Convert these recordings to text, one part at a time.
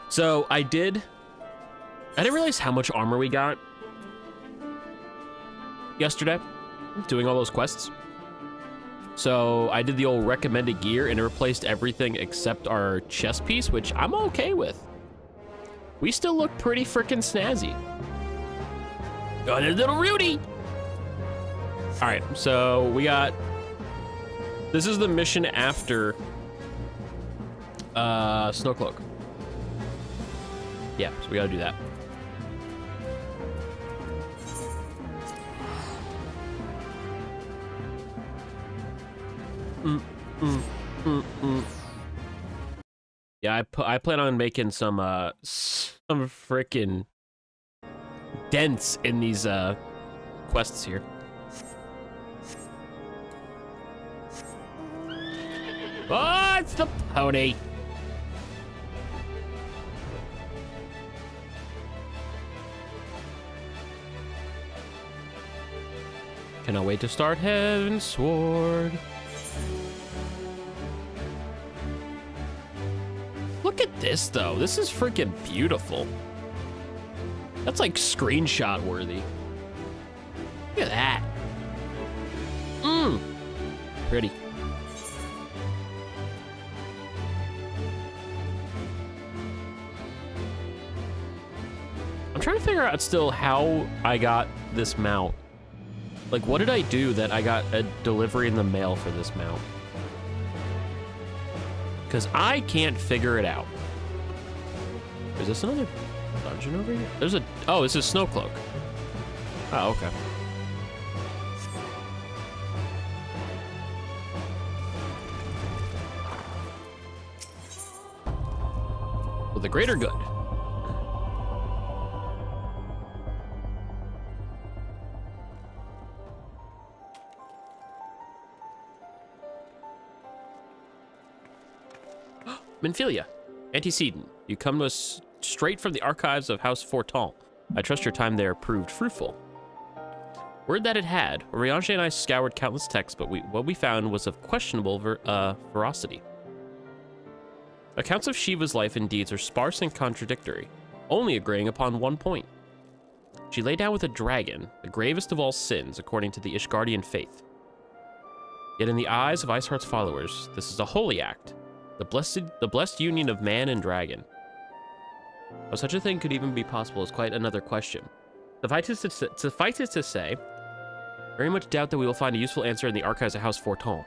So I didn't realize how much armor we got yesterday, doing all those quests. So I did the old recommended gear and it replaced everything except our chest piece, which I'm okay with. We still look pretty freaking snazzy. Oh, there's little Rudy. All right, so we got, this is the mission after Snowcloak. Yeah, so we gotta do that. Yeah, I plan on making some freaking dents in these quests here. Oh, it's the pony. Cannot wait to start Heaven's Sword. Look at this, though. This is freaking beautiful. That's like screenshot worthy. Look at that. Pretty. I'm trying to figure out still how I got this mount. Like, what did I do that I got a delivery in the mail for this mount? Because I can't figure it out. Is this another dungeon over here? There's a... Oh, this is Snowcloak. Oh, okay. For the greater good. Minfilia, antecedent. You come to us straight from the archives of House Forton. I trust your time there proved fruitful. Word that it had. Oriange and I scoured countless texts, but what we found was of questionable veracity. Accounts of Shiva's life and deeds are sparse and contradictory, only agreeing upon one point. She lay down with a dragon, the gravest of all sins according to the Ishgardian faith. Yet in the eyes of Iceheart's followers, this is a holy act. The blessed union of man and dragon. How such a thing could even be possible is quite another question. Suffice it to say, very much doubt that we will find a useful answer in the archives of House Forton.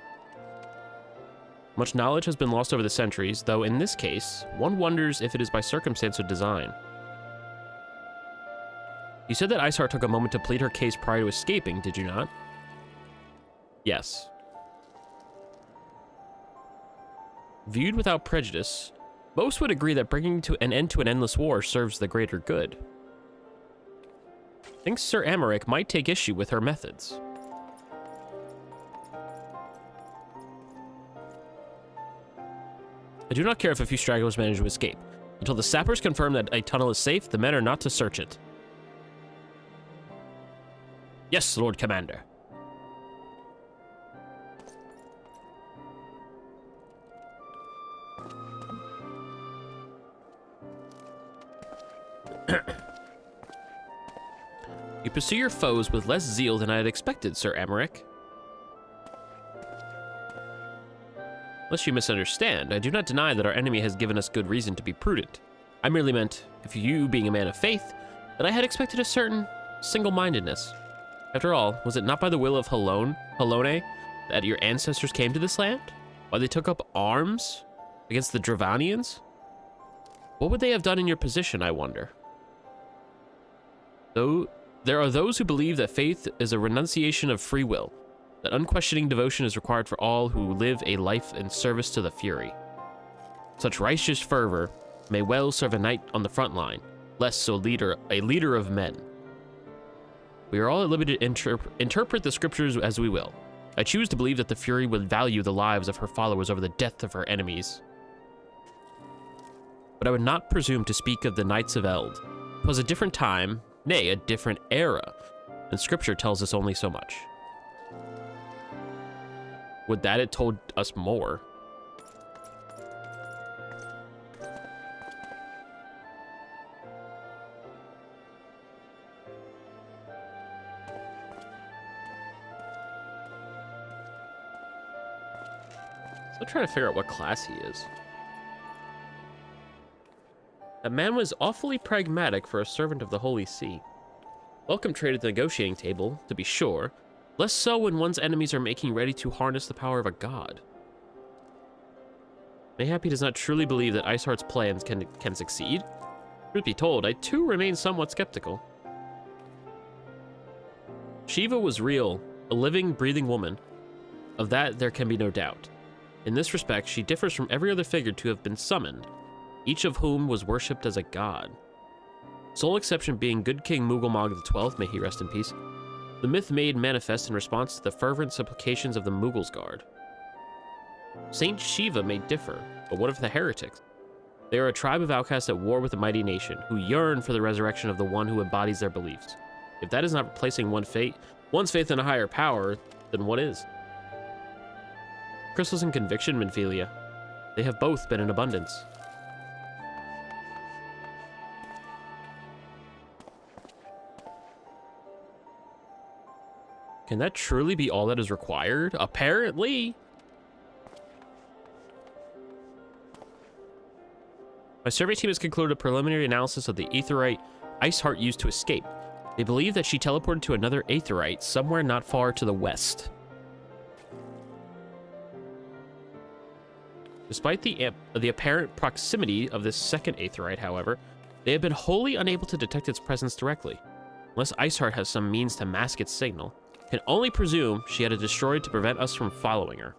Much knowledge has been lost over the centuries, though in this case, one wonders if it is by circumstance or design. You said that Iceheart took a moment to plead her case prior to escaping, did you not? Yes. Viewed without prejudice, most would agree that bringing to an end to an endless war serves the greater good. Thinks Sir Amaric might take issue with her methods. I do not care if a few stragglers manage to escape. Until the sappers confirm that a tunnel is safe, the men are not to search it. Yes, Lord Commander. You pursue your foes with less zeal than I had expected, Sir Amaric. Unless you misunderstand, I do not deny that our enemy has given us good reason to be prudent. I merely meant, if you being a man of faith, that I had expected a certain single-mindedness. After all, was it not by the will of Halone that your ancestors came to this land? Why they took up arms against the Dravanians? What would they have done in your position, I wonder? Though there are those who believe that faith is a renunciation of free will, that unquestioning devotion is required for all who live a life in service to the Fury. Such righteous fervor may well serve a knight on the front line, less so a leader of men. We are all at liberty to interpret the scriptures as we will. I choose to believe that the Fury would value the lives of her followers over the death of her enemies. But I would not presume to speak of the Knights of Eld. 'Twas a different time, nay, a different era, and scripture tells us only so much. Would that it told us more? Still trying to figure out what class he is. That man was awfully pragmatic for a servant of the Holy See. Welcome trade at the negotiating table, to be sure. Less so when one's enemies are making ready to harness the power of a god. Mayhap he does not truly believe that Iceheart's plans can succeed. Truth be told, I too remain somewhat skeptical. Shiva was real, a living, breathing woman. Of that, there can be no doubt. In this respect, she differs from every other figure to have been summoned, each of whom was worshipped as a god. Sole exception being good King Mughal XII, may he rest in peace. The myth made manifest in response to the fervent supplications of the Mughals guard. Saint Shiva may differ, but what of the heretics? They are a tribe of outcasts at war with a mighty nation, who yearn for the resurrection of the one who embodies their beliefs. If that is not replacing one's faith in a higher power, then what is? Crystals and conviction, Minfilia. They have both been in abundance. Can that truly be all that is required? Apparently. My survey team has concluded a preliminary analysis of the aetheryte Iceheart used to escape. They believe that she teleported to another aetheryte somewhere not far to the west. Despite the apparent proximity of this second aetheryte, however, they have been wholly unable to detect its presence directly. Unless Iceheart has some means to mask its signal, can only presume she had it destroyed to prevent us from following her.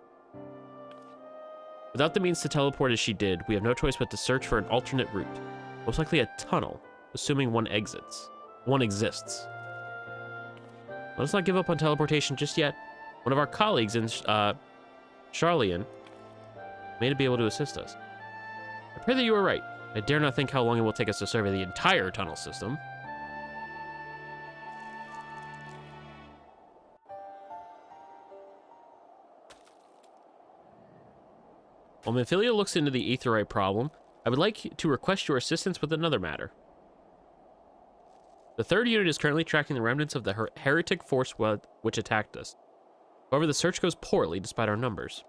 Without the means to teleport as she did, we have no choice but to search for an alternate route. Most likely a tunnel, assuming one exists. Let us not give up on teleportation just yet. One of our colleagues in Charlian may be able to assist us. I pray that you are right. I dare not think how long it will take us to survey the entire tunnel system. While Minfilia looks into the aetheryte problem, I would like to request your assistance with another matter. The 3rd unit is currently tracking the remnants of the heretic force which attacked us. However, the search goes poorly despite our numbers.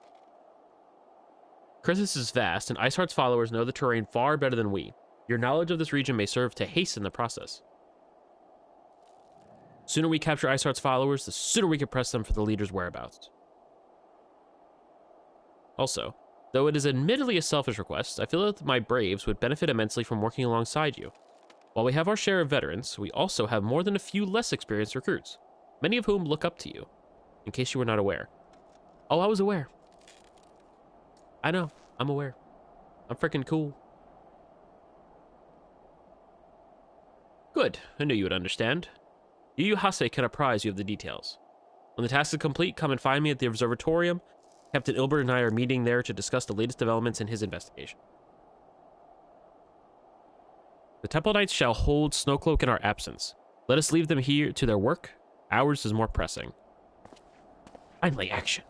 Krithis is vast, and Iceheart's followers know the terrain far better than we. Your knowledge of this region may serve to hasten the process. The sooner we capture Iceheart's followers, the sooner we can press them for the leader's whereabouts. Also, though it is admittedly a selfish request, I feel that my braves would benefit immensely from working alongside you. While we have our share of veterans, we also have more than a few less experienced recruits, many of whom look up to you, in case you were not aware. Oh, I was aware. I know, I'm aware. I'm freaking cool. Good, I knew you would understand. Yu Hase can apprise you of the details. When the task is complete, come and find me at the observatorium. Captain Ilbert and I are meeting there to discuss the latest developments in his investigation. The Temple Knights shall hold Snowcloak in our absence. Let us leave them here to their work. Ours is more pressing. Finally, action.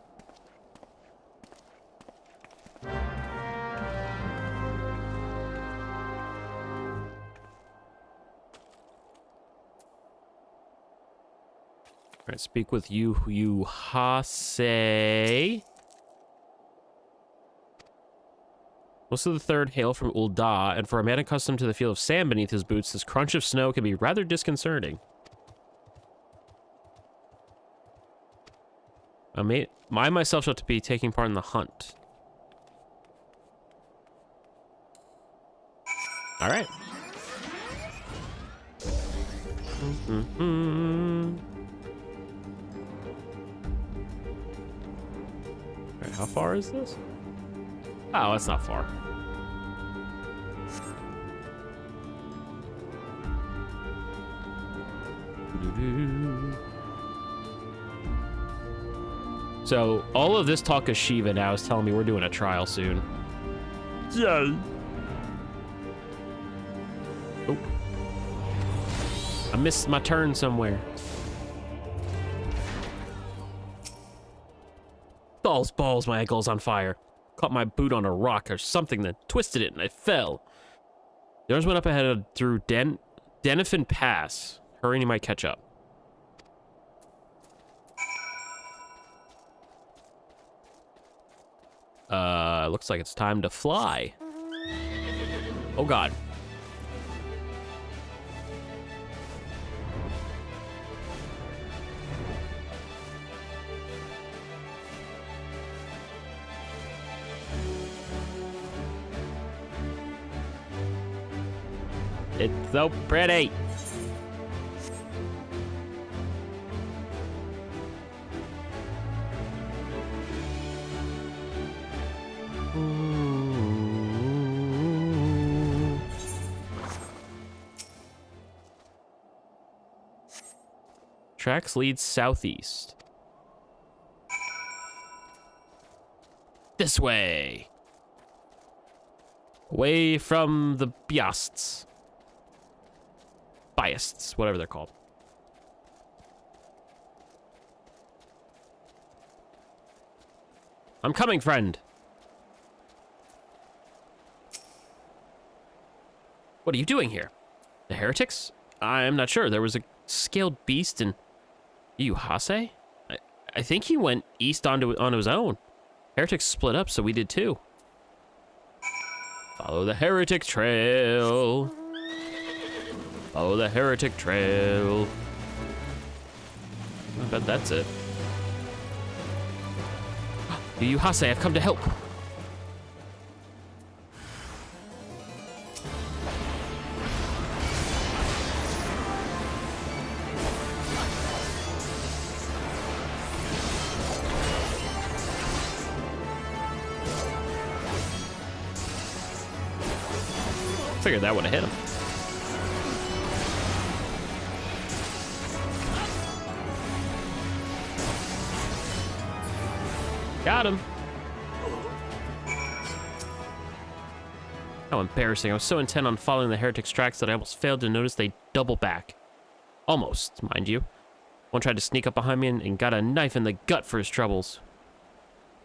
All right, speak with Yu Hase. Most of the 3rd hail from Ul'dah, and for a man accustomed to the feel of sand beneath his boots, this crunch of snow can be rather disconcerting. I myself shall be taking part in the hunt. All right. All right, how far is this? Oh, that's not far. So, all of this talk of Shiva now is telling me we're doing a trial soon. Yay! Oh. I missed my turn somewhere. Balls, my ankle's on fire. Caught my boot on a rock or something, then twisted it and I fell. The others went up ahead through Denifin Pass. Hurry, you might catch up. Looks like it's time to fly. Oh God. It's so pretty. Tracks lead southeast. This way. Away from the Biasts. Biasts, whatever they're called. I'm coming, friend. What are you doing here? The heretics? I'm not sure. There was a scaled beast in Hase? I think he went east on his own. Heretics split up, so we did too. Follow the heretic trail. Follow the heretic trail. I bet that's it. You Hase, I've come to help. Figured that would have hit him. Got him. How embarrassing. I was so intent on following the heretic's tracks that I almost failed to notice they double back. Almost, mind you. One tried to sneak up behind me and got a knife in the gut for his troubles.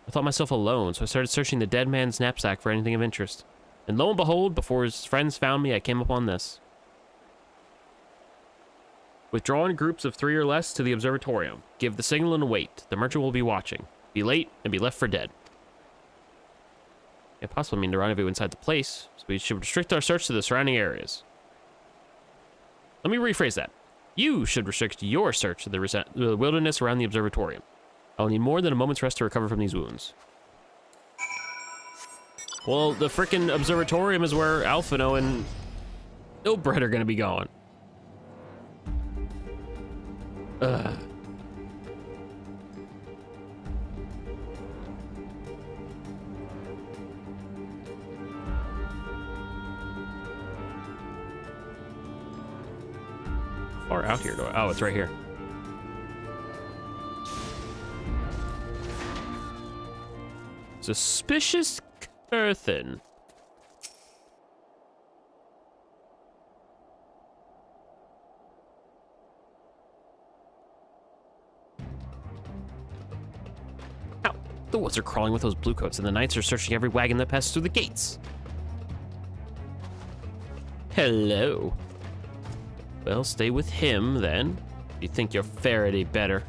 I thought myself alone, so I started searching the dead man's knapsack for anything of interest. And lo and behold, before his friends found me, I came upon this. Withdraw in groups of 3 or less to the observatorium. Give the signal and wait. The merchant will be watching. Be late and be left for dead. It possibly mean to rendezvous inside the place, so we should restrict our search to the surrounding areas. Let me rephrase that. You should restrict your search to the wilderness around the observatorium. I'll need more than a moment's rest to recover from these wounds. Well, the frickin' observatorium is where Alphino and Ilbred are gonna be going. Ugh. Far out here, oh, it's right here. Suspicious Earthen. Ow. The woods are crawling with those bluecoats, and the knights are searching every wagon that passes through the gates. Hello. Well, stay with him, then. You think you're Faraday better.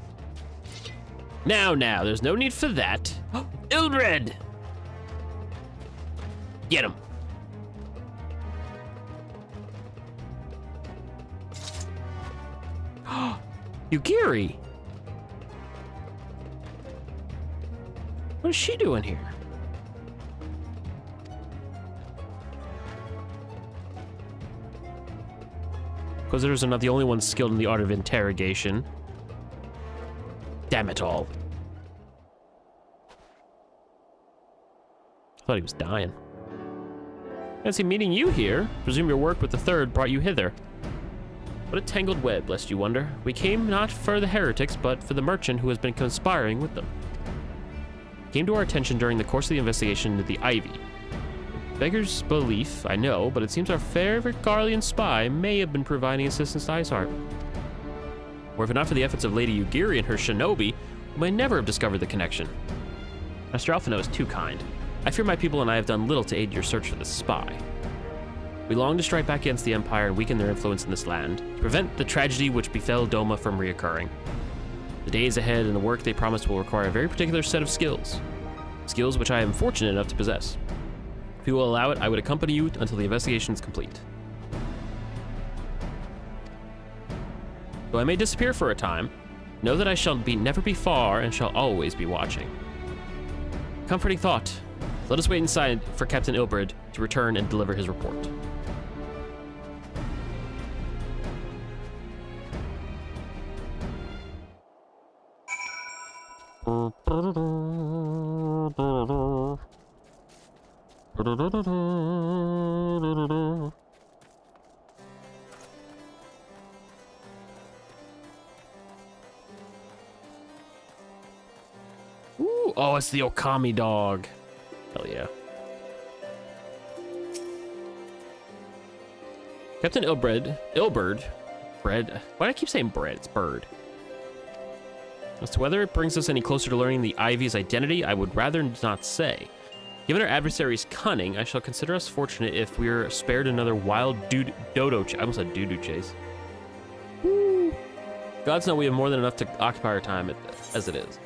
Now, there's no need for that. Ildred! Get him. Yugiri! What is she doing here? Inquisitors are not the only ones skilled in the art of interrogation. Damn it all. I thought he was dying. Fancy meeting you here. Presume your work with the Third brought you hither. What a tangled web, lest you wonder. We came not for the heretics, but for the merchant who has been conspiring with them. It came to our attention during the course of the investigation into the Ivy. Beggar's belief, I know, but it seems our favorite Garlean spy may have been providing assistance to Iceheart. Or if not for the efforts of Lady Yugiri and her shinobi, we might never have discovered the connection. Master Alphino is too kind. I fear my people and I have done little to aid your search for this spy. We long to strike back against the Empire and weaken their influence in this land, to prevent the tragedy which befell Doma from reoccurring. The days ahead and the work they promised will require a very particular set of skills. skills which I am fortunate enough to possess. If you will allow it, I would accompany you until the investigation is complete. Though I may disappear for a time, know that I shall never be far and shall always be watching. Comforting thought. Let us wait inside for Captain Ilbred to return and deliver his report. Ooh, oh, it's the Okami dog. Hell yeah. Captain Ilbred, why do I keep saying bread? It's bird. As to whether it brings us any closer to learning the Ivy's identity, I would rather not say. Given our adversary's cunning, I shall consider us fortunate if we're spared another wild dodo chase. I almost said doo-doo chase. Woo. Gods know we have more than enough to occupy our time as it is.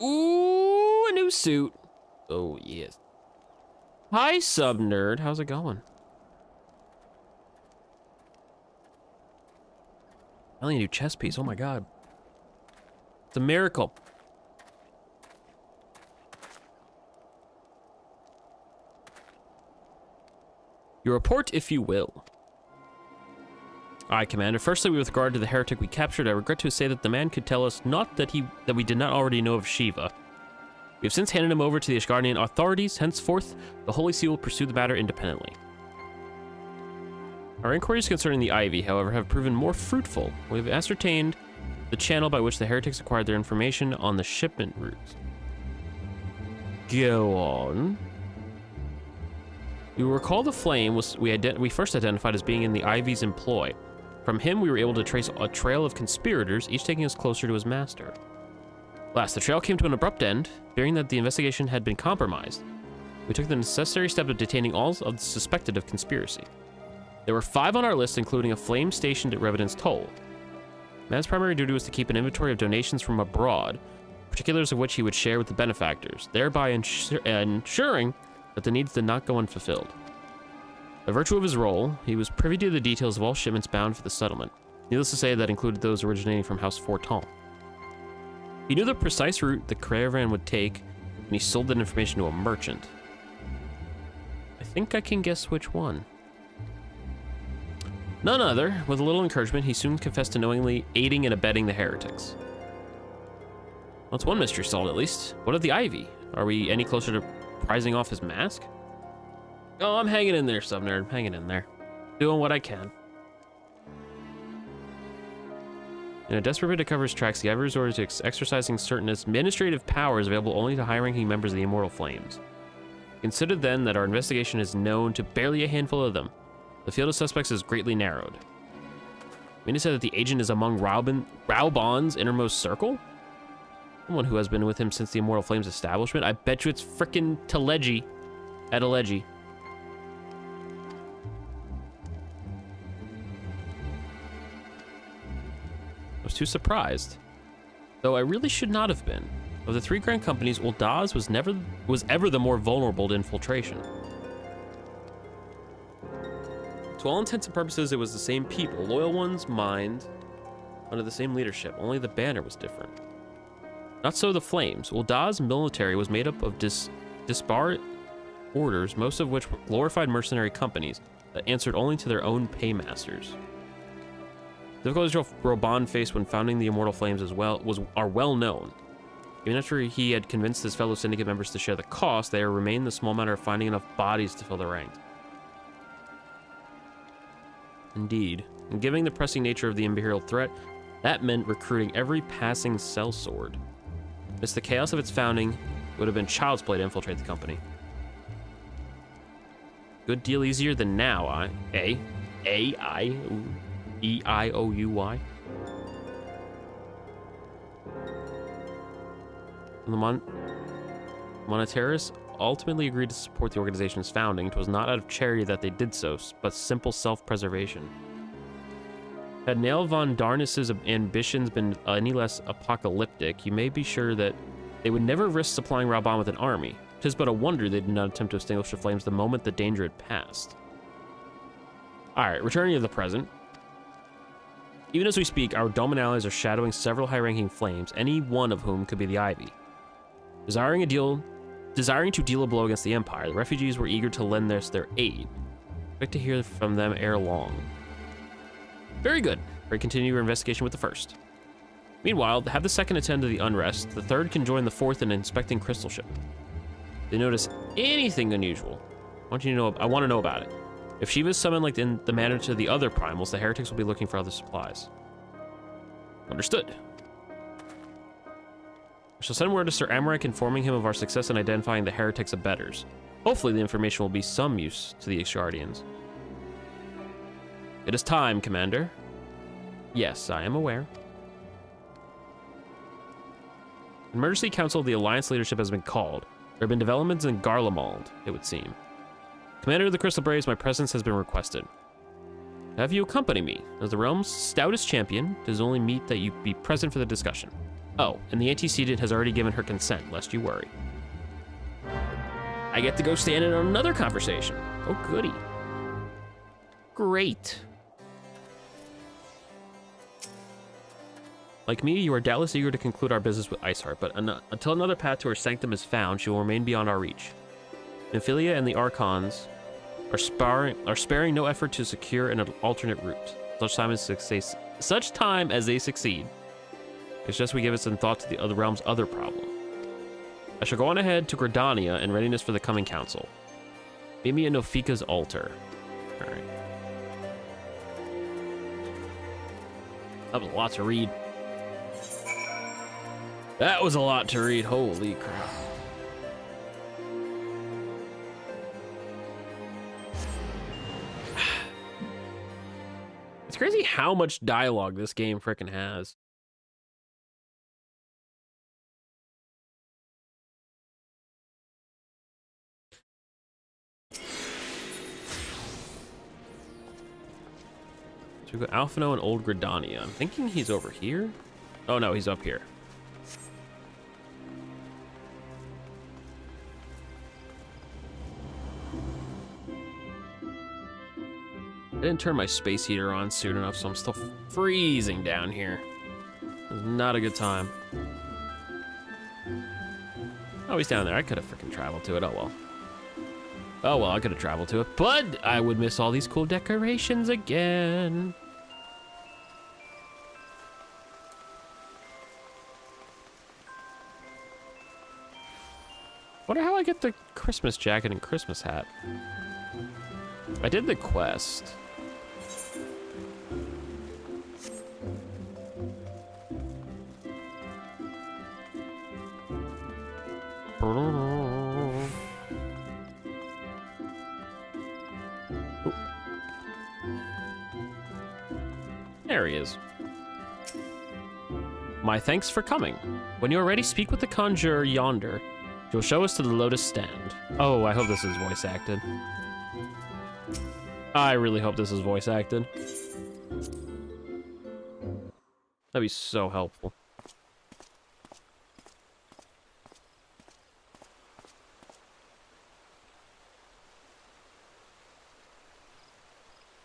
Ooh, a new suit. Oh, yes. Hi, sub-nerd. How's it going? Finally a new chess piece. Oh my god. It's a miracle. Your report, if you will. Aye, Commander. Firstly, with regard to the heretic we captured, I regret to say that the man could tell us not that we did not already know of Shiva. We have since handed him over to the Ishgardian authorities. Henceforth, the Holy See will pursue the matter independently. Our inquiries concerning the Ivy, however, have proven more fruitful. We have ascertained the channel by which the heretics acquired their information on the shipment routes. Go on. You will recall the flame we first identified as being in the Ivy's employ. From him, we were able to trace a trail of conspirators, each taking us closer to his master. Last, the trail came to an abrupt end. Fearing that the investigation had been compromised, we took the necessary step of detaining all of the suspected of conspiracy. There were 5 on our list, including a flame stationed at Revenant's Toll. Man's primary duty was to keep an inventory of donations from abroad, particulars of which he would share with the benefactors, thereby ensuring that the needs did not go unfulfilled. By virtue of his role, he was privy to the details of all shipments bound for the settlement. Needless to say, that included those originating from House Forton. He knew the precise route the caravan would take, and he sold that information to a merchant. I think I can guess which one. None other. With a little encouragement, he soon confessed to knowingly aiding and abetting the heretics. Well, that's one mystery solved, at least. What of the Ivy? Are we any closer to prizing off his mask? Oh, I'm hanging in there, sub-nerd. I'm hanging in there. Doing what I can. In a desperate bid to cover his tracks, the Ivy resorted to exercising certain administrative powers available only to high-ranking members of the Immortal Flames. Consider then that our investigation is known to barely a handful of them. The field of suspects is greatly narrowed. Mean to say that the agent is among Raubon's innermost circle? Someone who has been with him since the Immortal Flames establishment? I bet you it's frickin' Teleji. Adeleji. I was too surprised. Though I really should not have been. Of the 3 grand companies, Uldaz was ever the more vulnerable to infiltration. To all intents and purposes, it was the same people, loyal ones, mind, under the same leadership, only the banner was different. Not so the Flames. Uldaz's military was made up of disparate orders, most of which were glorified mercenary companies that answered only to their own paymasters. The difficulties Reborn faced when founding the Immortal Flames are well known. Even after he had convinced his fellow syndicate members to share the cost, there remained the small matter of finding enough bodies to fill the ranks. Indeed, and given the pressing nature of the imperial threat, that meant recruiting every passing sellsword. Amidst the chaos of its founding, it would have been child's play to infiltrate the company. Good deal easier than now, E-I-O-U-Y. The Monetaris ultimately agreed to support the organization's founding, it was not out of charity that they did so, but simple self-preservation. Had Nail von Darnus's ambitions been any less apocalyptic, you may be sure that they would never risk supplying Raban with an army. 'Tis but a wonder they did not attempt to extinguish the flames the moment the danger had passed. Alright, returning to the present. Even as we speak, our Doman allies are shadowing several high-ranking flames, any one of whom could be the Ivy. Desiring to deal a blow against the Empire, the refugees were eager to lend their aid. Expect to hear from them ere long. Very good. We continue your investigation with the first. Meanwhile, have the second attend to the unrest. The third can join the fourth in inspecting Crystal Ship. If they notice anything unusual, I want to know about it. If Shiva is summoned like in the manner to the other primals, the heretics will be looking for other supplies. Understood. I shall send word to Sir Amarek informing him of our success in identifying the heretics' abettors. Hopefully the information will be some use to the Guardians. It is time, Commander. Yes, I am aware. An emergency council of the Alliance leadership has been called. There have been developments in Garlemald, it would seem. Commander of the Crystal Braves, my presence has been requested. Have you accompany me? As the realm's stoutest champion, it is only meet that you be present for the discussion. Oh, and the antecedent has already given her consent, lest you worry. I get to go stand in on another conversation. Oh, goody. Great. Like me, you are doubtless eager to conclude our business with Iceheart, but until another path to her sanctum is found, she will remain beyond our reach. Nymphilia and the Archons are sparing no effort to secure an alternate route. Such time as they succeed. It's just we give it some thought to the other realm's other problem. I shall go on ahead to Gridania in readiness for the coming council. Meet me at Nofika's altar. All right. That was a lot to read. That was a lot to read. Holy crap. It's crazy how much dialogue this game frickin' has. So we got Alphino and Old Gridania. I'm thinking he's over here. Oh no, he's up here. I didn't turn my space heater on soon enough, so I'm still freezing down here. It's not a good time. Oh, he's down there. I could have freaking traveled to it. Oh well. Oh well, I could have traveled to it, but I would miss all these cool decorations again. Wonder how I get the Christmas jacket and Christmas hat. I did the quest. There he is. My thanks for coming. When you are ready, speak with the conjurer yonder. You'll show us to the Lotus Stand. Oh, I hope this is voice acted. I really hope this is voice acted. That'd be so helpful.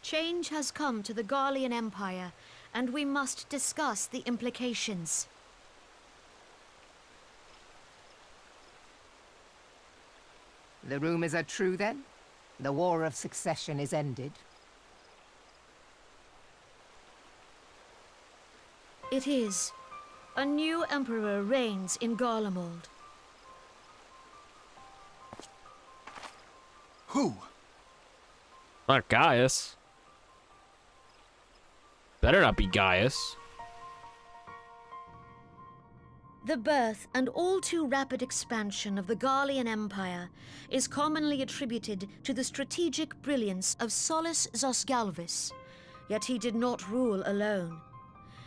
Change has come to the Garlean Empire, and we must discuss the implications. The rumors are true, then? The War of Succession is ended? It is. A new emperor reigns in Garlemald. Who? Not Gaius. Better not be Gaius. The birth and all too rapid expansion of the Garlean Empire is commonly attributed to the strategic brilliance of Solus Zosgalvis, yet he did not rule alone.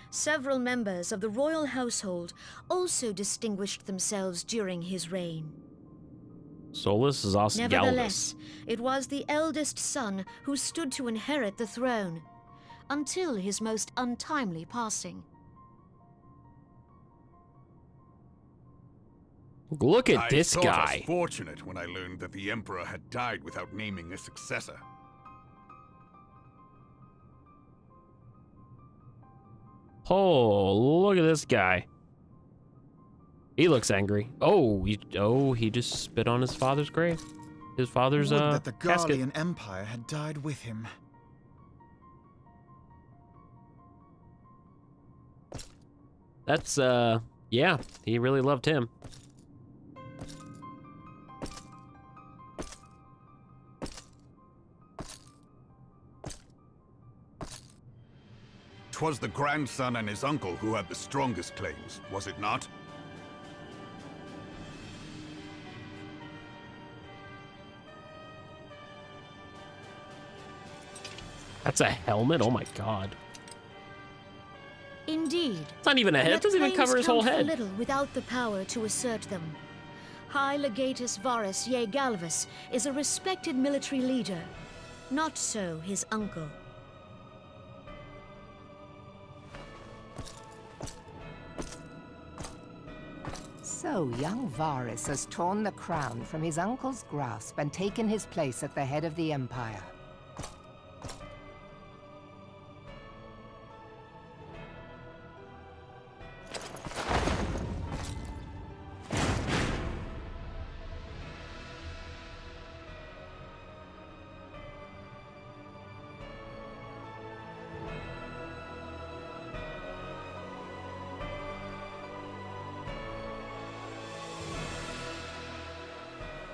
Several members of the royal household also distinguished themselves during his reign. Solus Zos Galvus. Nevertheless, it was the eldest son who stood to inherit the throne, until his most untimely passing. Look at this I thought guy. us fortunate when I learned that the Emperor had died without naming a successor. Oh, look at this guy. He looks angry. Oh, he just spit on his father's grave. His father's Would that the casket. Garlean Empire had died with him. That's yeah, he really loved him. 'Twas the grandson and his uncle who had the strongest claims, was it not? That's a helmet? Oh my god. Indeed. It's not even a head. It Yet doesn't even claims cover his whole count for head. little without the power to assert them. High Legatus Varus Ye Galvus is a respected military leader. Not so his uncle. So young Varus has torn the crown from his uncle's grasp and taken his place at the head of the Empire.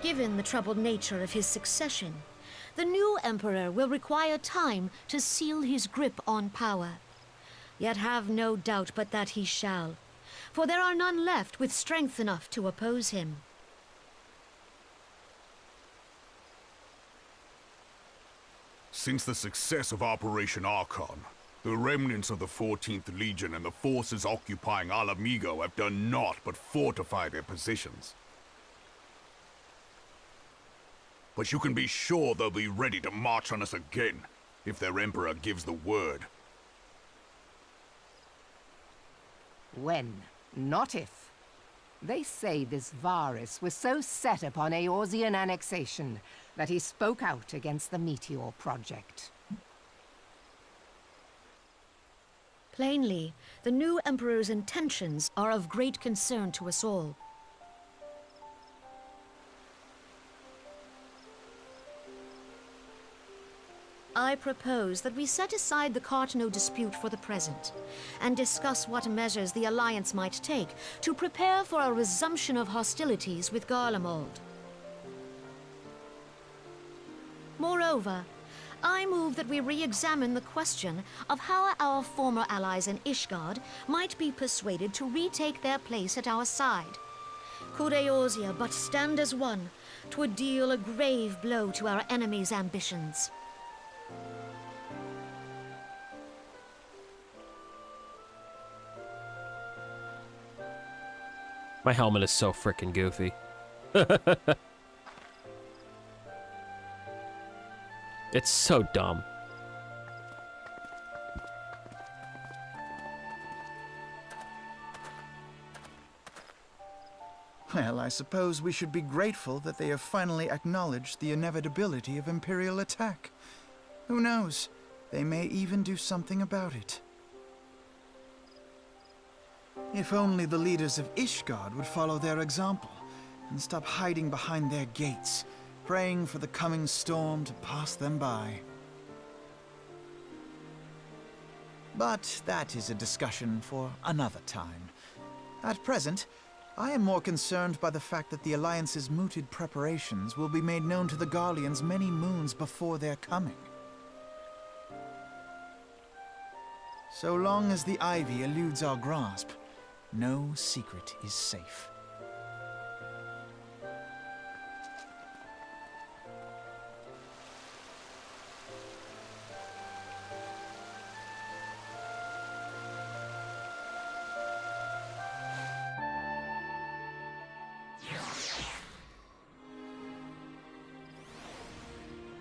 Given the troubled nature of his succession, the new emperor will require time to seal his grip on power. Yet have no doubt but that he shall, for there are none left with strength enough to oppose him. Since the success of Operation Archon, the remnants of the 14th Legion and the forces occupying Alamigo have done naught but fortify their positions. But you can be sure they'll be ready to march on us again, if their Emperor gives the word. When, not if. They say this Varus was so set upon Eorzean annexation that he spoke out against the Meteor Project. Plainly, the new emperor's intentions are of great concern to us all. I propose that we set aside the Cartno dispute for the present, and discuss what measures the Alliance might take to prepare for a resumption of hostilities with Garlemald. Moreover, I move that we re-examine the question of how our former allies in Ishgard might be persuaded to retake their place at our side. Could Eorzea but stand as one, 'twould deal a grave blow to our enemies' ambitions. My helmet is so freaking goofy. It's so dumb. Well, I suppose we should be grateful that they have finally acknowledged the inevitability of Imperial attack. Who knows? They may even do something about it. If only the leaders of Ishgard would follow their example and stop hiding behind their gates, praying for the coming storm to pass them by. But that is a discussion for another time. At present, I am more concerned by the fact that the Alliance's mooted preparations will be made known to the Garleans many moons before their coming. So long as the Ivy eludes our grasp, no secret is safe.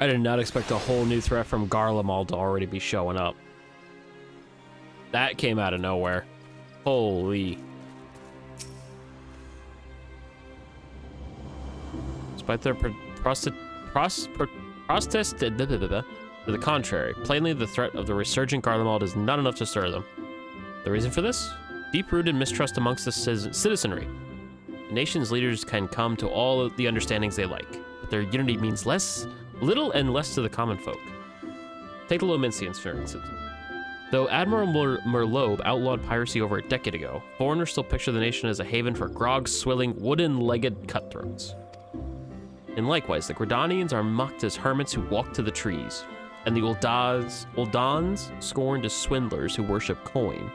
I did not expect a whole new threat from Garlemald to already be showing up. That came out of nowhere. Holy. Despite their protest to the contrary, plainly the threat of the resurgent Garlemald is not enough to stir them. The reason for this? Deep-rooted mistrust amongst the citizenry. The nation's leaders can come to all of the understandings they like, but their unity means little and less to the common folk. Take the Lominsians, for instance. Though Admiral Merlot outlawed piracy over a decade ago, foreigners still picture the nation as a haven for grog-swilling, wooden-legged cutthroats. And likewise, the Gridanians are mocked as hermits who walk to the trees, and the Uldans scorned as swindlers who worship coin.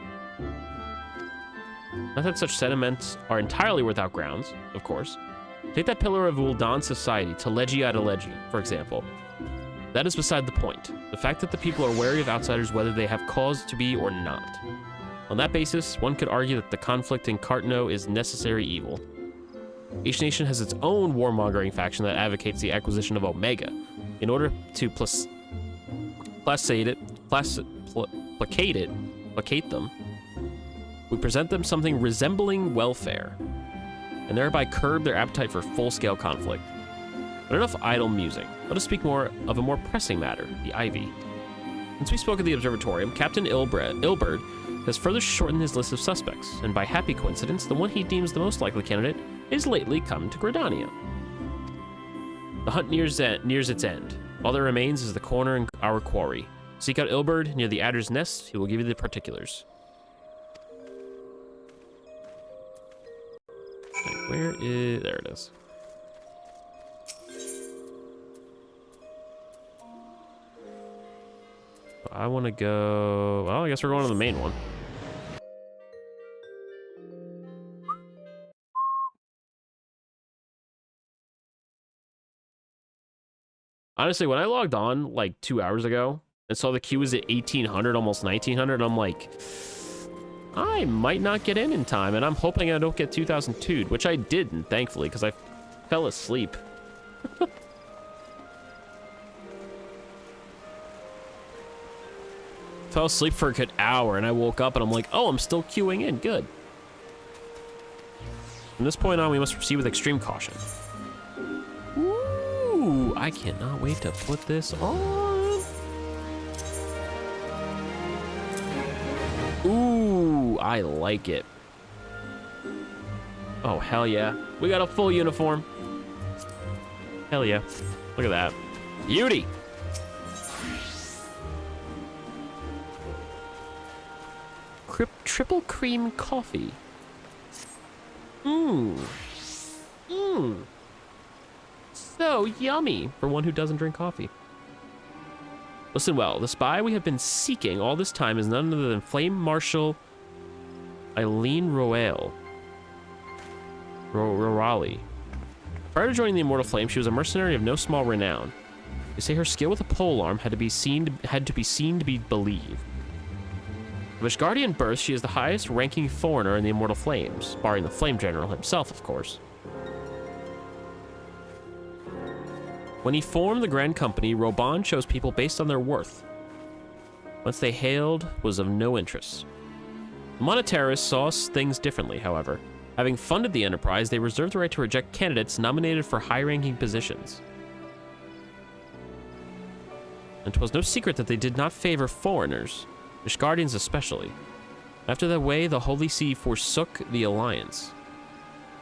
Not that such sentiments are entirely without grounds, of course. Take that pillar of Uldan society, Telegi Adeleji, for example. That is beside the point. The fact that the people are wary of outsiders whether they have cause to be or not. On that basis, one could argue that the conflict in Cartno is necessary evil. Each nation has its own warmongering faction that advocates the acquisition of Omega. In order to placate them, we present them something resembling welfare, and thereby curb their appetite for full-scale conflict. But enough idle musing. Let us speak more of a more pressing matter, the Ivy. Since we spoke of the observatorium, Captain Ilberd has further shortened his list of suspects, and by happy coincidence, the one he deems the most likely candidate is lately come to Gridania. The hunt nears its end. All that remains is the corner in our quarry. Seek out Ilberd near the Adder's Nest. He will give you the particulars. Where is... There it is. I want to go... Well, I guess we're going to the main one. Honestly, when I logged on like 2 hours ago and saw the queue was at 1800, almost 1900, I'm like, I might not get in time, and I'm hoping I don't get 2002'd, which I didn't, thankfully, because I fell asleep. Fell asleep for a good hour, and I woke up, and I'm like, oh, I'm still queuing in. Good. From this point on, we must proceed with extreme caution. Ooh, I cannot wait to put this on. Ooh, I like it. Oh, hell yeah. We got a full uniform. Hell yeah. Look at that. Beauty. Triple cream coffee. Mmm. Mmm. So yummy for one who doesn't drink coffee. Listen well, the spy we have been seeking all this time is none other than Flame Marshal Eileen Royale. Rorali. Prior to joining the Immortal Flame, she was a mercenary of no small renown. They say her skill with a polearm had to be seen to be believed. Of Ishgardian birth, she is the highest ranking foreigner in the Immortal Flames, barring the Flame General himself, of course. When he formed the Grand Company, Reborn chose people based on their worth. Once they hailed was of no interest. The Monetarists saw things differently, however. Having funded the enterprise, they reserved the right to reject candidates nominated for high-ranking positions. And 'twas no secret that they did not favor foreigners, Ishgardians especially. After that way, the Holy See forsook the alliance.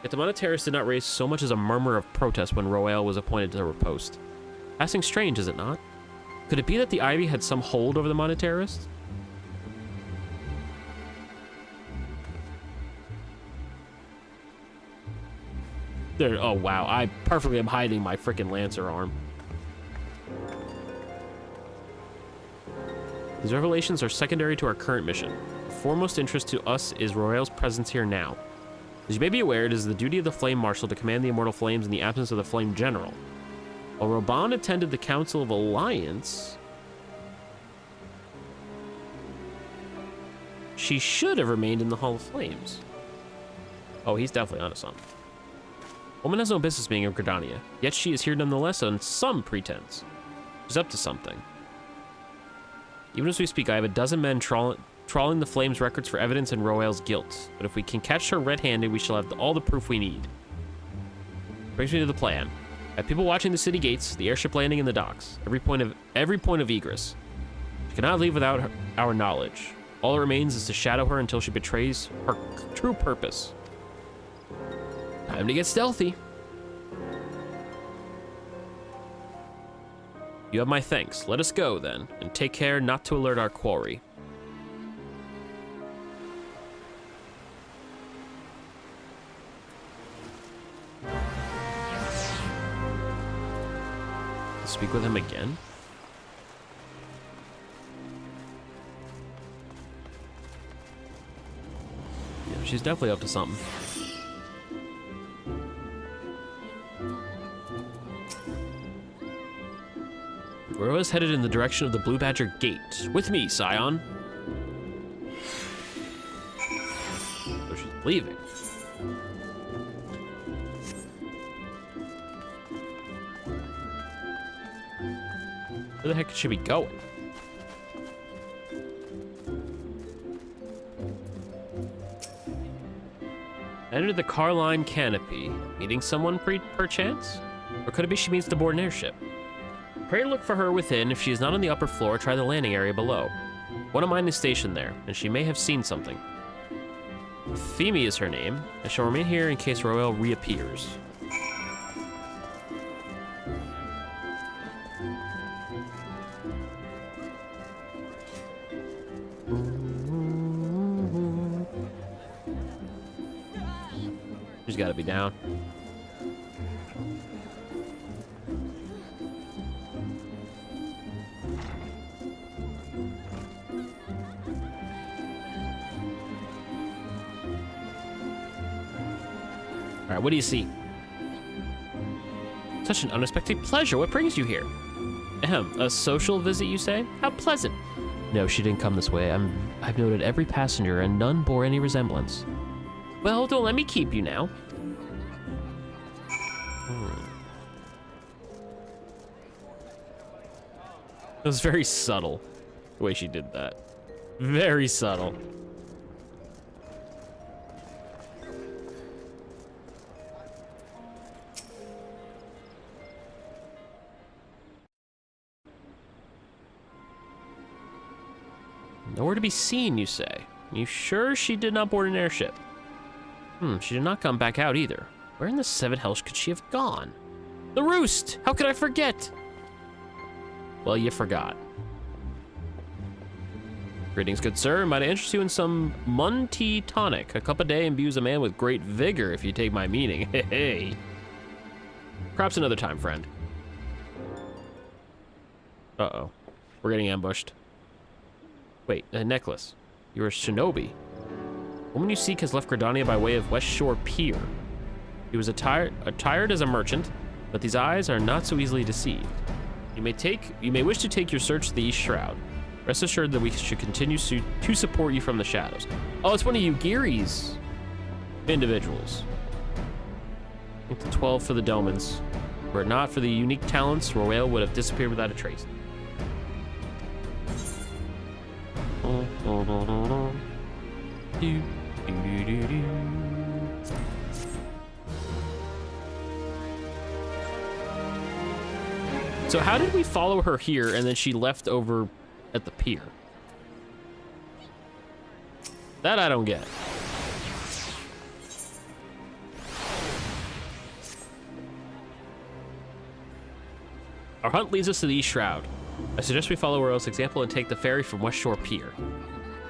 Yet the Monetarists did not raise so much as a murmur of protest when Royale was appointed to her post. Passing strange, is it not? Could it be that the Ivy had some hold over the Monetarists? There, oh wow, I perfectly am hiding my frickin' Lancer arm. These revelations are secondary to our current mission. Of foremost interest to us is Royale's presence here now. As you may be aware, it is the duty of the Flame Marshal to command the Immortal Flames in the absence of the Flame General. While Reborn attended the Council of Alliance, she should have remained in the Hall of Flames. Oh, he's definitely onto something. Woman has no business being in Gridania, yet she is here nonetheless on some pretense. She's up to something. Even as we speak, I have a dozen men trawling the Flames records for evidence in Royale's guilt. But if we can catch her red-handed, we shall have all the proof we need. Brings me to the plan. I have people watching the city gates, the airship landing in the docks, every point of egress. She cannot leave without our knowledge. All that remains is to shadow her until she betrays her true purpose. Time to get stealthy. You have my thanks. Let us go, then, and take care not to alert our quarry. Speak with him again? Yeah, she's definitely up to something. We're always headed in the direction of the Blue Badger Gate. With me, Scion. So she's leaving. Where the heck could she be going? Enter the Carline Canopy. Meeting someone perchance? Or could it be she means to board an airship? Pray look for her within. If she is not on the upper floor, try the landing area below. One of mine is stationed there, and she may have seen something. Femi is her name. I shall remain here in case Royale reappears. She's got to be down. All right, what do you see? Such an unexpected pleasure. What brings you here? Ahem, a social visit, you say? How pleasant. No, she didn't come this way. I've noted every passenger, and none bore any resemblance. Well, don't let me keep you now. It was very subtle, the way she did that. Very subtle. Nowhere to be seen, you say? You sure she did not board an airship? She did not come back out either. Where in the seven hells could she have gone? The Roost! How could I forget? Well, you forgot. Greetings, good sir. Might I interest you in some Munty tonic? A cup a day imbues a man with great vigor, if you take my meaning. Hey, hey. Perhaps another time, friend. Uh-oh. We're getting ambushed. Wait, a necklace. You're a shinobi. The woman you seek has left Gridania by way of West Shore Pier. He was attired as a merchant, but these eyes are not so easily deceived. You may wish to take your search to the East Shroud. Rest assured that we should continue to support you from the shadows. Oh, it's one of Yugiri's individuals. I think the 12 for the Domans. Were it not for the unique talents, Royale would have disappeared without a trace. So how did we follow her here and then she left over at the pier? That I don't get. Our hunt leads us to the East Shroud. I suggest we follow Royale's example and take the ferry from West Shore Pier.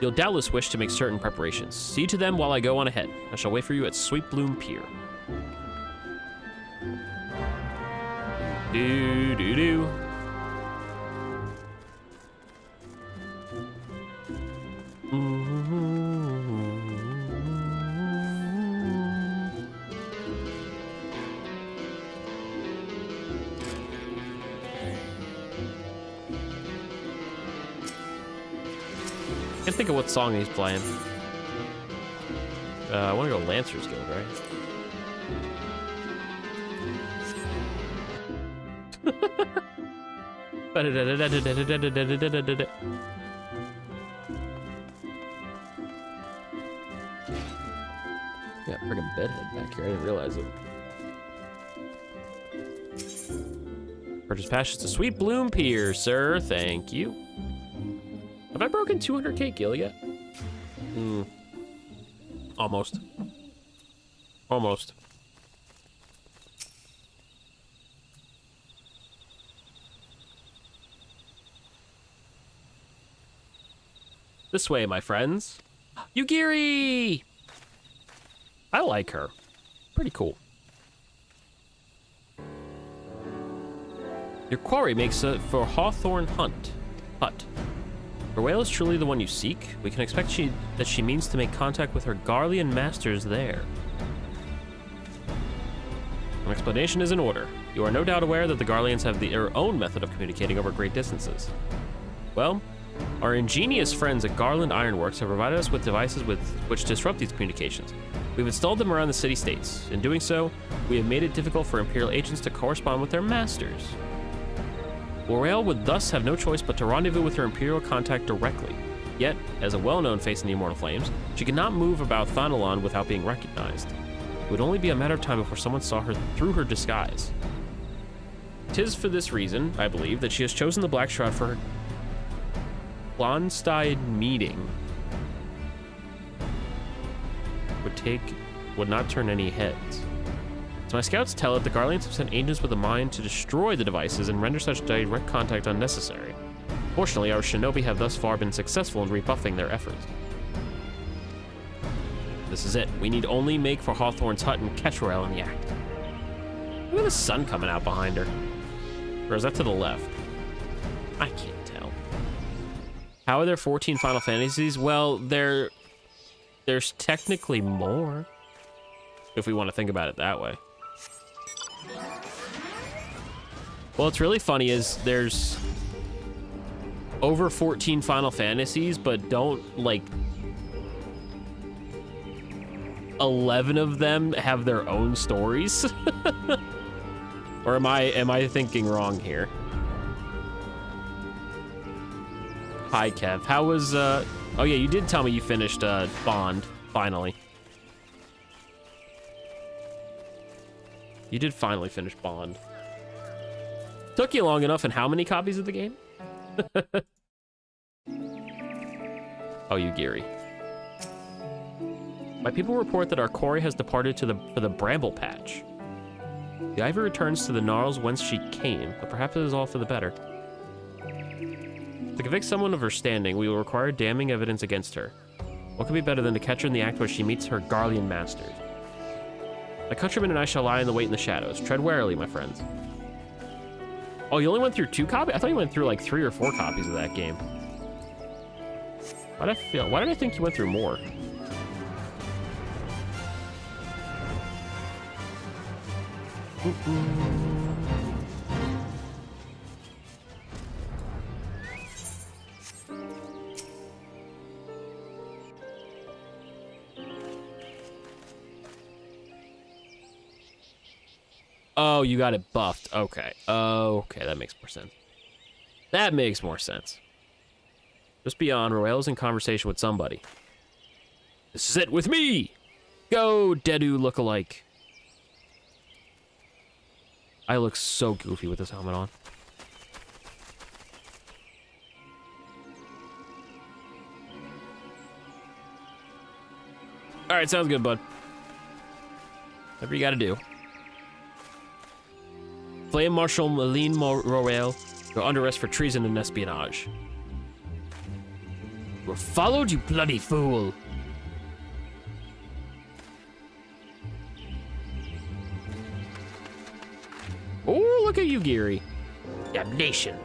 You'll doubtless wish to make certain preparations. See to them while I go on ahead. I shall wait for you at Sweet Bloom Pier. Do-do-do. Can't think of what song he's playing. I want to go Lancer's Guild, right? Yeah, friggin' bedhead back here. I didn't realize it. Purchase patch to Sweet Bloom Pier, sir. Thank you. Have I broken 200k gil yet? Almost. Almost. This way, my friends. Yugiri! I like her. Pretty cool. Your quarry makes for Hawthorne Hut. Her whale is truly the one you seek. We can expect that she means to make contact with her Garlean masters there. An explanation is in order. You are no doubt aware that the Garleans have their own method of communicating over great distances. Well, our ingenious friends at Garland Ironworks have provided us with devices which disrupt these communications. We've installed them around the city-states. In doing so, we have made it difficult for Imperial agents to correspond with their masters. L'Oreal would thus have no choice but to rendezvous with her Imperial contact directly. Yet, as a well-known face in the Immortal Flames, she could not move about Thanalan without being recognized. It would only be a matter of time before someone saw her through her disguise. 'Tis for this reason, I believe, that she has chosen the Black Shroud for her Blonstein meeting. Would not turn any heads. As my scouts tell it, the Garleans have sent agents with a mind to destroy the devices and render such direct contact unnecessary. Fortunately, our shinobi have thus far been successful in rebuffing their efforts. This is it. We need only make for Hawthorne's hut and catch Royale in the act. Look at the sun coming out behind her. Or is that to the left? I can't tell. How are there 14 Final Fantasies? Well, there's technically more, if we want to think about it that way. Well, what's really funny is there's over 14 Final Fantasies, but don't, like, 11 of them have their own stories? Or am I thinking wrong here? Hi, Kev. How was, oh yeah, you did tell me you finished, Bond, finally. You did finally finish Bond. Took you long enough, and how many copies of the game? Oh, Yugiri. My people report that our quarry has departed for the Bramble Patch. The Ivy returns to the gnarls whence she came, but perhaps it is all for the better. To convict someone of her standing, we will require damning evidence against her. What could be better than to catch her in the act where she meets her Garlean masters? My countrymen and I shall lie in the wait in the shadows. Tread warily, my friends. Oh, you only went through 2 copies? I thought you went through like 3 or 4 copies of that game. Why did I think you went through more? Oh, you got it buffed. Okay. Okay, that makes more sense. That makes more sense. Just beyond, Royale's in conversation with somebody. This is it with me! Go, Dedu lookalike. I look so goofy with this helmet on. Alright, sounds good, bud. Whatever you gotta do. Flame Marshal Malene Royale, you're under arrest for treason and espionage. You were followed, you bloody fool! Oh, look at you, Geary. Damnation.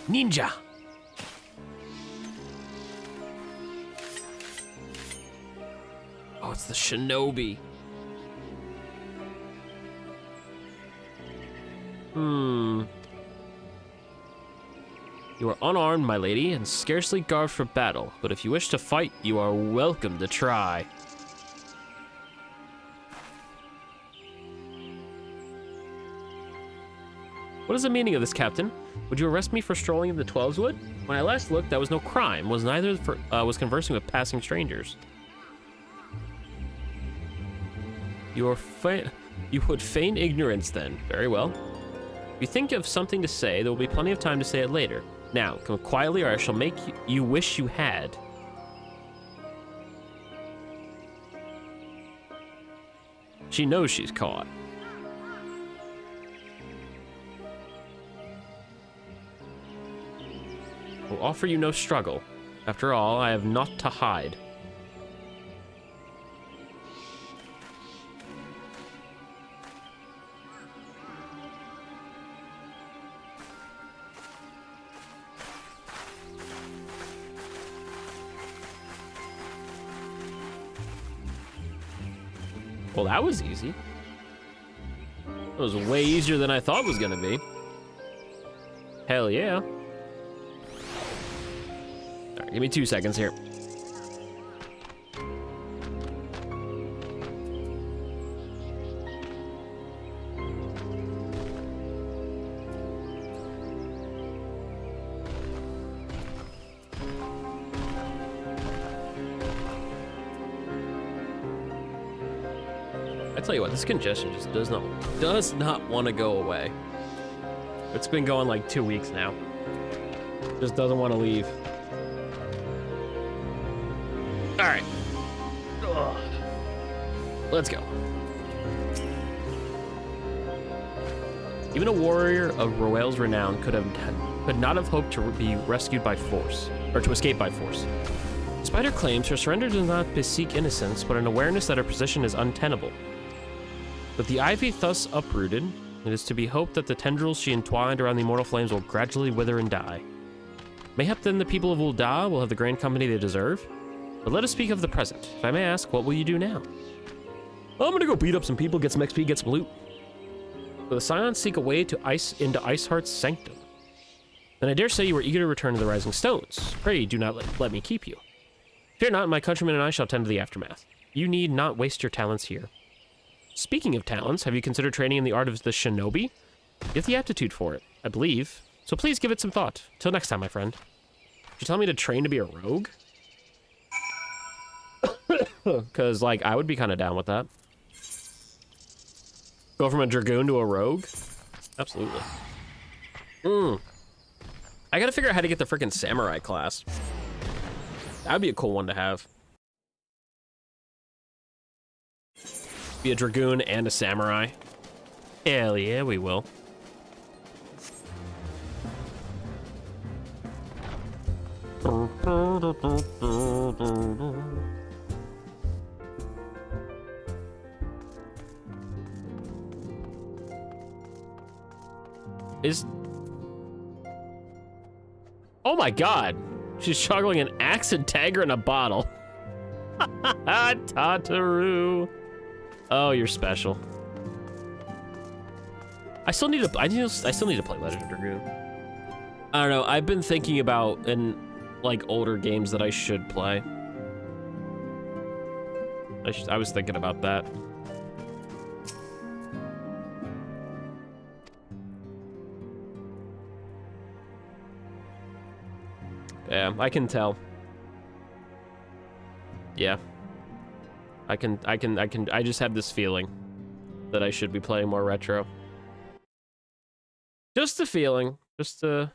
Ninja. Oh, it's the shinobi. You are unarmed, my lady, and scarcely garbed for battle, but if you wish to fight, you are welcome to try. What is the meaning of this, Captain? Would you arrest me for strolling in the Twelveswood? When I last looked, that was no crime, was conversing with passing strangers. You would feign ignorance then. Very well. If you think of something to say, there will be plenty of time to say it later. Now, come quietly or I shall make you wish you had. She knows she's caught. Will offer you no struggle. After all, I have naught to hide. Well, that was easy. It was way easier than I thought it was gonna be. Hell yeah. All right, give me 2 seconds here. I tell you what, this congestion just does not want to go away. It's been going like 2 weeks now. Just doesn't want to leave. All right. Ugh. Let's go. Even a warrior of Roel's renown could not have hoped to be rescued by force, or to escape by force. Despite her claims, her surrender does not bespeak innocence, but an awareness that her position is untenable. With the ivy thus uprooted, it is to be hoped that the tendrils she entwined around the immortal flames will gradually wither and die. Mayhap then the people of Ul'dah will have the grand company they deserve? But let us speak of the present. If I may ask, what will you do now? I'm gonna go beat up some people, get some XP, get some loot. Will the Scions seek a way into Iceheart's sanctum? Then I dare say you are eager to return to the Rising Stones. Pray do not let me keep you. Fear not, my countrymen and I shall tend to the aftermath. You need not waste your talents here. Speaking of talents, have you considered training in the art of the shinobi? You have the aptitude for it, I believe. So please give it some thought. Till next time, my friend. Did you tell me to train to be a rogue? Because, like, I would be kind of down with that. Go from a dragoon to a rogue? Absolutely. I gotta figure out how to get the freaking samurai class. That would be a cool one to have. Be a dragoon and a samurai. Hell yeah, we will. Oh my god! She's juggling an axe and dagger in a bottle. Tataru. Oh, you're special. I still need to play Legend of Dragoon. I don't know. I've been thinking about in like older games that I should play. I was thinking about that. Yeah, I can tell. Yeah. I just have this feeling that I should be playing more retro. Just a feeling. Just a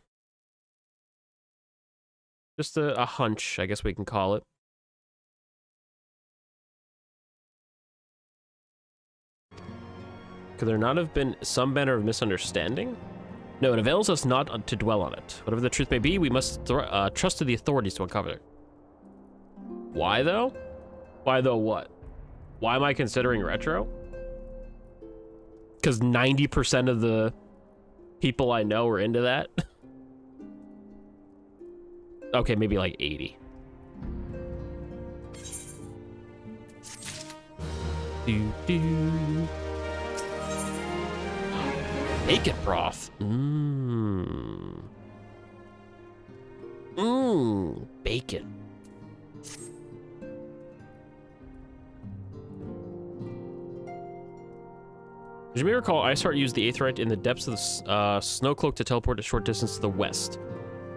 hunch, I guess we can call it. Could there not have been some manner of misunderstanding? No, it avails us not to dwell on it. Whatever the truth may be, we must trust to the authorities to uncover it. Why, though? Why, though, what? Why am I considering retro? Because 90% of the people I know are into that. Okay, maybe like 80. Bacon broth. Mmm, bacon. As you may recall, Iceheart used the Aetheryte in the depths of the snow cloak to teleport a short distance to the west,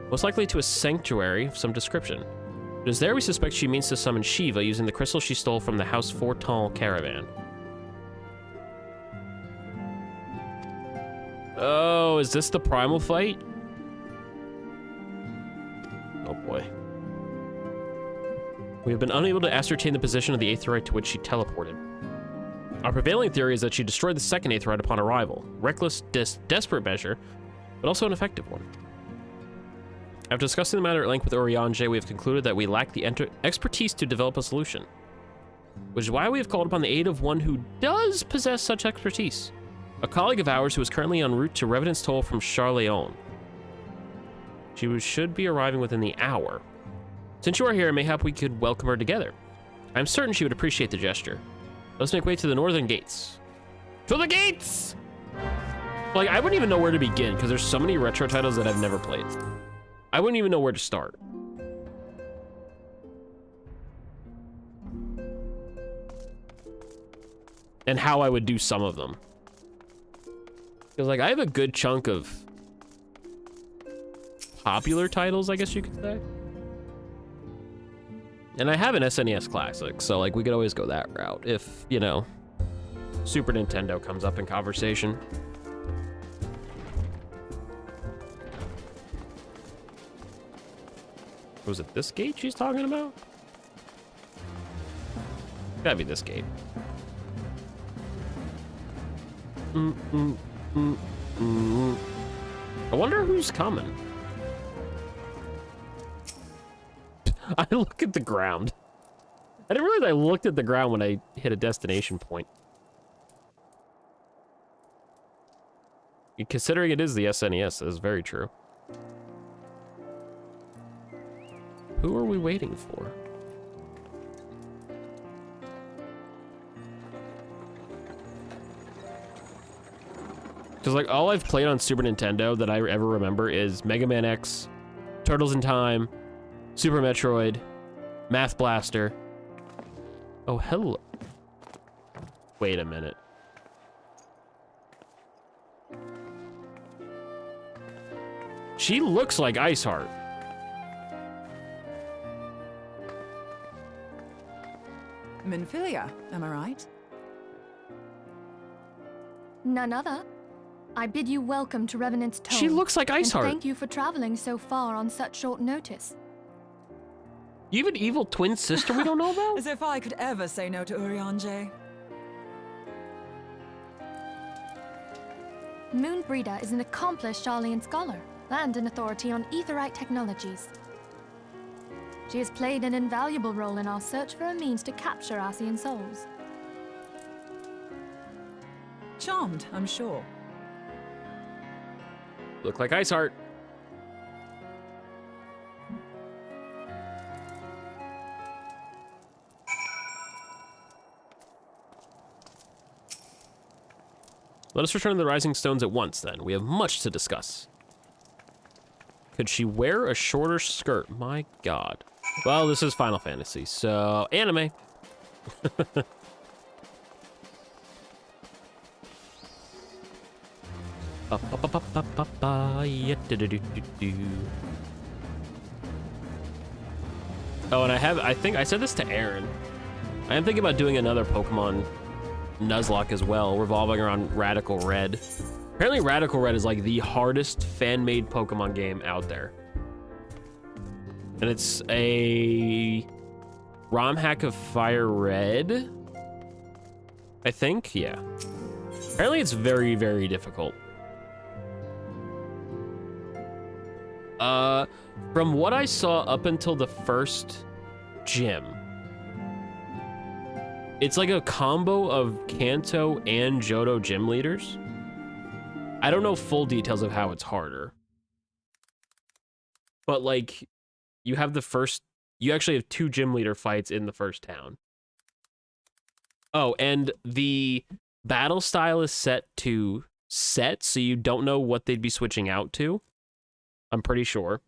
most likely to a sanctuary of some description. It is there we suspect she means to summon Shiva using the crystal she stole from the House Fortal caravan. Oh, is this the primal fight? Oh boy. We have been unable to ascertain the position of the Aetheryte to which she teleported. Our prevailing theory is that she destroyed the second Aetheryte upon arrival. Reckless, desperate measure, but also an effective one. After discussing the matter at length with Urianger, we have concluded that we lack the expertise to develop a solution, which is why we have called upon the aid of one who does possess such expertise. A colleague of ours who is currently en route to Revenant's Toll from Charleon. She should be arriving within the hour. Since you are here, mayhap we could welcome her together. I'm certain she would appreciate the gesture. Let's make way to the northern gates. To the gates! Like, I wouldn't even know where to begin, because there's so many retro titles that I've never played. I wouldn't even know where to start. And how I would do some of them. Because, like, I have a good chunk of popular titles, I guess you could say. And I have an SNES Classic, so, like, we could always go that route if, you know, Super Nintendo comes up in conversation. Was it this gate she's talking about? Gotta be this gate. I wonder who's coming. I look at the ground. I didn't realize I looked at the ground when I hit a destination point. Considering it is the SNES, that is very true. Who are we waiting for? Because, like, all I've played on Super Nintendo that I ever remember is Mega Man X, Turtles in Time, Super Metroid, Math Blaster. Oh, hello. Wait a minute. She looks like Iceheart. Minfilia, am I right? None other. I bid you welcome to Revenant's Toll. She looks like and Iceheart. thank you for traveling so far on such short notice. You have an evil twin sister we don't know about? As if I could ever say no to Urianger. Moonbreeder is an accomplished Charlian scholar and an authority on Aetheryte technologies. She has played an invaluable role in our search for a means to capture Ascian souls. Charmed, I'm sure. Look like Iceheart. Let us return to the Rising Stones at once, then. We have much to discuss. Could she wear a shorter skirt? My god. Well, this is Final Fantasy, so anime. Oh, and I think I said this to Aaron. I am thinking about doing another Pokemon Nuzlocke as well, revolving around Radical Red. Apparently Radical Red is like the hardest fan-made Pokemon game out there. And it's a ROM hack of Fire Red, I think, yeah. Apparently it's very, very difficult. From what I saw up until the first gym, it's like a combo of Kanto and Johto gym leaders. I don't know full details of how it's harder. But like, you actually have 2 gym leader fights in the first town. Oh, and the battle style is set, so you don't know what they'd be switching out to. I'm pretty sure.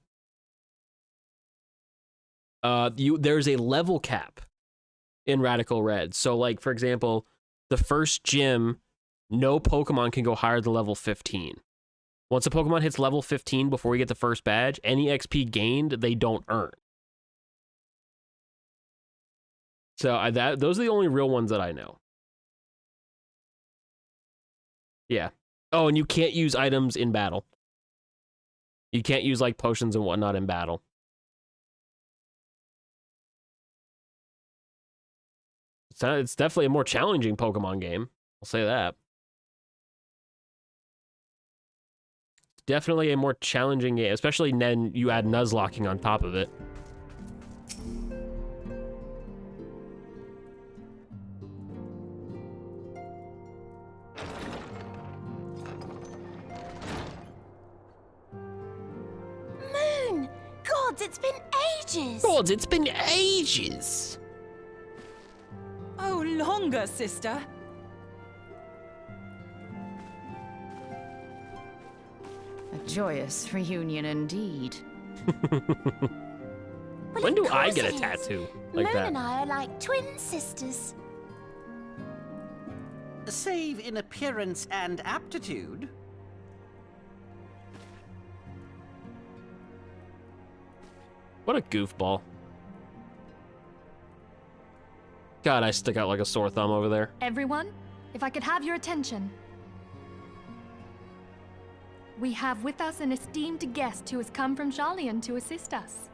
there's a level cap in Radical Red. So, like, for example, the first gym, no Pokemon can go higher than level 15. Once a Pokemon hits level 15 before we get the first badge, any XP gained, they don't earn. So those are the only real ones that I know. Yeah. Oh, and you can't use items in battle. You can't use, like, potions and whatnot in battle. It's definitely a more challenging Pokemon game. I'll say that. Definitely a more challenging game, especially then you add Nuzlocking on top of it. Moon! Gods, it's been ages! God, it's been ages! Oh, longer, sister. A joyous reunion indeed. When do I get a it is. tattoo like Moon that? and I are like twin sisters. Save in appearance and aptitude. What a goofball. God, I stick out like a sore thumb over there. Everyone, if I could have your attention. We have with us an esteemed guest who has come from Jarlian to assist us.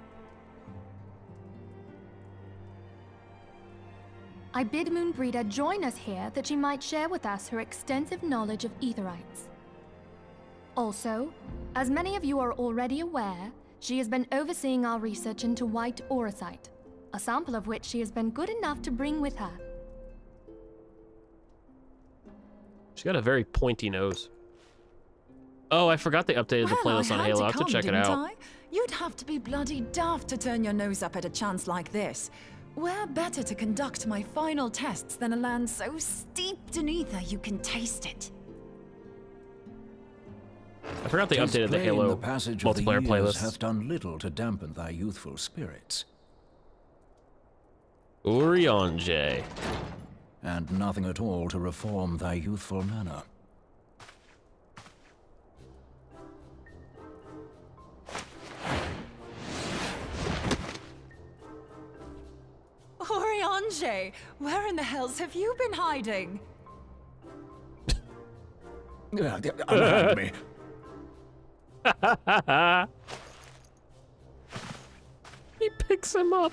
I bid Moonbreeder join us here that she might share with us her extensive knowledge of Aetherites. Also, as many of you are already aware, she has been overseeing our research into white auracite, a sample of which she has been good enough to bring with her. She's got a very pointy nose. Oh, I forgot they updated the playlist on Halo. I have to check it out. You'd have to be bloody daft to turn your nose up at a chance like this. Where better to conduct my final tests than a land so steeped in ether you can taste it? I forgot they updated the Halo multiplayer playlist. Hath done little to dampen thy youthful spirits. Orionje. And nothing at all to reform thy youthful manner. Orionje, where in the hells have you been hiding? Unhand me. He picks him up.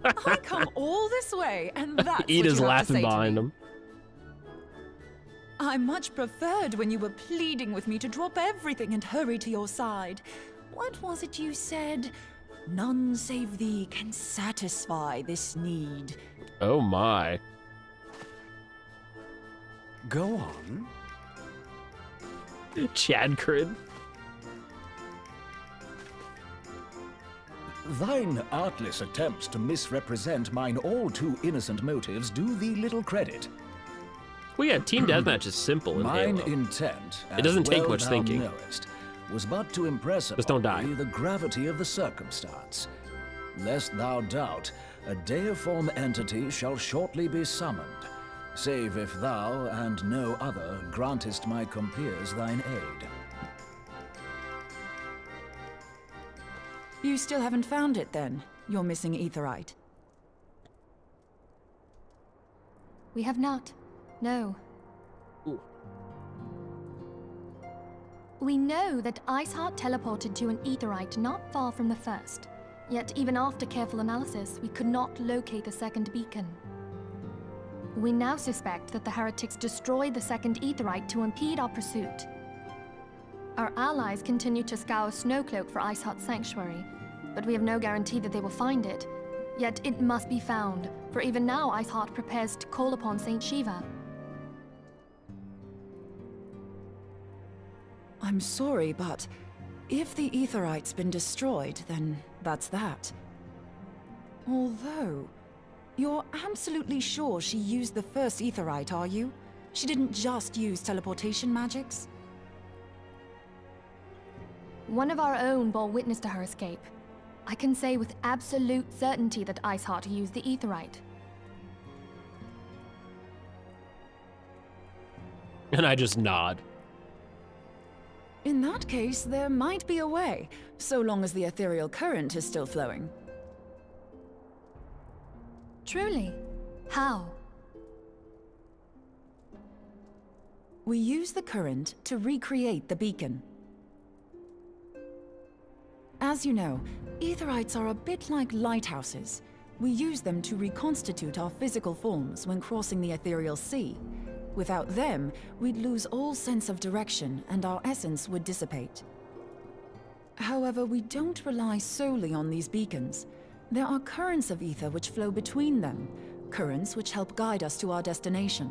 I come all this way, and that's Ida's what you have to laughing say to behind me. him. I much preferred when you were pleading with me to drop everything and hurry to your side. What was it you said? None save thee can satisfy this need. Oh my. Go on. Chadcrid. Thine artless attempts to misrepresent mine all too innocent motives do thee little credit. Well, yeah, team deathmatch is simple in Mine Halo. intent, It doesn't as take well much thou thinking. knowest, was but to impress Just don't upon die. thee the gravity of the circumstance. Lest thou doubt, a deiform entity shall shortly be summoned, save if thou and no other grantest my compeers thine aid. You still haven't found it then, your missing Aetherite? We have not. No. Ooh. We know that Iceheart teleported to an Aetherite not far from the first. Yet even after careful analysis, we could not locate the second beacon. We now suspect that the heretics destroyed the second Aetherite to impede our pursuit. Our allies continue to scour Snowcloak for Iceheart's sanctuary, but we have no guarantee that they will find it. Yet it must be found, for even now Iceheart prepares to call upon Saint Shiva. I'm sorry, but if the Aetherite's been destroyed, then that's that. Although, you're absolutely sure she used the first Aetherite, are you? She didn't just use teleportation magics? One of our own bore witness to her escape. I can say with absolute certainty that Iceheart used the Aetheryte. And I just nod. In that case, there might be a way, so long as the ethereal current is still flowing. Truly? How? We use the current to recreate the beacon. As you know, Aetherites are a bit like lighthouses. We use them to reconstitute our physical forms when crossing the ethereal sea. Without them, we'd lose all sense of direction and our essence would dissipate. However, we don't rely solely on these beacons. There are currents of ether which flow between them, currents which help guide us to our destination.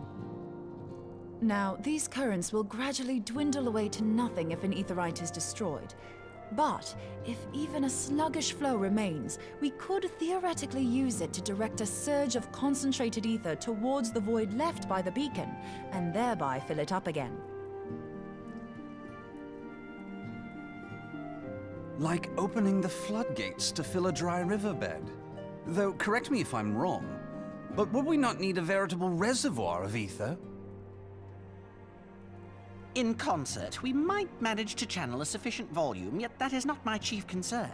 Now, these currents will gradually dwindle away to nothing if an Aetherite is destroyed. But if even a sluggish flow remains, we could theoretically use it to direct a surge of concentrated ether towards the void left by the beacon, and thereby fill it up again. Like opening the floodgates to fill a dry riverbed. Though, correct me if I'm wrong, but would we not need a veritable reservoir of ether? In concert, we might manage to channel a sufficient volume, yet that is not my chief concern.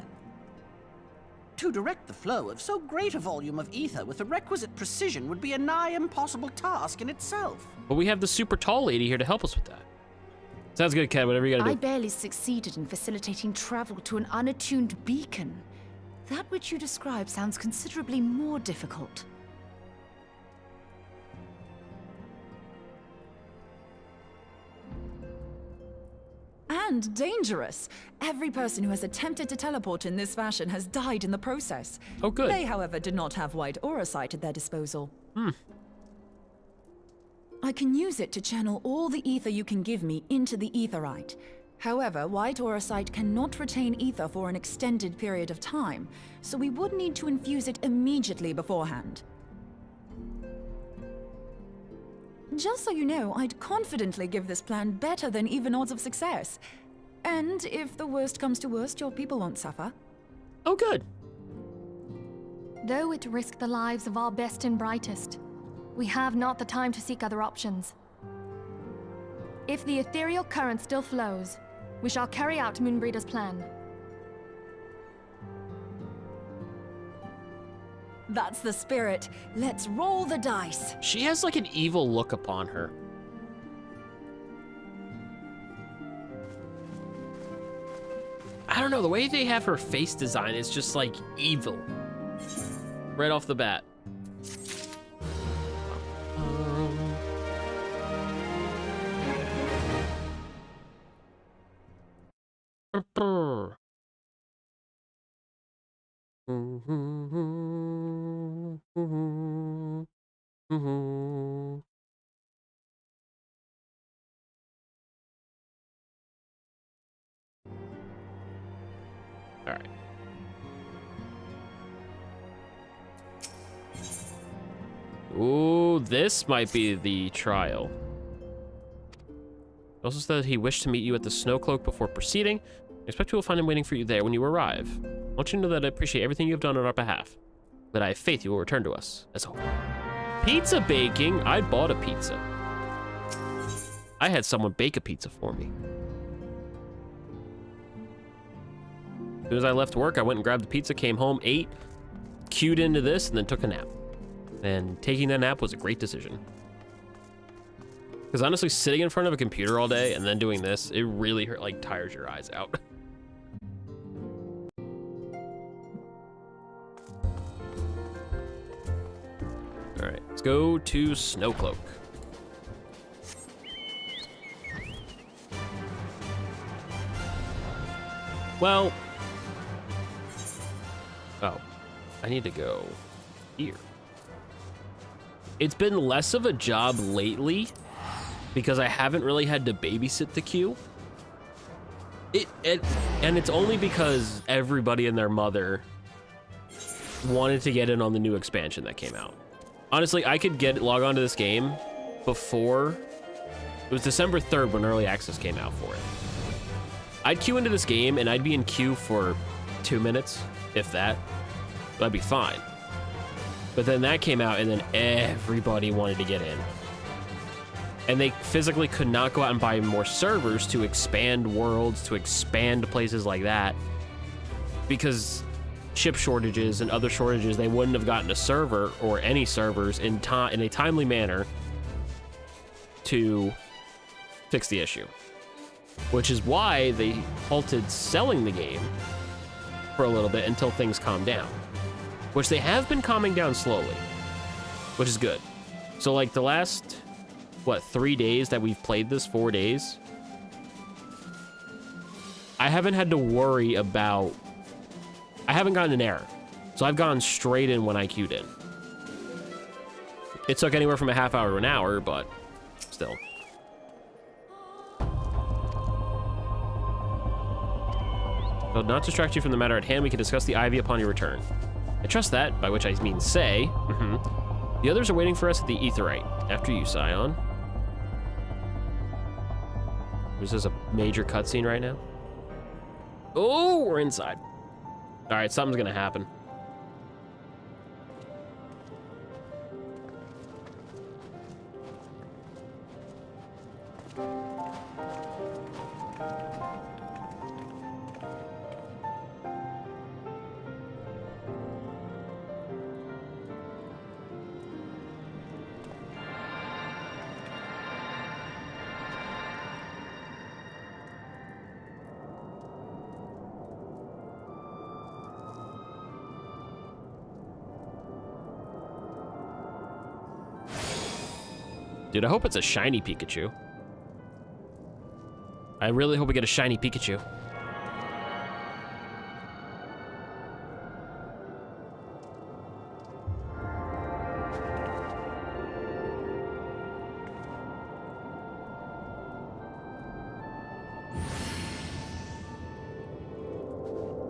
To direct the flow of so great a volume of ether with the requisite precision would be a nigh impossible task in itself. But we have the super tall lady here to help us with that. Sounds good, Ken. Whatever you gotta I do. barely succeeded in facilitating travel to an unattuned beacon. That which you describe sounds considerably more difficult. And dangerous. Every person who has attempted to teleport in this fashion has died in the process. Oh, good. They, however, did not have white aura sight at their disposal. I can use it to channel all the ether you can give me into the Aetherite. However, white aura sight cannot retain ether for an extended period of time, so we would need to infuse it immediately beforehand. Just so you know, I'd confidently give this plan better than even odds of success. And if the worst comes to worst, your people won't suffer. Oh, good. Though it risked the lives of our best and brightest, we have not the time to seek other options. If the ethereal current still flows, we shall carry out Moonbreeder's plan. That's the spirit. Let's roll the dice. She has like an evil look upon her. I don't know, the way they have her face design is just like evil. Right off the bat. All right. Ooh, this might be the trial. He also said that he wished to meet you at the Snow Cloak before proceeding. I expect you will find him waiting for you there when you arrive. I want you to know that I appreciate everything you have done on our behalf. That I have faith you will return to us, as always. Pizza baking? I bought a pizza. I had someone bake a pizza for me. As soon as I left work, I went and grabbed the pizza, came home, ate, queued into this, and then took a nap. And taking that nap was a great decision. Because honestly, sitting in front of a computer all day and then doing this, it really hurt, like, tires your eyes out. All right, let's go to Snowcloak. Well, oh, I need to go here. It's been less of a job lately because I haven't really had to babysit the queue. And it's only because everybody and their mother wanted to get in on the new expansion that came out. Honestly, I could log on to this game before, it was December 3rd when early access came out for it. I'd queue into this game and I'd be in queue for 2 minutes, if that. That'd be fine. But then that came out, and then everybody wanted to get in. And they physically could not go out and buy more servers to expand worlds, to expand places like that. Because chip shortages and other shortages, they wouldn't have gotten a server or any servers in a timely manner to fix the issue. Which is why they halted selling the game for a little bit until things calmed down. Which they have been calming down slowly, which is good. So like the last, what, 3 days that we've played this, 4 days, I haven't had to worry about, I haven't gotten an error. So I've gone straight in when I queued in. It took anywhere from a half hour to an hour, but still. So not distract you from the matter at hand, we can discuss the Ivy upon your return. I trust that, by which I mean say. The others are waiting for us at the Aetheryte. After you, Scion. Is this a major cutscene right now? Oh, we're inside. All right, something's gonna happen. Dude, I hope it's a shiny Pikachu. I really hope we get a shiny Pikachu.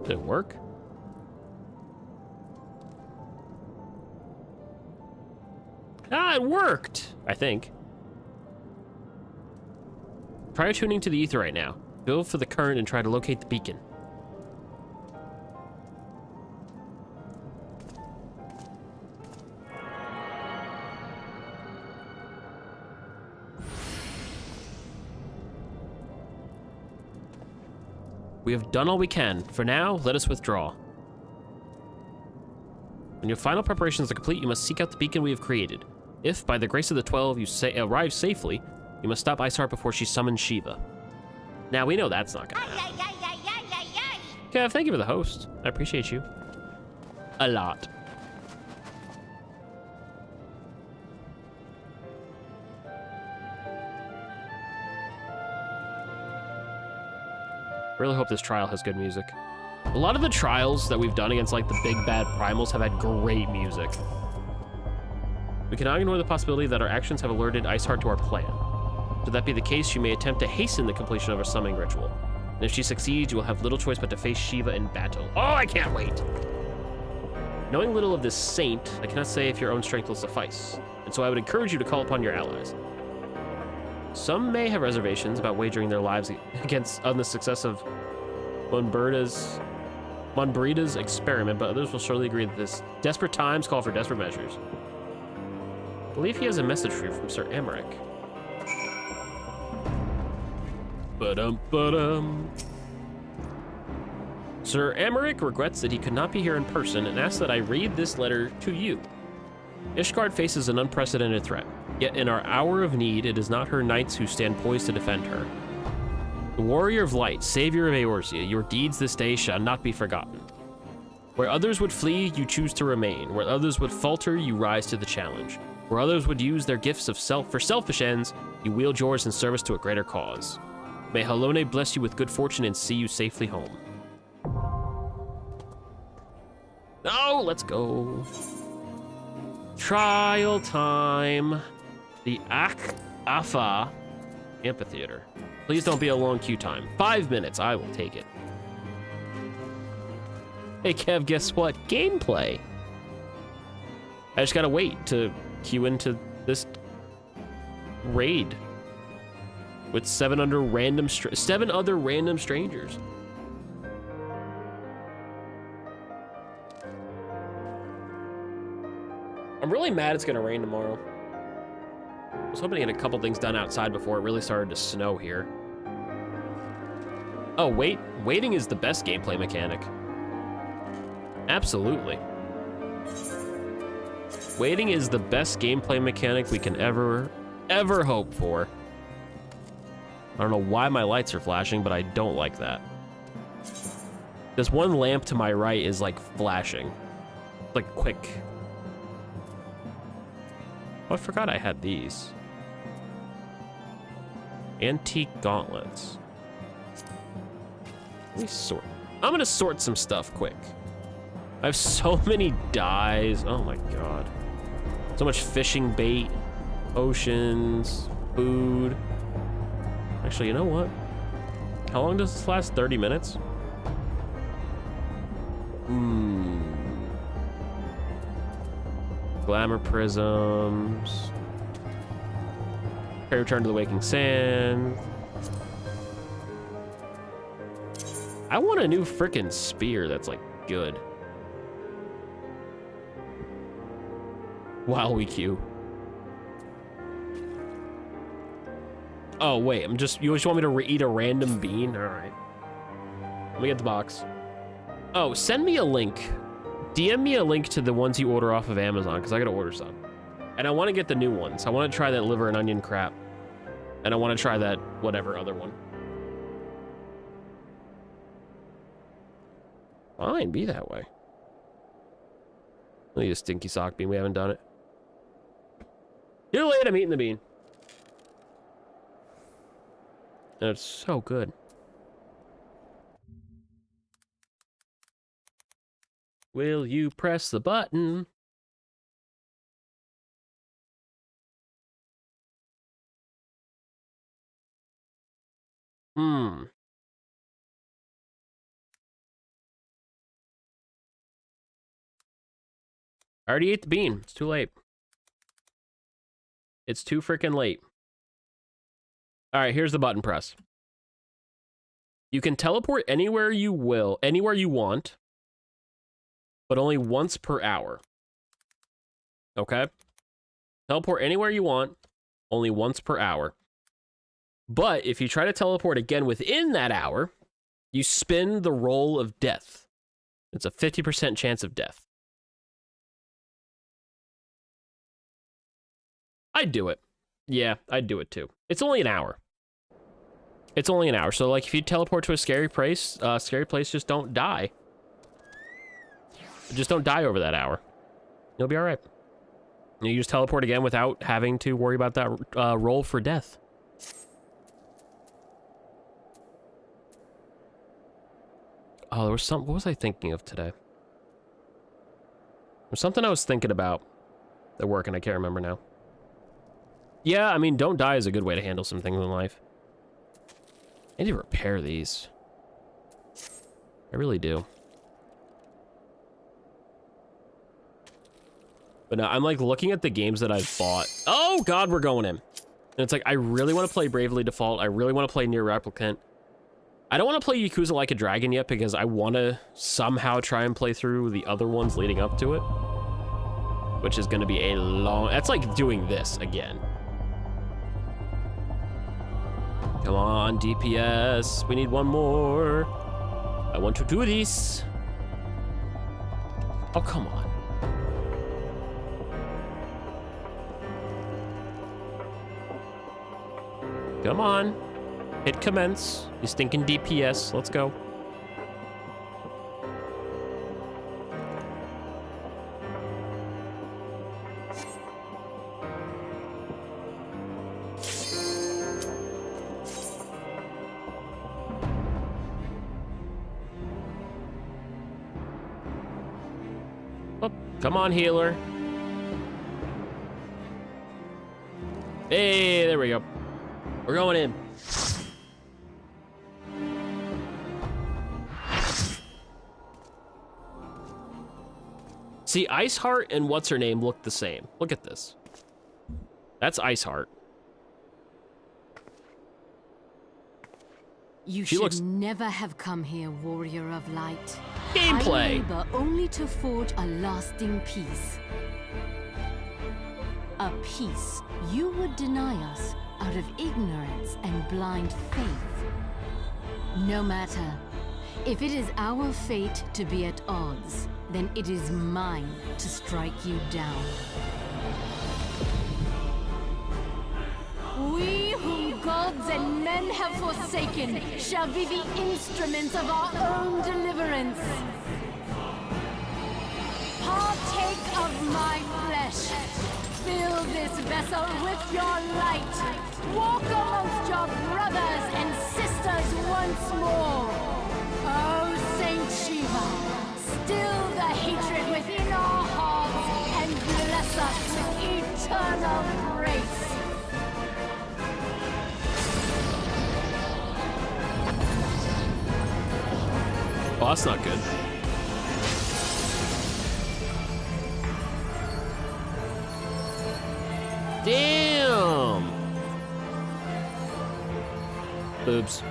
Did it work? Ah, it worked! I think. Try tuning to the ether right now. Go for the current and try to locate the beacon. We have done all we can. For now, let us withdraw. When your final preparations are complete, you must seek out the beacon we have created. If, by the grace of the 12, you arrive safely, you must stop Iceheart before she summons Shiva. Now, we know that's not gonna happen. Kev, thank you for the host. I appreciate you. A lot. Really hope this trial has good music. A lot of the trials that we've done against like the big bad primals have had great music. We cannot ignore the possibility that our actions have alerted Iceheart to our plan. Should that be the case, you may attempt to hasten the completion of our summoning ritual. And if she succeeds, you will have little choice but to face Shiva in battle. Oh, I can't wait! Knowing little of this saint, I cannot say if your own strength will suffice. And so I would encourage you to call upon your allies. Some may have reservations about wagering their lives on the success of Monbrida's experiment, but others will surely agree that this desperate times call for desperate measures. I believe he has a message for you from Sir Emmerich. Ba-dum-ba-dum. Sir Emmerich regrets that he could not be here in person and asks that I read this letter to you. Ishgard faces an unprecedented threat, yet in our hour of need, it is not her knights who stand poised to defend her. The warrior of light, savior of Eorzea, your deeds this day shall not be forgotten. Where others would flee, you choose to remain. Where others would falter, you rise to the challenge. Where others would use their gifts of for selfish ends, you wield yours in service to a greater cause. May Halone bless you with good fortune and see you safely home. Oh, let's go. Trial time. The Afa Amphitheater. Please don't be a long queue time. 5 minutes, I will take it. Hey Kev, guess what? Gameplay. I just gotta wait to queue into this raid with 7 other random strangers. I'm really mad it's gonna rain tomorrow. I was hoping to get a couple things done outside before it really started to snow here. Oh, waiting is the best gameplay mechanic. Absolutely. Waiting is the best gameplay mechanic we can ever hope for. I don't know why my lights are flashing, but I don't like that. This one lamp to my right is like flashing. Like quick. Oh, I forgot I had these. Antique gauntlets. Let me sort. I'm gonna sort some stuff quick. I have so many dyes. Oh my god. So much fishing bait, potions, food. Actually, you know what? How long does this last? 30 minutes? Glamour prisms. Return to the Waking Sand. I want a new frickin' spear that's like good. While we queue. Oh wait, you just want me to eat a random bean? All right. Let me get the box. Oh, send me a link. DM me a link to the ones you order off of Amazon, because I gotta order some. And I want to get the new ones. I want to try that liver and onion crap. And I want to try that whatever other one. Fine, be that way. I'll eat a stinky sock bean. We haven't done it. You're late, I'm eating the bean. And it's so good. Will you press the button? I already ate the bean. It's too late. It's too freaking late. All right, here's the button press. You can teleport anywhere you want, but only once per hour. Okay? Teleport anywhere you want, only once per hour. But if you try to teleport again within that hour, you spin the roll of death. It's a 50% chance of death. I'd do it. Yeah, I'd do it too. It's only an hour. It's only an hour. So like if you teleport to a scary place, just don't die. Just don't die over that hour. You'll be all right. You just teleport again without having to worry about that roll for death. Oh, there was some. What was I thinking of today? There's something I was thinking about at work, and I can't remember now. Yeah, I mean, don't die is a good way to handle some things in life. I need to repair these. I really do. But no, I'm like looking at the games that I've bought. Oh god, we're going in. And it's like, I really want to play Bravely Default. I really want to play Nier Replicant. I don't want to play Yakuza Like a Dragon yet because I want to somehow try and play through the other ones leading up to it. Which is going to be a long... That's like doing this again. Come on, DPS. We need one more. I want to do this. Oh, come on. Come on. Hit commence. You stinking DPS. Let's go. Oh, come on, healer. Hey, there we go. We're going in. See, Iceheart and what's-her-name look the same. Look at this. That's Iceheart. You should never have come here, warrior of light. Gameplay. I labor only to forge a lasting peace. a peace you would deny us out of ignorance and blind faith. No matter. If it is our fate to be at odds, then it is mine to strike you down. We whom gods and men have forsaken shall be the instruments of our own deliverance. Partake of my flesh. Fill this vessel with your light. Walk amongst your brothers and sisters once more. Oh, Saint Shiva, still the hatred within our hearts and bless us with eternal grace. Well, that's not good. Damn! Oops.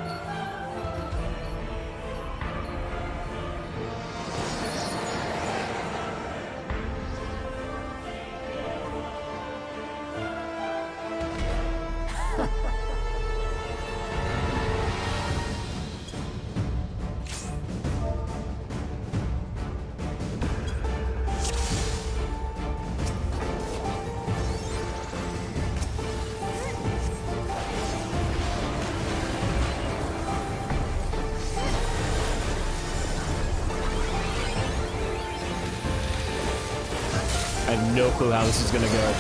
I have no clue how this is gonna go.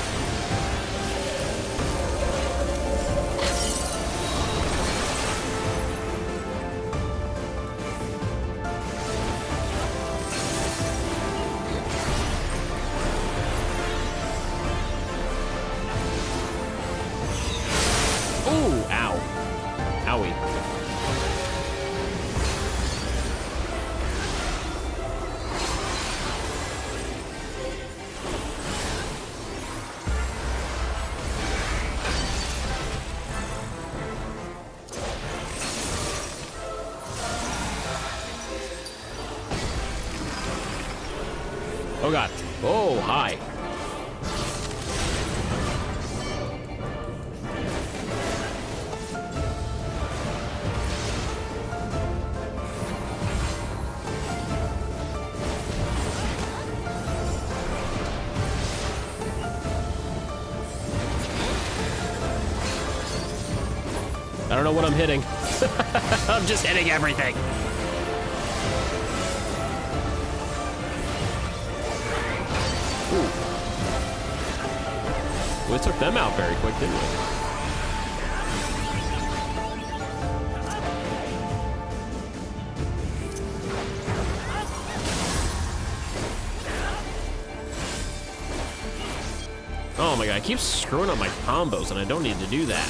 Oh, ow. Owie. Oh god. Oh, hi. I don't know what I'm hitting. I'm just hitting everything. We took them out very quick, didn't we? Oh my god, I keep screwing up my combos and I don't need to do that.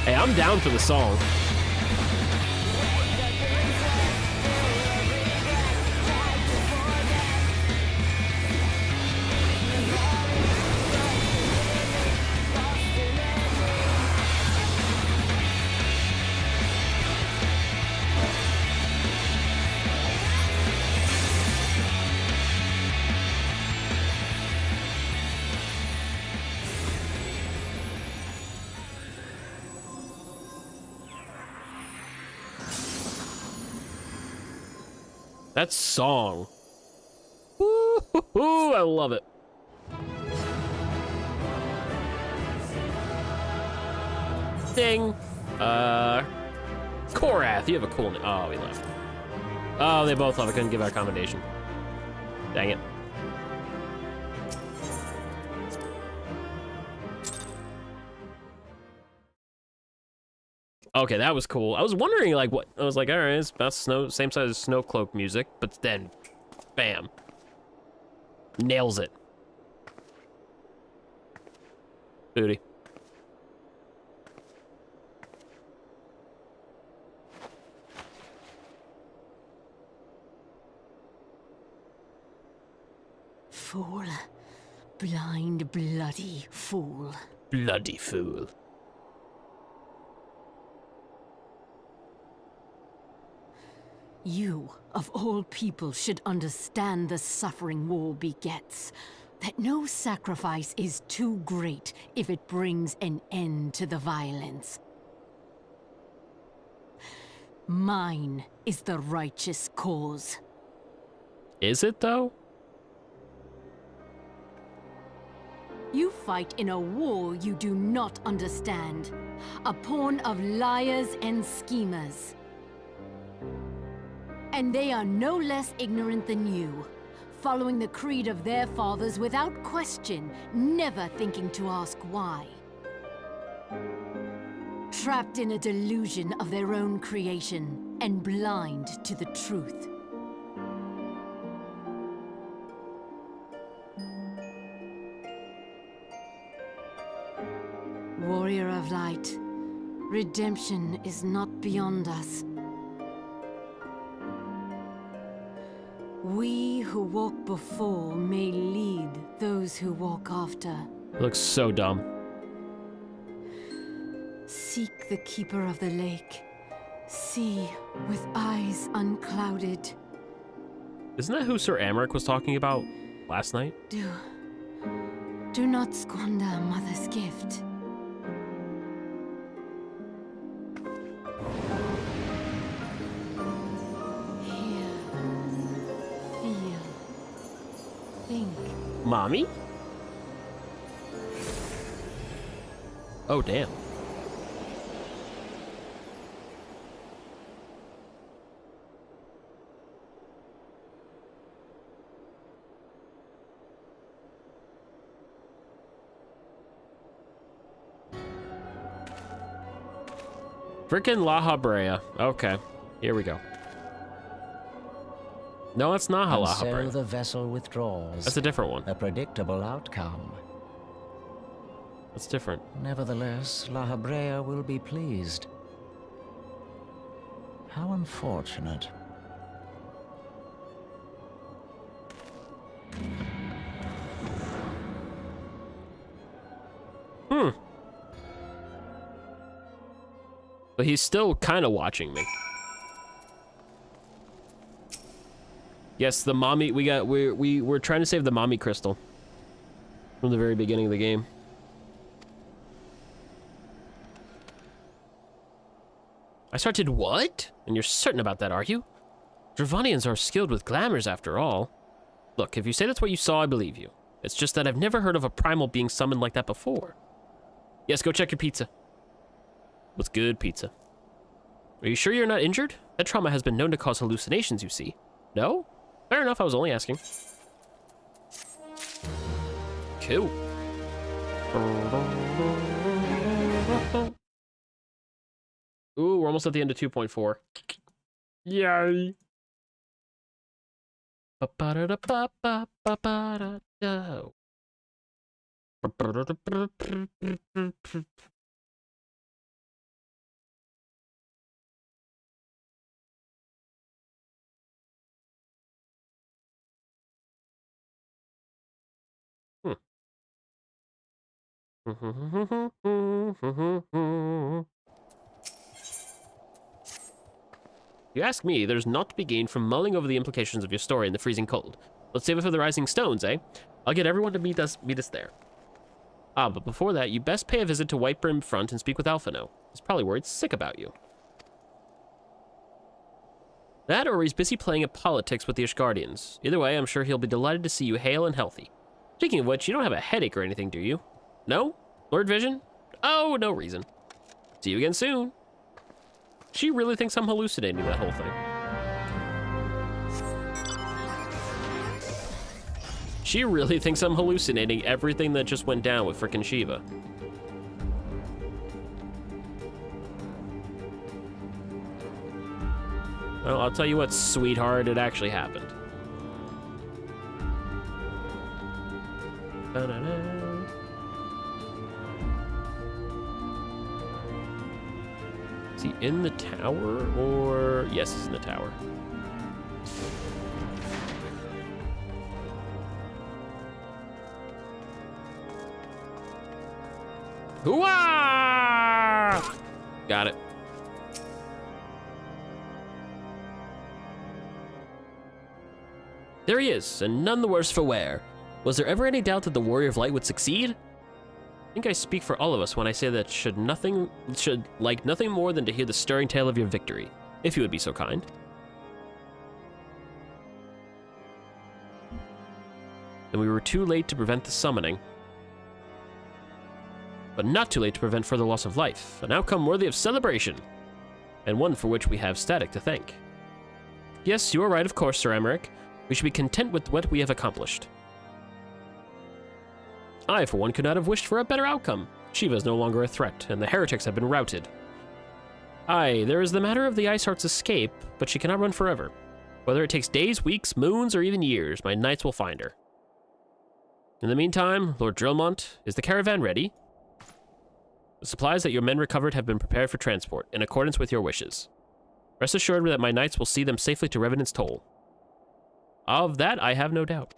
Hey, I'm down for the song. That song. Woo-hoo-hoo, I love it. Ding. Korath, you have a cool name. Oh, he left. Oh, they both left. I couldn't give out a commendation. Dang it. Okay, that was cool. I was wondering, like, what... I was like, all right, it's about snow, same size as Snowcloak music, but then, bam. Nails it. Booty. Fool. Blind, bloody fool. Bloody fool. You, of all people, should understand the suffering war begets. That no sacrifice is too great if it brings an end to the violence. Mine is the righteous cause. Is it, though? You fight in a war you do not understand. A pawn of liars and schemers. And they are no less ignorant than you, following the creed of their fathers without question, never thinking to ask why. Trapped in a delusion of their own creation, and blind to the truth. Warrior of light, redemption is not beyond us. We who walk before may lead those who walk after. It looks so dumb. Seek the keeper of the lake. See with eyes unclouded. Isn't that who Sir Amric was talking about last night? Do not squander Mother's gift. Mommy? Oh, damn. Frickin' La Habrea. Okay, here we go. No, it's not And La so Habrea. the vessel withdraws. That's a different one. A predictable outcome. That's different. Nevertheless, La Habrea will be pleased. How unfortunate. But he's still kind of watching me. Yes, the mommy, we're trying to save the mommy crystal from the very beginning of the game. I started what? And you're certain about that, are you? Dravanians are skilled with glamours after all. Look, if you say that's what you saw, I believe you. It's just that I've never heard of a primal being summoned like that before. Yes, go check your pizza. What's good, pizza? Are you sure you're not injured? That trauma has been known to cause hallucinations, you see. No? Fair enough, I was only asking. Cool. Ooh, we're almost at the end of 2.4. Yay! You ask me, there's naught to be gained from mulling over the implications of your story in the freezing cold. Let's save it for the rising stones, eh? I'll get everyone to meet us there. Ah, but before that, you best pay a visit to Whitebrim Front and speak with Alphino. He's probably worried sick about you. That, or he's busy playing at politics with the Ishgardians. Either way, I'm sure he'll be delighted to see you hale and healthy. Speaking of which, you don't have a headache or anything, do you? No? Lord Vision? Oh, no reason. See you again soon. She really thinks I'm hallucinating that whole thing. She really thinks I'm hallucinating everything that just went down with frickin' Shiva. Well, I'll tell you what, sweetheart, it actually happened. Is he in the tower, or... Yes, he's in the tower. Hooah! Got it. There he is, and none the worse for wear. Was there ever any doubt that the Warrior of Light would succeed? I think I speak for all of us when I say that should like nothing more than to hear the stirring tale of your victory, if you would be so kind. Then we were too late to prevent the summoning, but not too late to prevent further loss of life, an outcome worthy of celebration, and one for which we have Static to thank. Yes, you are right, of course, Sir Emmerich. We should be content with what we have accomplished. I, for one, could not have wished for a better outcome. Shiva is no longer a threat, and the heretics have been routed. Aye, there is the matter of the Ice Heart's escape, but she cannot run forever. Whether it takes days, weeks, moons, or even years, my knights will find her. In the meantime, Lord Drillmont, is the caravan ready? The supplies that your men recovered have been prepared for transport, in accordance with your wishes. Rest assured that my knights will see them safely to Revenant's Toll. Of that, I have no doubt.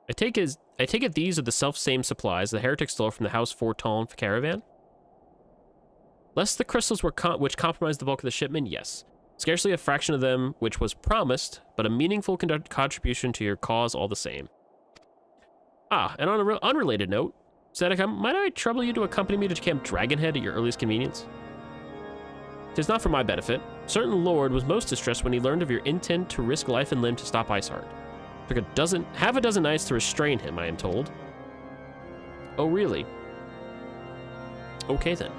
I take it these are the self-same supplies the heretics stole from the House Forton caravan? Less the crystals which compromised the bulk of the shipment, yes. Scarcely a fraction of them which was promised, but a meaningful contribution to your cause all the same. Ah, and on an unrelated note, Static, might I trouble you to accompany me to Camp Dragonhead at your earliest convenience? 'Tis not for my benefit. Certain lord was most distressed when he learned of your intent to risk life and limb to stop Iceheart. Took half a dozen knights to restrain him, I am told. Oh, really? Okay then.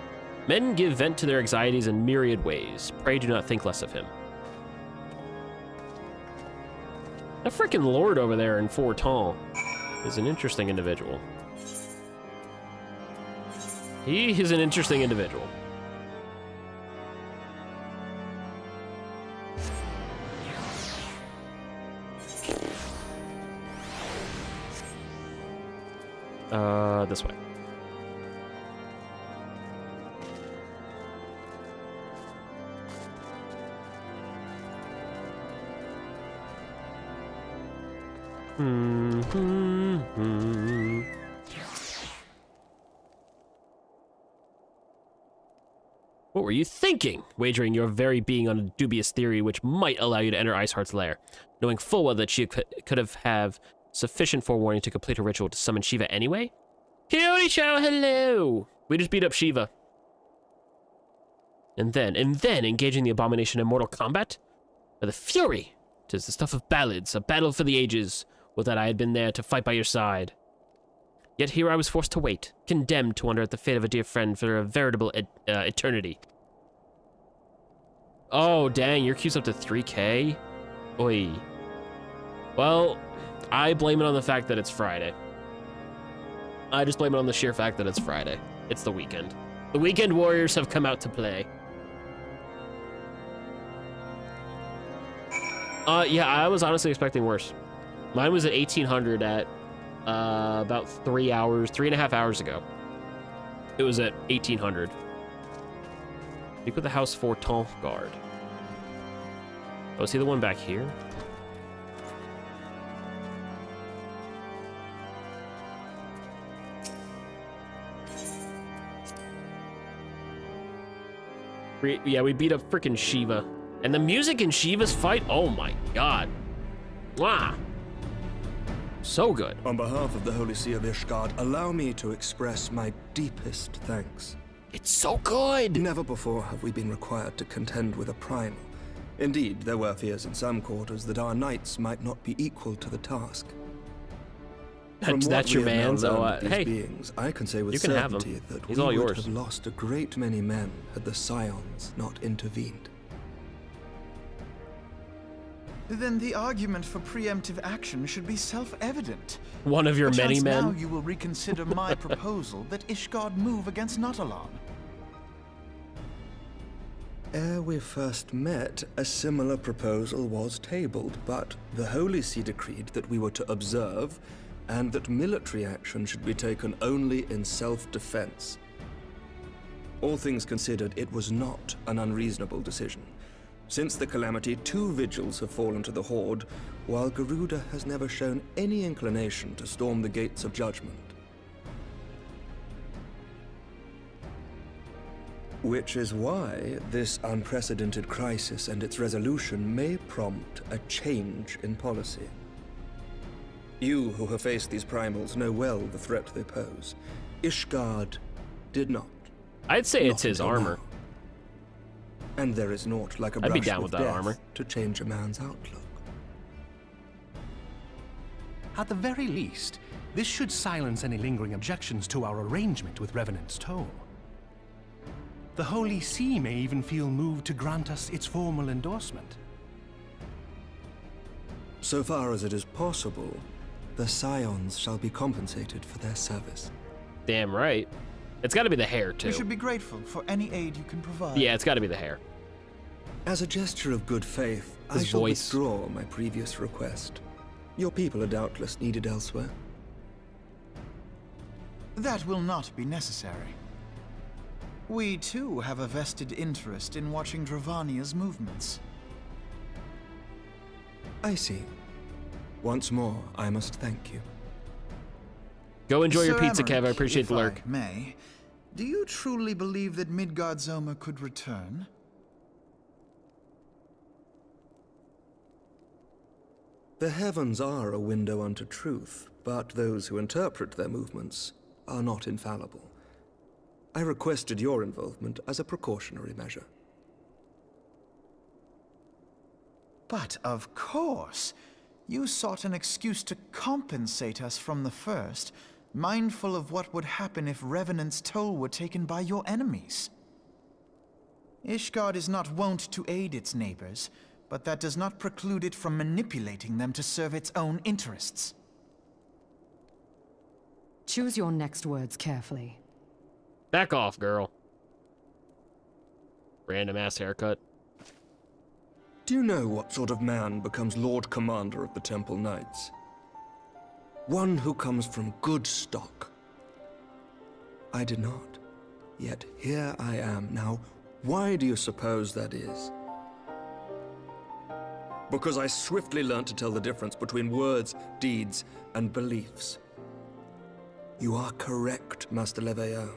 Men give vent to their anxieties in myriad ways. Pray do not think less of him. That frickin' lord over there in Forton is an interesting individual. He is an interesting individual. This way. What were you thinking, wagering your very being on a dubious theory which might allow you to enter Iceheart's lair, knowing full well that she could have sufficient forewarning to complete her ritual to summon Shiva anyway? Kyori Shao, hello! We just beat up Shiva. And then engaging the abomination in mortal combat? By the fury! 'Tis the stuff of ballads, a battle for the ages. Would that I had been there to fight by your side. Yet here I was forced to wait, condemned to wonder at the fate of a dear friend for a veritable eternity. Oh, dang, your queue's up to 3K? Oi. Well, I blame it on the fact that it's Friday. I just blame it on the sheer fact that it's Friday. It's the weekend. The weekend warriors have come out to play. Yeah, I was honestly expecting worse. Mine was at 1800 at about 3.5 hours ago. It was at 1800. Speak with the House Forton guard. Oh, is he the one back here? Yeah, we beat up frickin' Shiva. And the music in Shiva's fight, oh my god. Wow. So good. On behalf of the Holy See of Ishgard, allow me to express my deepest thanks. It's so good! Never before have we been required to contend with a primal. Indeed, there were fears in some quarters that our knights might not be equal to the task. From That's what your we have now man. So, learned of these hey, beings, I can say with you can have him. certainty that He's we all would yours. have lost a great many men had the Scions not intervened. Then the argument for preemptive action should be self-evident. One of your many Perchance men. Now you will reconsider my proposal that Ishgard move against Nautalon. Ere we first met, a similar proposal was tabled, but the Holy See decreed that we were to observe, and that military action should be taken only in self-defense. All things considered, it was not an unreasonable decision. Since the calamity, 2 vigils have fallen to the Horde, while Garuda has never shown any inclination to storm the gates of judgment. Which is why this unprecedented crisis and its resolution may prompt a change in policy. You who have faced these primals know well the threat they pose. Ishgard did not. I'd say it's his armor. Now. And there is naught like a I'd be brush down with that death armor. to change a man's outlook. At the very least, this should silence any lingering objections to our arrangement with Revenant's Toll. The Holy See may even feel moved to grant us its formal endorsement. So far as it is possible, the Scions shall be compensated for their service. Damn right. It's got to be the hair, too. You should be grateful for any aid you can provide. Yeah, it's got to be the hair. As a gesture of good faith, I His shall voice. withdraw my previous request. Your people are doubtless needed elsewhere. That will not be necessary. We, too, have a vested interest in watching Dravania's movements. I see. Once more, I must thank you. Go enjoy your Sir pizza, Kev. I Emmerich, appreciate if the lurk. I may, do you truly believe that Midgard Zoma could return? The heavens are a window unto truth, but those who interpret their movements are not infallible. I requested your involvement as a precautionary measure. But of course, you sought an excuse to compensate us from the first, mindful of what would happen if Revenant's Toll were taken by your enemies. Ishgard is not wont to aid its neighbors, but that does not preclude it from manipulating them to serve its own interests. Choose your next words carefully. Back off, girl. Random ass haircut. Do you know what sort of man becomes Lord Commander of the Temple Knights? One who comes from good stock. I did not. Yet here I am. Now, why do you suppose that is? Because I swiftly learned to tell the difference between words, deeds, and beliefs. You are correct, Master Leveilleur.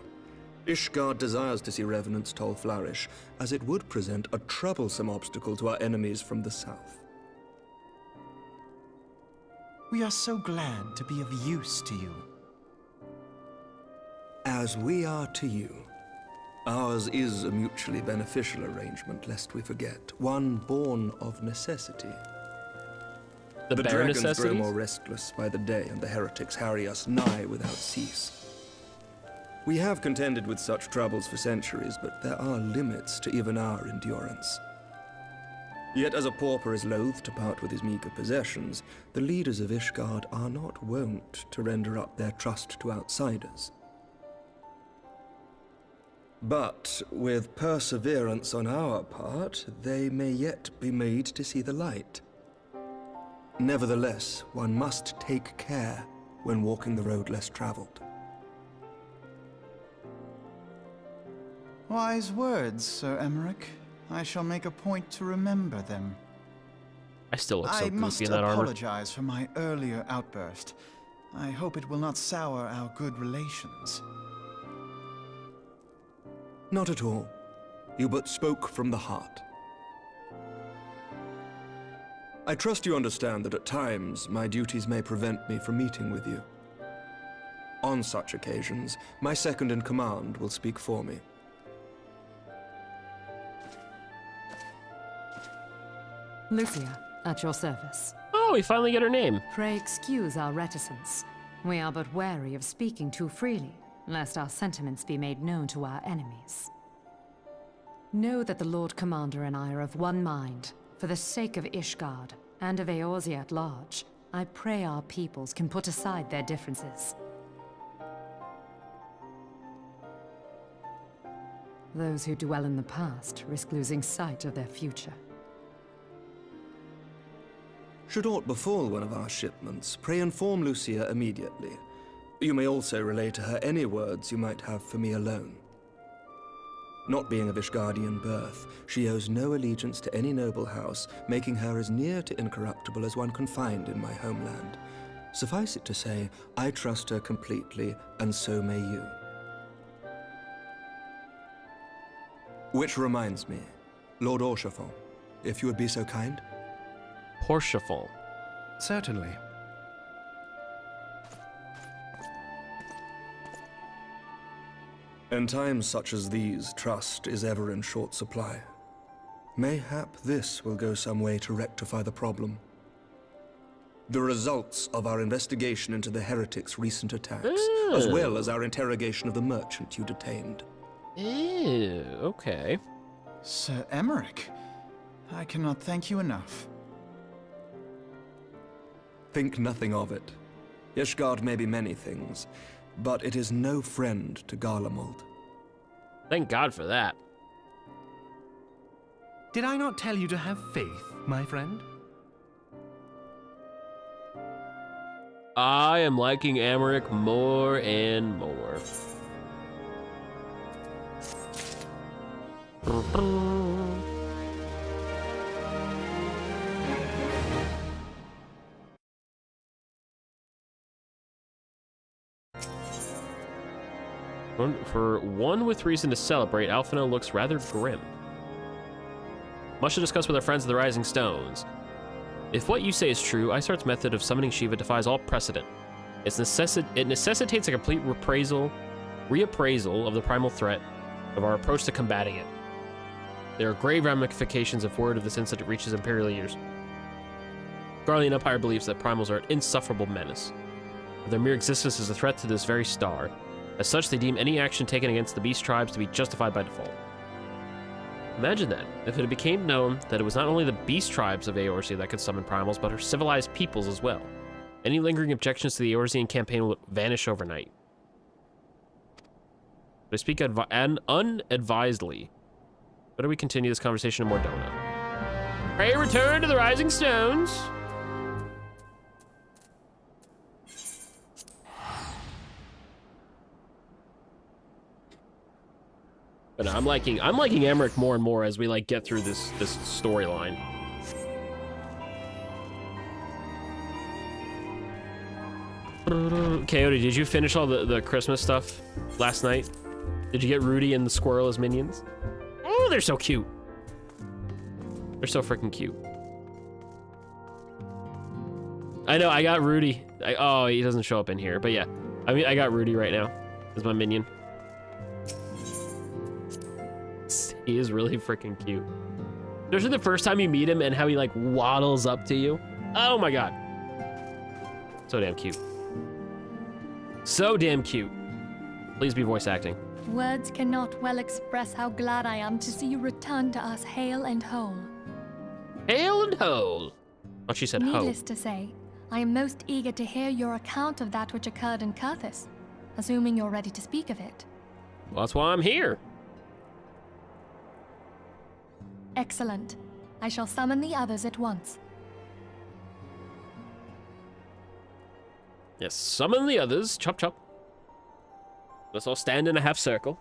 Ishgard desires to see Revenant's Toll flourish, as it would present a troublesome obstacle to our enemies from the south. We are so glad to be of use to you. As we are to you. Ours is a mutually beneficial arrangement, lest we forget. One born of necessity. The bare dragons grow necessities? more restless by the day, and the heretics harry us nigh without cease. We have contended with such troubles for centuries, but there are limits to even our endurance. Yet as a pauper is loath to part with his meager possessions, the leaders of Ishgard are not wont to render up their trust to outsiders. But with perseverance on our part, they may yet be made to see the light. Nevertheless, one must take care when walking the road less traveled. Wise words, Sir Emmerich. I shall make a point to remember them. I still look so I must goofy in that armor. apologize for my earlier outburst. I hope it will not sour our good relations. Not at all. You but spoke from the heart. I trust you understand that at times my duties may prevent me from meeting with you. On such occasions, my second-in-command will speak for me. Lucia, at your service. Oh, we finally get her name. Pray excuse our reticence. We are but wary of speaking too freely, lest our sentiments be made known to our enemies. Know that the Lord Commander and I are of one mind. For the sake of Ishgard, and of Eorzea at large, I pray our peoples can put aside their differences. Those who dwell in the past risk losing sight of their future. Should aught befall one of our shipments, pray inform Lucia immediately. You may also relay to her any words you might have for me alone. Not being of Ishgardian birth, she owes no allegiance to any noble house, making her as near to incorruptible as one can find in my homeland. Suffice it to say, I trust her completely, and so may you. Which reminds me, Lord Orchefort, if you would be so kind. Porchefort. Certainly. In times such as these, trust is ever in short supply. Mayhap this will go some way to rectify the problem. The results of our investigation into the heretics' recent attacks, as well as our interrogation of the merchant you detained. Ew, okay. Sir Emmerich, I cannot thank you enough. Think nothing of it. Ishgard may be many things, but it is no friend to Garlemald. Thank God for that. Did I not tell you to have faith, my friend? I am liking Emmerich more and more. For one with reason to celebrate, Alphino looks rather grim. Much to discuss with our friends of the Rising Stones. If what you say is true, Isart's method of summoning Shiva defies all precedent. It necessitates a complete reappraisal of the primal threat of our approach to combating it. There are grave ramifications if word of this incident reaches Imperial leaders. Garlean Empire believes that primals are an insufferable menace. Their mere existence is a threat to this very star. As such, they deem any action taken against the beast tribes to be justified by default. Imagine that, if it became known that it was not only the beast tribes of Eorzea that could summon primals, but her civilized peoples as well. Any lingering objections to the Eorzean campaign would vanish overnight. But I speak unadvisedly. Better we continue this conversation in Mordona. Pray return to the Rising Stones! But no, I'm liking Emmerich more and more as we like get through this storyline. Coyote, did you finish all the Christmas stuff last night? Did you get Rudy and the squirrel as minions? Oh, they're so cute. They're so freaking cute. I know, I got Rudy. Oh, he doesn't show up in here, but yeah. I mean, I got Rudy right now as my minion. He is really freaking cute. Especially the first time you meet him and how he like waddles up to you. Oh my God. So damn cute. So damn cute. Please be voice acting. Words cannot well express how glad I am to see you return to us hale and whole. Hale and whole. Oh, she said ho. Needless to say, I am most eager to hear your account of that which occurred in Kurthis, assuming you're ready to speak of it. Well, that's why I'm here. Excellent. I shall summon the others at once. Yes, summon the others. Chop, chop. Let's all stand in a half circle.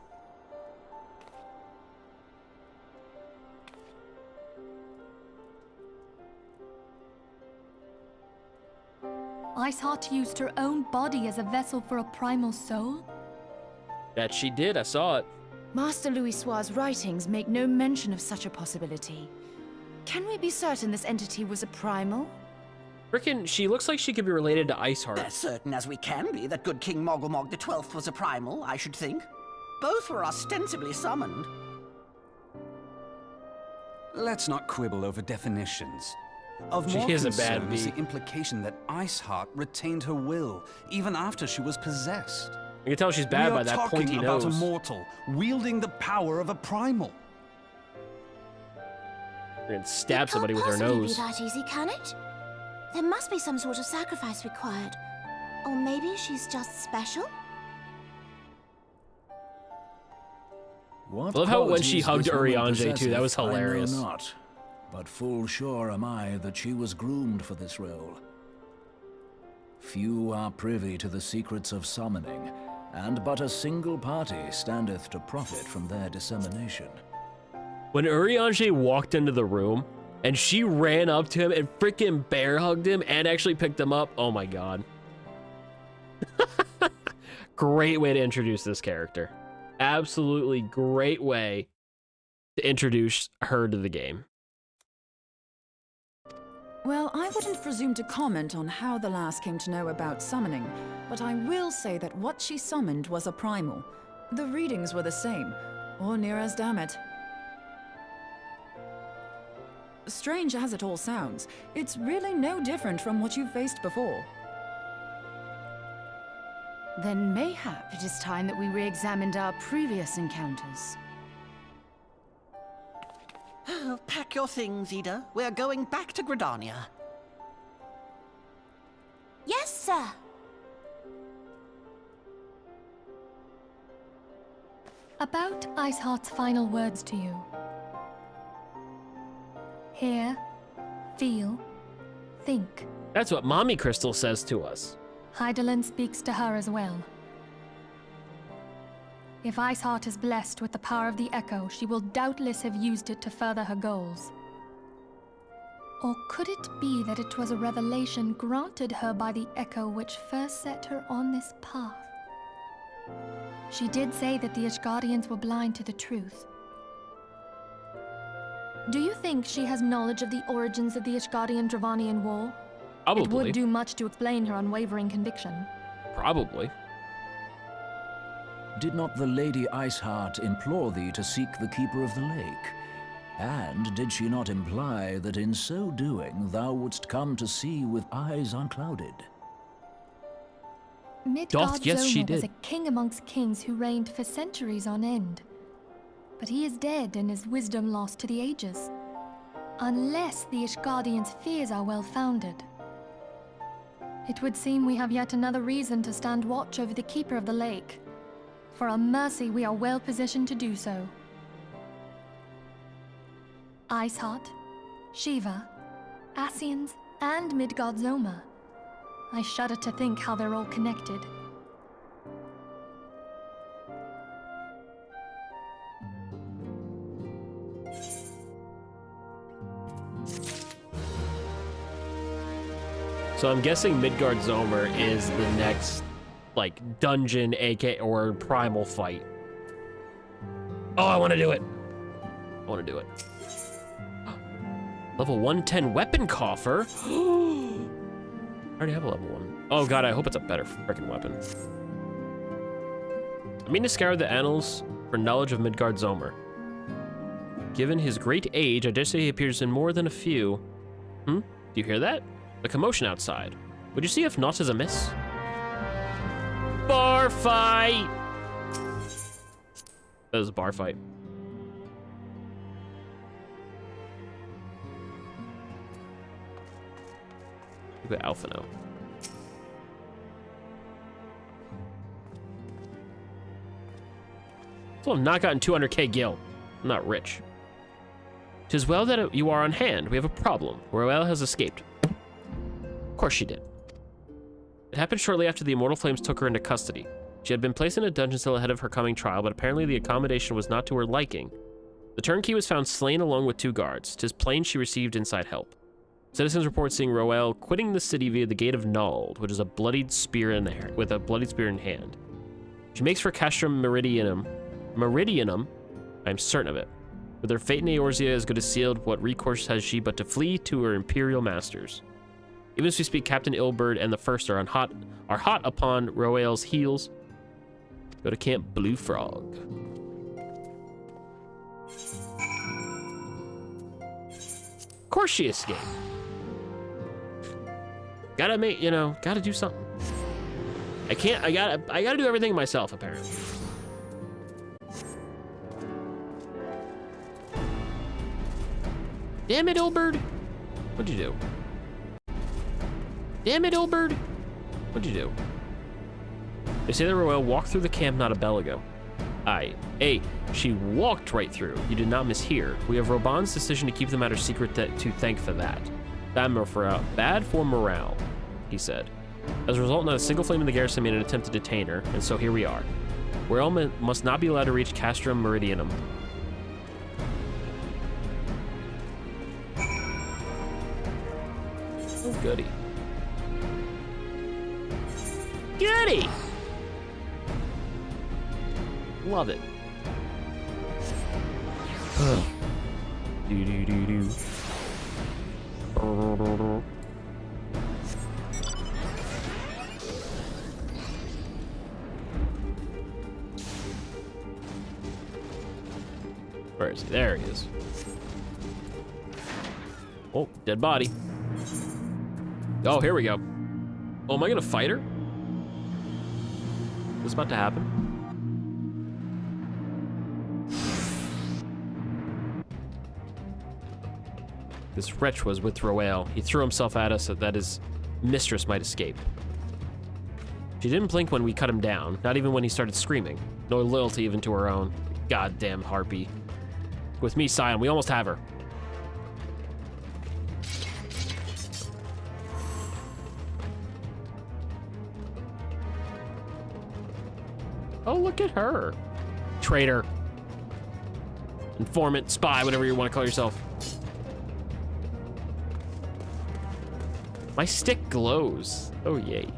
Iceheart used her own body as a vessel for a primal soul? That she did, I saw it. Master Louisoir's writings make no mention of such a possibility. Can we be certain this entity was a primal? Frickin', she looks like she could be related to Iceheart. As certain as we can be that good King Mogulmog the 12th was a primal, I should think. Both were ostensibly summoned. Let's not quibble over definitions. Of She more is a concern bad is bee. the implication that Iceheart retained her will, even after she was possessed. You can tell she's bad by that pointy We are talking about a nose. mortal, wielding the power of a primal. You're gonna stab somebody with her Can't possibly nose. be that easy, can it? There must be some sort of sacrifice required. Or maybe she's just special? What I love how when qualities she hugged this woman Urianger too, that was possesseth, I know hilarious. not, but full sure am I that she was groomed for this role. Few are privy to the secrets of summoning, and but a single party standeth to profit from their dissemination. When Urianger walked into the room and she ran up to him and freaking bear hugged him and actually picked him up, oh my god. Great way to introduce this character. Absolutely great way to introduce her to the game. Well, I wouldn't presume to comment on how the lass came to know about summoning, but I will say that what she summoned was a primal. The readings were the same, or near as damn it. Strange as it all sounds, it's really no different from what you've faced before. Then mayhap it is time that we re-examined our previous encounters. Pack your things, Ida. We're going back to Gridania. Yes, sir. About Iceheart's final words to you. Hear, feel, think. That's what Mommy Crystal says to us. Hydaelyn speaks to her as well. If Iceheart is blessed with the power of the Echo, she will doubtless have used it to further her goals. Or could it be that it was a revelation granted her by the Echo which first set her on this path? She did say that the Ishgardians were blind to the truth. Do you think she has knowledge of the origins of the Ishgardian-Dravanian War? Probably. It would do much to explain her unwavering conviction. Probably. Did not the Lady Iceheart implore thee to seek the Keeper of the Lake? And did she not imply that in so doing thou wouldst come to see with eyes unclouded? Midgard yes, she Zoma was did. a king amongst kings who reigned for centuries on end. But he is dead and his wisdom lost to the ages. Unless the Ishgardians' fears are well founded. It would seem we have yet another reason to stand watch over the Keeper of the Lake. For a mercy, we are well positioned to do so. Iceheart, Shiva, Ascians, and Midgard Zoma. I shudder to think how they're all connected. So I'm guessing Midgard Zomer is the next, like, dungeon, AK, or primal fight. Oh, I want to do it. I want to do it. Level 110 weapon coffer. I already have a level 1. Oh god, I hope it's a better freaking weapon. I mean to scour the annals for knowledge of Midgard Zomer. Given his great age, I dare say he appears in more than a few. Do you hear that? A commotion outside. Would you see if naught is amiss? Bar fight! That was a bar fight. Look at Alpha now. So I've not gotten 200k gil. I'm not rich. 'Tis well that you are on hand. We have a problem. Roelle has escaped. Of course she did. It happened shortly after the Immortal Flames took her into custody. She had been placed in a dungeon cell ahead of her coming trial, but apparently the accommodation was not to her liking. The turnkey was found slain along with 2 guards. 'Tis plain she received inside help. Citizens report seeing Roelle quitting the city via the Gate of Nald, which is a bloodied spear in the hair, with a bloodied spear in hand. She makes for Castrum Meridianum, I am certain of it. With her fate in Eorzea as good as sealed, what recourse has she but to flee to her imperial masters? Even as we speak, Captain Ilberd and the First are hot upon Roelle's heels. Go to Camp Blue Frog. Of course she escaped. Gotta make, you know, gotta do something. I gotta do everything myself, apparently. Damn it, old bird. What'd you do? Damn it, old bird. What'd you do? They say the Royal walked through the camp not a bell ago. Aye. Hey, she walked right through. You did not mishear. We have Robon's decision to keep the matter secret to thank for that. Bad for morale, he said. As a result, not a single flame in the garrison made an attempt to detain her, and so here we are. Royal must not be allowed to reach Castrum Meridianum. Oh, goody. Goody! Love it. Do do do do. Where is he? There he is. Oh, dead body. Oh, here we go. Oh, am I gonna fight her? What's about to happen? This wretch was with Roel. He threw himself at us so that his mistress might escape. She didn't blink when we cut him down, not even when he started screaming. No loyalty even to her own. Goddamn harpy. With me, Scion, we almost have her. Oh, look at her. Traitor. Informant, spy, whatever you want to call yourself. My stick glows. Oh, yay.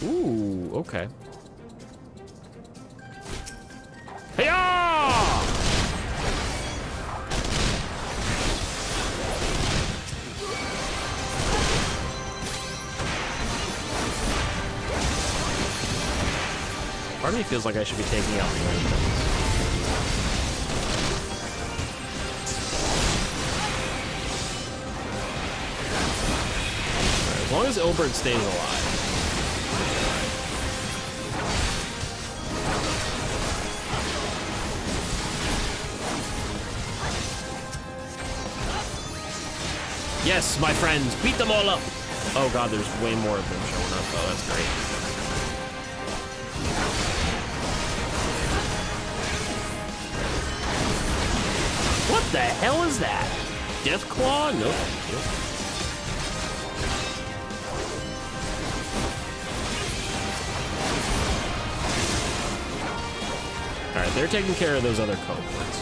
Ooh, okay. Hey-ya! Part of me feels like I should be taking out the engines. As long as Ilbert stays alive. Yes, my friends, beat them all up. Oh god, there's way more of them showing up. Oh, that's great. What the hell is that? Deathclaw? Nope. Alright, they're taking care of those other cohorts.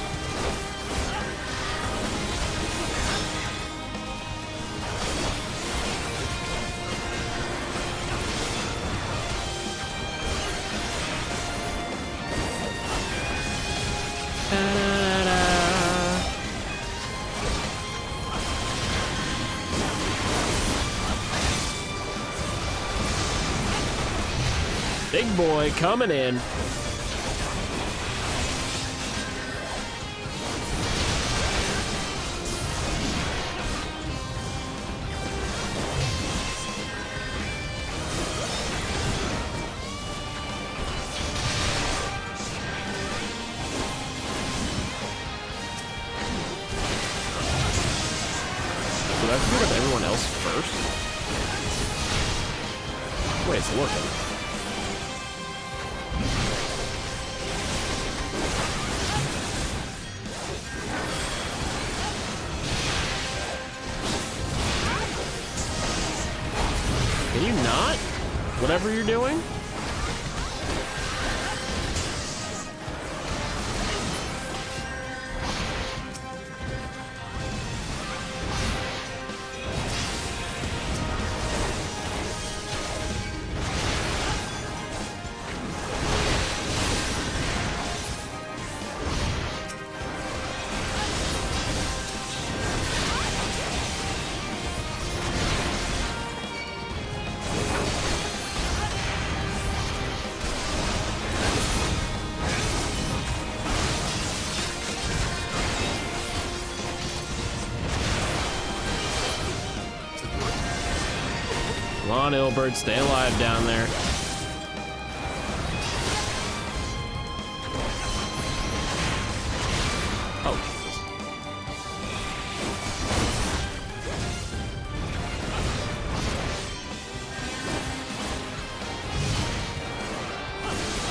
Big boy coming in. Did I beat up everyone else first? Wait, it's working. Can you not? Whatever you're doing? on, Ilbert, stay alive down there. Oh, Jesus.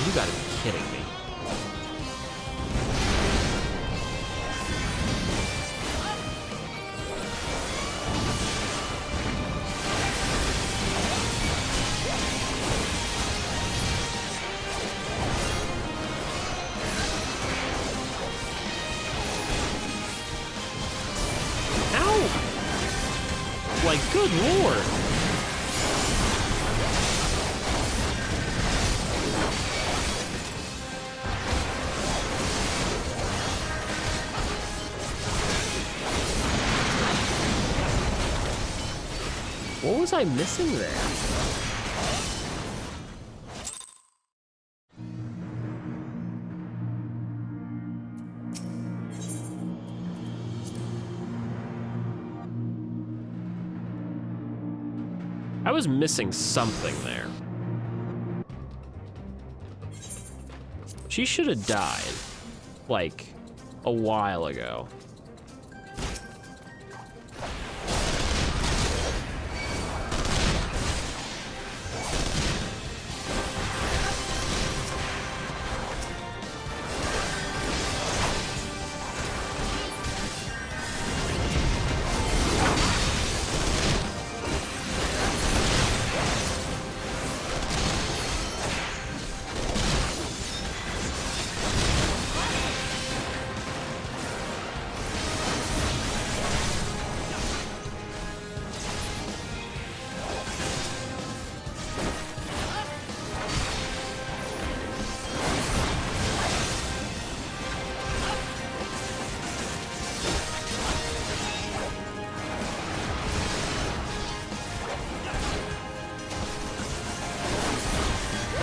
You gotta be kidding me. Like, good lord. What was I missing there? I was missing something there. She should have died, like, a while ago.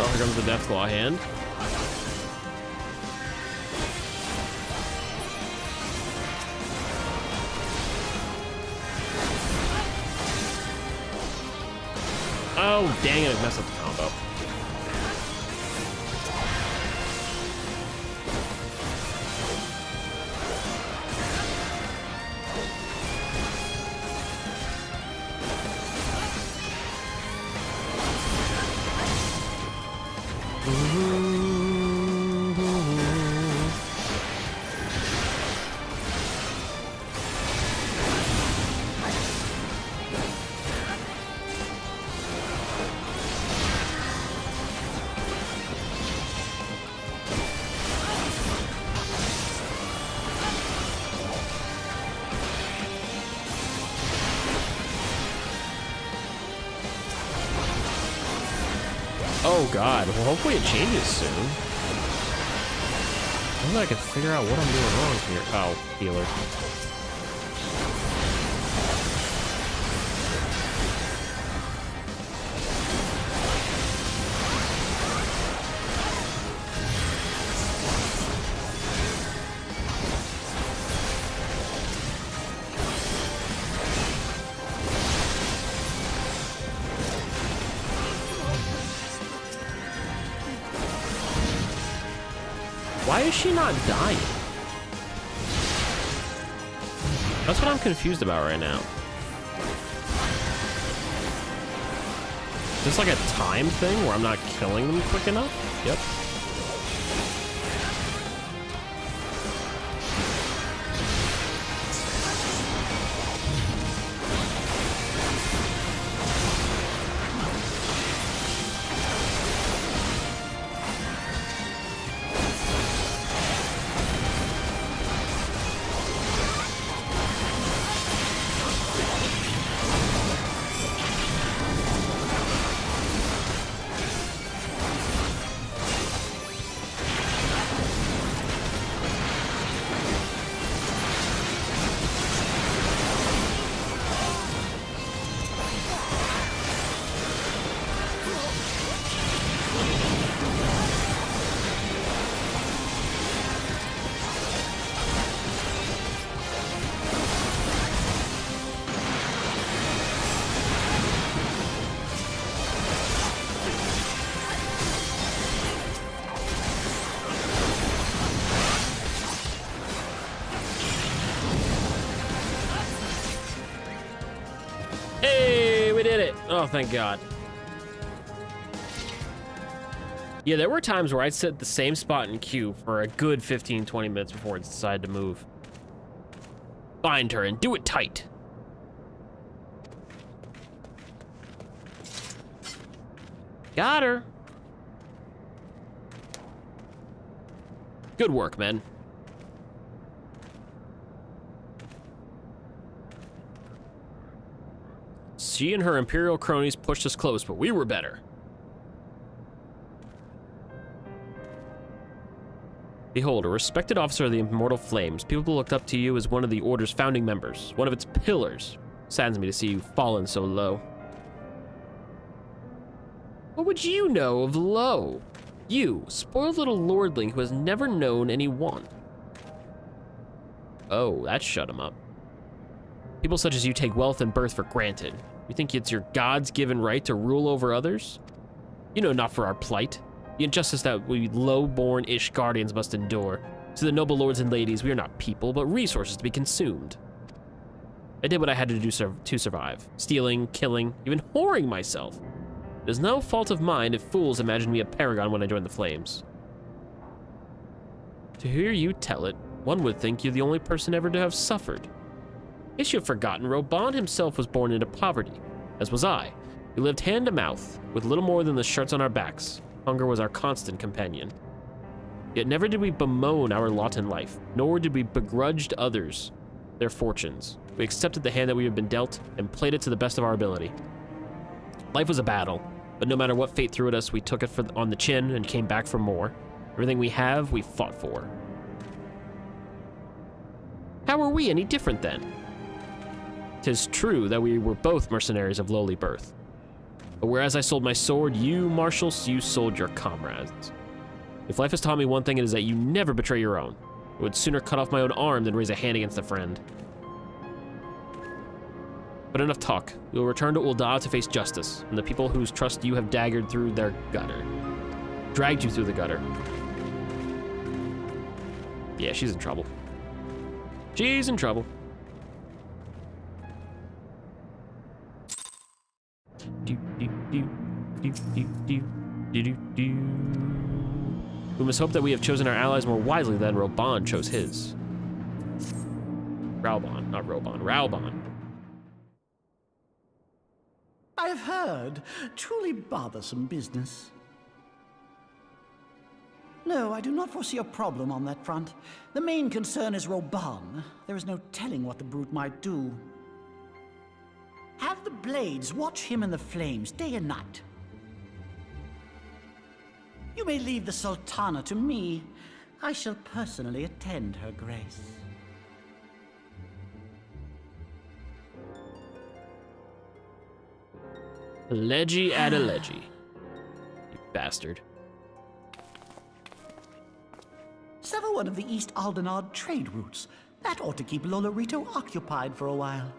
Here comes the Deathclaw hand. Oh, dang it, I messed up the combo. Oh god, well hopefully it changes soon. I wonder if I can figure out what I'm doing wrong here. Oh, healer. Why is she not dying? That's what I'm confused about right now. Is this like a time thing where I'm not killing them quick enough? Yep. Oh, thank God. Yeah, there were times where I'd sit at the same spot in queue for a good 15, 20 minutes before it decided to move. Find her and do it tight. Got her. Good work, men. She and her Imperial cronies pushed us close, but we were better. Behold, a respected officer of the Immortal Flames. People looked up to you as one of the Order's founding members, one of its pillars. Saddens me to see you fallen so low. What would you know of low? You, spoiled little lordling who has never known any want. Oh, that shut him up. People such as you take wealth and birth for granted. You think it's your God's given right to rule over others? You know not for our plight, the injustice that we low-born Ishgardians must endure. To the noble lords and ladies, we are not people, but resources to be consumed. I did what I had to do to survive. Stealing, killing, even whoring myself. It is no fault of mine if fools imagined me a paragon when I joined the Flames. To hear you tell it, one would think you're the only person ever to have suffered. Guess you have forgotten Reborn himself was born into poverty, as was I. We lived hand to mouth, with little more than the shirts on our backs. Hunger was our constant companion. Yet never did we bemoan our lot in life, nor did we begrudge others their fortunes. We accepted the hand that we had been dealt and played it to the best of our ability. Life was a battle, but no matter what fate threw at us, we took it on the chin and came back for more. Everything we have, we fought for. How are we any different then? 'Tis true that we were both mercenaries of lowly birth. But whereas I sold my sword, you, marshals, you sold your comrades. If life has taught me one thing, it is that you never betray your own. I would sooner cut off my own arm than raise a hand against a friend. But enough talk. We will return to Ul'dah to face justice, and the people whose trust you have dragged through their gutter. Dragged you through the gutter. Yeah, she's in trouble. She's in trouble. We must hope that we have chosen our allies more wisely than Reborn chose his. Raubon, not Robon, Raubon. I have heard. Truly bothersome business. No, I do not foresee a problem on that front. The main concern is Reborn. There is no telling what the brute might do. Have the Blades watch him in the flames day and night. You may leave the Sultana to me. I shall personally attend her grace. Leggy at a leggy. You bastard. Sever one of the East Aldenard trade routes. That ought to keep Lolorito occupied for a while.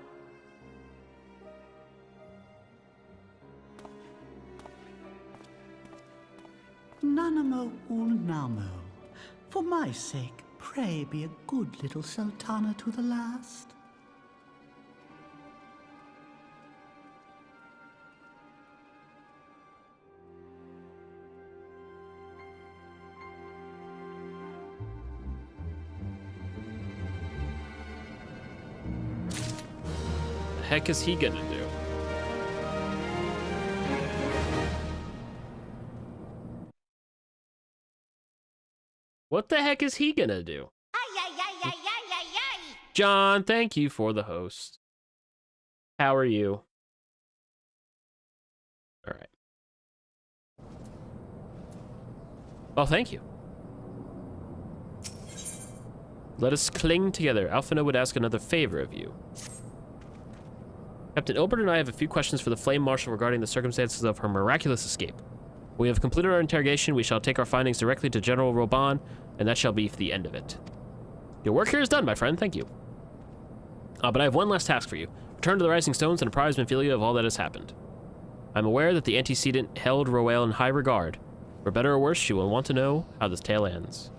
Nanamo Ulnamo. For my sake, pray be a good little Sultana to the last. The heck is he gonna do? What the heck is he gonna do? John, thank you for the host. How are you? All right. Well, thank you. Let us cling together. Alphina would ask another favor of you. Captain Ilbert and I have a few questions for the Flame Marshal regarding the circumstances of her miraculous escape. When we have completed our interrogation, we shall take our findings directly to General Reborn, and that shall be the end of it. Your work here is done, my friend. Thank you. But I have one last task for you. Return to the Rising Stones and apprise Minfilia of all that has happened. I'm aware that the antecedent held Roel in high regard. For better or worse, she will want to know how this tale ends.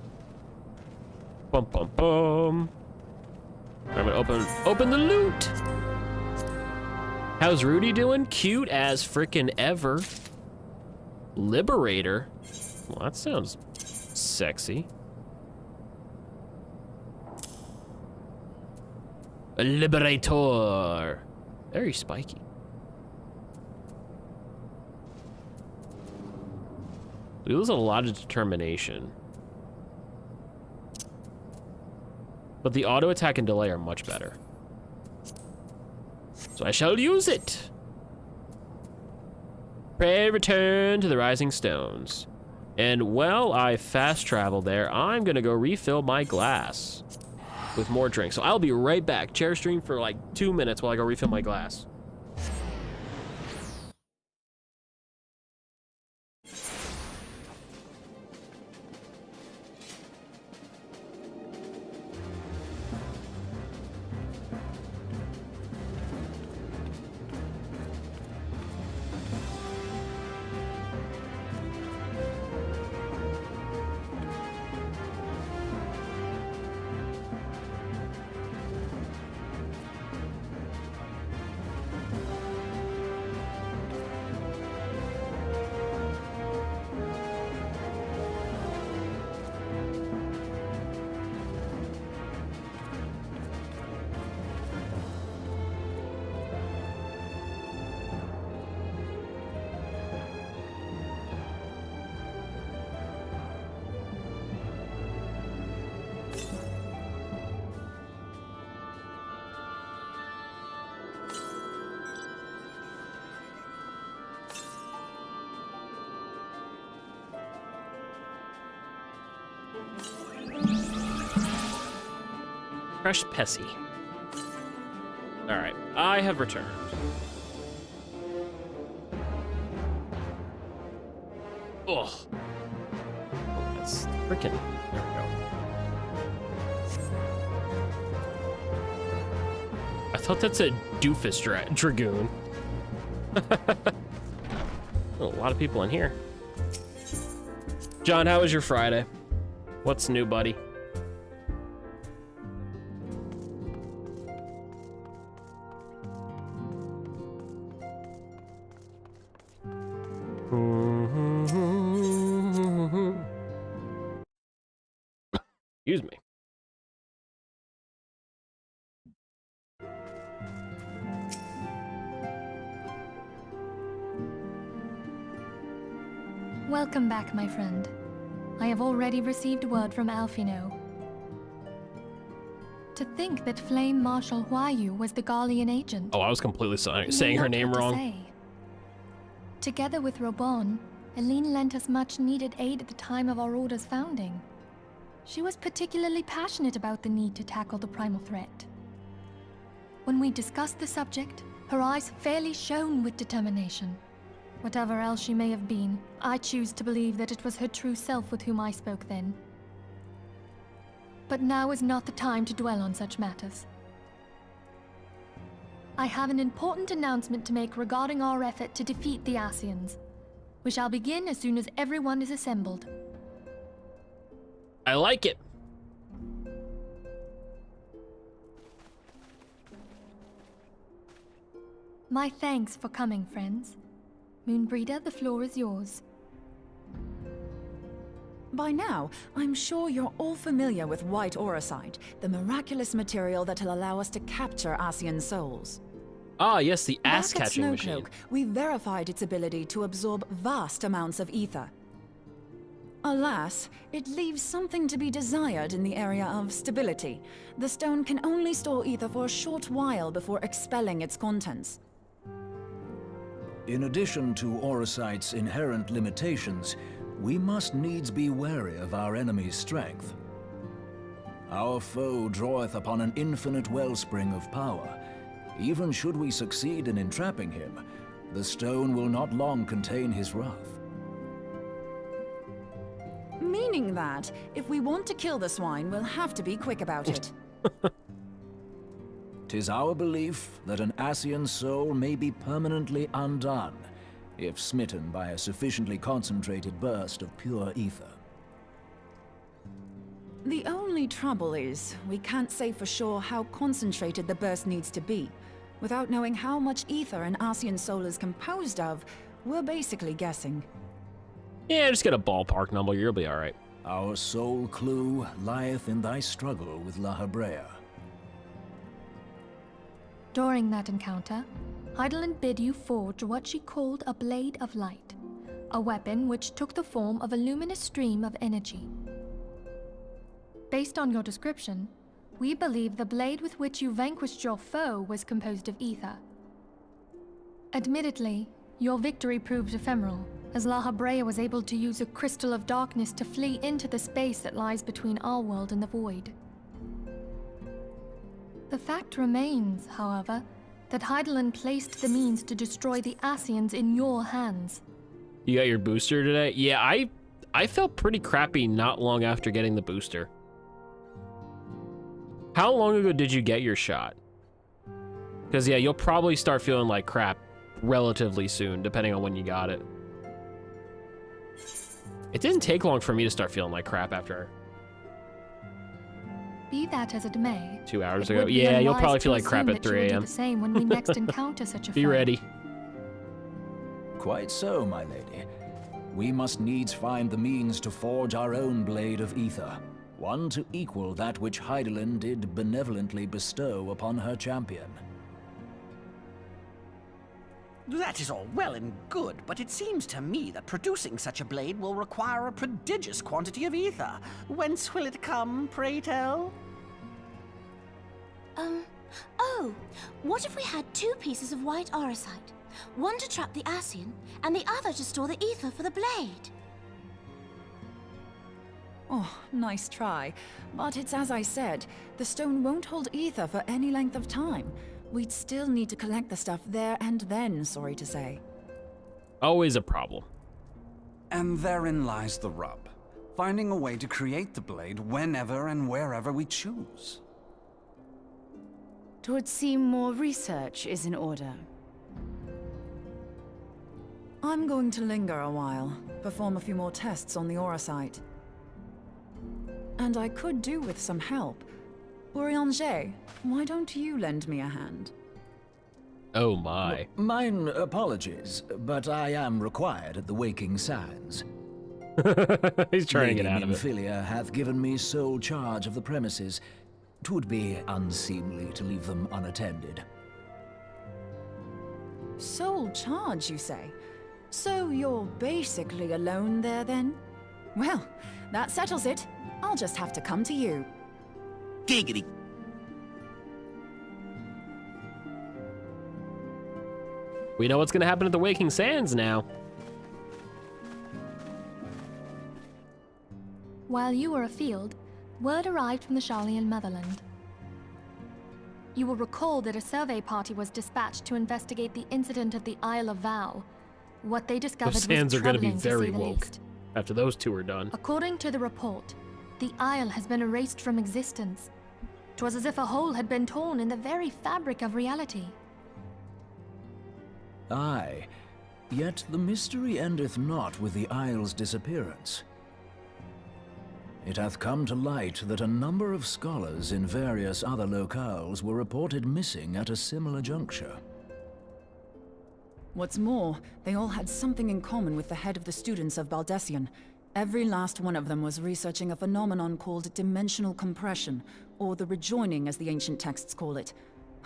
Bum bum bum. I'm gonna open the loot. How's Rudy doing? Cute as frickin' ever. Liberator? Well, that sounds sexy. A liberator. Very spiky. We lose a lot of determination. But the auto attack and delay are much better. So I shall use it. Pray return to the Rising Stones. And while I fast travel there, I'm gonna go refill my glass with more drinks. So I'll be right back. Chair stream for like 2 minutes while I go refill my glass. Fresh Pessy. Alright, I have returned. Ugh. Oh, that's freaking. There we go. I thought that's a doofus dragoon. Oh, a lot of people in here. John, how was your Friday? What's new, buddy? Excuse me. Welcome back, my friend. I have already received word from Alfino. To think that Flame Marshal Huayu was the Garlean agent. Oh, I was completely saying her name wrong. Together with Reborn, Aline lent us much needed aid at the time of our order's founding. She was particularly passionate about the need to tackle the primal threat. When we discussed the subject, her eyes fairly shone with determination. Whatever else she may have been, I choose to believe that it was her true self with whom I spoke then. But now is not the time to dwell on such matters. I have an important announcement to make regarding our effort to defeat the Asians. We shall begin as soon as everyone is assembled. I like it. My thanks for coming, friends. Moonbreeder, the floor is yours. By now, I'm sure you're all familiar with white auracite, the miraculous material that'll allow us to capture Asian souls. Ah, yes, the ass-catching Back at machine. Snowcloak, we verified its ability to absorb vast amounts of ether. Alas, it leaves something to be desired in the area of stability. The stone can only store ether for a short while before expelling its contents. In addition to auracite's inherent limitations, we must needs be wary of our enemy's strength. Our foe draweth upon an infinite wellspring of power. Even should we succeed in entrapping him, the stone will not long contain his wrath. Meaning that, if we want to kill the swine, we'll have to be quick about it. 'Tis our belief that an Asian soul may be permanently undone, if smitten by a sufficiently concentrated burst of pure ether. The only trouble is, we can't say for sure how concentrated the burst needs to be. Without knowing how much ether an Ascian soul is composed of, we're basically guessing. Yeah, just get a ballpark number, you'll be alright. Our sole clue lieth in thy struggle with La Habrea. During that encounter, Heidelin bid you forge what she called a Blade of Light, a weapon which took the form of a luminous stream of energy. Based on your description, we believe the blade with which you vanquished your foe was composed of ether. Admittedly, your victory proved ephemeral, as La Habrea was able to use a crystal of darkness to flee into the space that lies between our world and the void. The fact remains, however, that Heidelin placed the means to destroy the Ascians in your hands. You got your booster today? Yeah, I felt pretty crappy not long after getting the booster. How long ago did you get your shot? Because, yeah, you'll probably start feeling like crap relatively soon, depending on when you got it. It didn't take long for me to start feeling like crap after Be that as it may, 2 hours ago. Yeah, you'll probably feel like crap at 3 a.m. the same when we next encounter such a Be foe. ready. Quite so, my lady. We must needs find the means to forge our own blade of ether, one to equal that which Heidelin did benevolently bestow upon her champion. That is all well and good, but it seems to me that producing such a blade will require a prodigious quantity of ether. Whence will it come, pray tell? Oh, what if we had 2 pieces of white orosite? One to trap the Ascian, and the other to store the ether for the blade. Oh, nice try. But it's as I said, the stone won't hold ether for any length of time. We'd still need to collect the stuff there and then, sorry to say. Always a problem. And therein lies the rub. Finding a way to create the blade whenever and wherever we choose. 'Twould seem more research is in order. I'm going to linger a while, perform a few more tests on the orosite. And I could do with some help. Urianger, why don't you lend me a hand? Oh my. Mine apologies, but I am required at the Waking Sands. He's trying to get out of it. Nymphilia hath given me sole charge of the premises. 'Twould be unseemly to leave them unattended. Sole charge, you say? So you're basically alone there, then? Well, that settles it. I'll just have to come to you. Giggity. We know what's gonna happen at the Waking Sands now. While you were afield, word arrived from the Sharlayan motherland. You will recall that a survey party was dispatched to investigate the incident at the Isle of Vow. What they discovered Those sands was are gonna be troubling, to very say the woke least. after those 2 are done. According to the report, the Isle has been erased from existence. 'Twas as if a hole had been torn in the very fabric of reality. Aye, yet the mystery endeth not with the Isle's disappearance. It hath come to light that a number of scholars in various other locales were reported missing at a similar juncture. What's more, they all had something in common with the head of the students of Baldessian. Every last one of them was researching a phenomenon called dimensional compression, or the rejoining as the ancient texts call it.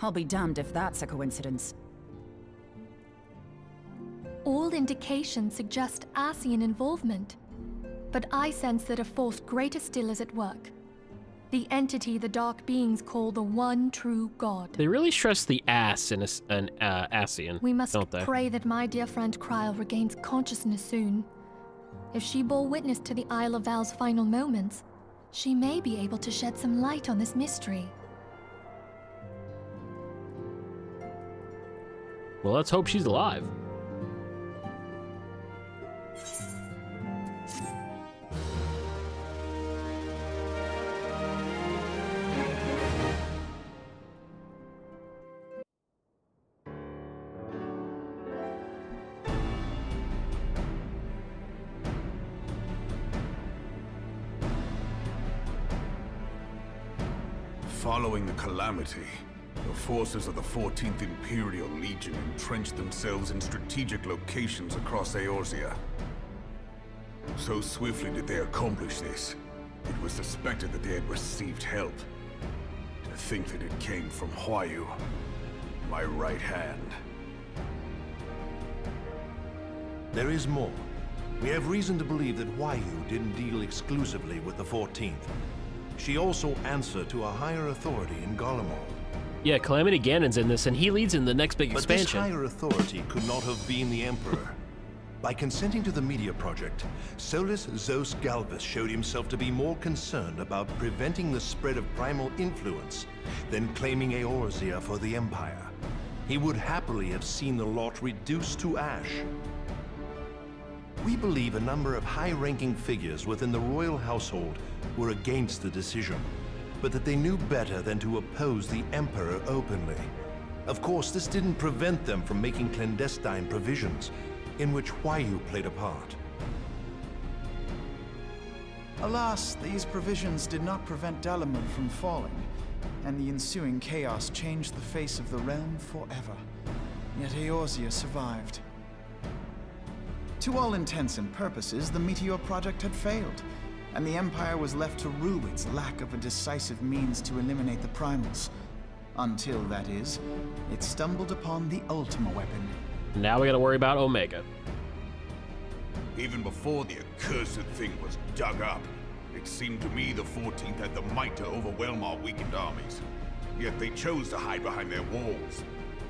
I'll be damned if that's a coincidence. All indications suggest Ascian involvement, but I sense that a force greater still is at work. The entity the Dark Beings call the one true God. They really stress the ass in an Ascian, We must don't they? pray that my dear friend Kryl regains consciousness soon. If she bore witness to the Isle of Val's final moments, she may be able to shed some light on this mystery. Well, let's hope she's alive. Following the calamity, the forces of the 14th Imperial Legion entrenched themselves in strategic locations across Eorzea. So swiftly did they accomplish this, it was suspected that they had received help. To think that it came from Huayu, my right hand. There is more. We have reason to believe that Huayu didn't deal exclusively with the 14th. She also answered to a higher authority in Garlemald. Yeah, Calamity Ganon's in this, and he leads in the next big expansion. But this higher authority could not have been the Emperor. By consenting to the Media Project, Solus Zos Galvus showed himself to be more concerned about preventing the spread of primal influence than claiming Eorzea for the Empire. He would happily have seen the lot reduced to ash. We believe a number of high-ranking figures within the royal household were against the decision, but that they knew better than to oppose the Emperor openly. Of course, this didn't prevent them from making clandestine provisions, in which Huayu played a part. Alas, these provisions did not prevent Dalamud from falling, and the ensuing chaos changed the face of the realm forever. Yet Eorzea survived. To all intents and purposes, the Meteor Project had failed, and the Empire was left to rue its lack of a decisive means to eliminate the primals. Until, that is, it stumbled upon the Ultima weapon. Now we gotta worry about Omega. Even before the accursed thing was dug up, it seemed to me the 14th had the might to overwhelm our weakened armies. Yet they chose to hide behind their walls.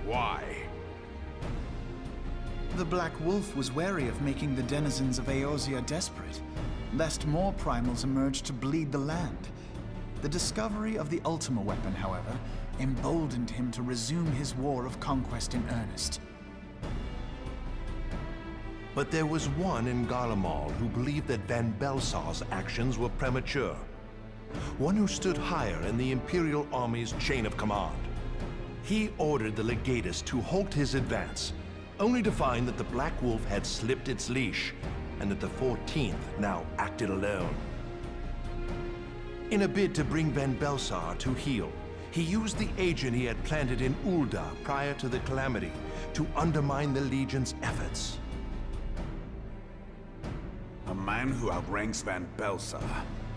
Why? The Black Wolf was wary of making the denizens of Eorzea desperate, lest more primals emerge to bleed the land. The discovery of the Ultima weapon, however, emboldened him to resume his war of conquest in earnest. But there was one in Garlemald who believed that Van Belsar's actions were premature. One who stood higher in the Imperial Army's chain of command. He ordered the Legatus to halt his advance, only to find that the Black Wolf had slipped its leash, and that the 14th now acted alone. In a bid to bring Van Belsar to heel, he used the agent he had planted in Ul'dah prior to the Calamity to undermine the Legion's efforts. A man who outranks Van Belsar,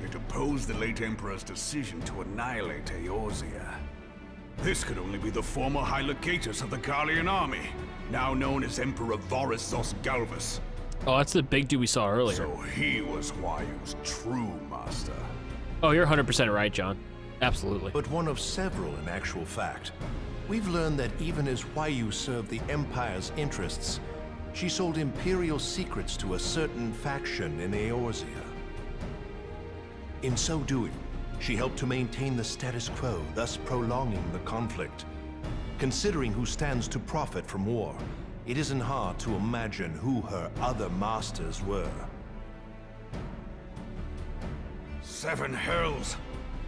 yet opposed the late Emperor's decision to annihilate Eorzea. This could only be the former High Legatus of the Garlean army, now known as Emperor Varus Zos Galvus. Oh, that's the big dude we saw earlier. So he was Huayu's true master. Oh, you're 100% right, John. Absolutely. But one of several in actual fact. We've learned that even as Huayu served the Empire's interests, she sold Imperial secrets to a certain faction in Eorzea. In so doing, she helped to maintain the status quo, thus prolonging the conflict. Considering who stands to profit from war, it isn't hard to imagine who her other masters were. Seven hells!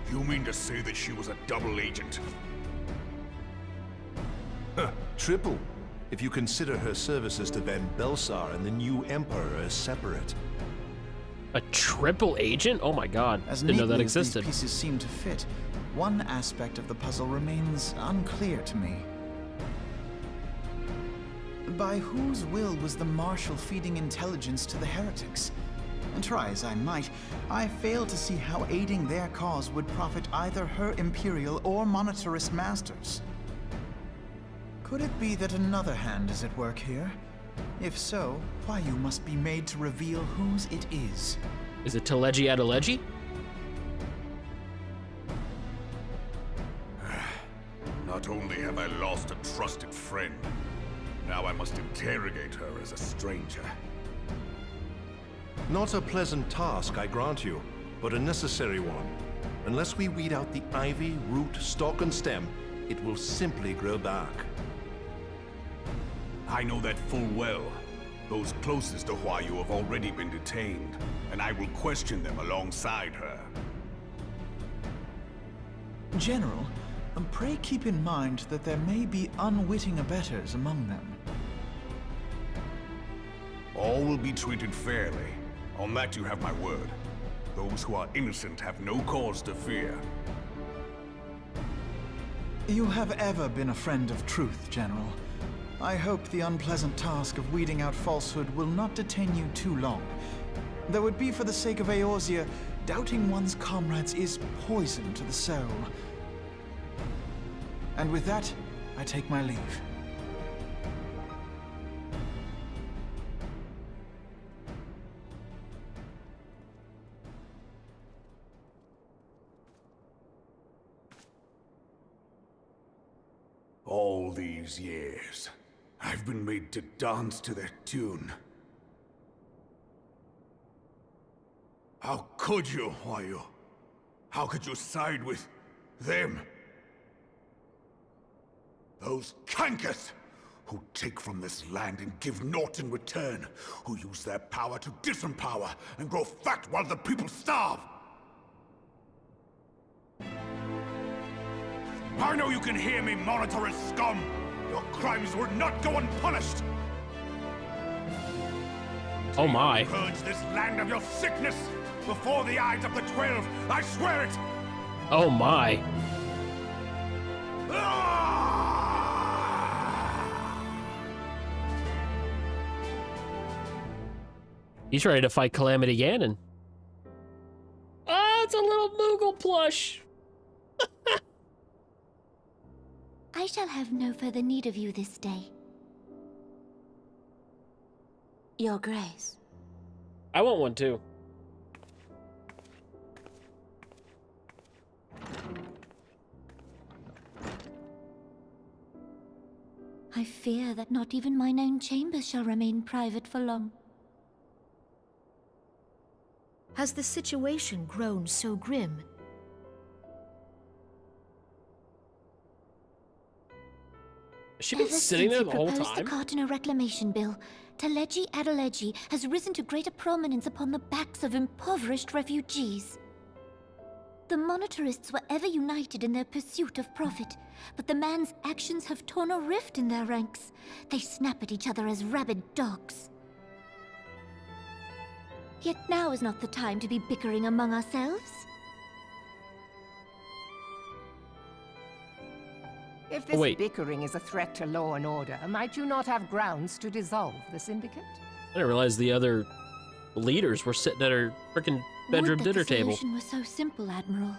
You mean to say that she was a double agent? Triple, if you consider her services to Van Belsar and the new Emperor as separate. A triple agent? Oh my god, As didn't know that neatly as existed. these pieces seem to fit, one aspect of the puzzle remains unclear to me. By whose will was the Marshal feeding intelligence to the heretics? And try as I might, I fail to see how aiding their cause would profit either her Imperial or monetarist masters. Could it be that another hand is at work here? If so, Huayu must be made to reveal whose it is. Is it Teleji Adeleji? Not only have I lost a trusted friend, now I must interrogate her as a stranger. Not a pleasant task, I grant you, but a necessary one. Unless we weed out the ivy, root, stalk, and stem, it will simply grow back. I know that full well. Those closest to Huayu have already been detained, and I will question them alongside her. General, pray keep in mind that there may be unwitting abettors among them. All will be treated fairly. On that you have my word. Those who are innocent have no cause to fear. You have ever been a friend of truth, General. I hope the unpleasant task of weeding out falsehood will not detain you too long. Though it be for the sake of Eorzea, doubting one's comrades is poison to the soul. And with that, I take my leave. All these years, I've been made to dance to their tune. How could you, Huayu? How could you side with them? Those cankers who take from this land and give naught in return, who use their power to disempower and grow fat while the people starve. I know you can hear me, monitorous scum! Your crimes will not go unpunished! Oh my. Purge this land of your sickness before the eyes of the 12, I swear it! Oh my. He's ready to fight Calamity Ganon. Ah, it's a little Moogle plush. I shall have no further need of you this day. Your Grace. I want one too. I fear that not even mine own chambers shall remain private for long. Has the situation grown so grim? Has she been sitting there the whole proposed the time? Cartiner Reclamation Bill, Talegi Adeleji has risen to greater prominence upon the backs of impoverished refugees. The monetarists were ever united in their pursuit of profit, but the man's actions have torn a rift in their ranks. They snap at each other as rabid dogs. Yet now is not the time to be bickering among ourselves. If this bickering is a threat to law and order, might you not have grounds to dissolve the Syndicate? I didn't realize the other leaders were sitting at her frickin' bedroom dinner table. The solution was so simple, Admiral.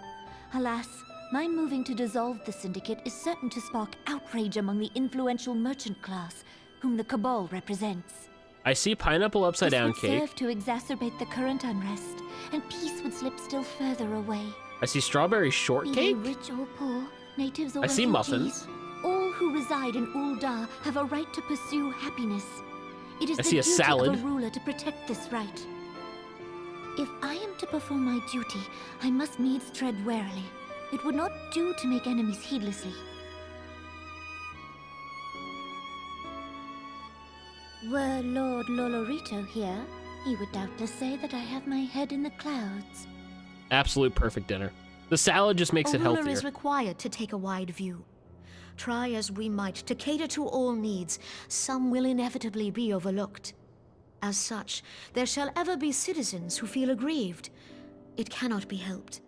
Alas, my moving to dissolve the Syndicate is certain to spark outrage among the influential merchant class, whom the Cabal represents. I see pineapple upside down This would cake. serve to exacerbate the current unrest, and peace would slip still further away. I see strawberry Be shortcake. they rich or poor, natives or I see refugees, muffins. all who reside in Ul'dah have a right to pursue happiness. It is I the see a duty salad. of a ruler to protect this right. If I am to perform my duty, I must needs tread warily. It would not do to make enemies heedlessly. Were Lord Lolorito here, he would doubtless say that I have my head in the clouds. Absolute perfect dinner. The salad just makes A it ruler healthier. is required to take a wide view. Try as we might to cater to all needs, some will inevitably be overlooked. As such, there shall ever be citizens who feel aggrieved. It cannot be helped.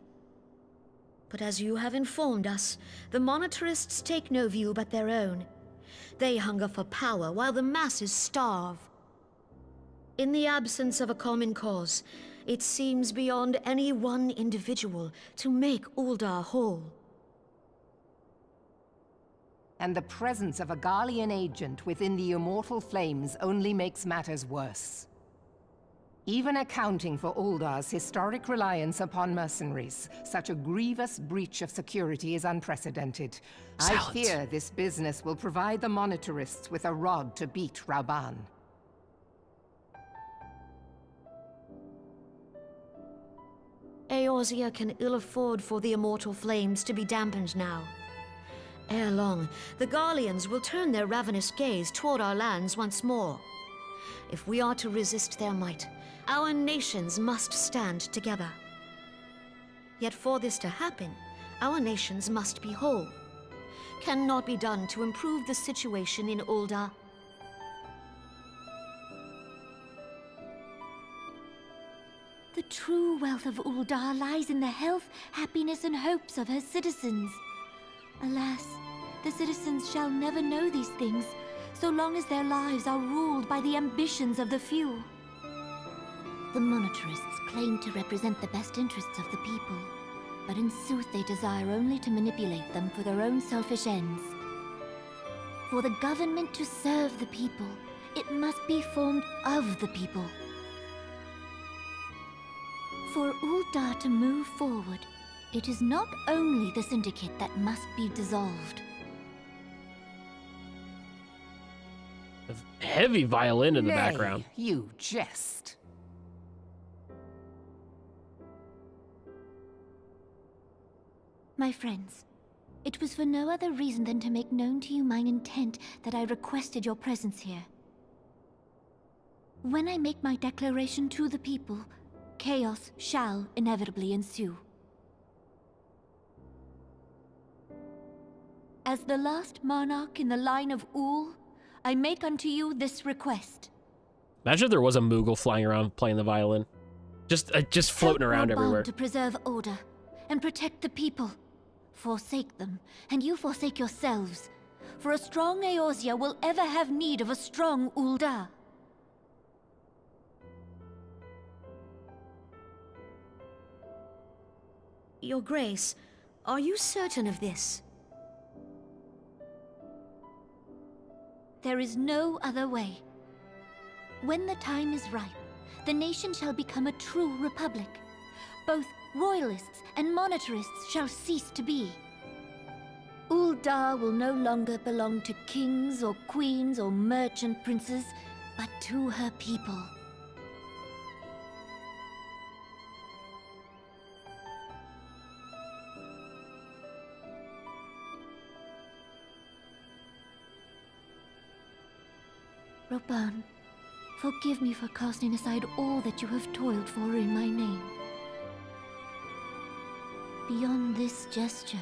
But as you have informed us, the monetarists take no view but their own. They hunger for power while the masses starve. In the absence of a common cause, it seems beyond any one individual to make Ul'dah whole. And the presence of a Garlean agent within the Immortal Flames only makes matters worse. Even accounting for Ul'dah's historic reliance upon mercenaries, such a grievous breach of security is unprecedented. I fear this business will provide the monetarists with a rod to beat Rauban. Eorzea can ill afford for the Immortal Flames to be dampened now. Ere long, the Garleans will turn their ravenous gaze toward our lands once more. If we are to resist their might, our nations must stand together. Yet for this to happen, our nations must be whole. Cannot be done to improve the situation in Ul'dah. The true wealth of Ul'dah lies in the health, happiness, and hopes of her citizens. Alas, The citizens shall never know these things, so long as their lives are ruled by the ambitions of the few. The monetarists claim to represent the best interests of the people, but in sooth they desire only to manipulate them for their own selfish ends. For the government to serve the people, it must be formed of the people. For Uldar to move forward, it is not only the Syndicate that must be dissolved. A heavy violin in the Nay, background. You jest. My friends, it was for no other reason than to make known to you mine intent that I requested your presence here. When I make my declaration to the people, chaos shall inevitably ensue. As the last monarch in the line of Ul, I make unto you this request. Imagine if there was a Moogle flying around playing the violin. Just floating around everywhere. To preserve order and protect the people. Forsake them, and you forsake yourselves. For a strong Eorzea will ever have need of a strong Uldar. Your Grace, are you certain of this? There is no other way. When the time is ripe, the nation shall become a true republic. Both royalists and monetarists shall cease to be. Uldar will no longer belong to kings or queens or merchant princes, but to her people. Reborn, forgive me for casting aside all that you have toiled for in my name. Beyond this gesture,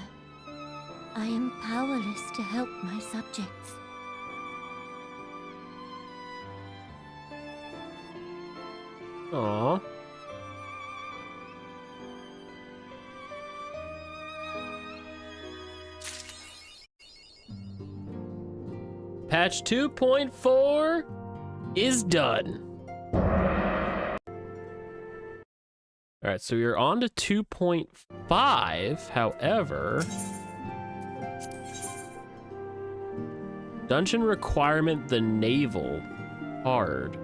I am powerless to help my subjects. Aww. Patch 2.4 is done. All right, so we're on to 2.5. However, dungeon requirement, the naval, hard.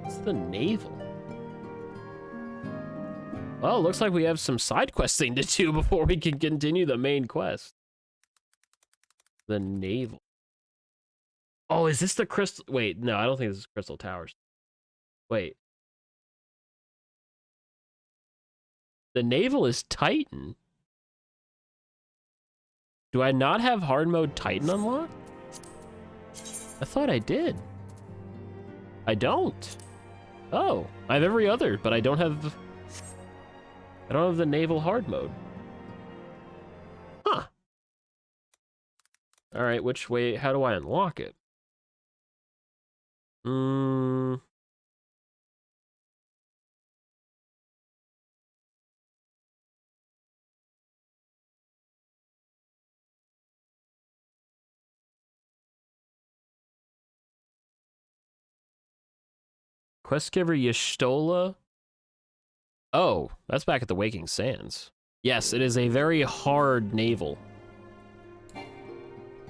What's the naval? Well, looks like we have some side questing to do before we can continue the main quest. The naval. Oh, is this the crystal? Wait, no, I don't think this is Crystal Towers. Wait. The naval is Titan. Do I not have hard mode Titan unlocked? I thought I did. I don't. Oh, I have every other, but I don't have the naval hard mode. Huh. All right, which way, how do I unlock it? Questgiver Y'shtola. Oh, that's back at the Waking Sands. Yes, it is a very hard naval.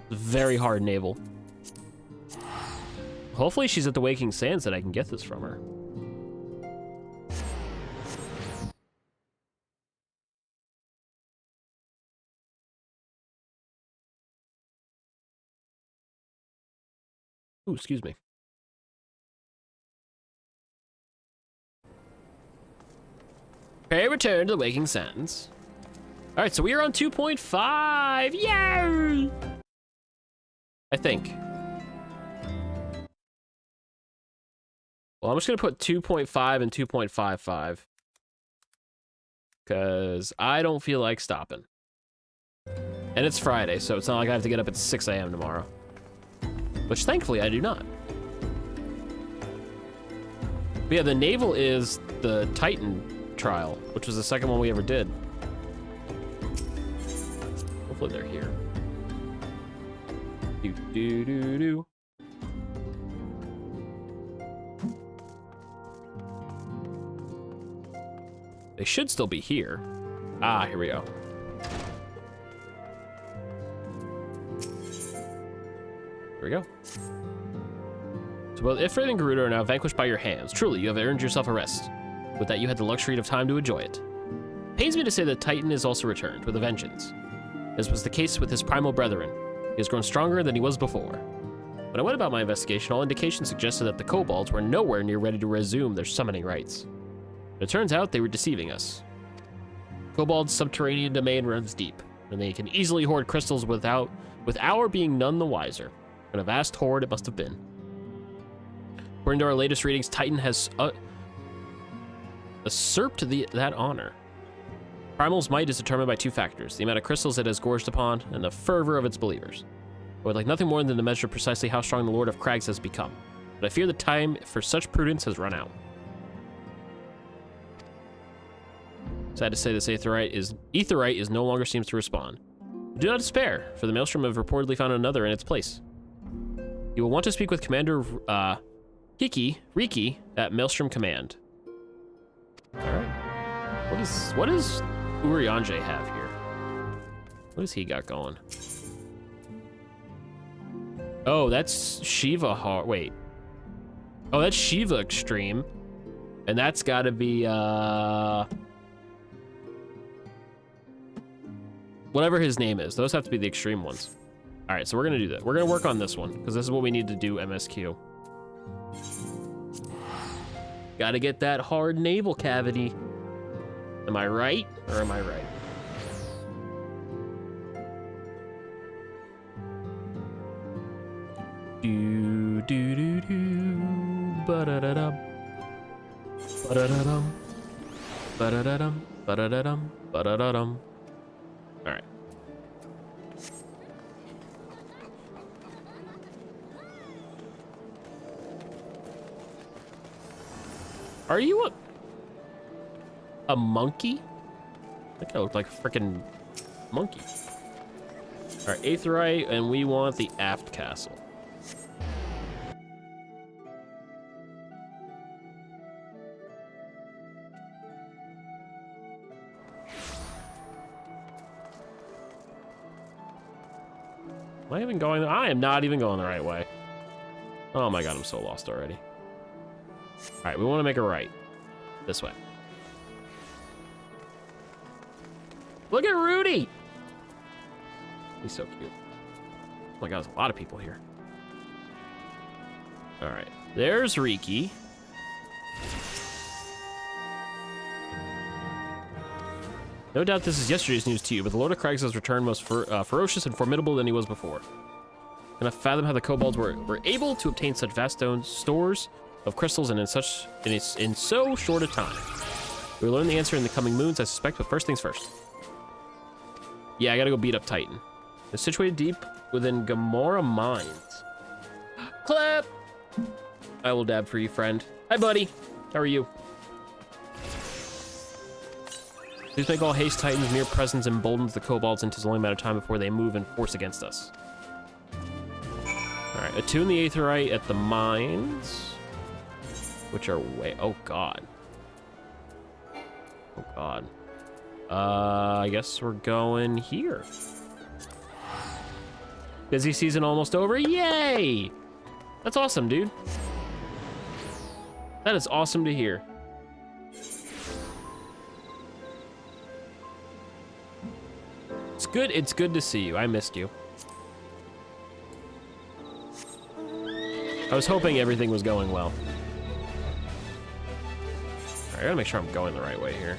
Very hard naval. Hopefully she's at the Waking Sands that I can get this from her. Ooh, excuse me. Okay, return to the Waking Sands. All right, so we are on 2.5. Yay! I think. Well, I'm just gonna put 2.5 and 2.55 because I don't feel like stopping. And it's Friday, so it's not like I have to get up at 6 a.m. tomorrow. Which thankfully I do not. But yeah, the naval is the Titan trial, which was the second one we ever did. Hopefully Hopefully they're here. Do do do do. They should still be here. Ah, here we go. Here we go. So both Ifrit and Gerudo are now vanquished by your hands. Truly, you have earned yourself a rest. With that, you had the luxury of time to enjoy it. Pains me to say that Titan is also returned, with a vengeance. As was the case with his primal brethren, he has grown stronger than he was before. When I went about my investigation, all indications suggested that the kobolds were nowhere near ready to resume their summoning rites. But it turns out they were deceiving us. Kobold's subterranean domain runs deep, and they can easily hoard crystals with our being none the wiser. And a vast hoard it must have been. According to our latest readings, Titan has usurped that honor. Primal's might is determined by two factors: the amount of crystals it has gorged upon, and the fervor of its believers. I would like nothing more than to measure precisely how strong the Lord of Crags has become, but I fear the time for such prudence has run out. Sad to say, this Aetherite is no longer seems to respond. Do not despair, for the Maelstrom have reportedly found another in its place. You will want to speak with Commander Riki at Maelstrom Command. Alright. What does Urianger have here? What does he got going? Oh, that's Shiva wait. Oh, that's Shiva Extreme. And that's gotta be whatever his name is. Those have to be the extreme ones. All right, so we're gonna do that. We're gonna work on this one because this is what we need to do, MSQ. Gotta get that hard navel cavity. Am I right or am I right? Do do do do ba-da-da-dum ba-da-da-dum ba-da-da-dum ba-da-da-dum ba-da-da-dum. All right. Are you a monkey? I think I look like a freaking monkey. All right, Aetherite, and we want the aft castle. Am I even going? I am not even going the right way. Oh my god, I'm so lost already. All right, we want to make a right. This way. Look at Rudy! He's so cute. Oh my god, there's a lot of people here. All right, there's Riki. No doubt this is yesterday's news to you, but the Lord of Crags has returned most ferocious and formidable than he was before. Can I fathom how the kobolds were able to obtain such vast stores of crystals and in so short a time? We'll learn the answer in the coming moons, I suspect, but first things first. Yeah, I gotta go beat up Titan. It's situated deep within Gamora Mines. Clap! I will dab for you, friend. Hi, buddy. How are you? Please make all haste. Titan's mere presence emboldens the kobolds into only a matter of time before they move in force against us. All right, attune the Aetherite at the mines, which are way... Oh, God. Oh, God. I guess we're going here. Busy season almost over. Yay! That's awesome, dude. That is awesome to hear. It's good to see you. I missed you. I was hoping everything was going well. All right, I gotta make sure I'm going the right way here.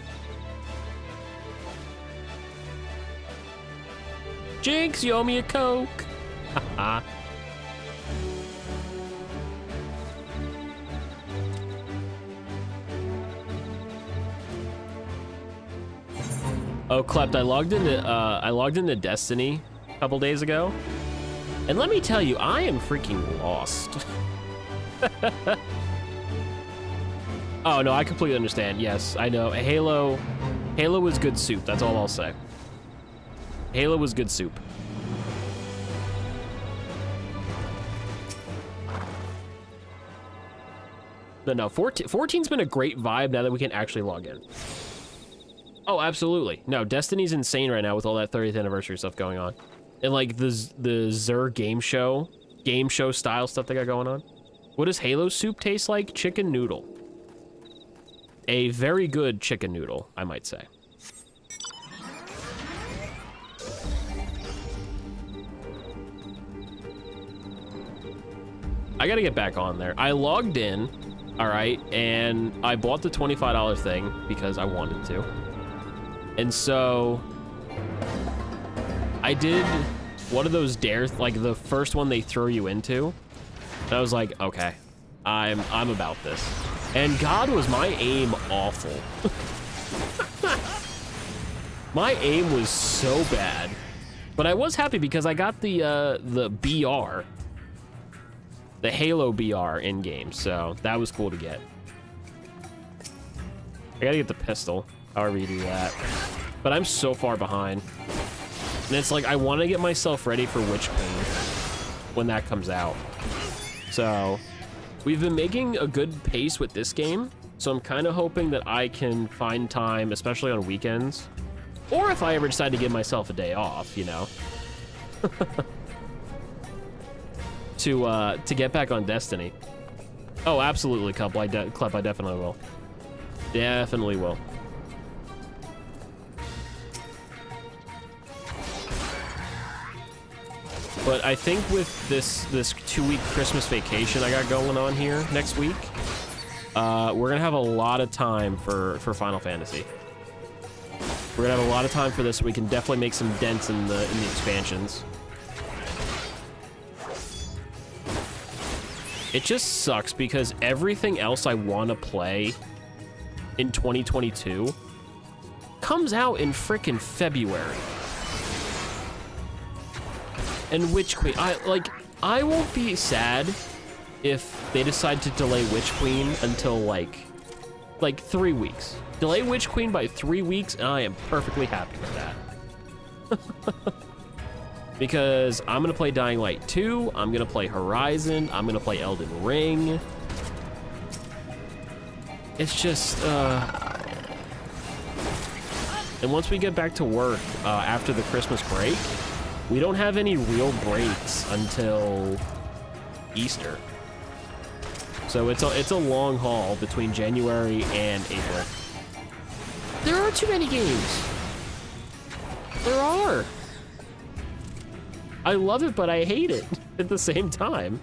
Jinx, you owe me a Coke. Haha. Oh, Klept, I logged into Destiny a couple days ago, and let me tell you, I am freaking lost. Oh no, I completely understand. Yes, I know. Halo is good soup. That's all I'll say. Halo was good soup. No, 14's been a great vibe now that we can actually log in. Oh, absolutely. No, Destiny's insane right now with all that 30th anniversary stuff going on. And like the Xur game show style stuff they got going on. What does Halo soup taste like? Chicken noodle. A very good chicken noodle, I might say. I gotta get back on there. I logged in, all right, and I bought the $25 thing because I wanted to. And so I did one of those dares, like the first one they throw you into. And I was like, okay, I'm about this. And God, was my aim awful. My aim was so bad. But I was happy because I got the BR. The Halo BR in-game, so that was cool to get. I gotta get the pistol, however you do that. But I'm so far behind. And it's like, I want to get myself ready for Witch Queen when that comes out. So, we've been making a good pace with this game, so I'm kind of hoping that I can find time, especially on weekends, or if I ever decide to give myself a day off, you know, to get back on Destiny. Oh, absolutely, Clep, I definitely will. Definitely will. But I think with this 2-week Christmas vacation I got going on here next week, we're gonna have a lot of time for Final Fantasy. We're gonna have a lot of time for this, so we can definitely make some dents in the expansions. It just sucks because everything else I want to play in 2022 comes out in frickin' February. And Witch Queen, I won't be sad if they decide to delay Witch Queen until like 3 weeks. Delay Witch Queen by 3 weeks, and I am perfectly happy with that. Because I'm gonna play Dying Light 2, I'm gonna play Horizon, I'm gonna play Elden Ring. It's just, and once we get back to work after the Christmas break, we don't have any real breaks until Easter. So it's a long haul between January and April. There are too many games. There are. I love it, but I hate it at the same time.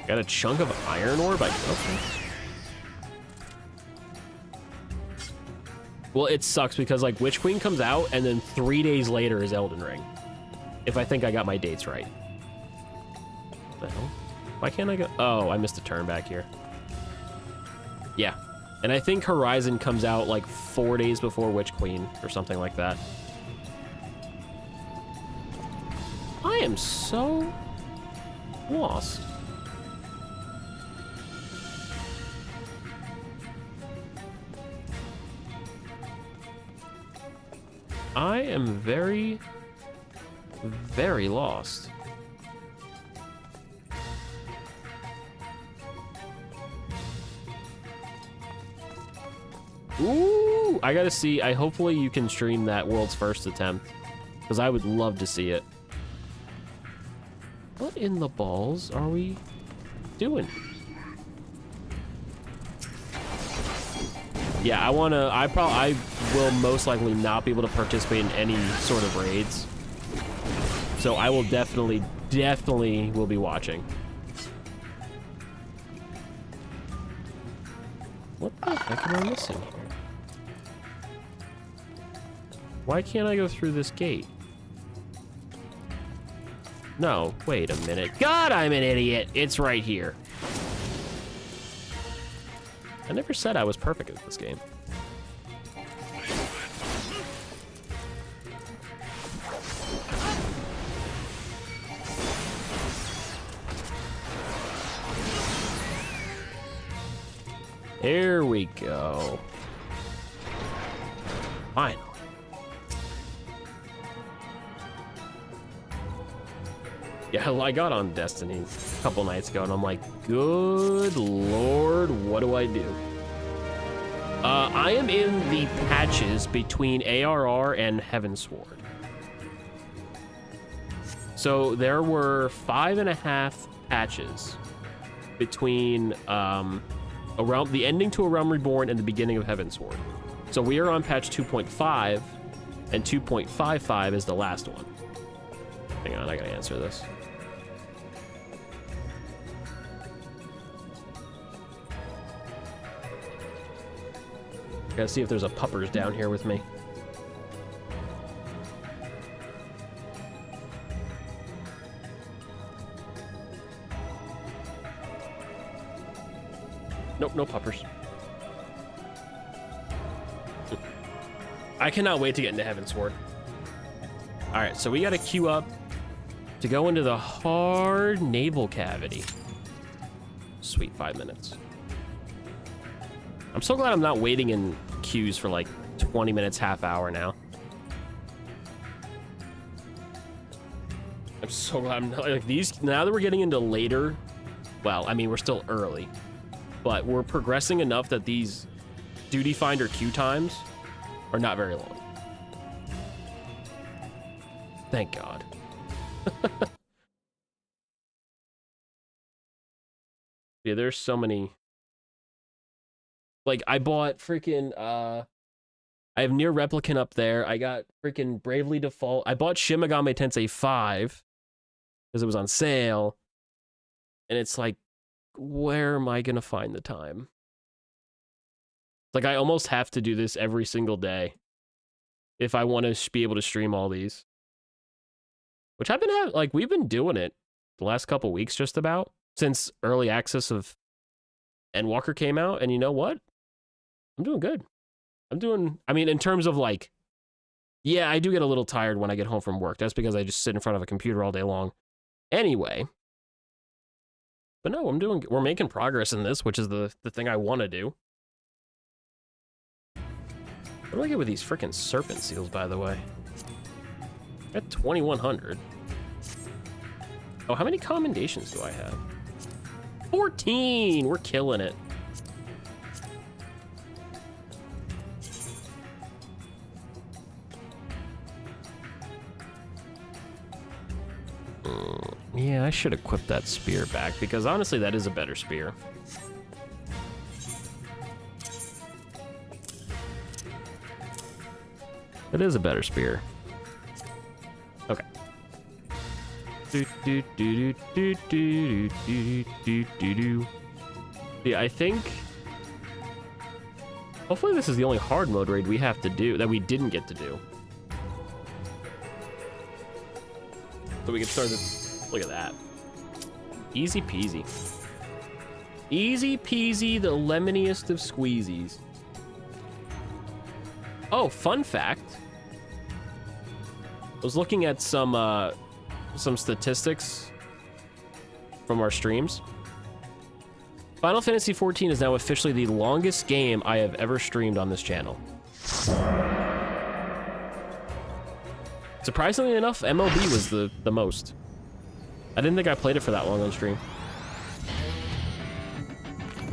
Got a chunk of iron ore by okay. Well, it sucks because like Witch Queen comes out and then 3 days later is Elden Ring. If I think I got my dates right. What the hell? Why can't I go? Oh, I missed a turn back here. Yeah. And I think Horizon comes out like 4 days before Witch Queen or something like that. I am so lost. I am very, very lost. Ooh, I gotta see. Hopefully you can stream that world's first attempt, because I would love to see it. What in the balls are we doing? Yeah, I will most likely not be able to participate in any sort of raids. So I will definitely will be watching. What the heck am I missing here? Why can't I go through this gate? No, wait a minute. God, I'm an idiot. It's right here. I never said I was perfect at this game. There we go. Finally. Yeah, I got on Destiny a couple nights ago, and I'm like, good lord, what do I do? I am in the patches between ARR and Heavensward. So there were 5.5 patches between around the ending to A Realm Reborn and the beginning of Heavensward. So we are on patch 2.5, and 2.55 is the last one. Hang on, I gotta answer this. Gotta see if there's a puppers down here with me. Nope, no puppers. I cannot wait to get into Heavensward. Alright, so we gotta queue up to go into the hard navel cavity. Sweet, 5 minutes. I'm so glad I'm not waiting in queues for like 20 minutes, half hour now. I'm so glad I'm not, like these, now that we're getting into later, well, I mean, we're still early, but we're progressing enough that these duty finder queue times are not very long. Thank God. Yeah, there's so many. Like, I bought freaking, I have Near Replicant up there. I got freaking Bravely Default. I bought Shin Megami Tensei 5 because it was on sale. And it's like, where am I going to find the time? Like, I almost have to do this every single day if I want to be able to stream all these. Which I've been having, like, we've been doing it the last couple weeks just about since early access of Endwalker came out. And you know what? I'm doing good. I mean, in terms of like, yeah, I do get a little tired when I get home from work. That's because I just sit in front of a computer all day long. Anyway. But no, we're making progress in this, which is the thing I want to do. What do I get with these freaking serpent seals, by the way? At 2,100. Oh, how many commendations do I have? 14! We're killing it. Yeah, I should equip that spear back, because honestly, that is a better spear. It is a better spear. Okay. Yeah, I think... hopefully this is the only hard mode raid we have to do, that we didn't get to do. So we can start this. Look at that. Easy peasy. Easy peasy, the lemoniest of squeezies. Oh, fun fact. I was looking at some statistics from our streams. Final Fantasy XIV is now officially the longest game I have ever streamed on this channel. Surprisingly enough, MLB was the most. I didn't think I played it for that long on stream.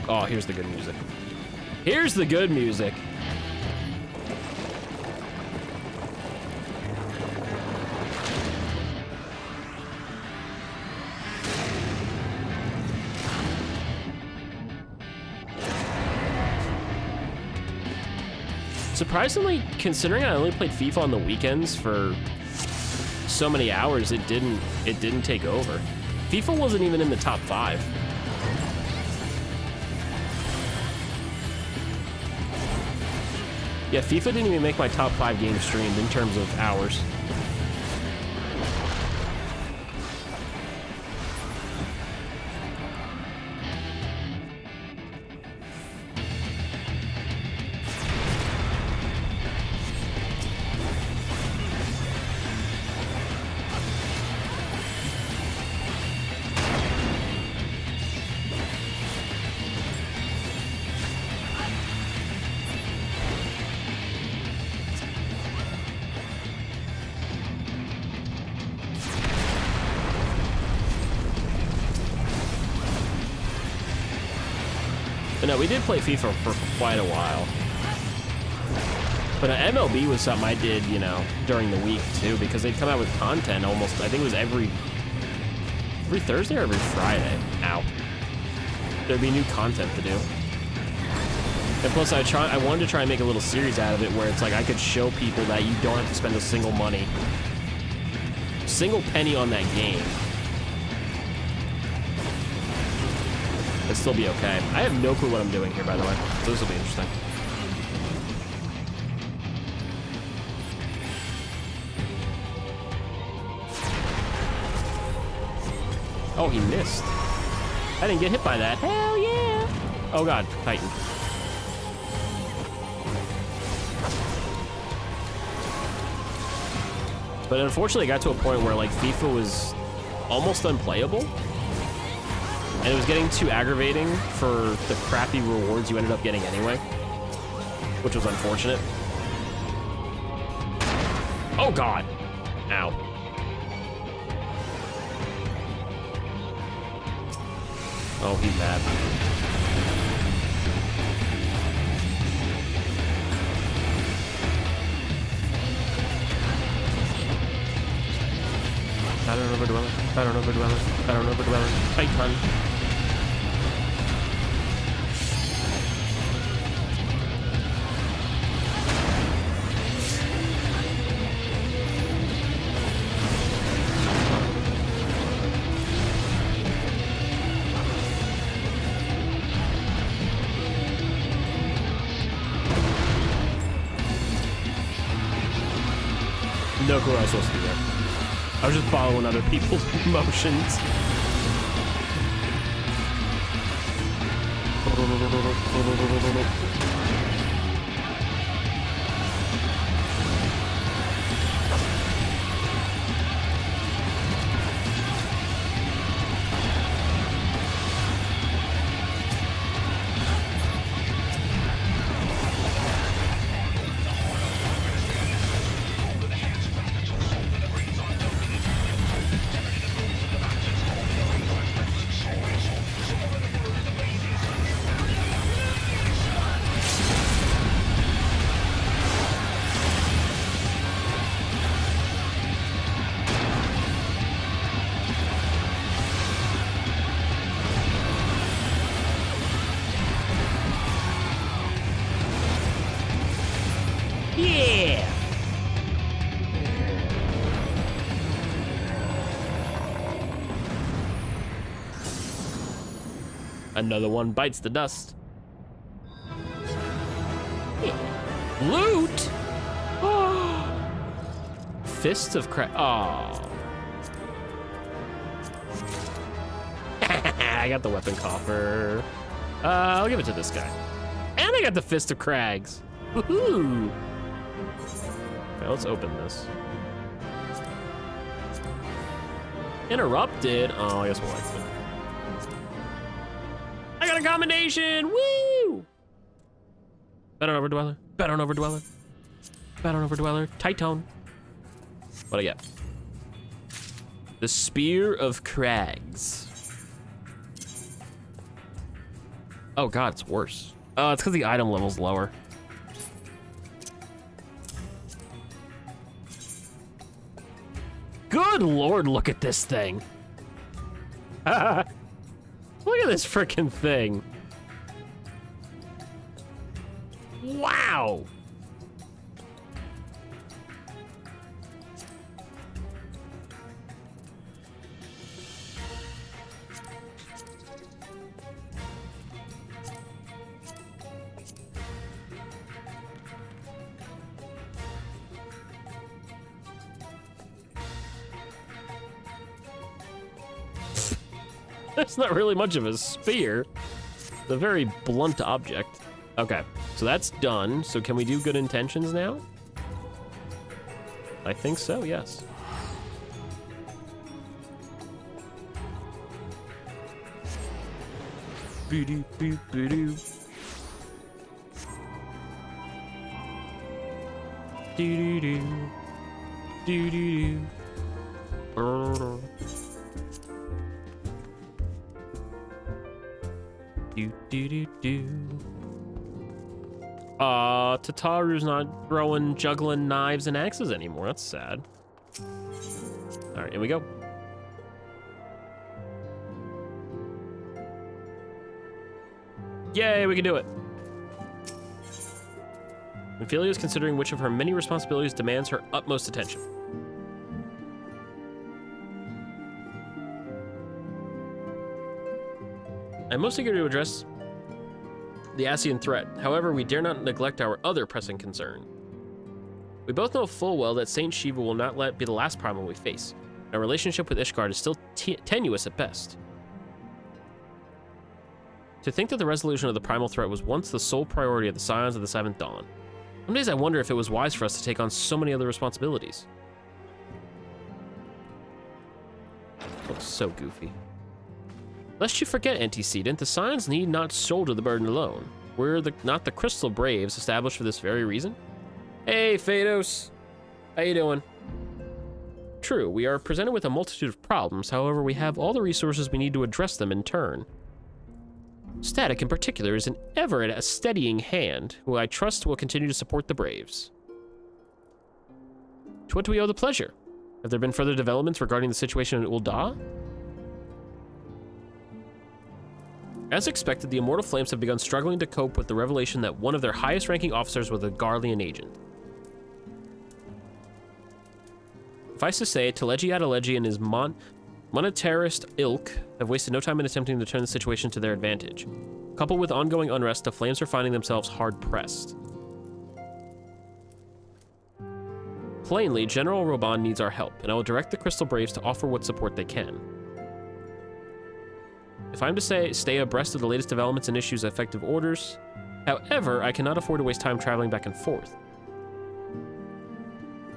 Oh, here's the good music. Here's the good music. Surprisingly, considering I only played FIFA on the weekends for so many hours, it didn't take over. FIFA wasn't even in the top 5. Yeah, FIFA didn't even make my top 5 games streamed in terms of hours. But no, we did play FIFA for quite a while. But MLB was something I did, you know, during the week too, because they'd come out with content almost, I think it was every Thursday or every Friday. Ow. There'd be new content to do. And plus I wanted to try and make a little series out of it where it's like I could show people that you don't have to spend a single penny on that game. It'd still be okay. I have no clue what I'm doing here, by the way, so this will be interesting. Oh, he missed. I didn't get hit by that. Hell yeah! Oh god, Titan. But unfortunately, it got to a point where like FIFA was almost unplayable. And it was getting too aggravating for the crappy rewards you ended up getting anyway. Which was unfortunate. Oh god! Ow. Oh, he's mad. Battleon Overdweller, Battleon Overdweller, Battleon Overdweller, Titan. No clue what I was supposed to do there. I was just following other people's motions. Yeah! Another one bites the dust. Yeah. Loot! Fists of Craig. Oh. I got the weapon coffer. I'll give it to this guy. And I got the Fist of Crags. Woohoo! Okay, let's open this. Interrupted. Oh, I guess we'll exit. I got a combination! Woo! Battleon Overdweller. Battleon Overdweller. Battleon Overdweller. Titan. What I get? The Spear of Crags. Oh god, it's worse. Oh, it's because the item level's lower. Good lord, look at this thing. Look at this frickin' thing. Wow. It's not really much of a spear. It's a very blunt object. Okay, so that's done. So can we do good intentions now? I think so, yes. Boo-doo, boo, boo-doo. Do-do-do. Do-do-do. Brrr. Tataru's not throwing juggling knives and axes anymore. That's sad. All right, here we go. Yay, we can do it. Ophelia is considering which of her many responsibilities demands her utmost attention. I'm most eager to address the Asian threat. However, we dare not neglect our other pressing concern. We both know full well that Saint Shiva will not be the last problem we face. Our relationship with Ishgard is still tenuous at best. To think that the resolution of the primal threat was once the sole priority of the Scions of the Seventh Dawn. Some days I wonder if it was wise for us to take on so many other responsibilities. Looks so goofy. Lest you forget, antecedent, the Scions need not shoulder the burden alone. We're not the Crystal Braves established for this very reason. Hey, Phaedos. How you doing? True, we are presented with a multitude of problems, however, we have all the resources we need to address them in turn. Static, in particular, is an ever a steadying hand, who I trust will continue to support the Braves. To what do we owe the pleasure? Have there been further developments regarding the situation in Ul'dah? As expected, the Immortal Flames have begun struggling to cope with the revelation that one of their highest-ranking officers was a Garlean agent. Suffice to say, Teleji Adeleji and his monetarist ilk have wasted no time in attempting to turn the situation to their advantage. Coupled with ongoing unrest, the Flames are finding themselves hard-pressed. Plainly, General Reborn needs our help, and I will direct the Crystal Braves to offer what support they can. If I'm to stay abreast of the latest developments and issues effective orders, however, I cannot afford to waste time traveling back and forth.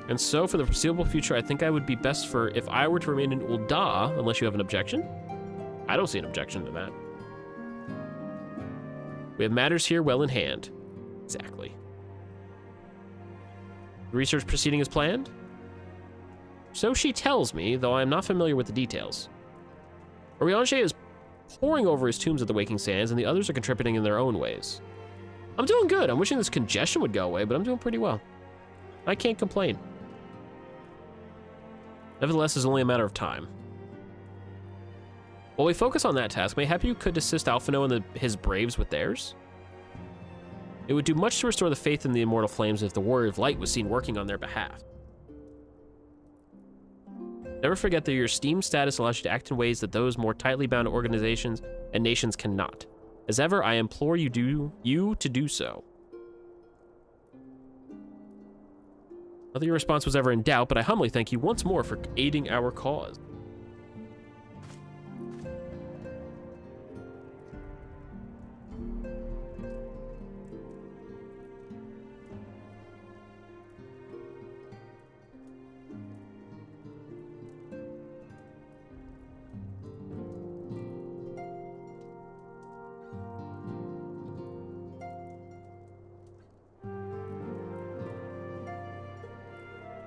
And so, for the foreseeable future, I think I would be best for if I were to remain in Ul'dah, unless you have an objection. I don't see an objection to that. We have matters here well in hand. Exactly. The research proceeding as planned? So she tells me, though I am not familiar with the details. Oriange is poring over his tombs at the Waking Sands, and the others are contributing in their own ways. I'm doing good. I'm wishing this congestion would go away, but I'm doing pretty well. I can't complain. Nevertheless, it's only a matter of time. While we focus on that task, mayhap you could assist Alphino and his Braves with theirs? It would do much to restore the faith in the Immortal Flames if the Warrior of Light was seen working on their behalf. Never forget that your esteemed status allows you to act in ways that those more tightly bound organizations and nations cannot. As ever, I implore you to do so. Not that your response was ever in doubt, but I humbly thank you once more for aiding our cause.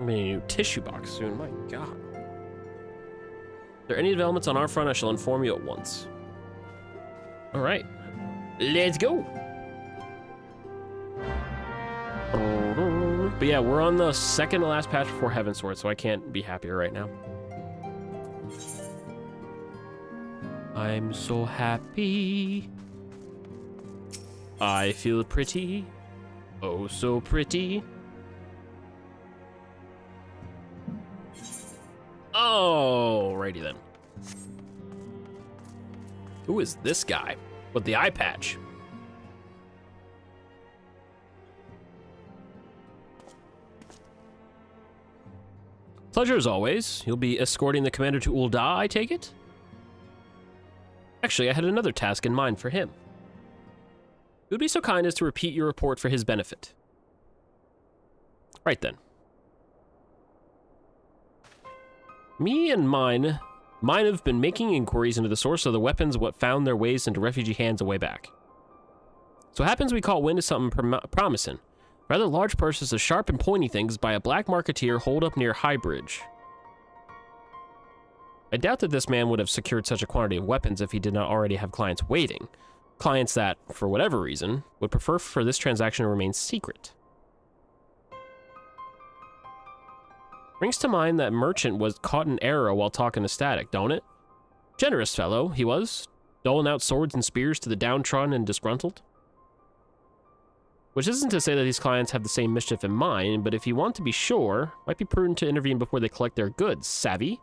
I'm gonna need a new tissue box soon, my god. If there are any developments on our front, I shall inform you at once. Alright, let's go! But yeah, we're on the second to last patch before Heavensward, so I can't be happier right now. I'm so happy. I feel pretty. Oh, so pretty. Alrighty then. Who is this guy with the eye patch? Pleasure as always. You'll be escorting the commander to Ul'dah, I take it? Actually, I had another task in mind for him. You would be so kind as to repeat your report for his benefit. Right then. Me and mine have been making inquiries into the source of the weapons what found their ways into refugee hands a way back. So it happens we caught wind of something promising. Rather large purses of sharp and pointy things by a black marketeer holed up near Highbridge. I doubt that this man would have secured such a quantity of weapons if he did not already have clients waiting, Clients that, for whatever reason, would prefer for this transaction to remain secret. Brings to mind that merchant was caught in error while talking to Static, don't it? Generous fellow, he was, doling out swords and spears to the downtrodden and disgruntled. Which isn't to say that these clients have the same mischief in mind, but if you want to be sure, might be prudent to intervene before they collect their goods, savvy?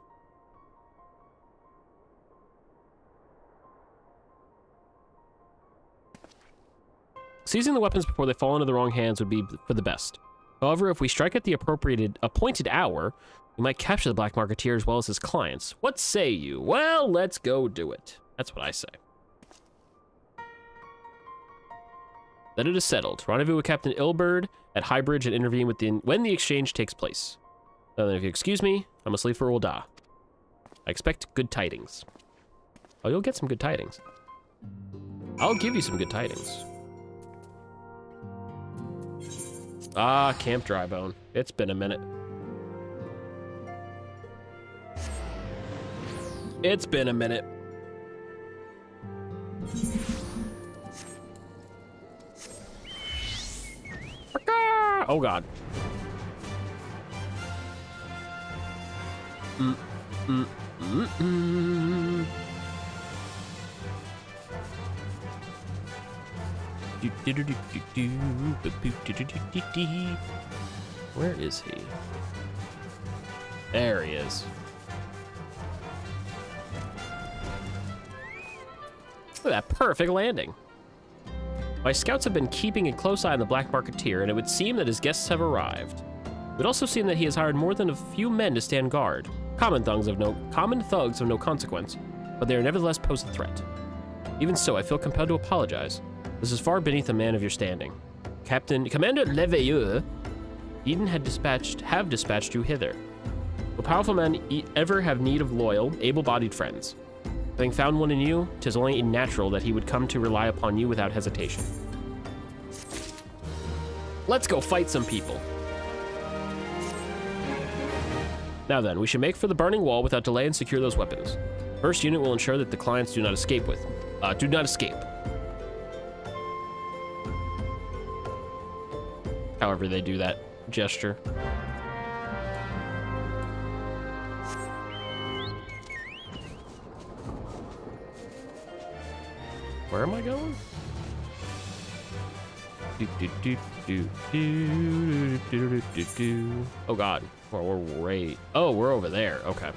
Seizing the weapons before they fall into the wrong hands would be for the best. However, if we strike at the appointed hour, we might capture the black marketeer as well as his clients. What say you? Well, let's go do it. That's what I say. Then it is settled. Rendezvous with Captain Ilberd at Highbridge and intervene when the exchange takes place. Now then, if you excuse me, I must leave for Ul'dah. I expect good tidings. Oh, you'll get some good tidings. I'll give you some good tidings. Ah, Camp Drybone. It's been a minute. It's been a minute. Oh god. Where is he? There he is. Look at that perfect landing. My scouts have been keeping a close eye on the Black Marketeer, and it would seem that his guests have arrived. It would also seem that he has hired more than a few men to stand guard. Common thugs of no consequence, but they are nevertheless pose a threat. Even so, I feel compelled to apologize. This is far beneath a man of your standing. Commander Leveilleur, Eden have dispatched you hither. Will powerful men ever have need of loyal, able-bodied friends? Having found one in you, 'tis only natural that he would come to rely upon you without hesitation. Let's go fight some people. Now then, we should make for the burning wall without delay and secure those weapons. First unit will ensure that the clients do not escape. However they do that gesture. Where am I going? Oh god. Oh, we're right. Oh, we're over there. Okay.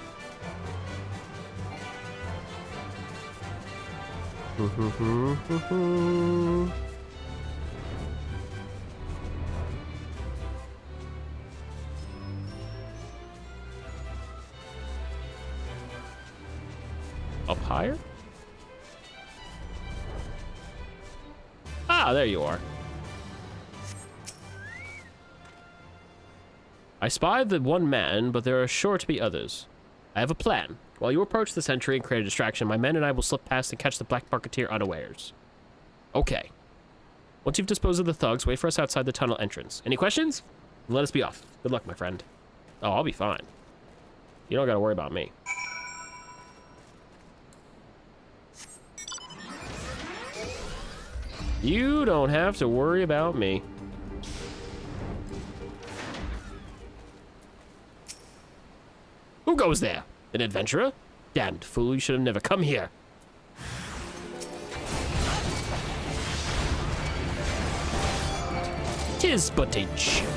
Up higher? Ah, there you are. I spy the one man, but there are sure to be others. I have a plan. While you approach the sentry and create a distraction, my men and I will slip past and catch the Black Marketeer unawares. Okay. Once you've disposed of the thugs, wait for us outside the tunnel entrance. Any questions? Let us be off. Good luck, my friend. Oh, I'll be fine. You don't gotta worry about me. You don't have to worry about me. Who goes there? An adventurer? Damned fool, you should have never come here. Tis but a joke.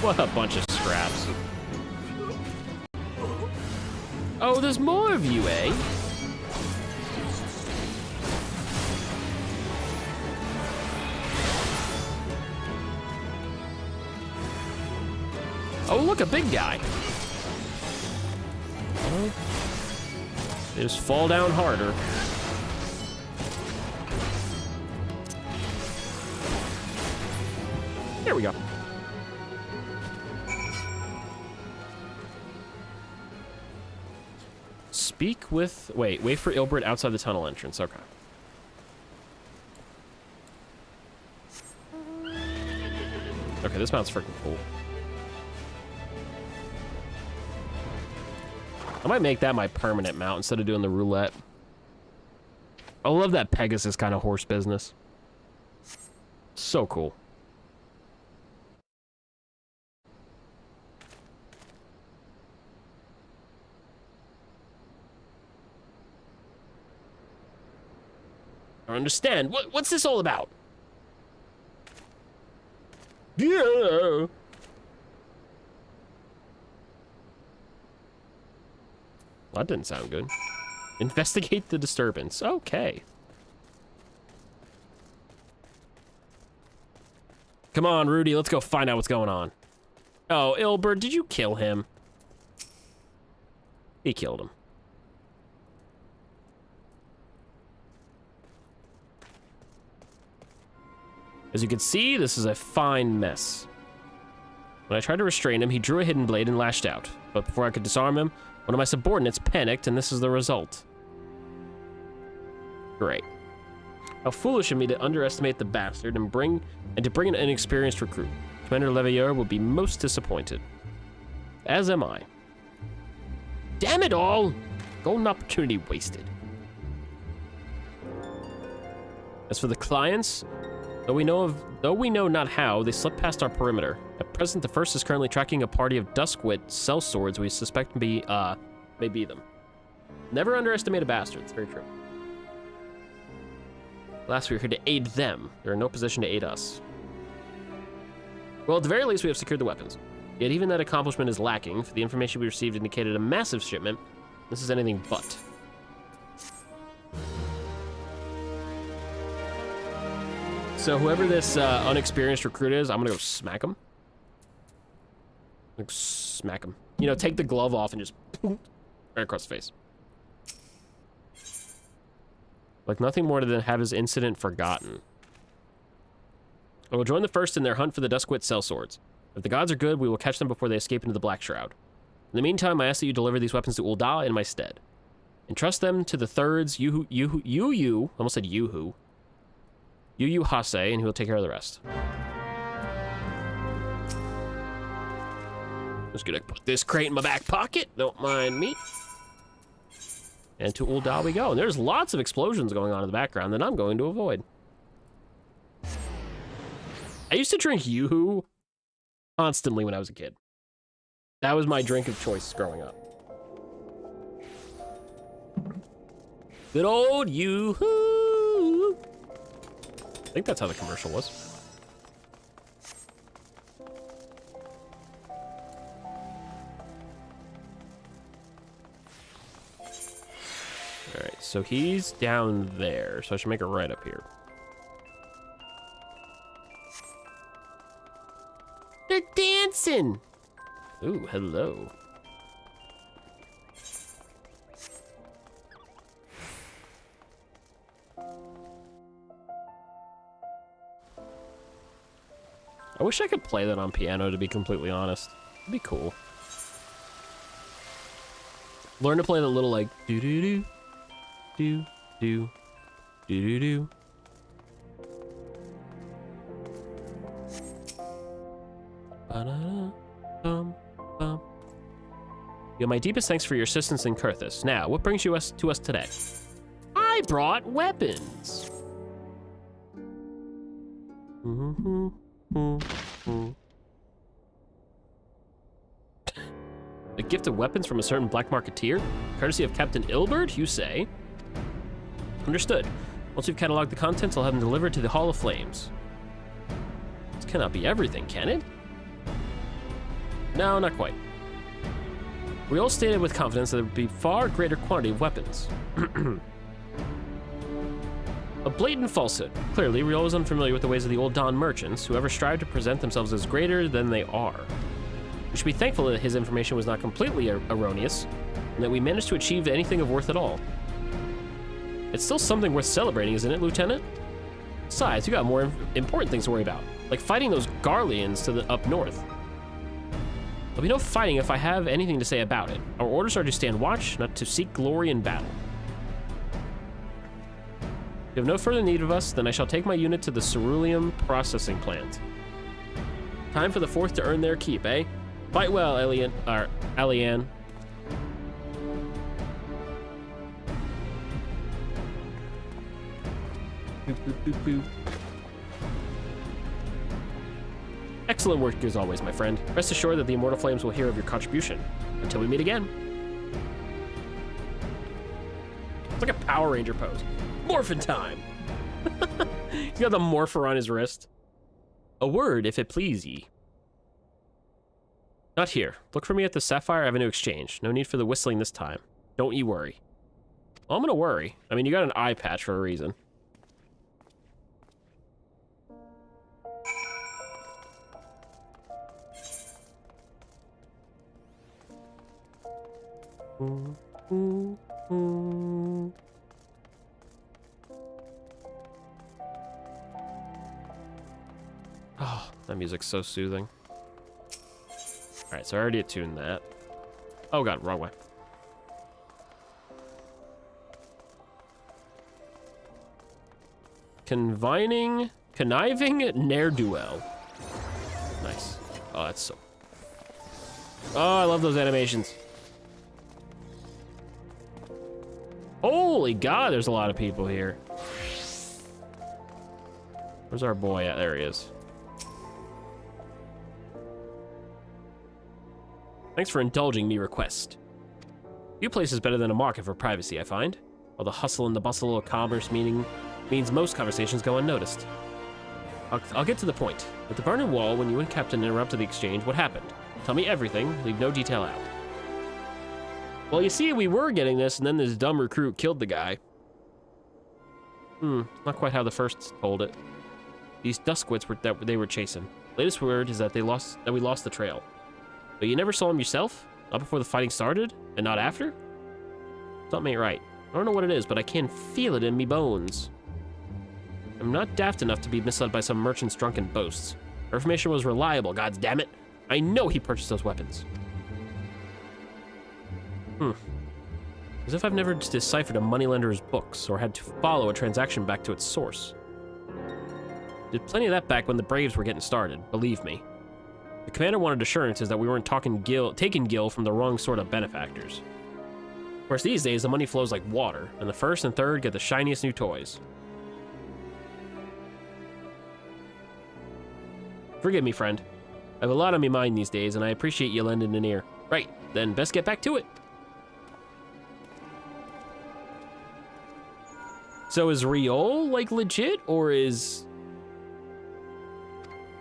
What a bunch of scraps. Oh, there's more of you, eh? Oh, look, a big guy. Oh. They just fall down harder. There we go. Speak with... Wait for Ilbert outside the tunnel entrance. Okay. Okay, this mount's freaking cool. I might make that my permanent mount instead of doing the roulette. I love that Pegasus kind of horse business. So cool. I don't understand. What's this all about? Yeah. Well, that didn't sound good. Investigate the disturbance. Okay. Come on, Rudy, let's go find out what's going on. Oh, Ilbert, did you kill him? He killed him. As you can see, this is a fine mess. When I tried to restrain him, he drew a hidden blade and lashed out. But before I could disarm him, one of my subordinates panicked, and this is the result. Great. How foolish of me to underestimate the bastard and to bring an inexperienced recruit. Commander Leveilleur will be most disappointed. As am I. Damn it all! Golden opportunity wasted. As for the clients, though we know not how, they slipped past our perimeter. At present, the first is currently tracking a party of Duskwit sellswords we suspect may be them. Never underestimate a bastard, it's very true. Last, we were here to aid them. They're in no position to aid us. Well, at the very least, we have secured the weapons. Yet even that accomplishment is lacking, for the information we received indicated a massive shipment. This is anything but. So whoever this unexperienced recruit is, I'm gonna go smack him. Like, smack him. You know, take the glove off and just right across the face. Like nothing more than have his incident forgotten. I will join the first in their hunt for the Duskwit sellswords. If the gods are good, we will catch them before they escape into the Black Shroud. In the meantime, I ask that you deliver these weapons to Ul'dah in my stead. Entrust them to the thirds, almost said Yuhu Hase, and he will take care of the rest. Just gonna put this crate in my back pocket, don't mind me. And to Ul'dah we go. And there's lots of explosions going on in the background that I'm going to avoid. I used to drink Yoo-hoo constantly when I was a kid. That was my drink of choice growing up. Good old Yoo-hoo. I think that's how the commercial was. All right, so he's down there, so I should make a right up here. They're dancing! Ooh, hello. I wish I could play that on piano, to be completely honest. It'd be cool. Learn to play the little, like, do-do-do, do-do, do-do-do. Ba-da-da-bum-bum. You have my deepest thanks for your assistance in Kurthus. Now, what brings you to us today? I brought weapons. A gift of weapons from a certain black marketeer? Courtesy of Captain Ilbert, you say? Understood. Once you've cataloged the contents, I'll have them delivered to the Hall of Flames. This cannot be everything, can it? No, not quite. We all stated with confidence that there would be far greater quantity of weapons. A blatant falsehood. Clearly, Riol is unfamiliar with the ways of the old Don merchants, who ever strive to present themselves as greater than they are. We should be thankful that his information was not completely erroneous, and that we managed to achieve anything of worth at all. It's still something worth celebrating, isn't it, Lieutenant? Besides, you got more important things to worry about, like fighting those Garleans to the up north. There'll be no fighting if I have anything to say about it. Our orders are to stand watch, not to seek glory in battle. If you have no further need of us, then I shall take my unit to the ceruleum processing plant. Time for the fourth to earn their keep, eh? Fight well, Alian. Boop, boop, boop. Excellent work as always, my friend. Rest assured that the Immortal Flames will hear of your contribution. Until we meet again. It's like a Power Ranger pose. Morphin' time! He's got the morpher on his wrist. A word, if it please ye. Not here. Look for me at the Sapphire Avenue Exchange. No need for the whistling this time. Don't ye worry. Well, I'm gonna worry. I mean, you got an eye patch for a reason. Oh, that music's so soothing. Alright, so I already attuned that. Oh god, wrong way. Conniving ne'er-do-well. Nice. Oh, that's so... Oh, I love those animations. Holy god, there's a lot of people here. Where's our boy at? There he is. Thanks for indulging me request. Few places better than a market for privacy, I find. While the hustle and the bustle of commerce means most conversations go unnoticed. I'll get to the point. With the burning wall, when you and Captain interrupted the exchange, what happened? Tell me everything, leave no detail out. Well, you see, we were getting this, and then this dumb recruit killed the guy. Not quite how the first told it. These Duskwits that they were chasing. Latest word is that we lost the trail. But you never saw him yourself? Not before the fighting started? And not after? Something ain't right. I don't know what it is, but I can feel it in me bones. I'm not daft enough to be misled by some merchant's drunken boasts. Our information was reliable, goddammit. I know he purchased those weapons. As if I've never deciphered a moneylender's books or had to follow a transaction back to its source. Did plenty of that back when the Braves were getting started, believe me. The commander wanted assurances that we weren't taking Gil from the wrong sort of benefactors. Of course, these days, the money flows like water, and the first and third get the shiniest new toys. Forgive me, friend. I have a lot on my mind these days, and I appreciate you lending an ear. Right, then best get back to it. So is Riol, like, legit, or is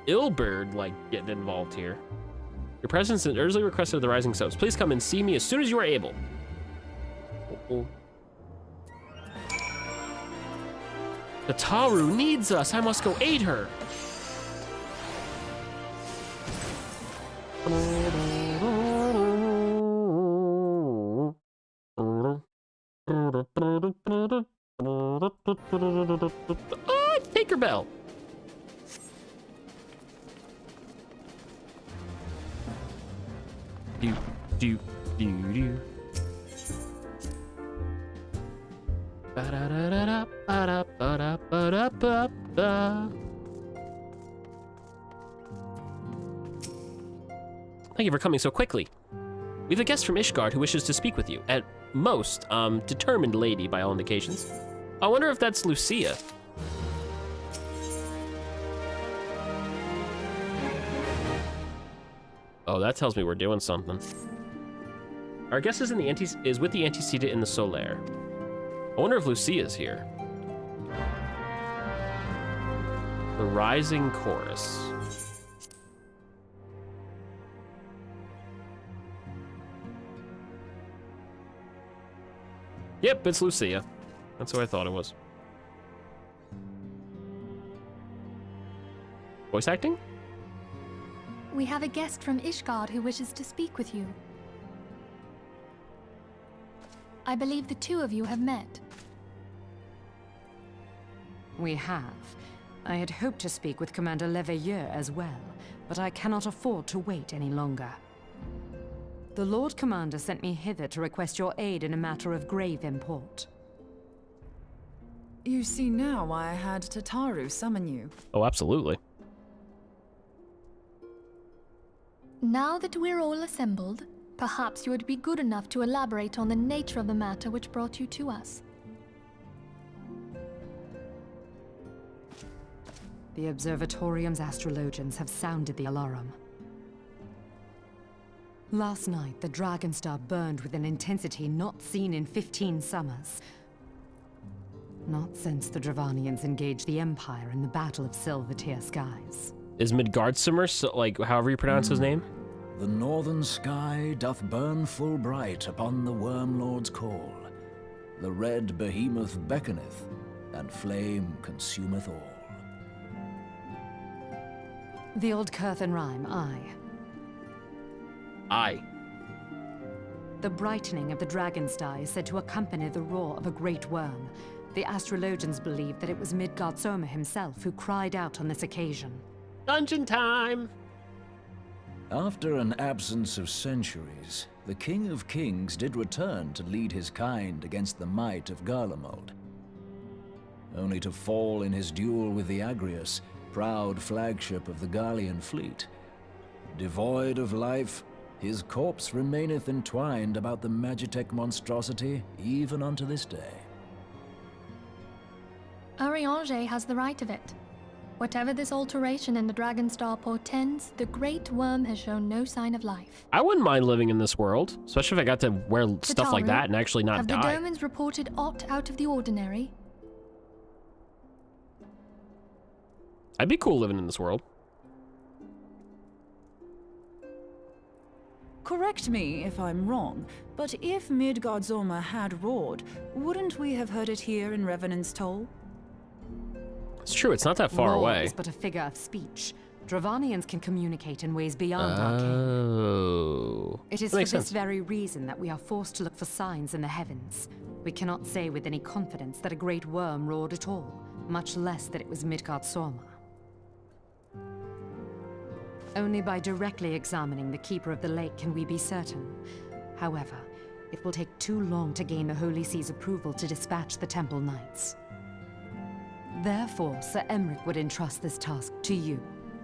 Ilberd, like, getting involved here? Your presence is urgently requested of the Rising Soaps. Please come and see me as soon as you are able. The Taru needs us. I must go aid her. Oh, Tinkerbell. Do. Thank you for coming so quickly. We have a guest from Ishgard who wishes to speak with you. At most, determined lady by all indications. I wonder if that's Lucia. Oh, that tells me we're doing something. Our guest is with the Antecedent in the Solaire. I wonder if Lucia's here. The Rising Chorus. Yep, it's Lucia. That's who I thought it was. Voice acting? We have a guest from Ishgard who wishes to speak with you. I believe the two of you have met. We have. I had hoped to speak with Commander Leveilleur as well, but I cannot afford to wait any longer. The Lord Commander sent me hither to request your aid in a matter of grave import. You see now why I had Tataru summon you. Oh, absolutely. Now that we're all assembled, perhaps you would be good enough to elaborate on the nature of the matter which brought you to us. The Observatorium's astrologians have sounded the alarm. Last night, the Dragonstar burned with an intensity not seen in 15 summers. Not since the Dravanians engaged the Empire in the Battle of Silvertear Skies. Is Midgardsormr, like, however you pronounce his name? The northern sky doth burn full bright upon the Wormlord's call. The red behemoth beckoneth, and flame consumeth all. The old Curthan rhyme, aye. Aye. The brightening of the Dragonstar is said to accompany the roar of a great worm. The astrologians believe that it was Midgardsormr himself who cried out on this occasion. Dungeon time! After an absence of centuries, the King of Kings did return to lead his kind against the might of Garlemald. Only to fall in his duel with the Agrius, proud flagship of the Garlean fleet. Devoid of life, his corpse remaineth entwined about the Magitech monstrosity even unto this day. Ariange has the right of it. Whatever this alteration in the Dragonstar portends, the Great Worm has shown no sign of life. I wouldn't mind living in this world, especially if I got to wear stuff like Tataru, that and actually not have die. the Domans reported aught out of the ordinary? I'd be cool living in this world. Correct me if I'm wrong, but if Midgardsormr had roared, wouldn't we have heard it here in Revenant's Toll? It's true, it's not that far Roar away. is but a figure of speech. Dravanians can communicate in ways beyond our ken. Oh. It is That for makes this sense. very reason that we are forced to look for signs in the heavens. We cannot say with any confidence that a great worm roared at all, much less that it was Midgardsormr. Only by directly examining the Keeper of the Lake can we be certain. However, it will take too long to gain the Holy See's approval to dispatch the Temple Knights. Therefore, Sir Emric would entrust this task to you.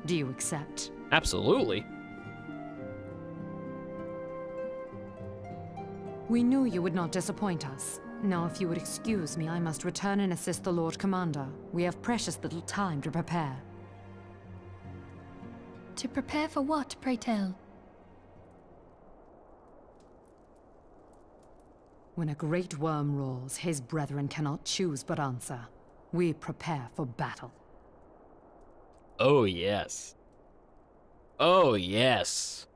Do you accept? Absolutely. We knew you would not disappoint us. Now, if you would excuse me, I must return and assist the Lord Commander. We have precious little time to prepare. To prepare for what, pray tell? When a great worm roars, his brethren cannot choose but answer. We prepare for battle. Oh, yes. Oh, yes.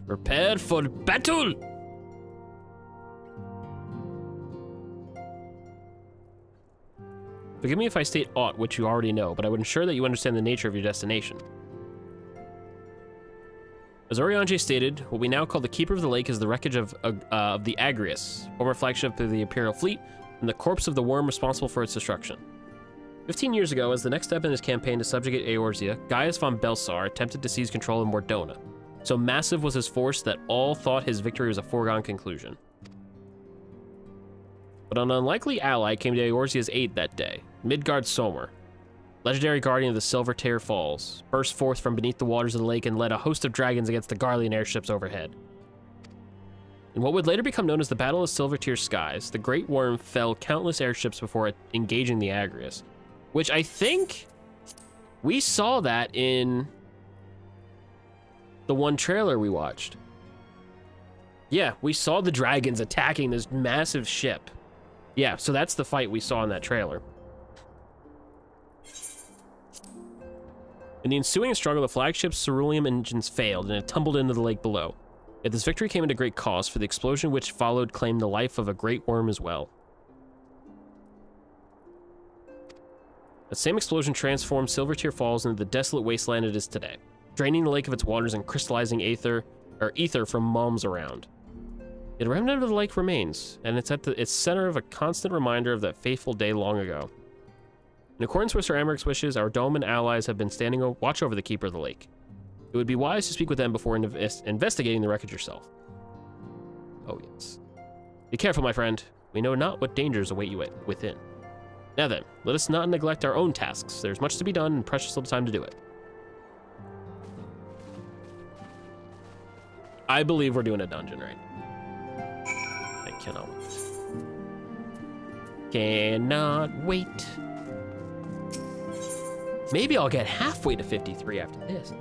Prepared for battle! Forgive me if I state aught which you already know, but I would ensure that you understand the nature of your destination. As Oriange stated, what we now call the Keeper of the Lake is the wreckage of the Agrius, former flagship of the Imperial fleet, and the corpse of the worm responsible for its destruction. 15 years ago, as the next step in his campaign to subjugate Eorzea, Gaius von Belsar attempted to seize control of Mordona. So massive was his force that all thought his victory was a foregone conclusion. But an unlikely ally came to Eorzea's aid that day, Midgardsormr, legendary guardian of the Silvertear Falls, burst forth from beneath the waters of the lake and led a host of dragons against the Garlean airships overhead. In what would later become known as the Battle of Silvertear Skies, the Great Worm fell countless airships before engaging the Agrius, which I think we saw that in the one trailer we watched. Yeah, we saw the dragons attacking this massive ship. Yeah, so that's the fight we saw in that trailer. In the ensuing struggle, the flagship's cerulean engines failed and it tumbled into the lake below. Yet this victory came at a great cost, for the explosion which followed claimed the life of a great worm as well. That same explosion transformed Silvertear Falls into the desolate wasteland it is today, draining the lake of its waters and crystallizing ether from malms around. Yet a remnant of the lake remains, and it's at its center of a constant reminder of that fateful day long ago. In accordance with Sir Emric's wishes, our dome and allies have been standing watch over the Keeper of the Lake. It would be wise to speak with them before investigating the wreckage yourself. Oh yes. Be careful, my friend. We know not what dangers await you within. Now then, let us not neglect our own tasks. There's much to be done and precious little time to do it. I believe we're doing a dungeon right. I cannot wait. Cannot wait. Maybe I'll get halfway to 53 after this.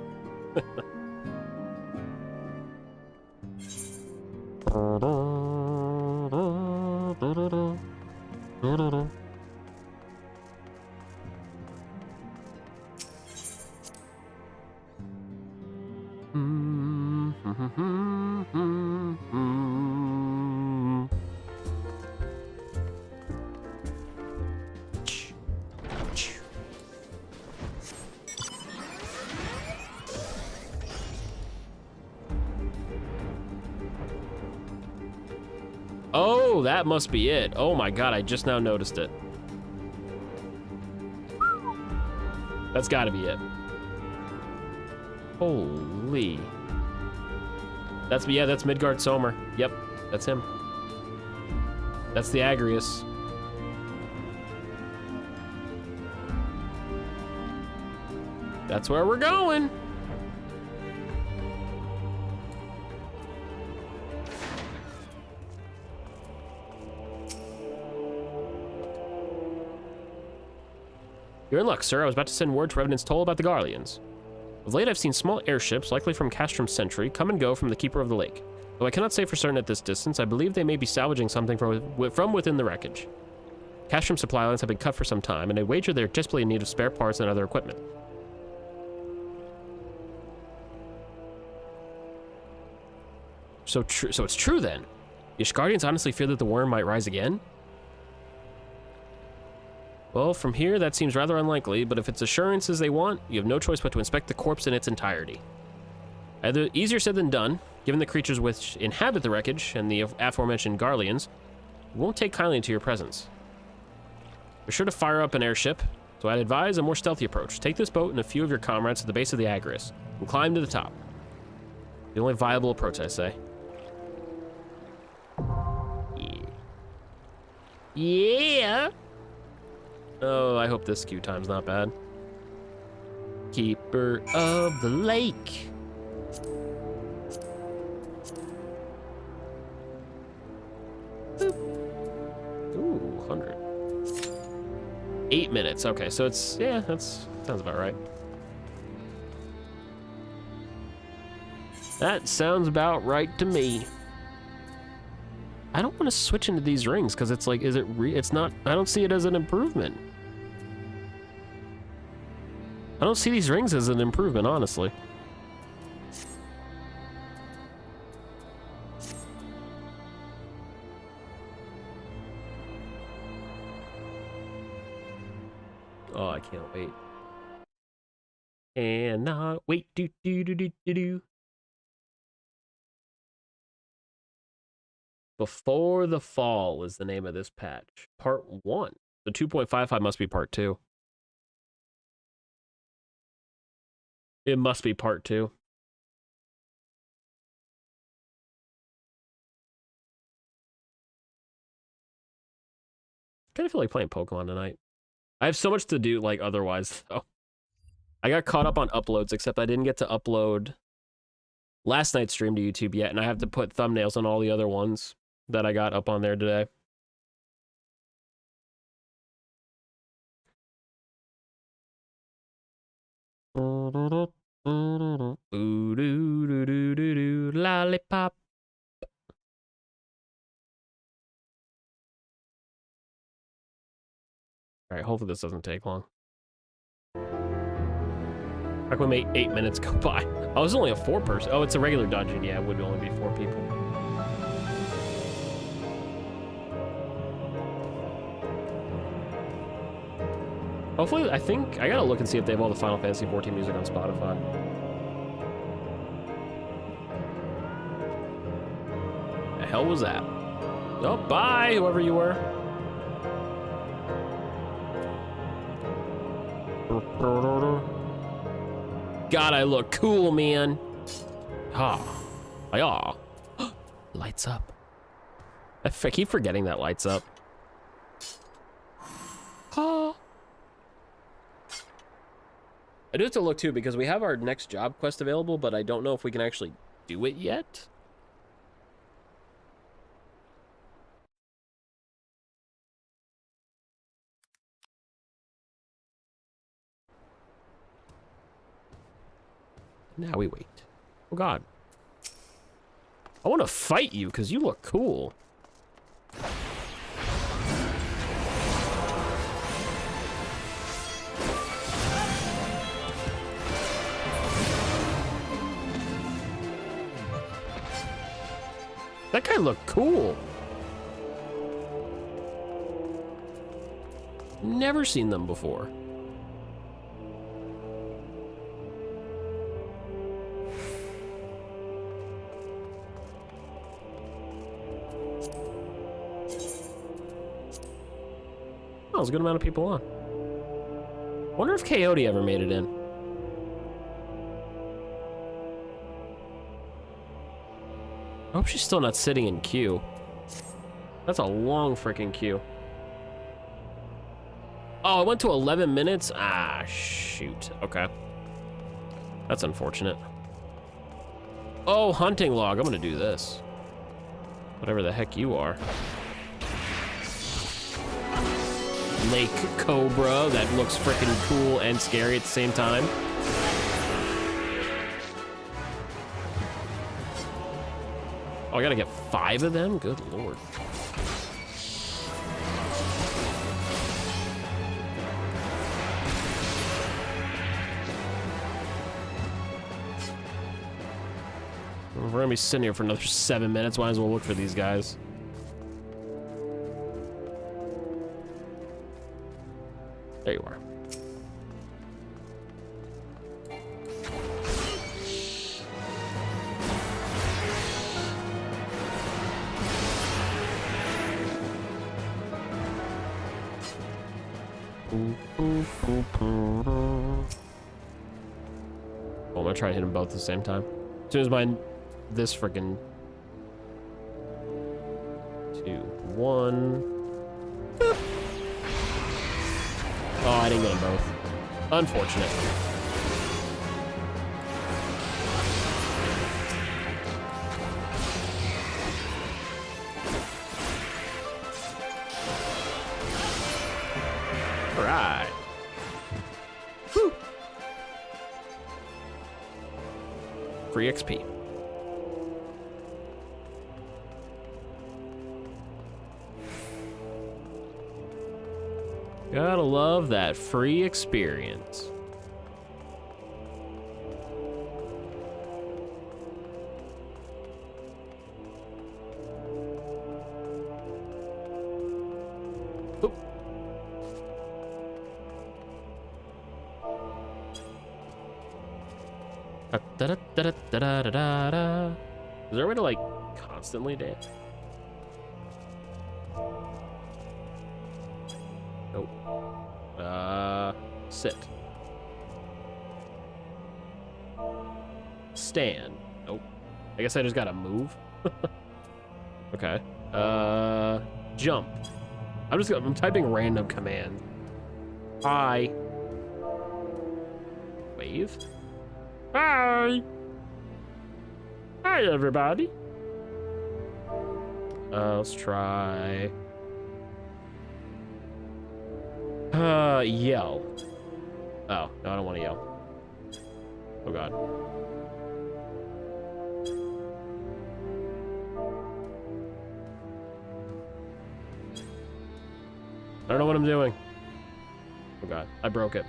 Oh, that must be it. Oh my god, I just now noticed it. That's gotta be it. Holy. That's Midgard Somer. Yep, that's him. That's the Agrius. That's where we're going. You're in luck, sir. I was about to send word to Revenant's Toll about the Garleans. Of late, I've seen small airships, likely from Castrom's Sentry, come and go from the Keeper of the Lake. Though I cannot say for certain at this distance, I believe they may be salvaging something from within the wreckage. Castrom's supply lines have been cut for some time, and I wager they're desperately in need of spare parts and other equipment. So it's true then. The Ishgardians honestly fear that the worm might rise again? Well, from here, that seems rather unlikely, but if it's assurances they want, you have no choice but to inspect the corpse in its entirety. Either easier said than done, given the creatures which inhabit the wreckage and the aforementioned Garleans won't take kindly to your presence. Be sure to fire up an airship, so I'd advise a more stealthy approach. Take this boat and a few of your comrades to the base of the Agrius, and climb to the top. The only viable approach, I say. Yeah! Oh, I hope this queue time's not bad. Keeper of the Lake. Boop. Ooh, 100. 8 minutes. Okay, so it's, yeah, that's sounds about right. That sounds about right to me. I don't want to switch into these rings because it's like, it's not, I don't see it as an improvement. I don't see these rings as an improvement, honestly. Oh, I can't wait. Cannot wait. Do do do do do do. Before the Fall is the name of this patch. Part 1. The 2.55 must be part 2. It must be part 2. Kind of feel like playing Pokemon tonight. I have so much to do, like, otherwise, though. I got caught up on uploads, except I didn't get to upload last night's stream to YouTube yet, and I have to put thumbnails on all the other ones that I got up on there today. Lollipop. All right, hopefully this doesn't take long. How come 8 minutes go by? Oh, it's only a 4-person. Oh, it's a regular dungeon. Yeah, it would only be 4 people. Hopefully, I think I gotta look and see if they have all the Final Fantasy XIV music on Spotify. The hell was that? Oh, bye, whoever you were. God, I look cool, man. Ah, yeah. Lights up. I keep forgetting that lights up. Ah. I do have to look too because we have our next job quest available, but I don't know if we can actually do it yet. Now we wait. Oh god. I want to fight you because you look cool. That guy looked cool. Never seen them before. Oh, there's a good amount of people on. Wonder if Coyote ever made it in. I hope she's still not sitting in queue. That's a long freaking queue. Oh, it went to 11 minutes? Ah, shoot. Okay. That's unfortunate. Oh, hunting log. I'm gonna do this. Whatever the heck you are. Lake Cobra that looks freaking cool and scary at the same time. Oh, I gotta get 5 of them? Good lord. We're gonna be sitting here for another 7 minutes. Might as well look for these guys. There you are. Oh, I'm gonna try to hit them both at the same time. As soon as this freaking 2, 1. Boop. Oh, I didn't get them both. Unfortunate. All right. Whew. Free XP. Gotta love that free experience. Oop. Da-da-da-da-da-da-da-da. Is there a way to like constantly dance? Nope. Sit. Stand. Nope. I guess I just gotta move. Okay. Jump. I'm typing random command. Hi. Wave. Hi. Hi, everybody. Let's try. Yell. Oh, no, I don't want to yell. Oh, God. I don't know what I'm doing. Oh, God. I broke it.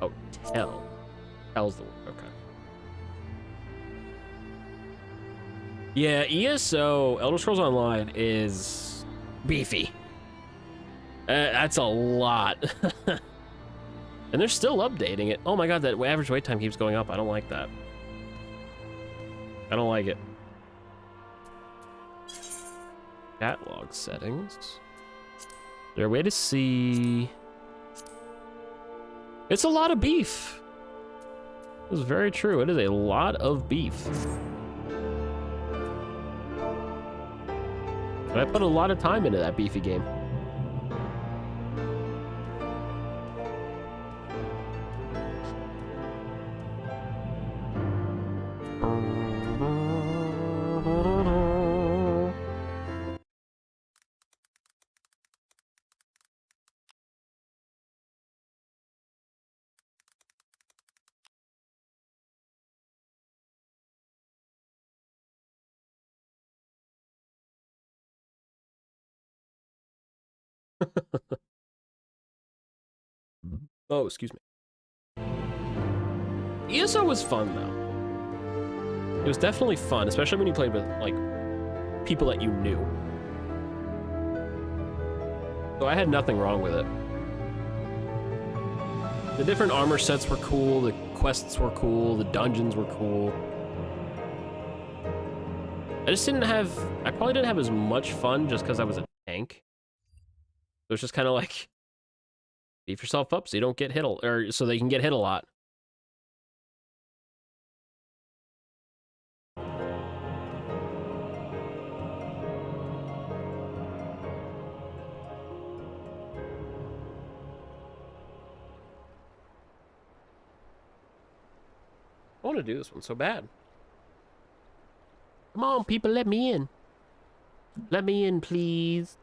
Oh, tell. Tell's the word. Okay. Yeah, ESO, Elder Scrolls Online, is beefy. That's a lot. And they're still updating it. Oh my god, that average wait time keeps going up. I don't like that. I don't like it. Catalog settings. Is there a way to see? It's a lot of beef. This is very true. It is a lot of beef. And I put a lot of time into that beefy game. Oh, excuse me. ESO was fun, though. It was definitely fun, especially when you played with, like, people that you knew. So I had nothing wrong with it. The different armor sets were cool, the quests were cool, the dungeons were cool. I probably didn't have as much fun just because I was a tank. It was just kind of like, beef yourself up so you don't get hit, or so they can get hit a lot. I want to do this one so bad. Come on, people, let me in. Let me in, please.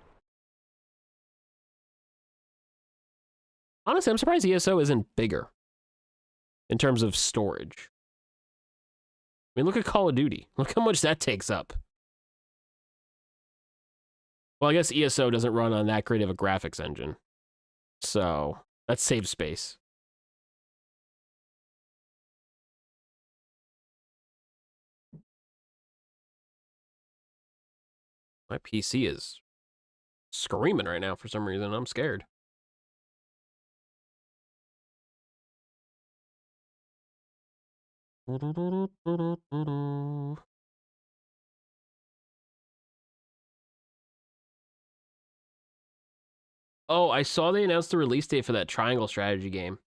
Honestly, I'm surprised ESO isn't bigger in terms of storage. I mean, look at Call of Duty. Look how much that takes up. Well, I guess ESO doesn't run on that great of a graphics engine. So, that saves space. My PC is screaming right now for some reason. I'm scared. Oh, I saw they announced the release date for that Triangle strategy game.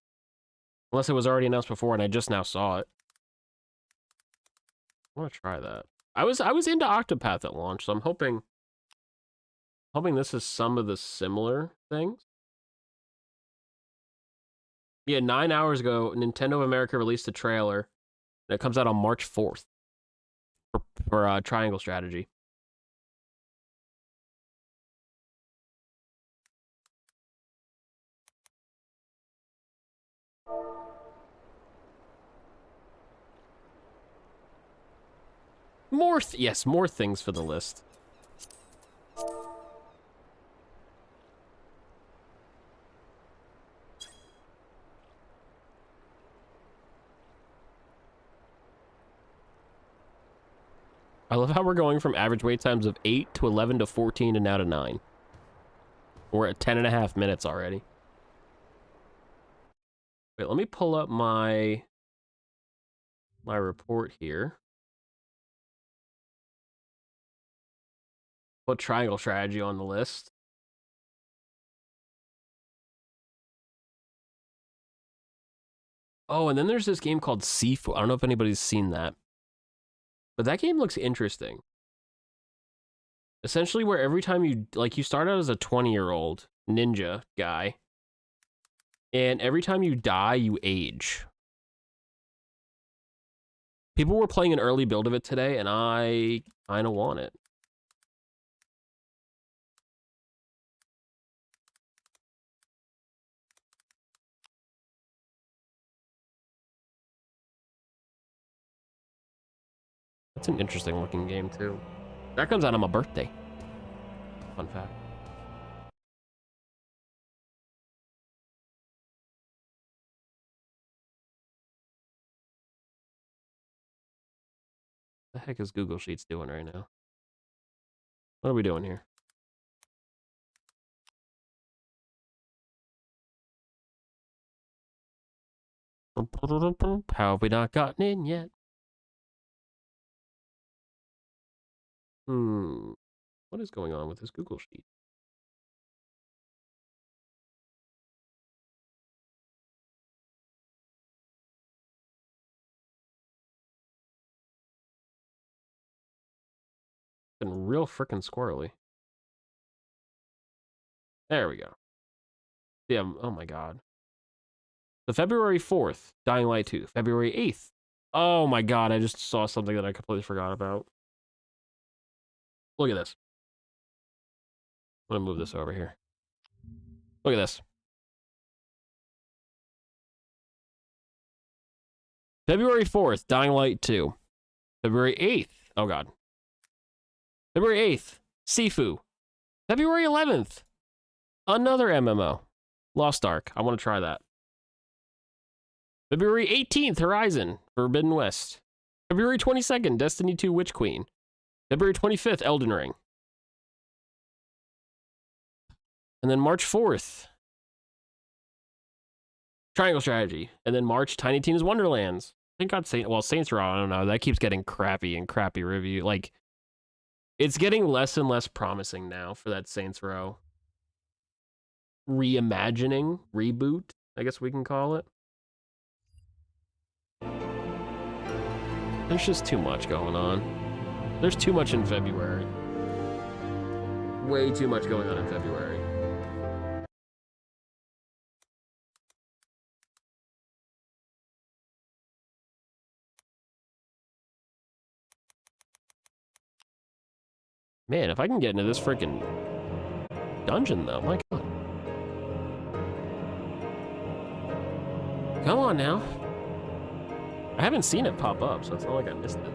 Unless it was already announced before and I just now saw it. I want to try that. I was into Octopath at launch, so I'm hoping this is some of the similar things. Yeah, 9 hours ago, Nintendo of America released a trailer, and it comes out on March 4th for Triangle Strategy. Yes, more things for the list. I love how we're going from average wait times of 8 to 11 to 14 and now to 9. We're at 10.5 minutes already. Wait, let me pull up my report here. Put Triangle Strategy on the list. Oh, and then there's this game called Sifu. I don't know if anybody's seen that. But that game looks interesting. Essentially, where every time you start out as a 20-year-old ninja guy, and every time you die, you age. People were playing an early build of it today, and I kind of want it. That's an interesting looking game, too. That comes out on my birthday. Fun fact. What the heck is Google Sheets doing right now? What are we doing here? How have we not gotten in yet? What is going on with this Google Sheet? Been real frickin' squirrely. There we go. Yeah, oh my god. The February 4th, Dying Light 2. February 8th. Oh my god, I just saw something that I completely forgot about. Look at this. I'm gonna move this over here. Look at this. February 4th, Dying Light 2. February 8th. Oh god. February 8th, Sifu. February 11th, Another MMO. Lost Ark. I want to try that. February 18th, Horizon, Forbidden West. February 22nd, Destiny 2 Witch Queen. February 25th, Elden Ring. And then March 4th, Triangle Strategy. And then March, Tiny Tina's Wonderlands. I think I'd say, well, Saints Row, I don't know. That keeps getting crappy review. Like, it's getting less and less promising now for that Saints Row reimagining, reboot, I guess we can call it. There's just too much going on. There's too much in February. Way too much going on in February. Man, if I can get into this freaking dungeon, though, my God. Come on now. I haven't seen it pop up, so it's not like I missed it.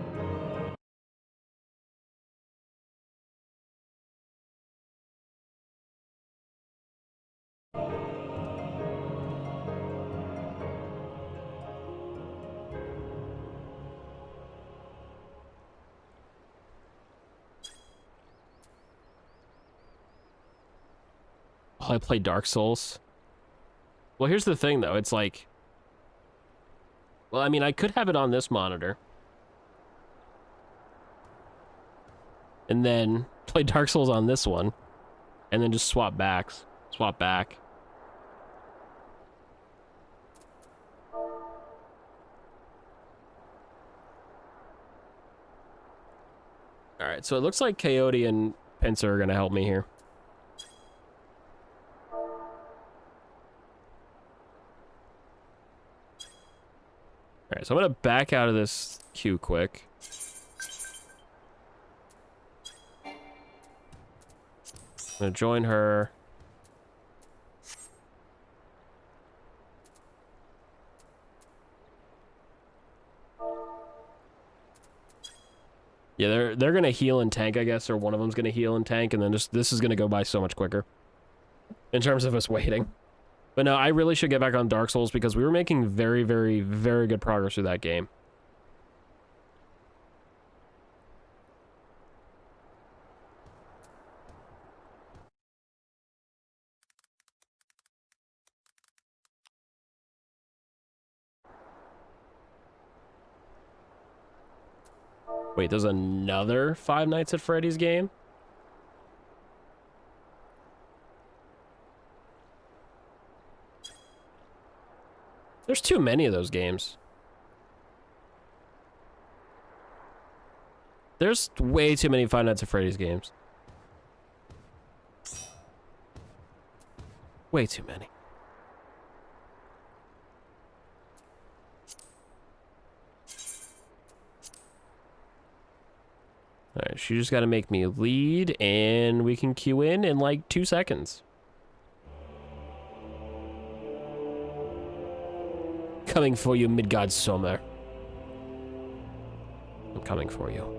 Oh, I play Dark Souls. Well, here's the thing, though. It's like... Well, I mean, I could have it on this monitor. And then play Dark Souls on this one. And then just swap backs. Swap back. Alright, so it looks like Coyote and Pincer are going to help me here. Alright, so I'm going to back out of this queue quick. I'm going to join her. Yeah, they're going to heal and tank, I guess, or one of them's going to heal and tank, and then just this is going to go by so much quicker in terms of us waiting. But no, I really should get back on Dark Souls because we were making very, very, very good progress through that game. Wait, there's another Five Nights at Freddy's game? There's too many of those games. There's way too many Five Nights at Freddy's games. Way too many. Alright, she just gotta make me lead, and we can queue in like 2 seconds. Coming for you, Midgard Sommer. I'm coming for you.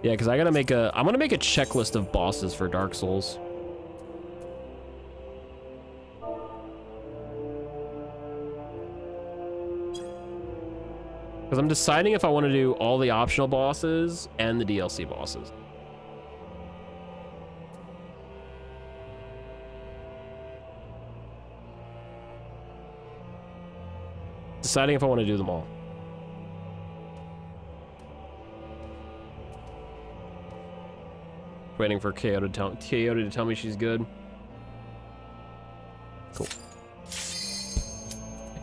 Yeah, because I gotta make a... I'm gonna make a checklist of bosses for Dark Souls. Because I'm deciding if I want to do all the optional bosses and the DLC bosses. Deciding if I want to do them all. Waiting for Coyote to tell me she's good. Cool.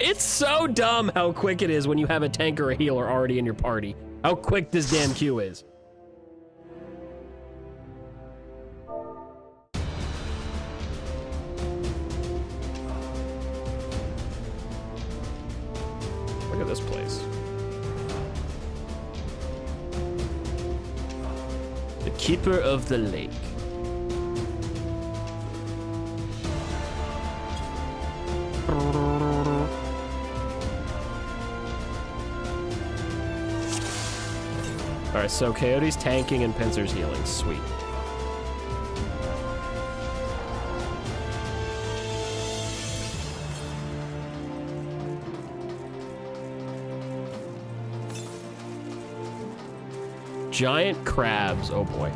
It's so dumb how quick it is when you have a tank or a healer already in your party. How quick this damn queue is. Look at this place. The Keeper of the Lake. Alright, so Coyote's tanking and Pincers healing. Sweet. Giant crabs. Oh boy.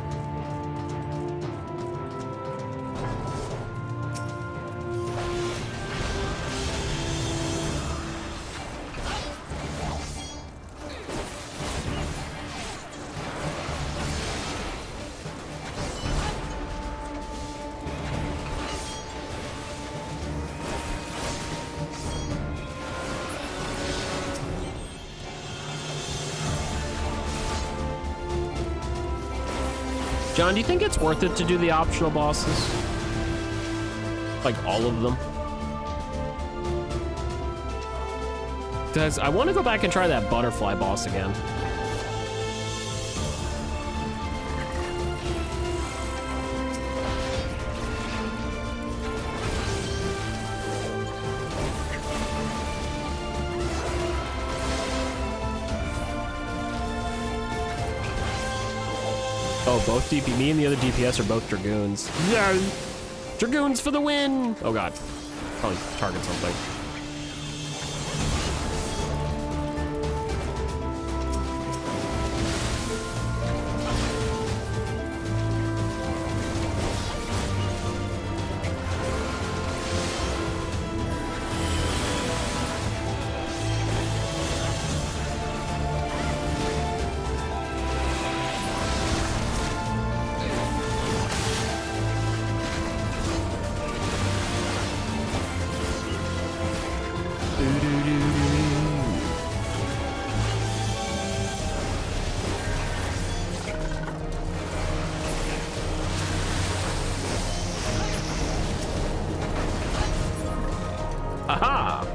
John, do you think it's worth it to do the optional bosses? Like all of them? Because I want to go back and try that butterfly boss again. Oh, both DP. Me and the other DPS are both Dragoons. Yeah! Dragoons for the win! Oh god. Probably target something. Aha!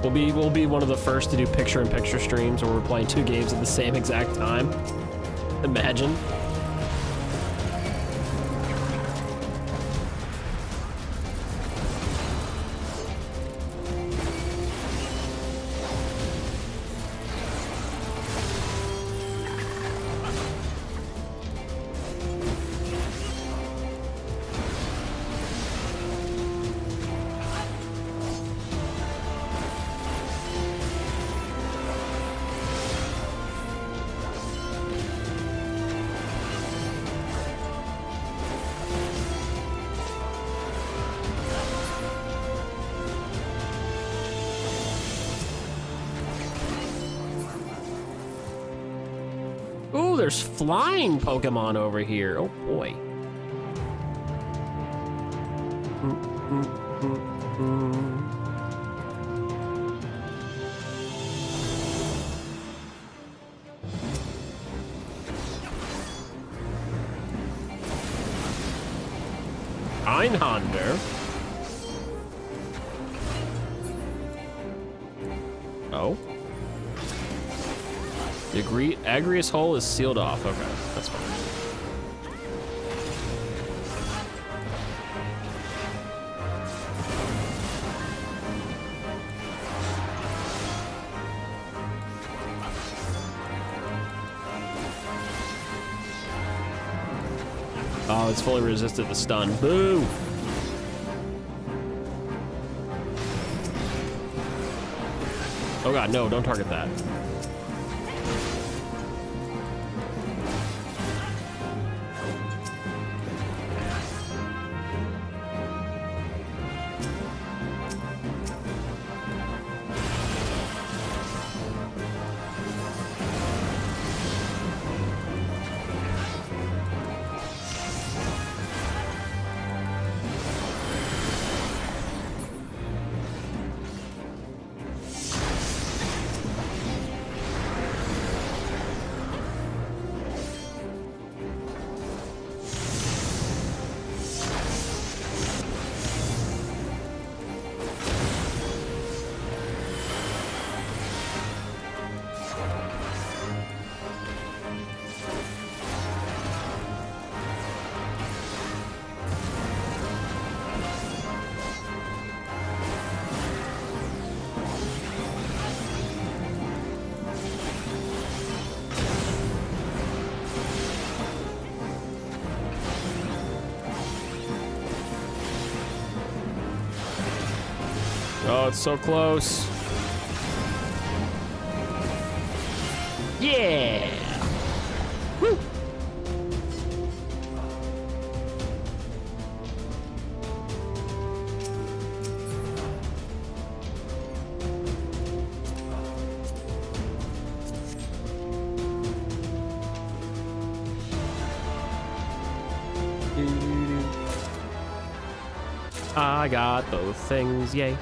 We'll be one of the first to do picture-in-picture streams where we're playing 2 games at the same exact time. Imagine. Ooh, there's flying Pokemon over here. Oh boy. Einhander. Oh. The Agrius hole is sealed off. Okay, that's fine. Oh, it's fully resisted the stun. Boo! Oh god, no, don't target that. Oh, it's so close. Yeah! Woo! I got both things, yay.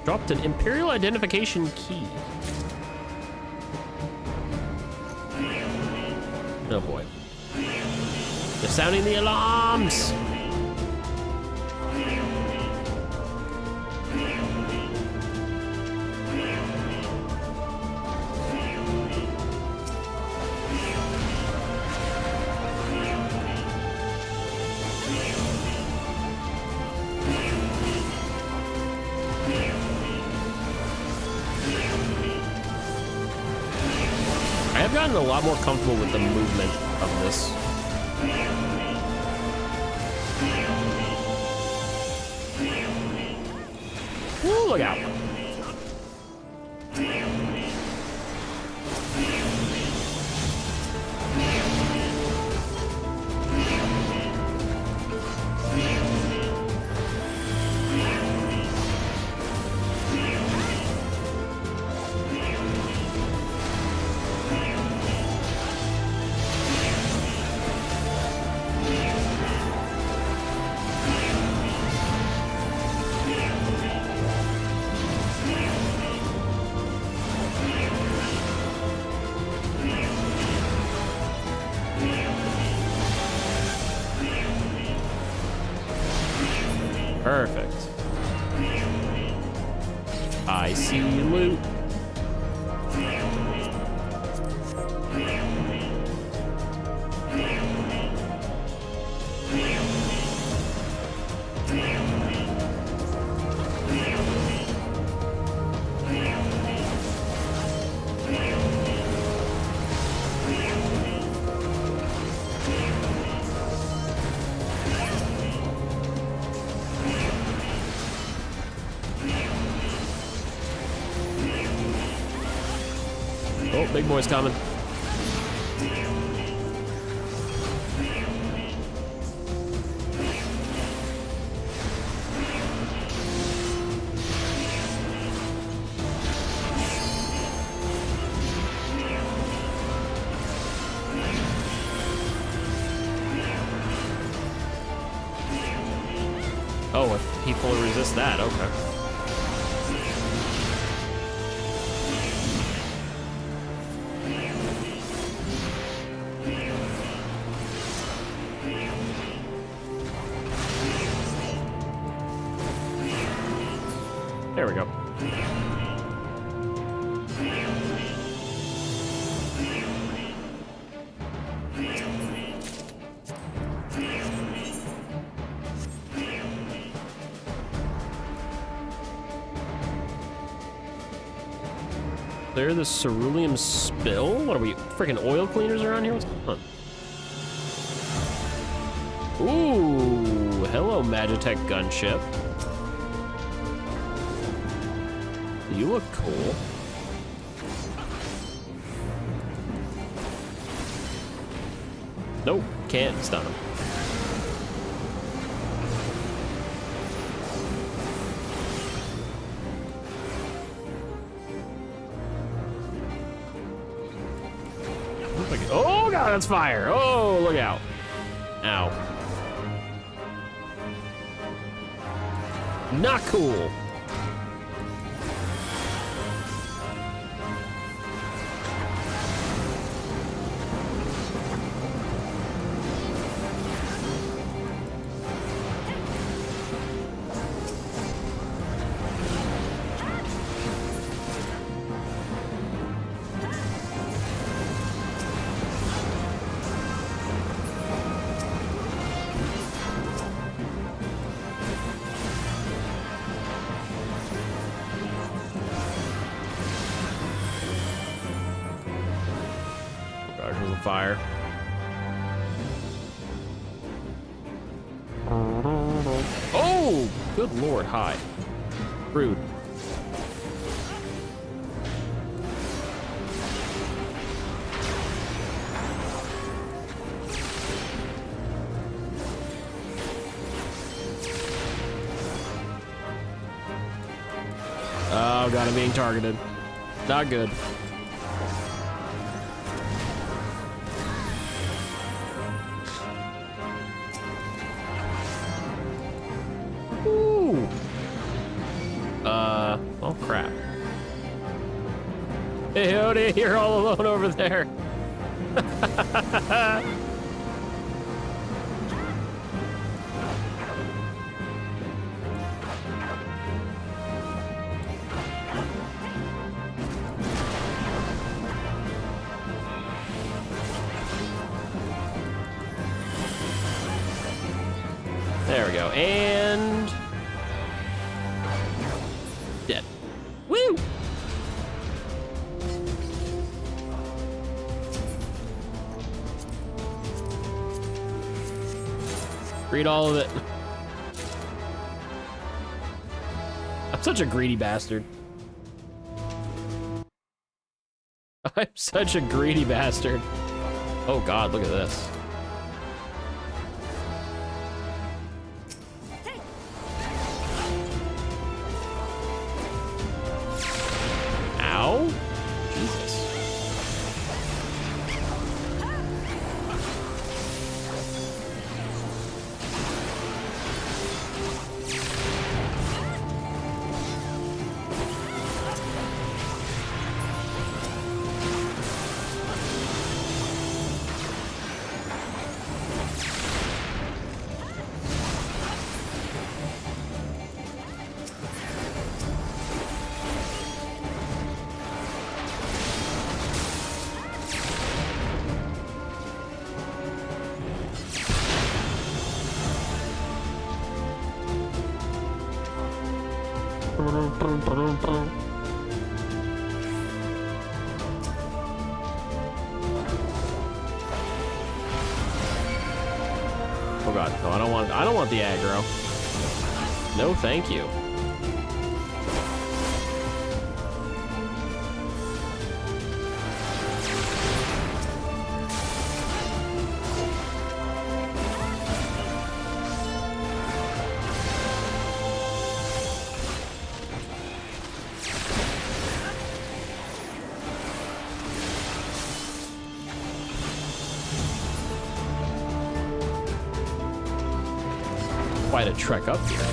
Dropped an Imperial identification key. Oh boy. They're sounding the alarms! I've gotten a lot more comfortable with the movement of this. Ooh, look out. Perfect. I see loot. Oh, big boy's coming. Oh, if he fully resists that, okay. There we go. There, the ceruleum spill? What are we, freaking oil cleaners around here? What's going on? Ooh, hello, Magitech gunship. You look cool. Nope, can't stun him. Oh god, that's fire! Oh, look out. Ow. Not cool. fire. Oh! Good lord, hi. Rude. Oh god, I'm being targeted. Not good. Ooh. Oh crap. Hey, Odie, you're all alone over there. There we go, and dead. Woo! Read all of it. I'm such a greedy bastard. I'm such a greedy bastard. Oh god, look at this. Ow? Jesus. Oh god, no, I don't want the aggro. No, thank you. Quite a trek up here.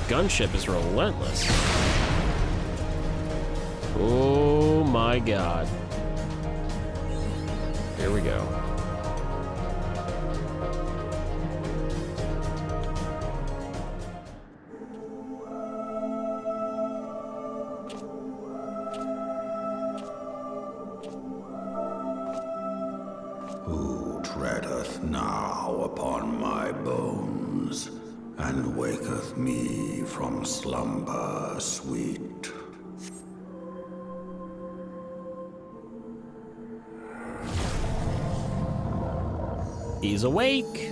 Gunship is relentless. Oh my god. Here we go. Who treadeth now upon my bones, and waketh me from slumber sweet? He's awake.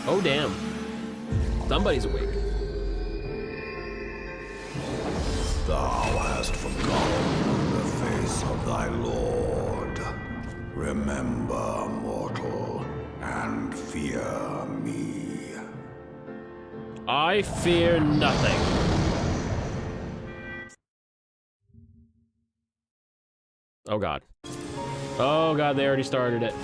Oh damn. Somebody's awake. Thou hast forgotten the face of thy Lord. Remember, mortal, and fear me. I fear nothing. Oh god. Oh god, they already started it.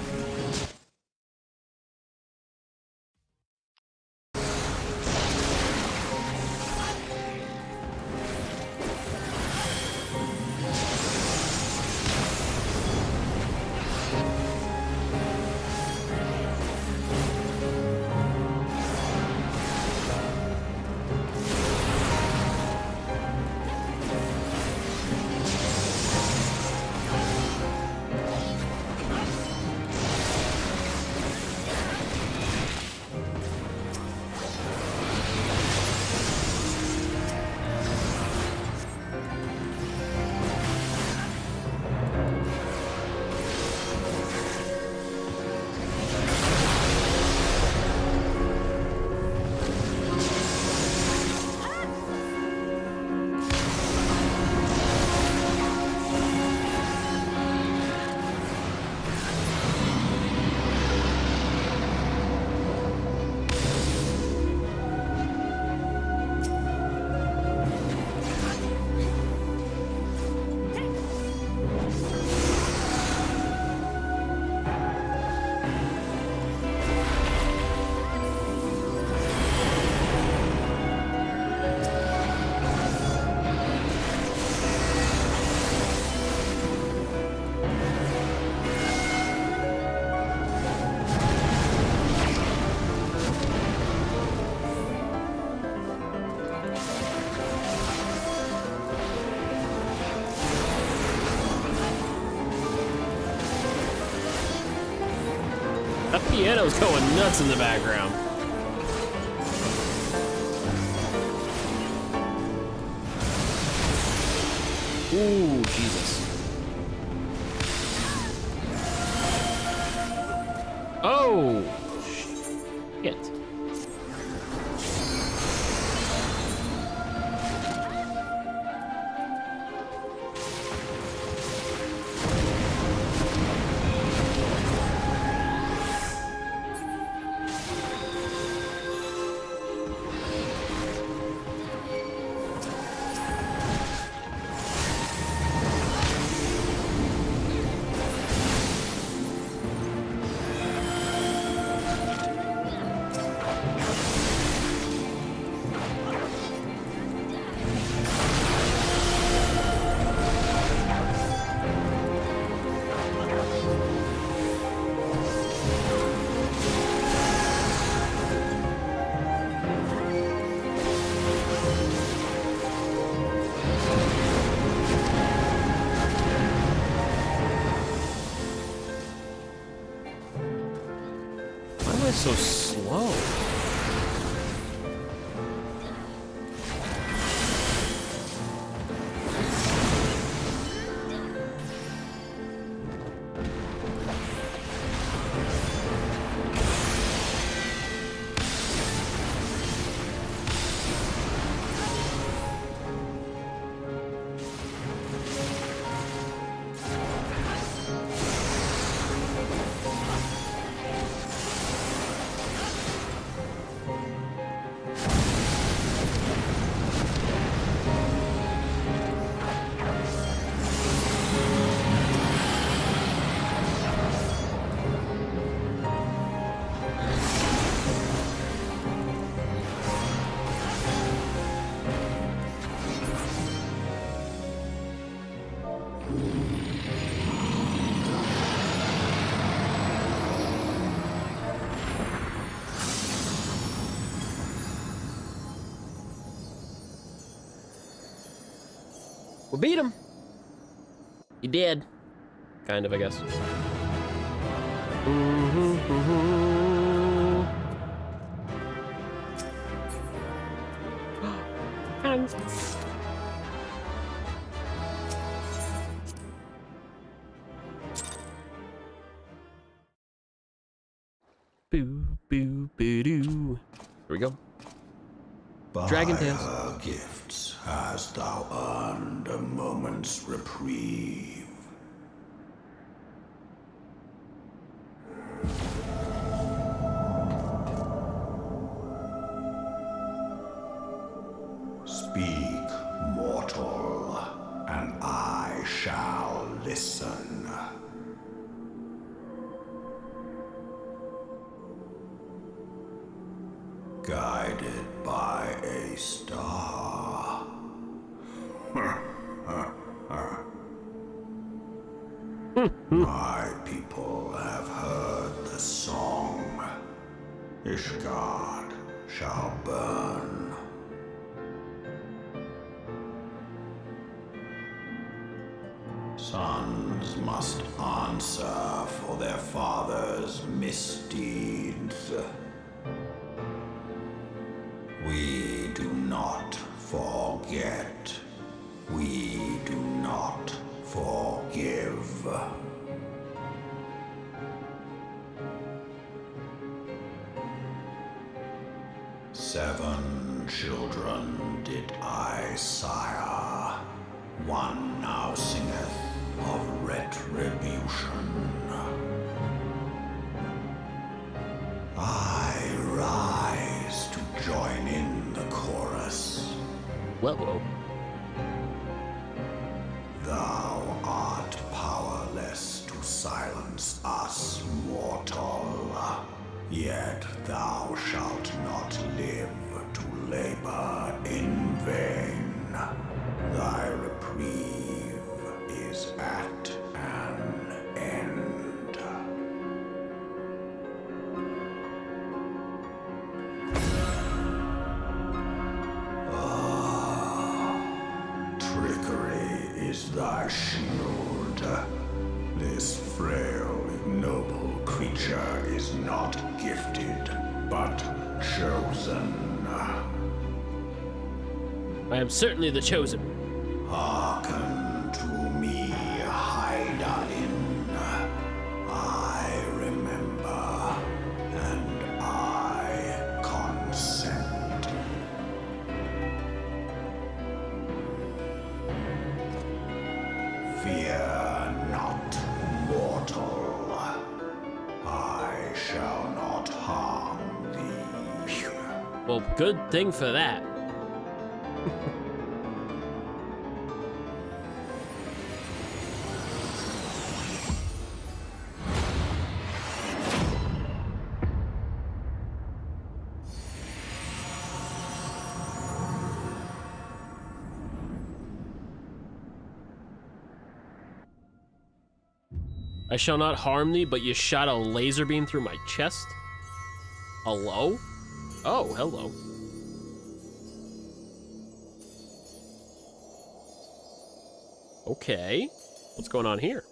That piano's going nuts in the background. Ooh, Jesus. Oh, shit. Why am I so slow? We beat him. He did. Kind of, I guess. Boo, boo, boo, doo. Here we go. Dragon Tales. By her gifts hast thou earned a moment's reprieve. Speak, mortal, and I shall listen. Guided by a star. My people have heard the song. Ishgard shall burn. Sons must answer for their father's misdeeds. We do not forget. We do not forgive. Seven children did I sire. One now singeth of retribution. I rise to join in the chorus. Whoa. Thou art powerless to silence us, mortal. Yet thou shalt not live to labor in vain. Thy reprieve is at an end. Trickery is thy shield. This frail, ignoble creature is not gifted, but chosen. I am certainly the chosen. Hearken to me, Hydaelyn. I remember, and I consent. Fear not, mortal. I shall not harm thee. Well, good thing for that. I shall not harm thee, but you shot a laser beam through my chest? Hello? Oh, hello. Okay. What's going on here?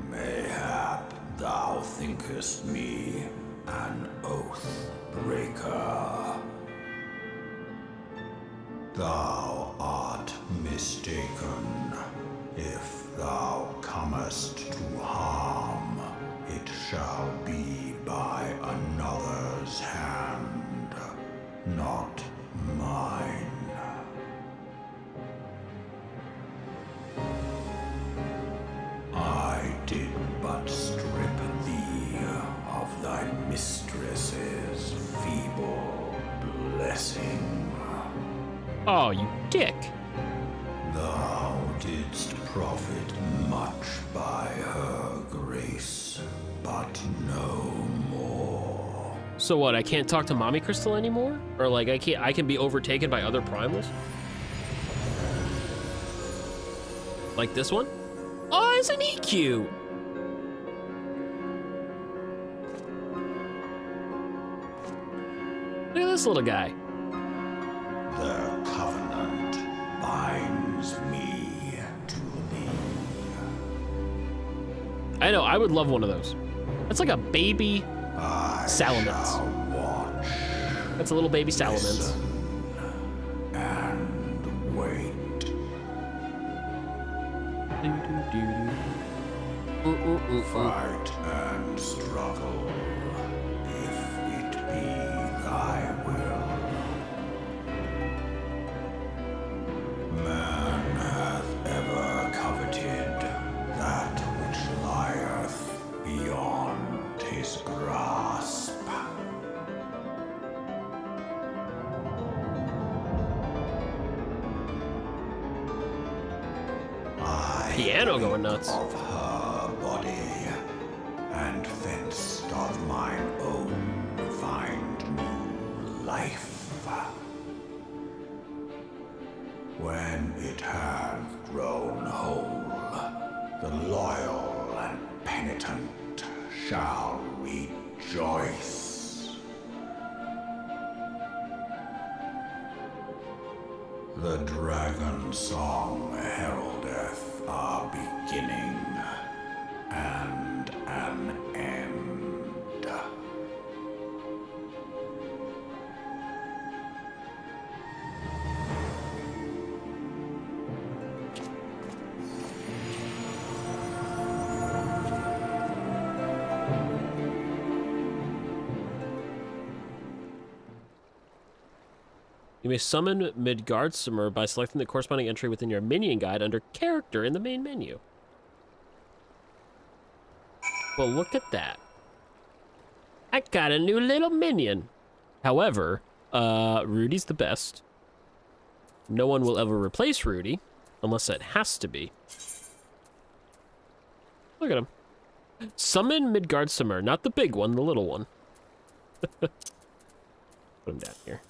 Mayhap thou thinkest me an oath breaker. Thou art mistaken. If thou comest to harm, it shall be by another's hand, not mine. I did but strip thee of thy mistress's feeble blessing. Oh, you dick. Thou didst profit much by her grace, but no more. So what, I can't talk to Mommy Crystal anymore? Or like I can be overtaken by other primals? Like this one? Oh, isn't he cute? Look at this little guy. The covenant binds me to thee. I know, I would love one of those. That's like a baby salamence. That's a little baby salamence. And wait. Fight and struggle, if it be thy will. Man hath ever coveted that which lieth beyond his grasp. Piano going nuts. Of her body, and thence doth mine own find new life. When it hath grown whole, the loyal and penitent shall rejoice. The dragon song heraldeth a beginning and an end. You may summon Midgardsormr by selecting the corresponding entry within your minion guide under character in the main menu. Well, look at that. I got a new little minion. However, Rudy's the best. No one will ever replace Rudy, unless it has to be. Look at him. Summon Midgardsormr, not the big one, the little one. Put him down here.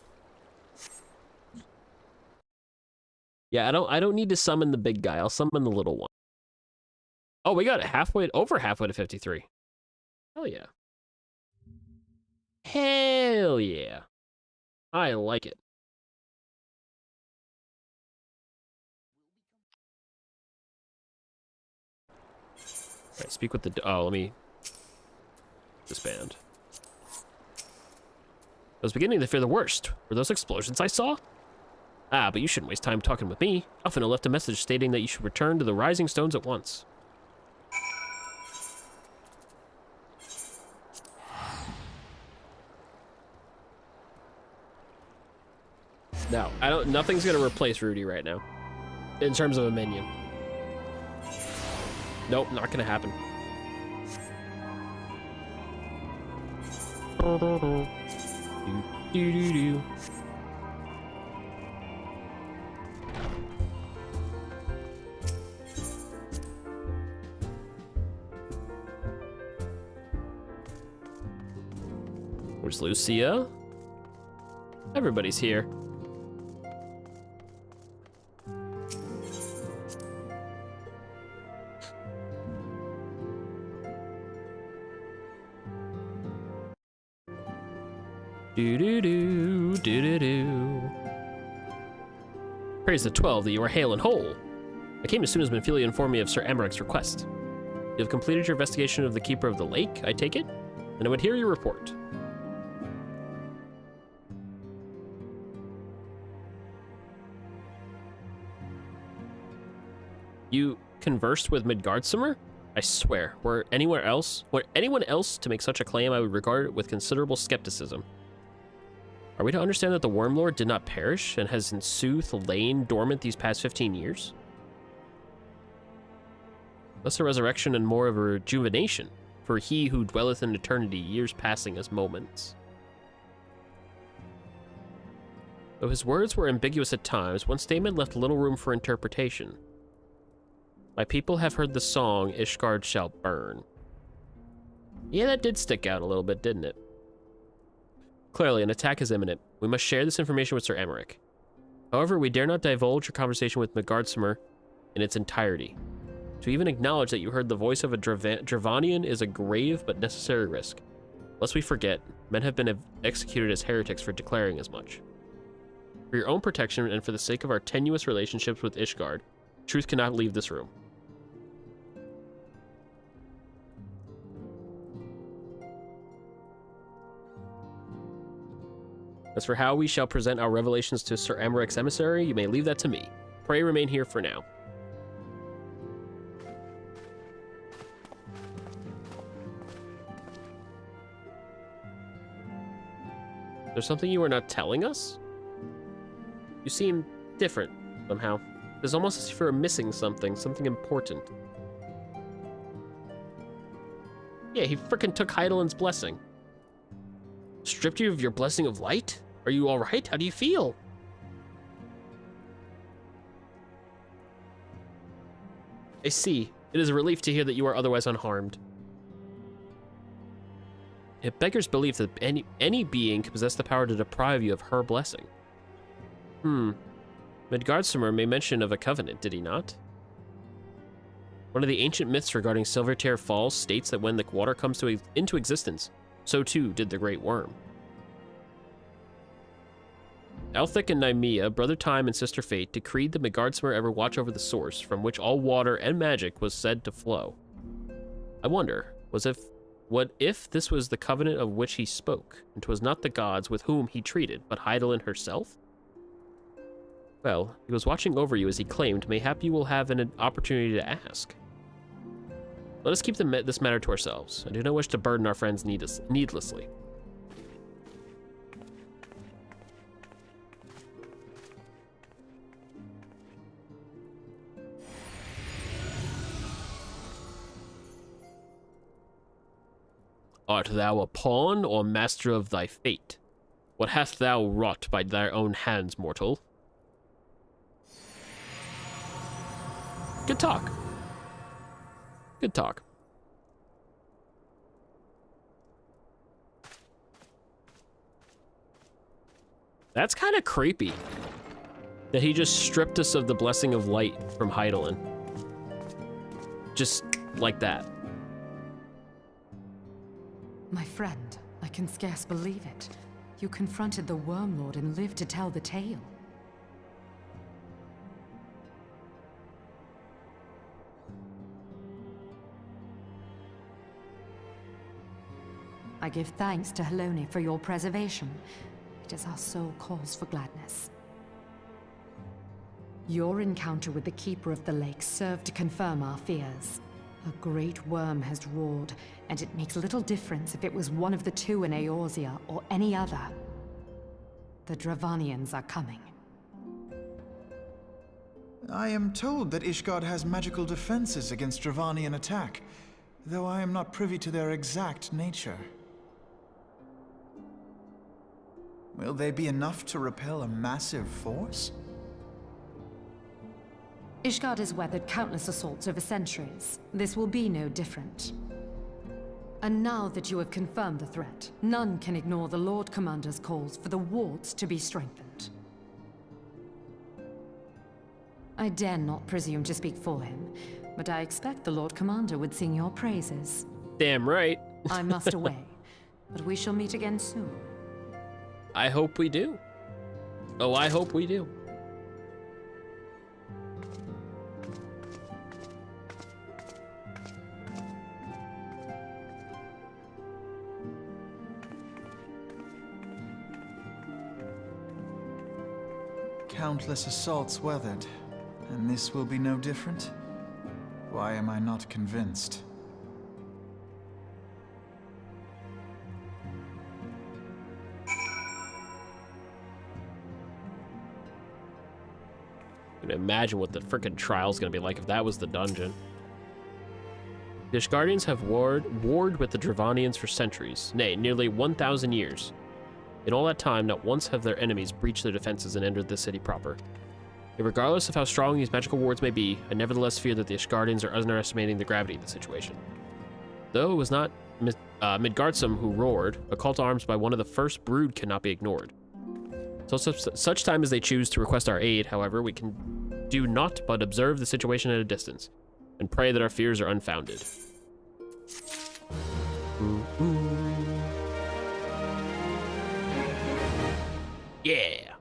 Yeah, I don't need to summon the big guy. I'll summon the little one. Oh, we got it over halfway to 53. Hell yeah. Hell yeah. I like it. All right, speak with the... Oh, let me disband. I was beginning to fear the worst. Were those explosions I saw? Ah, but you shouldn't waste time talking with me. Alfino left a message stating that you should return to the Rising Stones at once. No, nothing's gonna replace Rudy right now. In terms of a minion. Nope, not gonna happen. Do. Where's Lucia? Everybody's here. Do. Praise the 12 that you are hale and whole. I came as soon as Menphelia informed me of Sir Amaric's request. You have completed your investigation of the Keeper of the Lake, I take it? Then I would hear your report. You conversed with Midgardsormr? I swear, were anyone else to make such a claim, I would regard it with considerable skepticism. Are we to understand that the Wormlord did not perish and has in sooth lain dormant these past 15 years? Less a resurrection and more of a rejuvenation, for he who dwelleth in eternity, years passing as moments. Though his words were ambiguous at times, one statement left little room for interpretation. My people have heard the song, Ishgard shall burn. Yeah, that did stick out a little bit, didn't it? Clearly, an attack is imminent. We must share this information with Sir Amaric. However, we dare not divulge your conversation with Midgardsormr in its entirety. To even acknowledge that you heard the voice of a Dravanian is a grave but necessary risk. Lest we forget, men have been executed as heretics for declaring as much. For your own protection and for the sake of our tenuous relationships with Ishgard, truth cannot leave this room. As for how we shall present our revelations to Sir Amaric's emissary, you may leave that to me. Pray remain here for now. There's something you are not telling us? You seem different, somehow. It's almost as if you were missing something important. Yeah, he frickin' took Heidelin's blessing. Stripped you of your blessing of light? Are you alright? How do you feel? I see. It is a relief to hear that you are otherwise unharmed. It beggars belief that any being can possess the power to deprive you of her blessing. Midgardsormr made mention of a covenant, did he not? One of the ancient myths regarding Silvertear Falls states that when the water comes into existence, so too did the Great Worm. Elthic and Nymea, Brother Time and Sister Fate, decreed that Midgardsormr ever watch over the source from which all water and magic was said to flow. I wonder, what if this was the covenant of which he spoke, and 'twas not the gods with whom he treated, but Heidelin herself? Well, he was watching over you as he claimed. Mayhap you will have an opportunity to ask. Let us keep this matter to ourselves. I do not wish to burden our friends needlessly. Art thou a pawn or master of thy fate? What hast thou wrought by thy own hands, mortal? Good talk. Good talk. That's kind of creepy. That he just stripped us of the blessing of light from Heidelin. Just like that. My friend, I can scarce believe it. You confronted the Wormlord and lived to tell the tale. I give thanks to Helone for your preservation. It is our sole cause for gladness. Your encounter with the Keeper of the Lake served to confirm our fears. A great worm has roared, and it makes little difference if it was one of the two in Eorzea or any other. The Dravanians are coming. I am told that Ishgard has magical defenses against Dravanian attack, though I am not privy to their exact nature. Will they be enough to repel a massive force? Ishgard has weathered countless assaults over centuries. This will be no different. And now that you have confirmed the threat, none can ignore the Lord Commander's calls for the wards to be strengthened. I dare not presume to speak for him, but I expect the Lord Commander would sing your praises. Damn right. I must away, but we shall meet again soon. I hope we do. Oh, I hope we do. Countless assaults weathered, and this will be no different? Why am I not convinced? I can imagine what the frickin' trial's gonna be like if that was the dungeon. The Ishgardians have warred with the Dravanians for centuries, nay, nearly 1,000 years. In all that time, not once have their enemies breached their defenses and entered the city proper. Yet regardless of how strong these magical wards may be, I nevertheless fear that the Ishgardians are underestimating the gravity of the situation. Though it was not Midgardsum who roared, a call to arms by one of the first brood cannot be ignored. So such time as they choose to request our aid, however, we can do naught but observe the situation at a distance, and pray that our fears are unfounded. Yeah!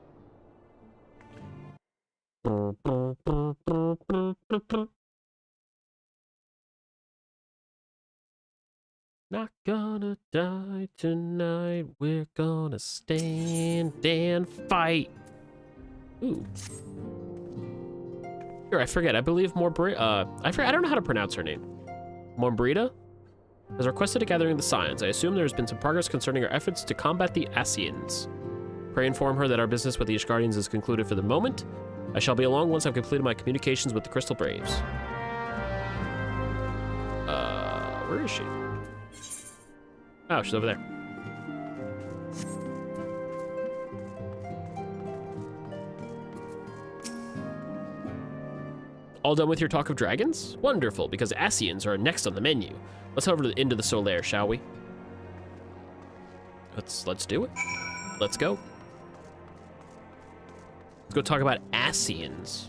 Not gonna die tonight, we're gonna stand and fight. Ooh. Here, I forget, I believe I don't know how to pronounce her name. Mombrita has requested a gathering of the Scions. I assume there has been some progress concerning our efforts to combat the Ascians. Pray inform her that our business with the Ishgardians is concluded for the moment. I shall be along once I've completed my communications with the Crystal Braves. Where is she? Oh, she's over there. All done with your talk of dragons? Wonderful, because Ascians are next on the menu. Let's head over into the Solaire, shall we? Let's do it. Let's go. Let's go talk about Ascians.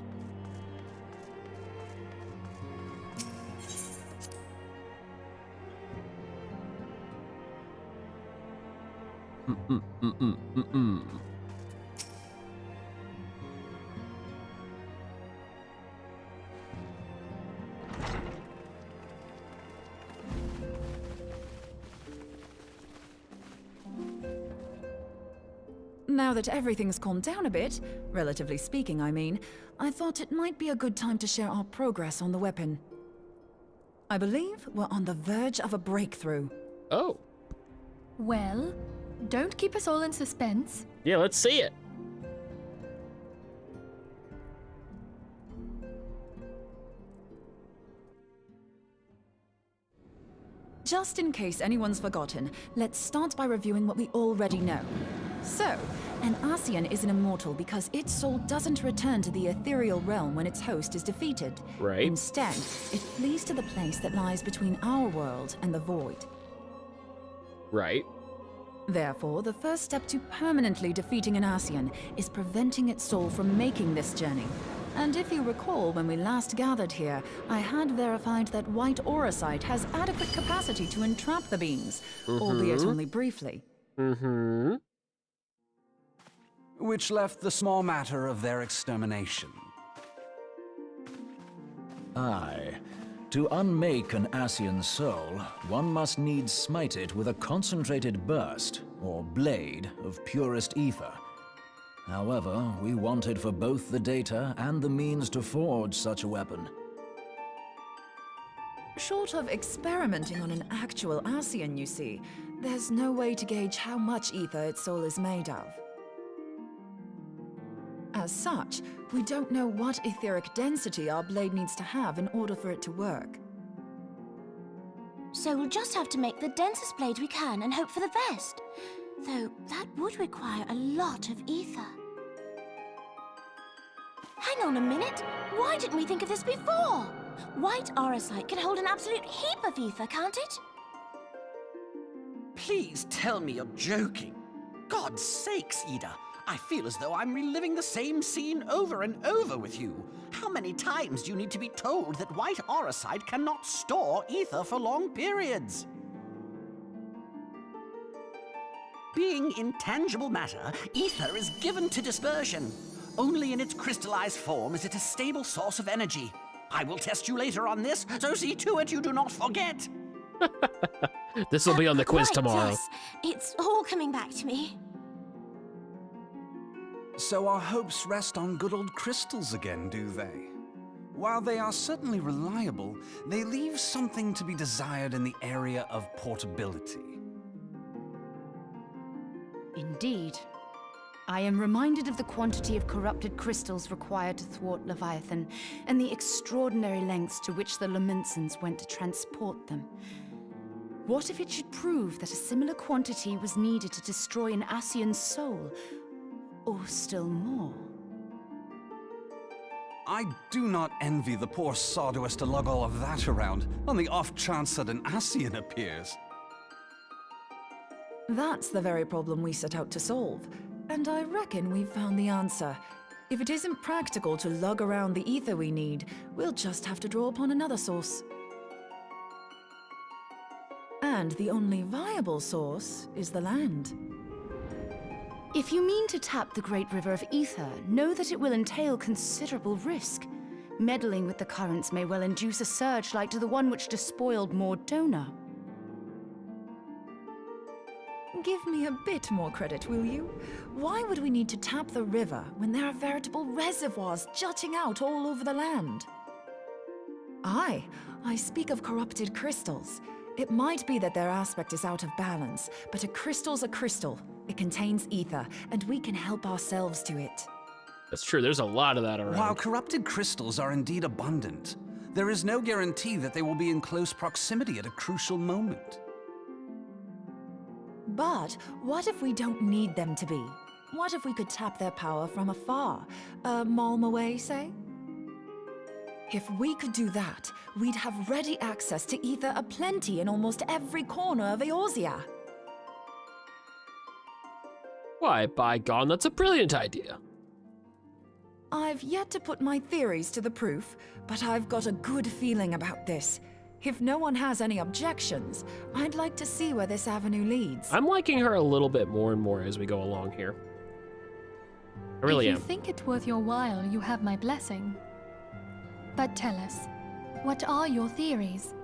Now that everything's calmed down a bit, relatively speaking, I mean, I thought it might be a good time to share our progress on the weapon. I believe we're on the verge of a breakthrough. Oh. Well, don't keep us all in suspense. Yeah, let's see it. just in case anyone's forgotten, let's start by reviewing what we already know. So, an Ascian is an immortal because its soul doesn't return to the ethereal realm when its host is defeated. Right. Instead, it flees to the place that lies between our world and the void. Right. Therefore, the first step to permanently defeating an Ascian is preventing its soul from making this journey. And if you recall, when we last gathered here, I had verified that white auracite has adequate capacity to entrap the beings, albeit only briefly. Which left the small matter of their extermination. Aye. To unmake an Ascian soul, one must needs smite it with a concentrated burst, or blade, of purest ether. However, we wanted for both the data and the means to forge such a weapon. Short of experimenting on an actual Ascian, you see, there's no way to gauge how much ether its soul is made of. As such, we don't know what etheric density our blade needs to have in order for it to work. So we'll just have to make the densest blade we can and hope for the best. Though that would require a lot of ether. Hang on a minute! Why didn't we think of this before? White auracite can hold an absolute heap of ether, can't it? Please tell me you're joking. God's sakes, Ida. I feel as though I'm reliving the same scene over and over with you. How many times do you need to be told that white auracite cannot store ether for long periods? Being intangible matter, ether is given to dispersion. Only in its crystallized form is it a stable source of energy. I will test you later on this, so see to it you do not forget. This will be on the quiz Right, tomorrow. yes. It's all coming back to me. So our hopes rest on good old crystals again, do they? While they are certainly reliable, they leave something to be desired in the area of portability. Indeed. I am reminded of the quantity of corrupted crystals required to thwart Leviathan, and the extraordinary lengths to which the Lamentsons went to transport them. What if it should prove that a similar quantity was needed to destroy an Ascian's soul? Or still more? I do not envy the poor sod who has to lug all of that around, on the off chance that an Ascian appears. That's the very problem we set out to solve. And I reckon we've found the answer. If it isn't practical to lug around the ether we need, we'll just have to draw upon another source. And the only viable source is the land. If you mean to tap the Great River of Ether, know that it will entail considerable risk. Meddling with the currents may well induce a surge like to the one which despoiled Mordona. Give me a bit more credit, will you? Why would we need to tap the river when there are veritable reservoirs jutting out all over the land? Aye, I speak of corrupted crystals. It might be that their aspect is out of balance, but a crystal's a crystal. It contains ether, and we can help ourselves to it. That's true, there's a lot of that around. While corrupted crystals are indeed abundant, there is no guarantee that they will be in close proximity at a crucial moment. But what if we don't need them to be? What if we could tap their power from afar? A malm away, say? If we could do that, we'd have ready access to ether aplenty in almost every corner of Eorzea. Why, by God, that's a brilliant idea. I've yet to put my theories to the proof, but I've got a good feeling about this. If no one has any objections, I'd like to see where this avenue leads. I'm liking her a little bit more and more as we go along here. I really am. If you think it worth your while, you have my blessing. But tell us, what are your theories?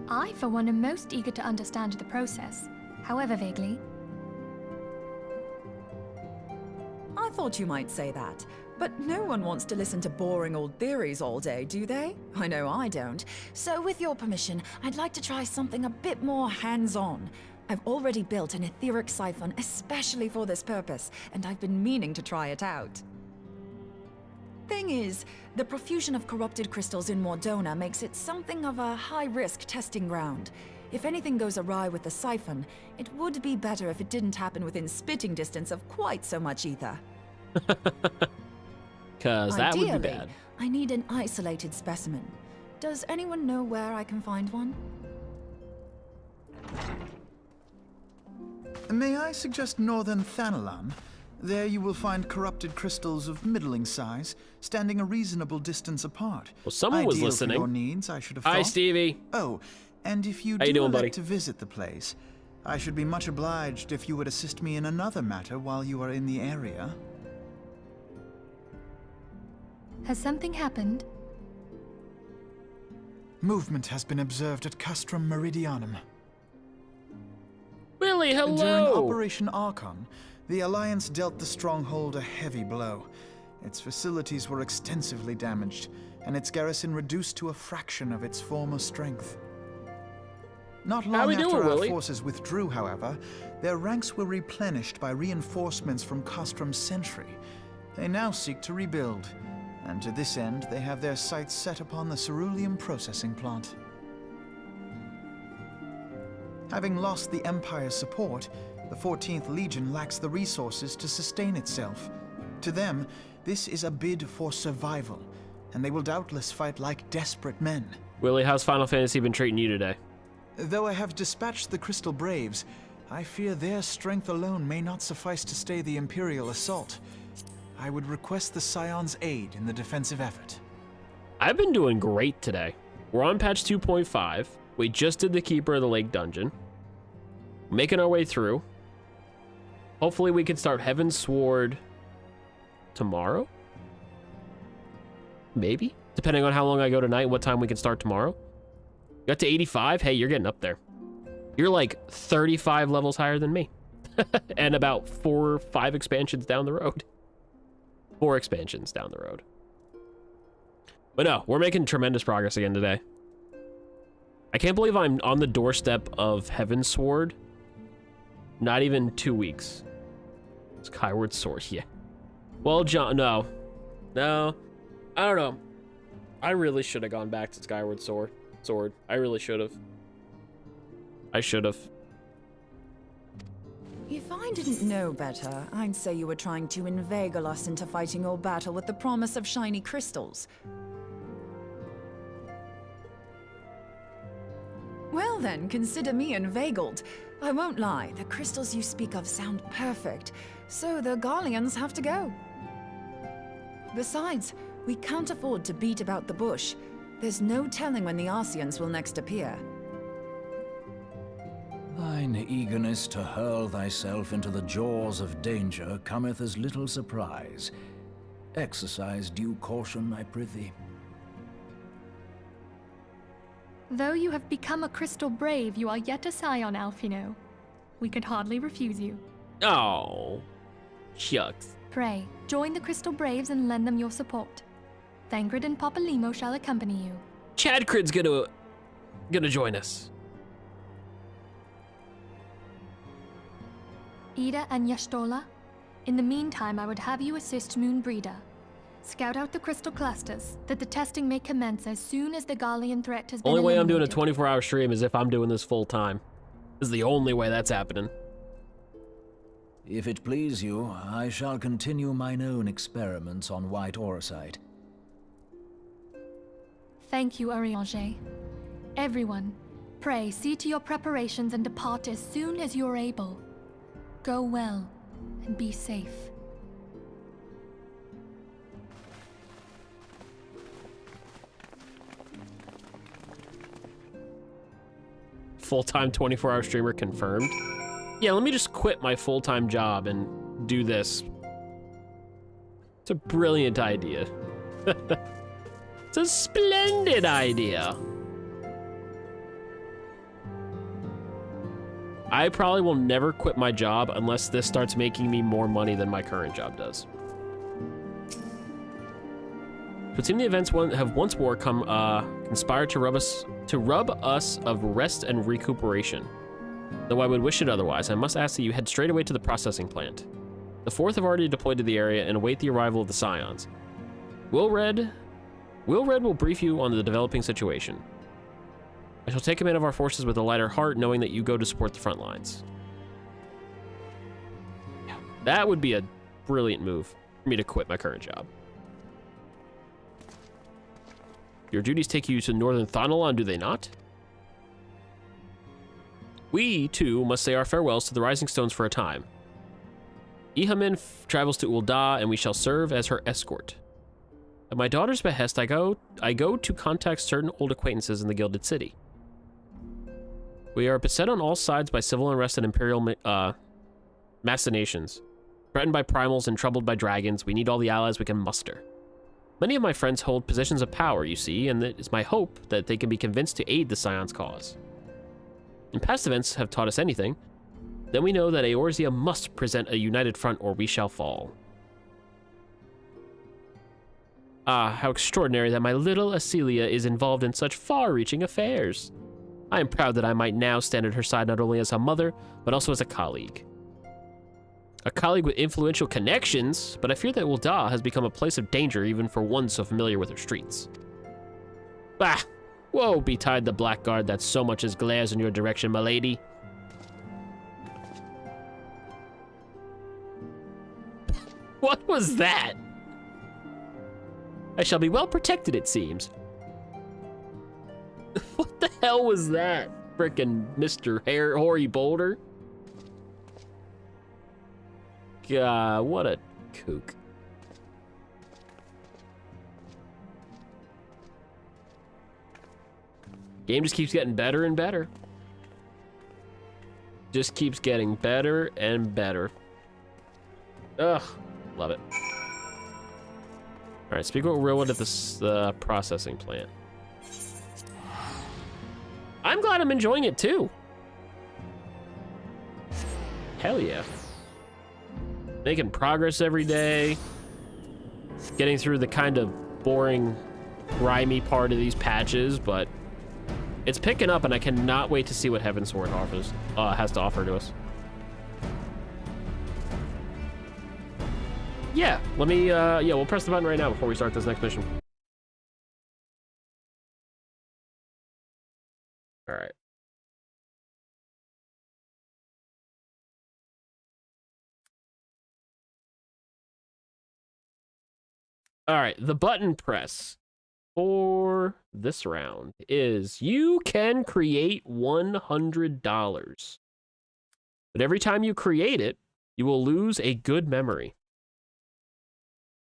I, for one, am most eager to understand the process, however vaguely. I thought you might say that, but no one wants to listen to boring old theories all day, do they? I know I don't. So with your permission, I'd like to try something a bit more hands-on. I've already built an etheric siphon especially for this purpose, and I've been meaning to try it out. Thing is, the profusion of corrupted crystals in Mordona makes it something of a high-risk testing ground. If anything goes awry with the siphon, it would be better if it didn't happen within spitting distance of quite so much ether. Cause that would be Ideally, bad. I need an isolated specimen. Does anyone know where I can find one? May I suggest northern Thanalan? There you will find corrupted crystals of middling size, standing a reasonable distance apart. Well, someone was Ideal listening. For your needs, I should have thought. Hi, Stevie. Oh, and if you How you do doing, elect buddy? to visit the place, I should be much obliged if you would assist me in another matter while you are in the area. Has something happened? Movement has been observed at Castrum Meridianum. Willie, hello! During Operation Archon, the Alliance dealt the stronghold a heavy blow. Its facilities were extensively damaged, and its garrison reduced to a fraction of its former strength. Not long after our forces withdrew, however, their ranks were replenished by reinforcements from Castrum's sentry. They now seek to rebuild, and to this end they have their sights set upon the ceruleum processing plant. Having lost the Empire's support, the 14th Legion lacks the resources to sustain itself. To them, this is a bid for survival, and they will doubtless fight like desperate men. Willie, how's Final Fantasy been treating you today? Though I have dispatched the Crystal Braves, I fear their strength alone may not suffice to stay the Imperial assault. I would request the Scion's aid in the defensive effort. I've been doing great today. We're on patch 2.5. We just did the Keeper of the Lake dungeon. Making our way through. Hopefully we can start Heaven's Sword tomorrow? Maybe? Depending on how long I go tonight and what time we can start tomorrow. Got to 85? Hey, you're getting up there. You're like 35 levels higher than me. And about 4 or 5 expansions down the road. 4 expansions down the road. But no, we're making tremendous progress again today. I can't believe I'm on the doorstep of Heaven's Sword. Not even 2 weeks. Skyward Sword, yeah. Well, John, no. I don't know. I really should have gone back to Skyward Sword. I really should have. I should have. If I didn't know better, I'd say you were trying to inveigle us into fighting your battle with the promise of shiny crystals. Well then, consider me inveigled. I won't lie, the crystals you speak of sound perfect, so the Garleans have to go. Besides, we can't afford to beat about the bush. There's no telling when the Arceans will next appear. Thine eagerness to hurl thyself into the jaws of danger cometh as little surprise. Exercise due caution, I prithee. Though you have become a Crystal Brave, you are yet a Scion, Alphino. We could hardly refuse you. Oh, shucks. Pray, join the Crystal Braves and lend them your support. Thangrid and Papalymo shall accompany you. Chadcrid's gonna join us. Ida and Yashtola, in the meantime, I would have you assist Moonbreeder. Scout out the crystal clusters, that the testing may commence as soon as the Garlean threat has been Only way I'm doing a eliminated. 24-hour stream is if I'm doing this full time. This is the only way that's happening. If it please you, I shall continue mine own experiments on white aurosite. Thank you, Arianger. Everyone, pray see to your preparations and depart as soon as you're able. Go well, and be safe. Full-time 24-hour streamer confirmed. Yeah, let me just quit my full-time job and do this. It's a brilliant idea. It's a splendid idea. I probably will never quit my job unless this starts making me more money than my current job does. It would seem the events have once more conspired to rub us of rest and recuperation. Though I would wish it otherwise, I must ask that you head straight away to the processing plant. The 4th have already deployed to the area and await the arrival of the Scions. Will Red will brief you on the developing situation. I shall take command of our forces with a lighter heart, knowing that you go to support the front lines. Yeah, that would be a brilliant move for me to quit my current job. Your duties take you to northern Thanalan, do they not? We, too, must say our farewells to the Rising Stones for a time. Ihamin travels to Ul'dah, and we shall serve as her escort. At my daughter's behest, I go to contact certain old acquaintances in the Gilded City. We are beset on all sides by civil unrest and imperial machinations. Threatened by primals and troubled by dragons, we need all the allies we can muster. Many of my friends hold positions of power, you see, and it is my hope that they can be convinced to aid the Scion's cause. And past events have taught us anything, then we know that Eorzea must present a united front or we shall fall. Ah, how extraordinary that my little Acelia is involved in such far-reaching affairs. I am proud that I might now stand at her side not only as a mother, but also as a colleague. A colleague with influential connections, but I fear that Ul'dah has become a place of danger even for one so familiar with her streets. Bah! Woe betide the blackguard that so much as glares in your direction, my lady. What was that? I shall be well protected, it seems. What the hell was that? Frickin' Mr. Hoary Boulder? God, what a kook. Game just keeps getting better and better. Just keeps getting better and better. Ugh, love it. All right, speak with Rilwood at this processing plant. I'm glad I'm enjoying it too. Hell yeah. Making progress every day. Getting through the kind of boring, grimy part of these patches, but it's picking up and I cannot wait to see what Heavensward has to offer to us. Yeah, let me, yeah, we'll press the button right now before we start this next mission. All right. All right, the button press for this round is you can create $100. But every time you create it, you will lose a good memory.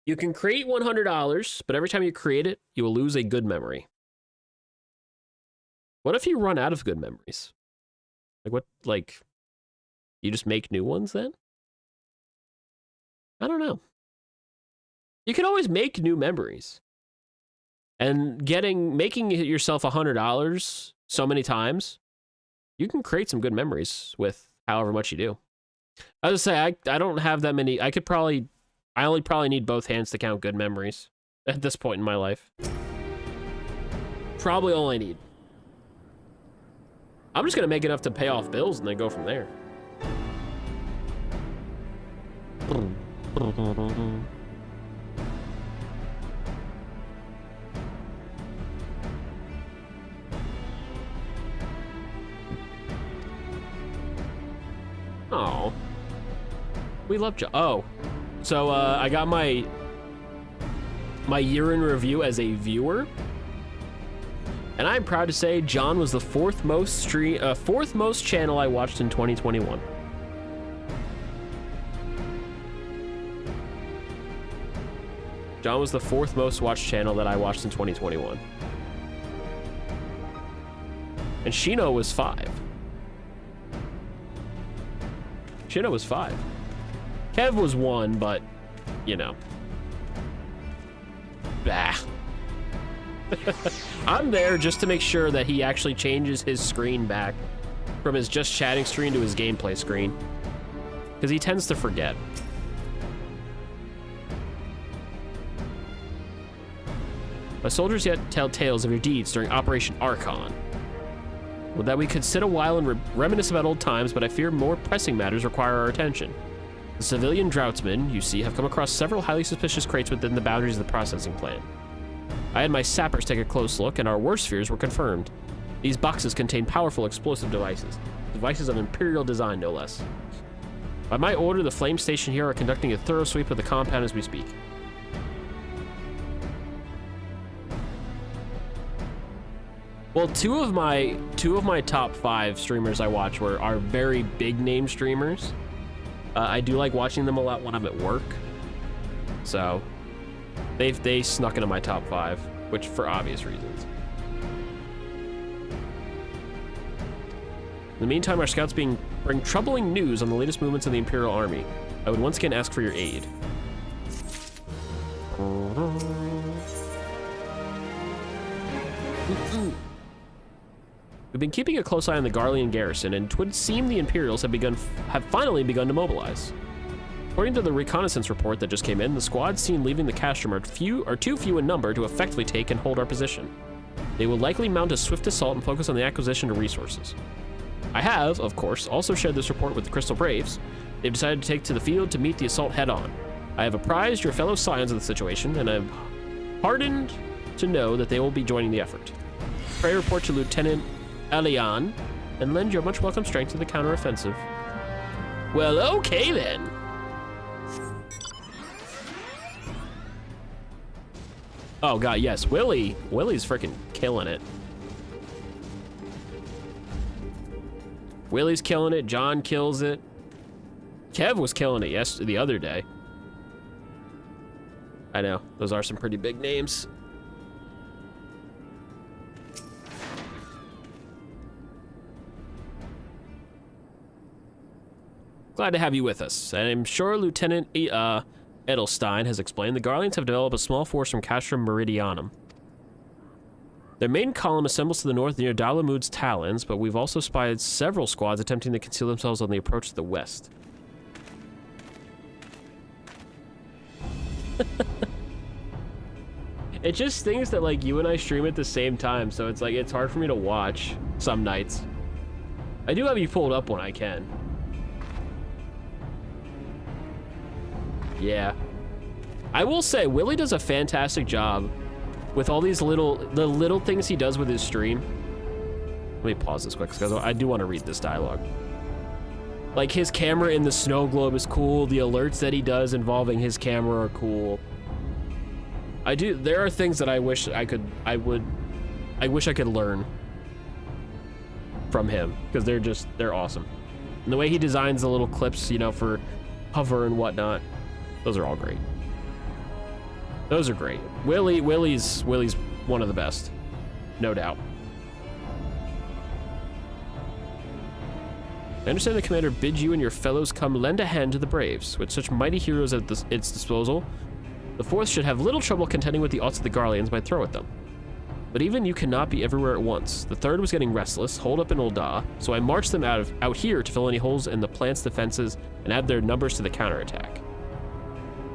You can create $100, but every time you create it, you will lose a good memory. What if you run out of good memories? Like what, like, you just make new ones then? I don't know. You can always make new memories. And making yourself $100 so many times, you can create some good memories with however much you do. I was gonna say, I don't have that many. I only probably need both hands to count good memories at this point in my life. Probably all I need. I'm just gonna make enough to pay off bills and then go from there. Oh, we love John. Oh, so I got my year in review as a viewer, and I'm proud to say John was the fourth most channel I watched in 2021. John was the fourth most watched channel that I watched in 2021, and Shino was 5. Shino was 5. Kev was 1, but, you know. Bah. I'm there just to make sure that he actually changes his screen back from his just chatting screen to his gameplay screen, because he tends to forget. My soldiers yet tell tales of your deeds during Operation Archon. Well, that we could sit a while and reminisce about old times, but I fear more pressing matters require our attention. The civilian draughtsmen, you see, have come across several highly suspicious crates within the boundaries of the processing plant. I had my sappers take a close look, and our worst fears were confirmed. These boxes contain powerful explosive devices. Devices of Imperial design, no less. By my order, the flame station here are conducting a thorough sweep of the compound as we speak. Well, two of my top 5 streamers I watch are very big name streamers. I do like watching them a lot when I'm at work. So they snuck into my top 5, which for obvious reasons. In the meantime, our scouts bring troubling news on the latest movements of the Imperial Army. I would once again ask for your aid. We've been keeping a close eye on the Garlean garrison, and it would seem the Imperials have finally begun to mobilize. According to the reconnaissance report that just came in, the squads seen leaving the Castrum are too few in number to effectively take and hold our position. They will likely mount a swift assault and focus on the acquisition of resources. I have, of course, also shared this report with the Crystal Braves. They've decided to take to the field to meet the assault head-on. I have apprised your fellow Scions of the situation, and I'm heartened to know that they will be joining the effort. Pray report to Lieutenant Elian, and lend your much welcome strength to the counteroffensive. Well, okay then. Oh god, yes, Willie's freaking killing it. Willie's killing it, John kills it. Kev was killing it the other day. I know, those are some pretty big names. Glad to have you with us. I'm sure Lieutenant Edelstein has explained the Garleans have developed a small force from Castrum Meridianum. Their main column assembles to the north near Dalamud's Talons, but we've also spied several squads attempting to conceal themselves on the approach to the west. It just stinks that like you and I stream at the same time, so it's like it's hard for me to watch some nights. I do have you pulled up when I can. Yeah. I will say, Willie does a fantastic job with all these little things he does with his stream. Let me pause this quick, because I do want to read this dialogue. Like, his camera in the snow globe is cool. The alerts that he does involving his camera are cool. There are things that I wish I could learn from him, because they're awesome. And the way he designs the little clips, you know, for hover and whatnot. Those are all great. Those are great. Willie's one of the best, no doubt. I understand the commander bids you and your fellows come lend a hand to the Braves. With such mighty heroes at its disposal, the Fourth should have little trouble contending with the odds of the Garleans might throw at them. But even you cannot be everywhere at once. The Third was getting restless, holed up in Ul'dah, so I marched them out here to fill any holes in the plant's defenses and add their numbers to the counterattack.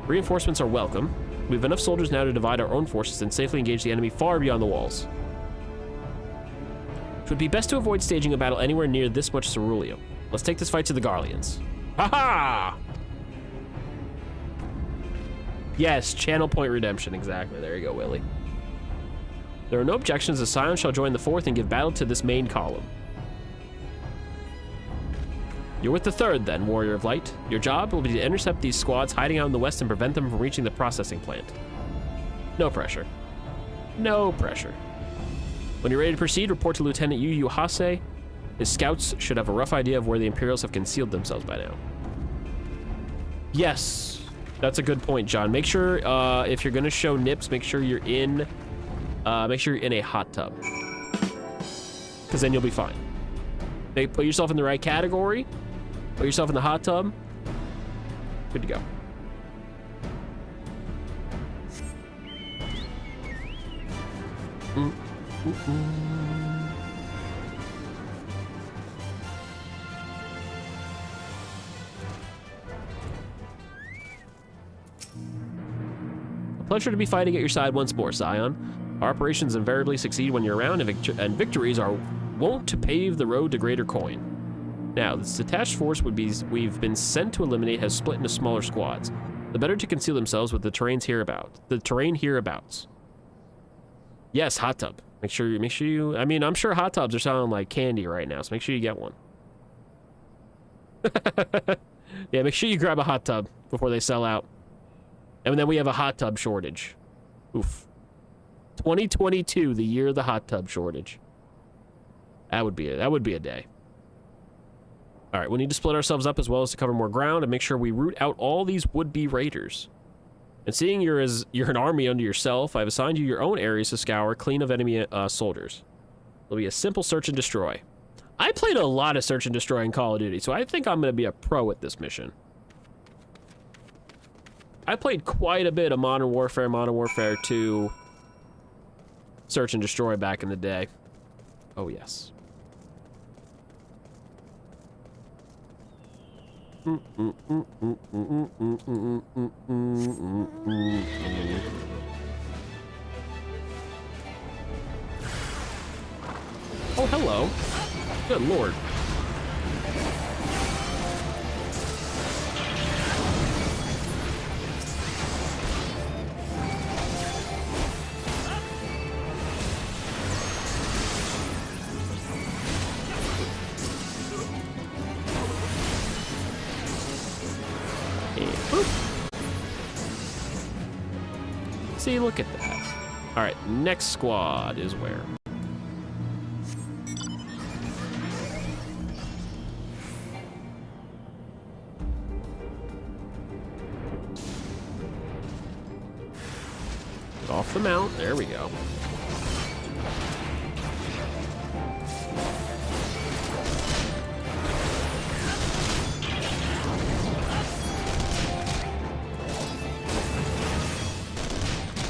Reinforcements are welcome. We have enough soldiers now to divide our own forces and safely engage the enemy far beyond the walls. It would be best to avoid staging a battle anywhere near this much ceruleum. Let's take this fight to the Garleans. Ha-ha! Yes, channel point redemption, exactly. There you go, Willie. There are no objections. The Scion shall join the Fourth and give battle to this main column. You're with the Third, then, Warrior of Light. Your job will be to intercept these squads hiding out in the west and prevent them from reaching the processing plant. No pressure. No pressure. When you're ready to proceed, report to Lieutenant Yu Hase. His scouts should have a rough idea of where the Imperials have concealed themselves by now. Yes, that's a good point, John. Make sure, if you're gonna show nips, make sure you're in a hot tub. Because then you'll be fine. Put yourself in the right category. Put yourself in the hot tub. Good to go. A pleasure to be fighting at your side once more, Scion. Our operations invariably succeed when you're around, and victories are wont to pave the road to greater coin. Now, this detached force we've been sent to eliminate has split into smaller squads. The better to conceal themselves with the terrain hereabouts. Yes, hot tub. Make sure you, I mean, I'm sure hot tubs are sounding like candy right now, so make sure you get one. Yeah, make sure you grab a hot tub before they sell out. And then we have a hot tub shortage. Oof. 2022, the year of the hot tub shortage. That would be a day. All right, we need to split ourselves up as well as to cover more ground and make sure we root out all these would-be raiders. And seeing you're an army unto yourself, I've assigned you your own areas to scour clean of enemy soldiers. It'll be a simple search and destroy. I played a lot of search and destroy in Call of Duty, so I think I'm going to be a pro at this mission. I played quite a bit of Modern Warfare 2, search and destroy back in the day. Oh, yes. Oh, hello. Good lord. See, look at that. All right, next squad is where? Get off the mount. There we go.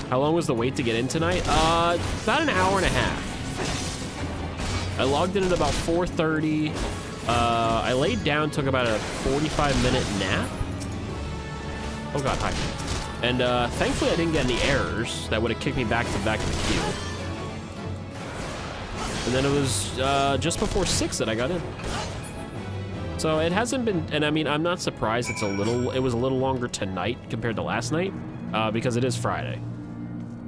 How long was the wait to get in tonight? About an hour and a half. I logged in at about 4:30. I laid down, took about a 45-minute nap. Oh god, hi. And thankfully I didn't get any errors that would have kicked me back to the queue. And then it was just before 6 that I got in. So it hasn't been, and I mean, I'm not surprised it was a little longer tonight compared to last night, because it is Friday.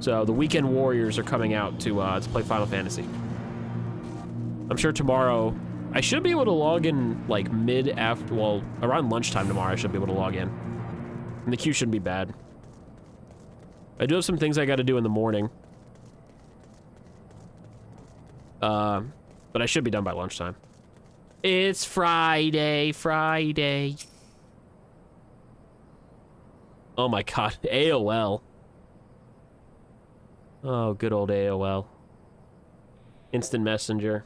So the weekend warriors are coming out to play Final Fantasy. I'm sure tomorrow, I should be able to log in like around lunchtime tomorrow I should be able to log in. And the queue shouldn't be bad. I do have some things I gotta do in the morning. But I should be done by lunchtime. It's Friday. Oh my god, AOL. Oh, good old AOL. Instant Messenger.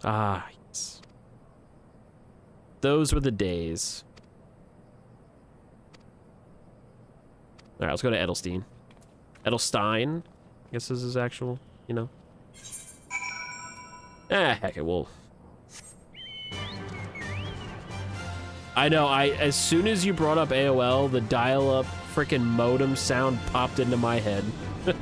Ah, yes. Those were the days. All right, let's go to Edelstein. Edelstein, I guess is his actual, you know. Heck it, will. I know, as soon as you brought up AOL, the dial-up frickin' modem sound popped into my head. As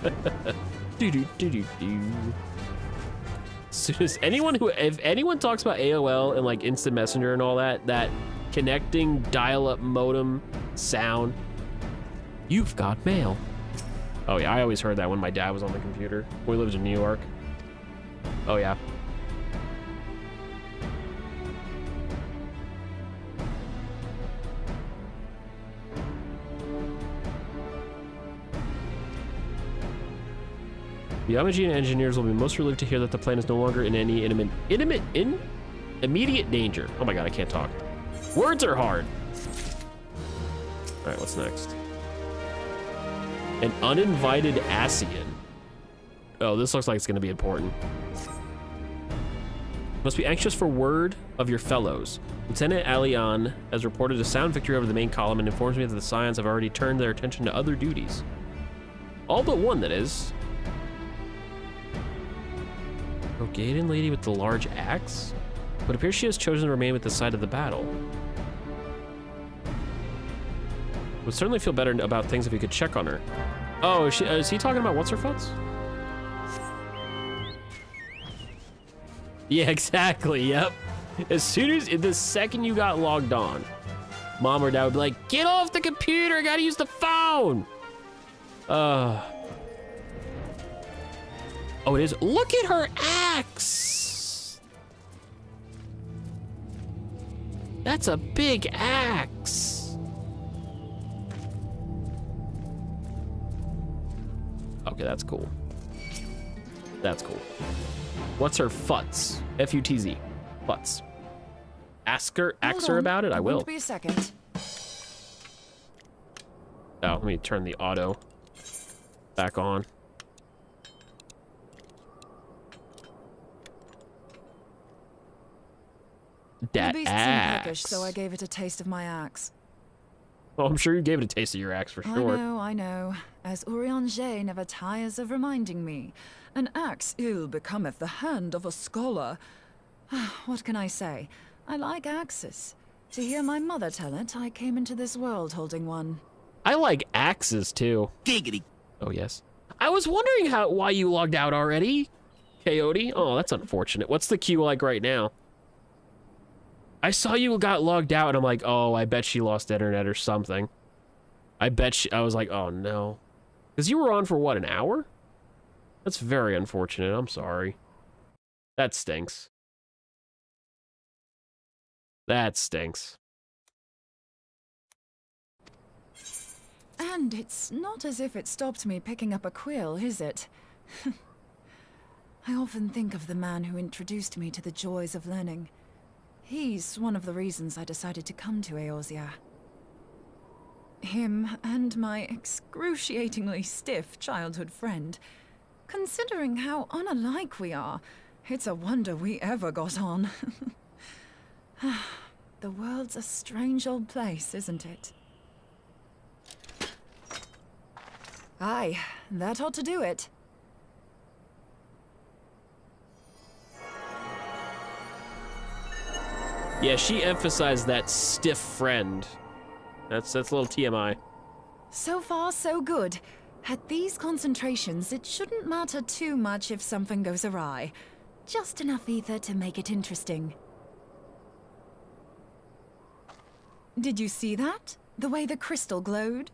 soon as if anyone talks about AOL and like instant messenger and all that connecting dial-up modem sound, you've got mail. Oh yeah, I always heard that when my dad was on the computer. We lived in New York. Oh yeah. The Yamajin engineers will be most relieved to hear that the plane is no longer in any immediate danger. Oh my god, I can't talk. Words are hard. All right, what's next? An uninvited Asian. Oh, this looks like it's going to be important. Must be anxious for word of your fellows. Lieutenant Alian has reported a sound victory over the main column and informs me that the Scions have already turned their attention to other duties. All but one, that is. Rogadan lady with the large axe? But it appears she has chosen to remain with the side of the battle. Would certainly feel better about things if you could check on her. Oh, is he talking about what's-her-futs? Yeah, exactly, yep. The second you got logged on, mom or dad would be like, get off the computer, I gotta use the phone! Oh, it is. Look at her axe. That's a big axe. Okay, that's cool. That's cool. What's her futz? F-U-T-Z. Futz. Ask her about it? I will. Won't be a second. Oh, let me turn the auto back on. The beast seemed peckish, so I gave it a taste of my axe. Well, I'm sure you gave it a taste of your axe for sure. I know. As Urianger never tires of reminding me, an axe ill becometh the hand of a scholar. What can I say? I like axes. To hear my mother tell it, I came into this world holding one. I like axes too. Giggity. Oh yes. I was wondering why you logged out already, Coyote. Oh, that's unfortunate. What's the queue like right now? I saw you got logged out, and I'm like, oh, I bet she lost internet or something. I was like, oh no. Because you were on for what, an hour? That's very unfortunate. I'm sorry. That stinks. That stinks. And it's not as if it stopped me picking up a quill, is it? I often think of the man who introduced me to the joys of learning. He's one of the reasons I decided to come to Eorzea. Him and my excruciatingly stiff childhood friend. Considering how unalike we are, it's a wonder we ever got on. The world's a strange old place, isn't it? Aye, that ought to do it. Yeah, she emphasized that stiff friend. That's a little TMI. So far, so good. At these concentrations, it shouldn't matter too much if something goes awry. Just enough ether to make it interesting. Did you see that? The way the crystal glowed?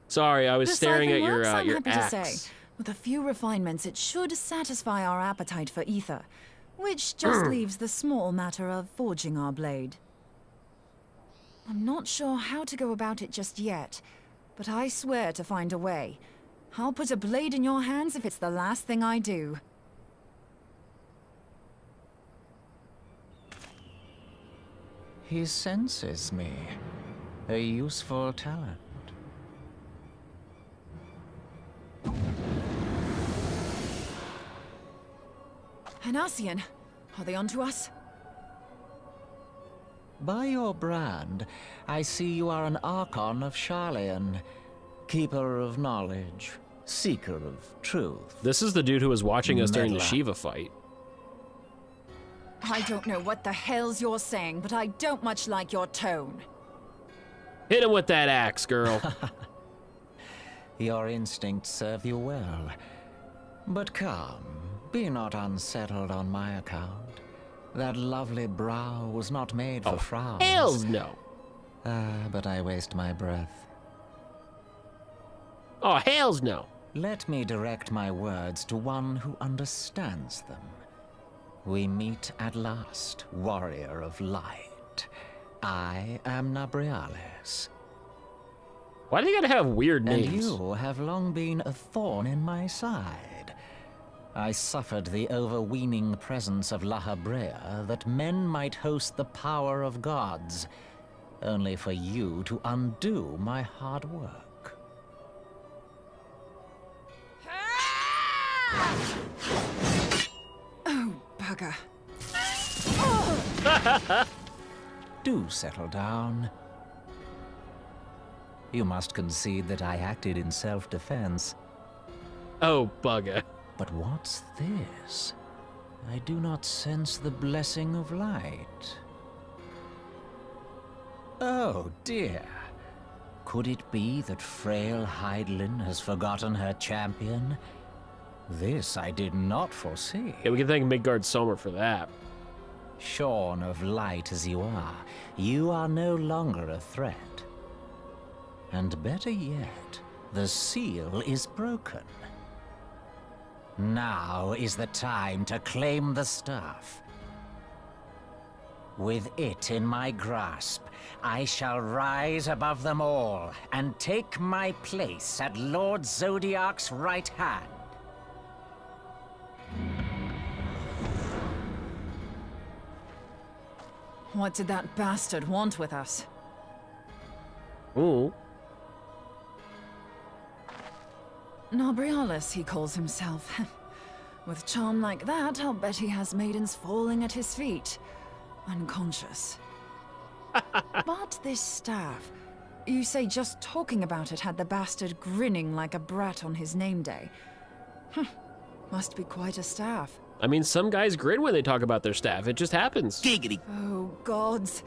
Sorry, I was The staring at siphon your works, I'm happy axe. to say. With a few refinements, it should satisfy our appetite for ether, which just leaves the small matter of forging our blade. I'm not sure how to go about it just yet, but I swear to find a way. I'll put a blade in your hands if it's the last thing I do. He senses me. A useful talent. Hanassian, are they onto us? By your brand, I see you are an Archon of Sharlayan, keeper of knowledge, seeker of truth. This is the dude who was watching us during the Meddler. Shiva fight. I don't know what the hell's you're saying, but I don't much like your tone. Hit him with that axe, girl. Your instincts serve you well. But come, be not unsettled on my account. That lovely brow was not made for frowns. Hells no. But I waste my breath. Oh, hells no. Let me direct my words to one who understands them. We meet at last, warrior of light. I am Nabriales. Why do you gotta have weird names? And you have long been a thorn in my side. I suffered the overweening presence of La Habrea that men might host the power of gods, only for you to undo my hard work. Oh, bugger. Do settle down. You must concede that I acted in self-defense. Oh, bugger. But what's this? I do not sense the blessing of light. Oh, dear. Could it be that frail Hydaelyn has forgotten her champion? This I did not foresee. Yeah, we can thank Midgard Sommer for that. Shorn of light as you are no longer a threat. And better yet, the seal is broken. Now is the time to claim the staff. With it in my grasp, I shall rise above them all and take my place at Lord Zodiac's right hand. What did that bastard want with us? Ooh. Nobrialis, he calls himself. With charm like that, I'll bet he has maidens falling at his feet, unconscious. But this staff, you say just talking about it had the bastard grinning like a brat on his name day. Must be quite a staff. I mean, some guys grin when they talk about their staff. It just happens. Giggity. Oh, gods.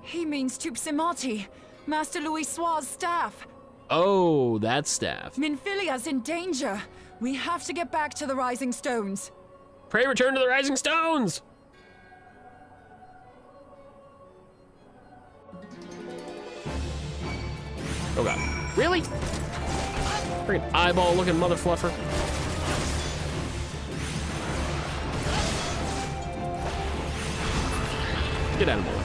He means Tupsimati, Master Louis Soir's staff. Oh, that staff. Minfilia's in danger. We have to get back to the Rising Stones. Pray return to the Rising Stones! Oh god. Really? Freaking eyeball looking mother fluffer. Get out of the way.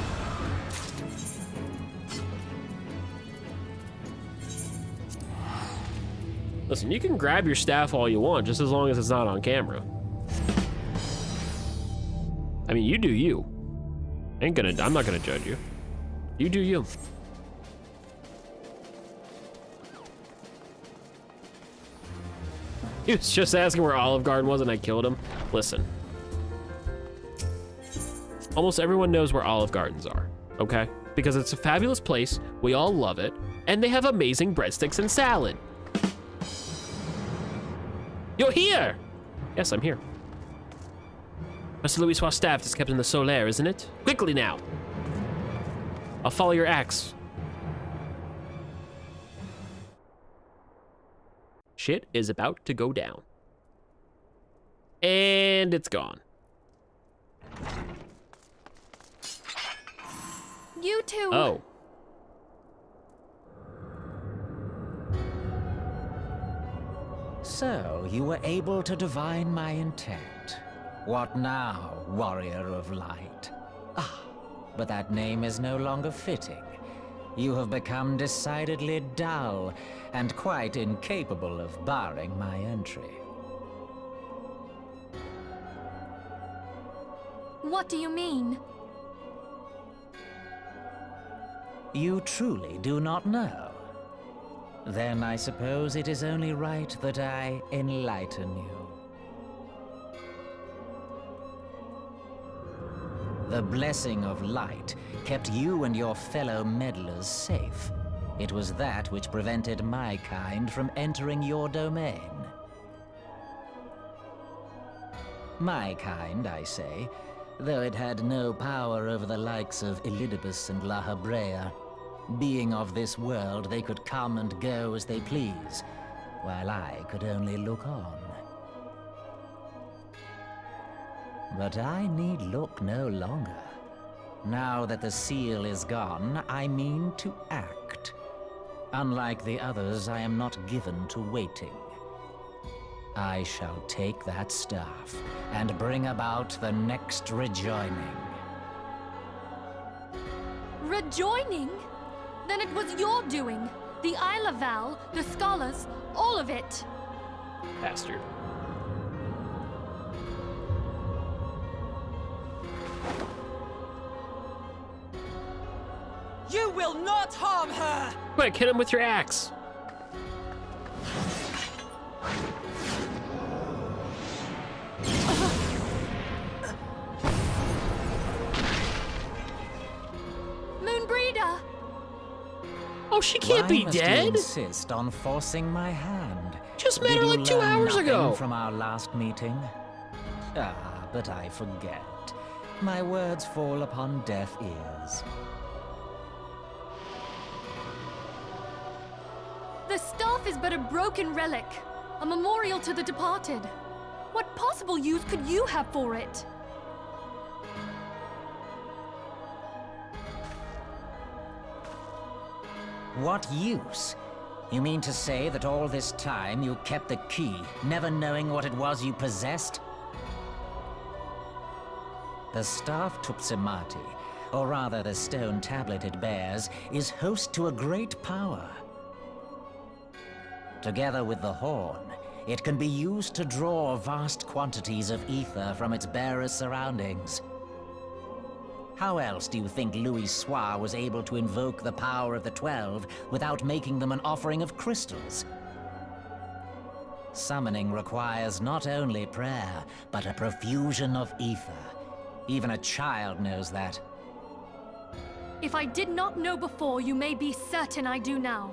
Listen, you can grab your staff all you want, just as long as it's not on camera. I mean, you do you. I'm not gonna judge you. You do you. He was just asking where Olive Garden was and I killed him. Listen. Almost everyone knows where Olive Gardens are, okay? Because it's a fabulous place, we all love it, and they have amazing breadsticks and salad. You're here! Yes, I'm here. Master Louis Soir's staff is kept in the Solaire, isn't it? Quickly now! I'll follow your axe. Shit is about to go down. And it's gone. You two. Oh. So, you were able to divine my intent. What now, warrior of light? Ah, but that name is no longer fitting. You have become decidedly dull, and quite incapable of barring my entry. What do you mean? You truly do not know? Then I suppose it is only right that I enlighten you. The blessing of light kept you and your fellow meddlers safe. It was that which prevented my kind from entering your domain. My kind, I say, though it had no power over the likes of Elidibus and La Habrea. Being of this world, they could come and go as they please, while I could only look on. But I need look no longer. Now that the seal is gone, I mean to act. Unlike the others, I am not given to waiting. I shall take that staff and bring about the next rejoining. Rejoining? Then it was your doing. The Isle of Val, the scholars, all of it. Bastard. You will not harm her! Quick, hit him with your axe. Moonbreeder! Oh, she can't be Why must dead. you insist on forcing my hand? Just met Did her you like 2 learn hours nothing ago. from our last meeting? Ah, but I forget. My words fall upon deaf ears. The staff is but a broken relic, a memorial to the departed. What possible use could you have for it? What use? You mean to say that all this time you kept the key, never knowing what it was you possessed? The staff Tupsimati, or rather the stone tablet it bears, is host to a great power. Together with the horn, it can be used to draw vast quantities of ether from its bearer's surroundings. How else do you think Louis Soir was able to invoke the power of the 12 without making them an offering of crystals? Summoning requires not only prayer, but a profusion of ether. Even a child knows that. If I did not know before, you may be certain I do now.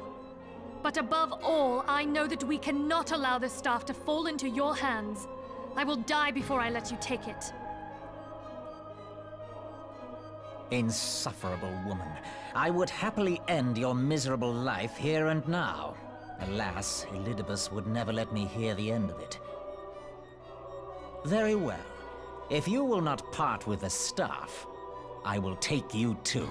But above all, I know that we cannot allow this staff to fall into your hands. I will die before I let you take it. Insufferable woman. I would happily end your miserable life here and now. Alas, Elidibus would never let me hear the end of it. Very well. If you will not part with the staff, I will take you too.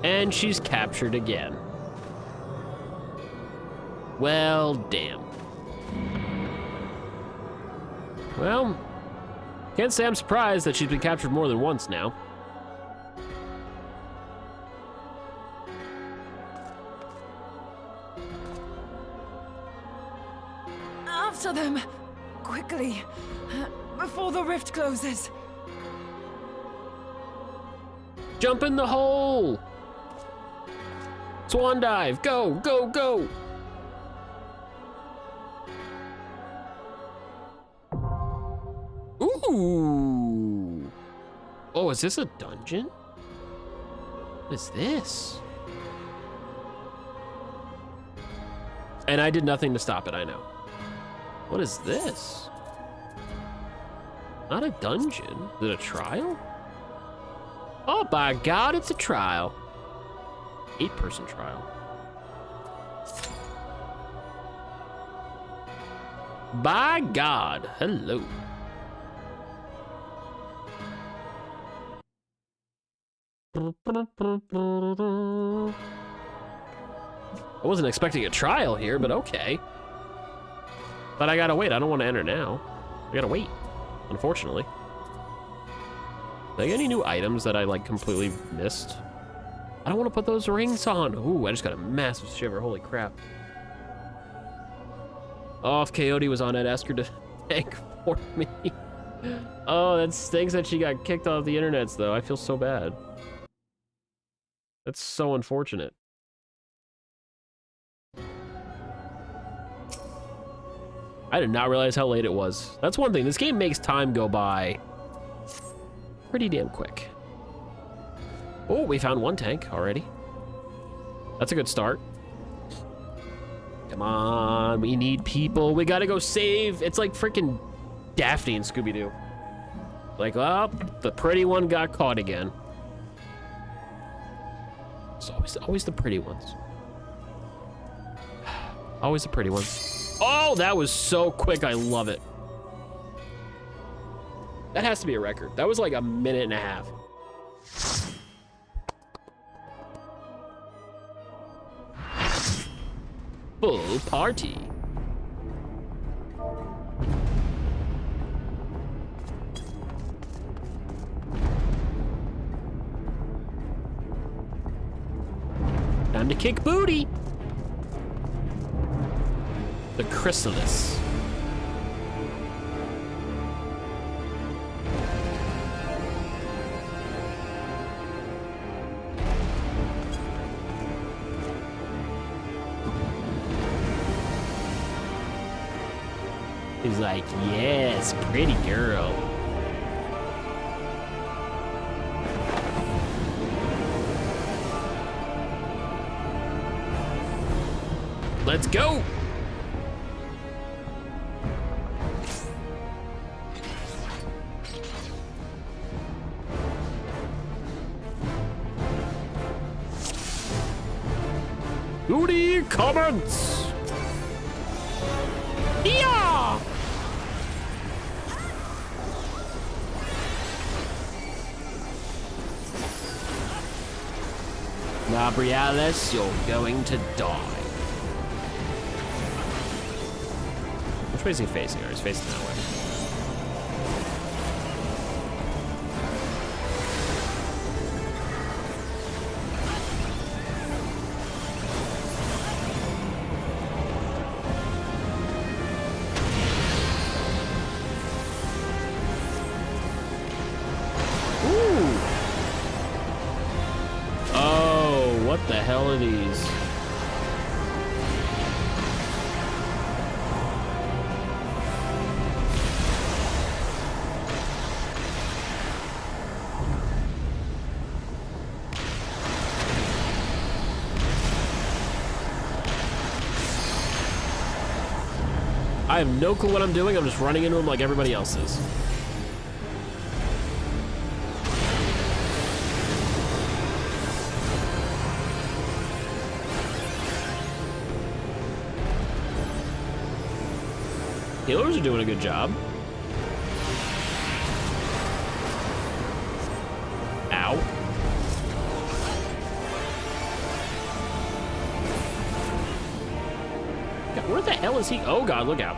And she's captured again. Well, damn. Well, can't say I'm surprised that she's been captured more than once now. After them! Quickly! Before the rift closes! Jump in the hole! Swan dive! Go, go, go! Ooh! Oh, is this a dungeon? What is this? And I did nothing to stop it, I know. What is this? Not a dungeon. Is it a trial? Oh my god, it's a trial. 8-person trial. By God, hello. I wasn't expecting a trial here, but okay. But I gotta wait. I don't want to enter now. I gotta wait, unfortunately. Did I get any new items that I like completely missed? I don't want to put those rings on. Ooh, I just got a massive shiver. Holy crap. Oh, if Coyote was on, I'd ask her to tank for me. Oh, that stinks that she got kicked off the internets, though. I feel so bad. That's so unfortunate. I did not realize how late it was. That's one thing. This game makes time go by pretty damn quick. Oh, we found one tank already. That's a good start. Come on, we need people. We gotta go save. It's like freaking Daphne and Scooby-Doo. Like, oh, the pretty one got caught again. It's always the pretty ones. Always the pretty ones. Oh, that was so quick. I love it. That has to be a record. That was like a minute and a half. Full party. Time to kick booty. The Chrysalis. He's like, yes, pretty girl. Let's go. Booty comments. Yeah. Gabrielis, you're going to die. Which way is he facing? Or he's facing that way. What the hell are these? I have no clue what I'm doing. I'm just running into them like everybody else is. Healers are doing a good job. Ow. God, where the hell is he? Oh god, look out.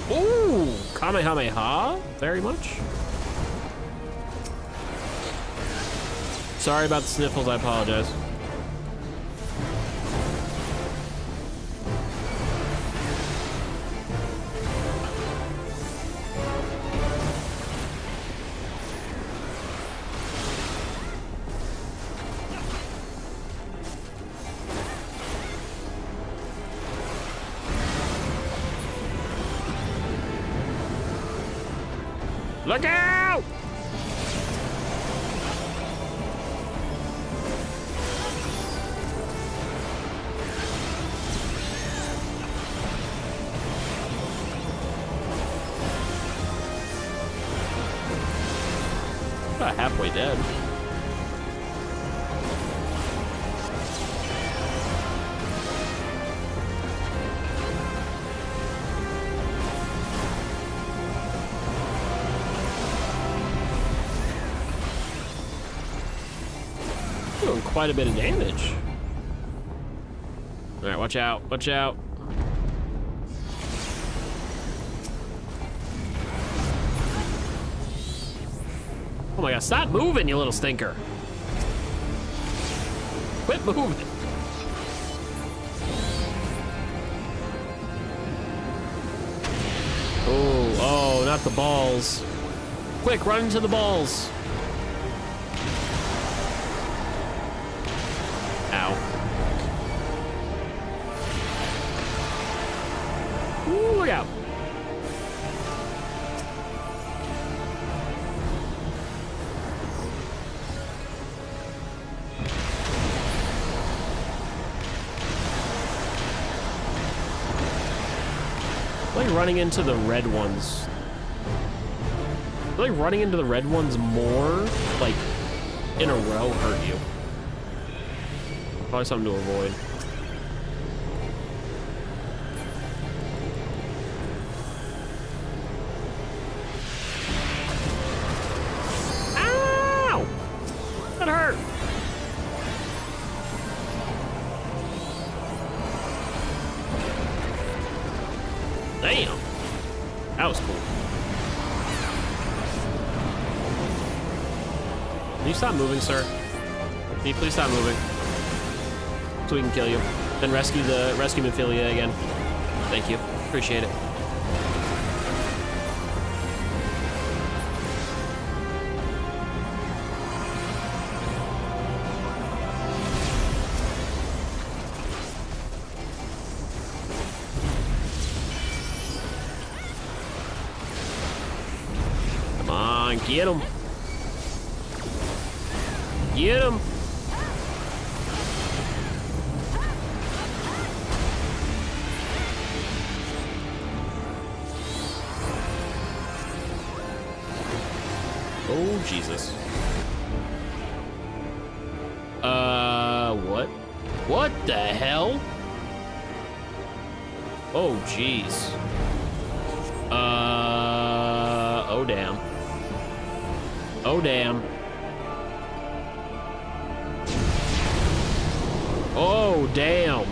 Ooh, Kamehameha, very much. Sorry about the sniffles, I apologize. Look out! About halfway dead. Doing quite a bit of damage. All right, watch out, watch out. Oh my god, stop moving, you little stinker. Quit moving. Oh, not the balls. Quick, run into the balls. Ow. Ooh, look out. Like running into the red ones. Like running into the red ones more, like, in a row hurt you. Probably something to avoid. Ow! That hurt. Damn. That was cool. Can you stop moving, sir? Can you please stop moving? So we can kill you. Then rescue Mephilia again. Thank you. Appreciate it. Come on, get him. Get him. Oh, Jesus. What? What the hell? Oh, jeez. Oh, damn. Oh, damn. Oh, damn.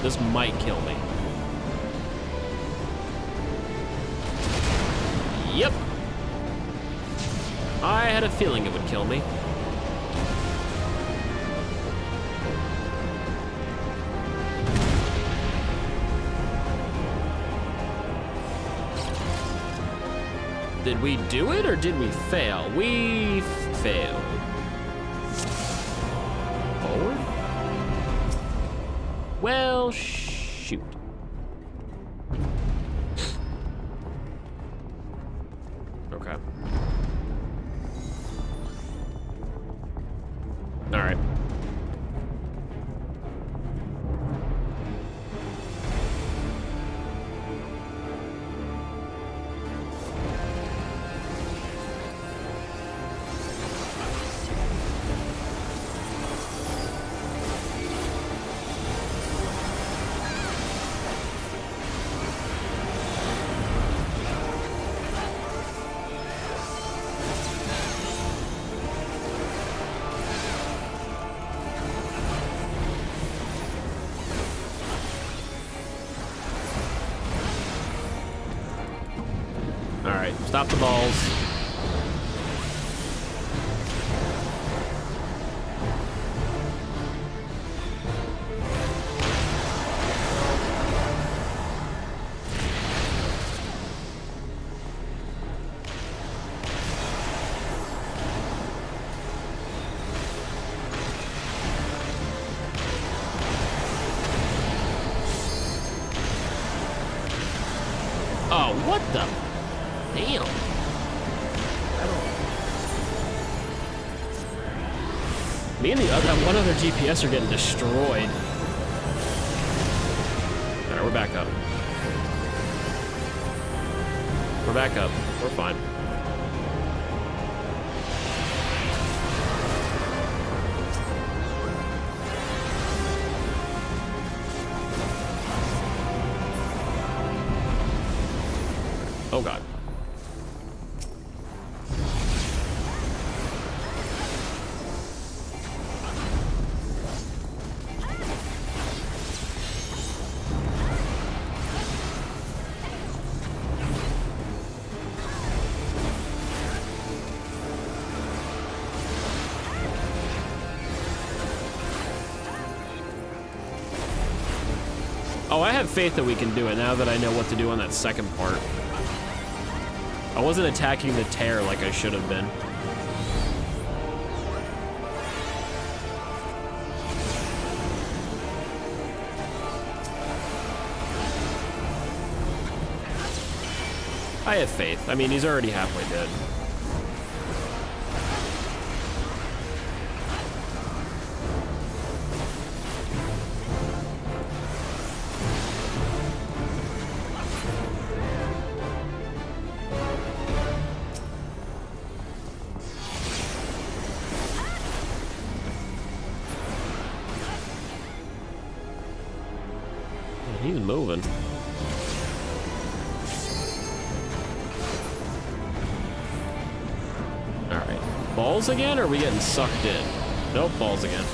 This might kill me. Yep. I had a feeling it would kill me. Did we do it or did we fail? We failed. Forward? Well, shoot. Okay. All right. Alright, stop the balls. Oh, what the? Damn. Me and that one other GPS are getting destroyed. Alright, we're back up. We're back up. We're fine. Oh god. Oh, I have faith that we can do it now that I know what to do on that second part. I wasn't attacking the tear like I should have been. I have faith. I mean, he's already halfway dead. He's moving. Alright. Balls again, or are we getting sucked in? Nope, balls again.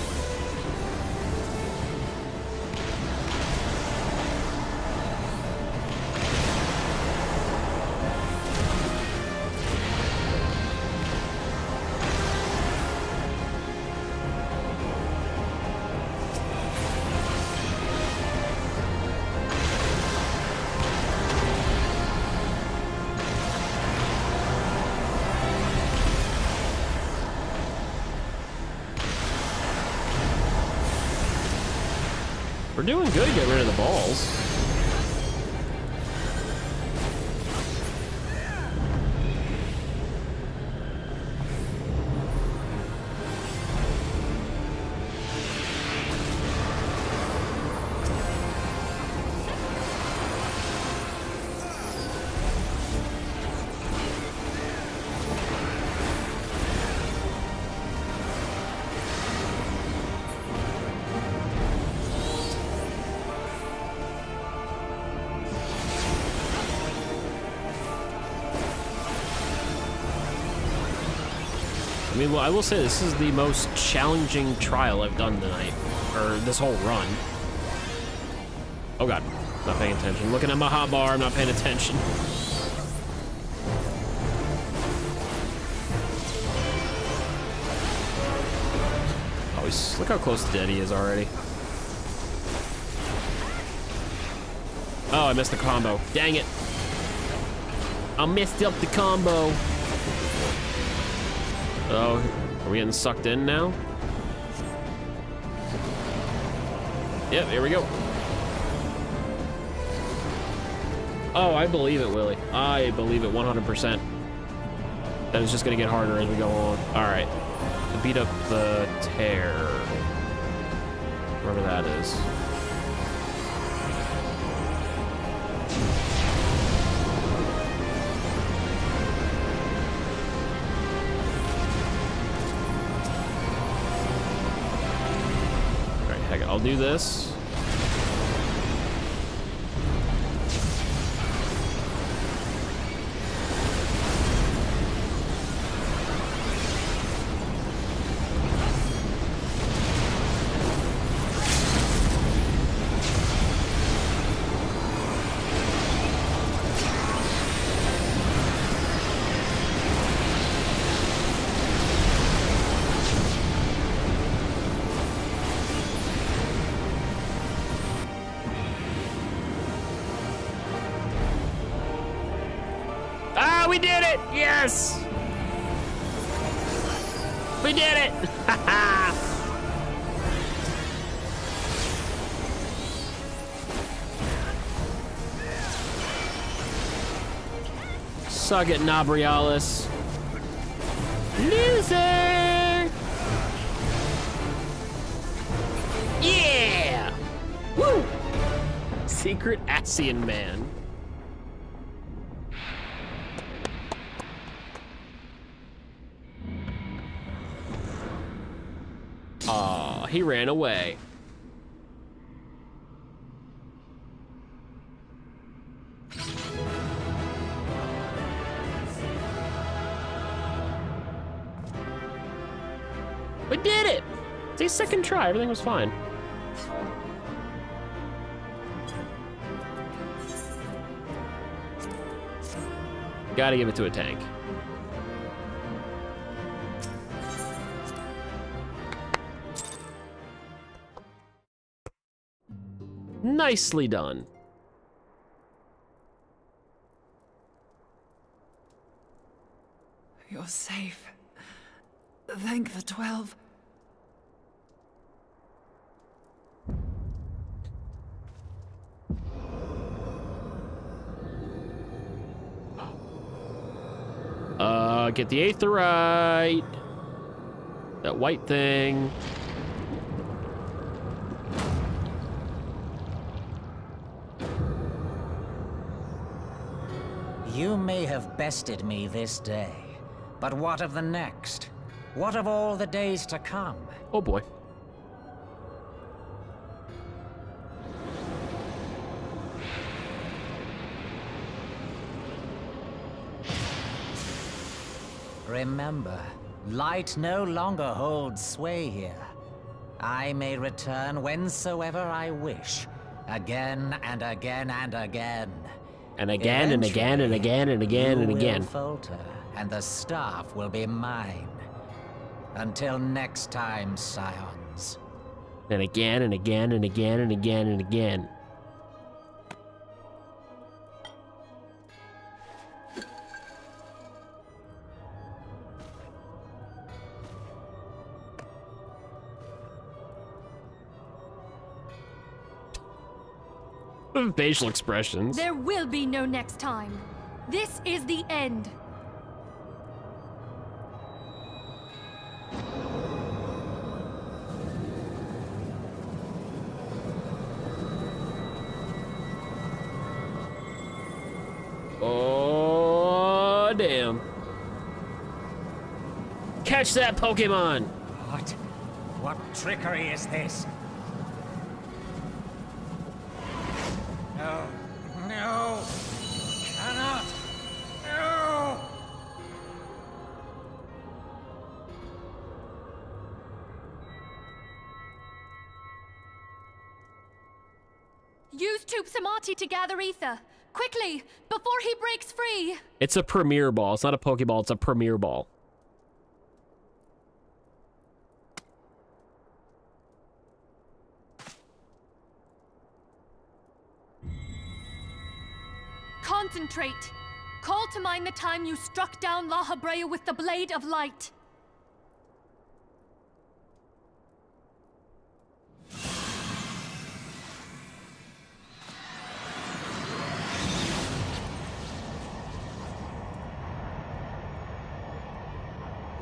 We're doing good to get rid of the balls. mean, well, I will say this is the most challenging trial I've done tonight, or this whole run. Oh god, not paying attention. Looking at my hotbar, I'm not paying attention. Oh, look how close to dead he is already. Oh, I missed the combo. Dang it. I messed up the combo. Oh, are we getting sucked in now? Yep, here we go. Oh, I believe it, Willie. I believe it 100%. That is just gonna get harder as we go on. All right, to beat up the tear, wherever that is. All right, heck, I'll do this. We did it! Yes! We did it! Suck it, Nabrialis. Loser! Yeah! Woo! Secret Asian man. Aw, he ran away. We did it! It's a second try, everything was fine. Gotta give it to a tank. Nicely done. You're safe. Thank the 12. Get the aetherite. That white thing. You may have bested me this day, but what of the next? What of all the days to come? Oh boy. Remember, light no longer holds sway here. I may return whensoever I wish, again and again and again. And again and again and again and again and again. You will falter, and the staff will be mine. Until next time, scions. And again and again and again and again and again. Facial expressions. There will be no next time. This is the end. Oh, damn. Catch that Pokemon! What? What trickery is this? No. No. Cannot. No. Tube Samati to gather ether. Quickly, before he breaks free! It's a premier ball. It's not a Pokeball, it's a premier ball. Concentrate. Call to mind the time you struck down La Habrea with the Blade of Light.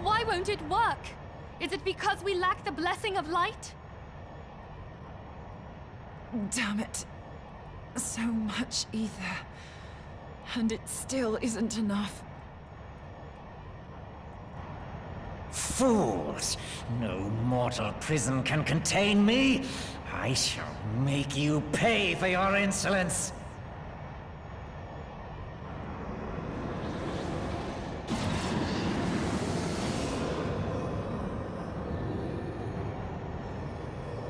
Why won't it work? Is it because we lack the blessing of light? Damn it. So much ether. And it still isn't enough. Fools! No mortal prison can contain me! I shall make you pay for your insolence!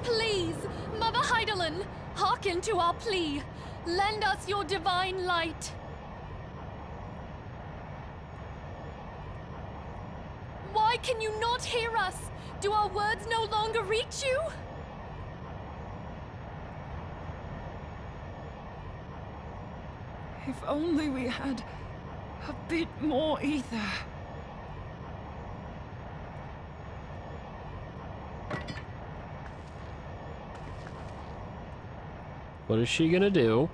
Please, Mother Heidelin, hearken to our plea. Lend us your divine light. Why can you not hear us? Do our words no longer reach you? If only we had a bit more ether. What is she gonna do?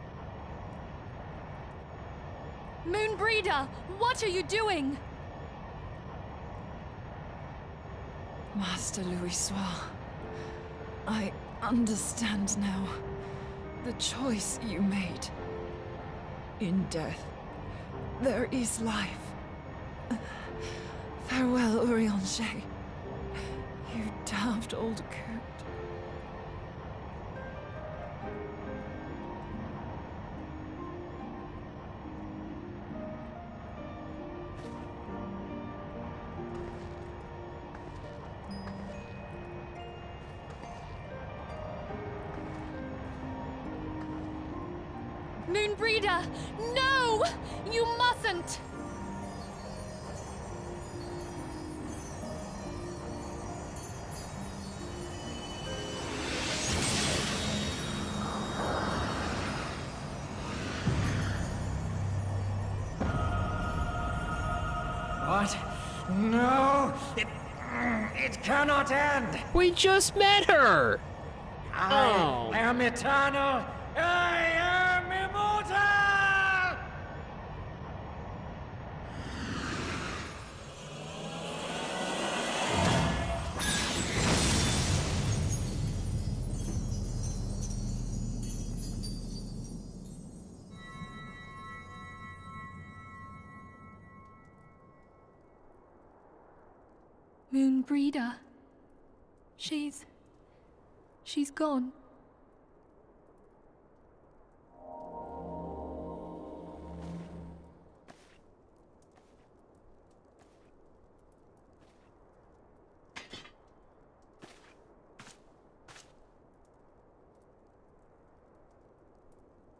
Moonbreeder, what are you doing? Master Louisoix, I understand now the choice you made. In death, there is life. Farewell, Urianger. You damned old coot. Moonbreeder, no! You mustn't! What? No! It cannot end! We just met her! I am eternal! I am immortal! Moonbreeder. She's gone.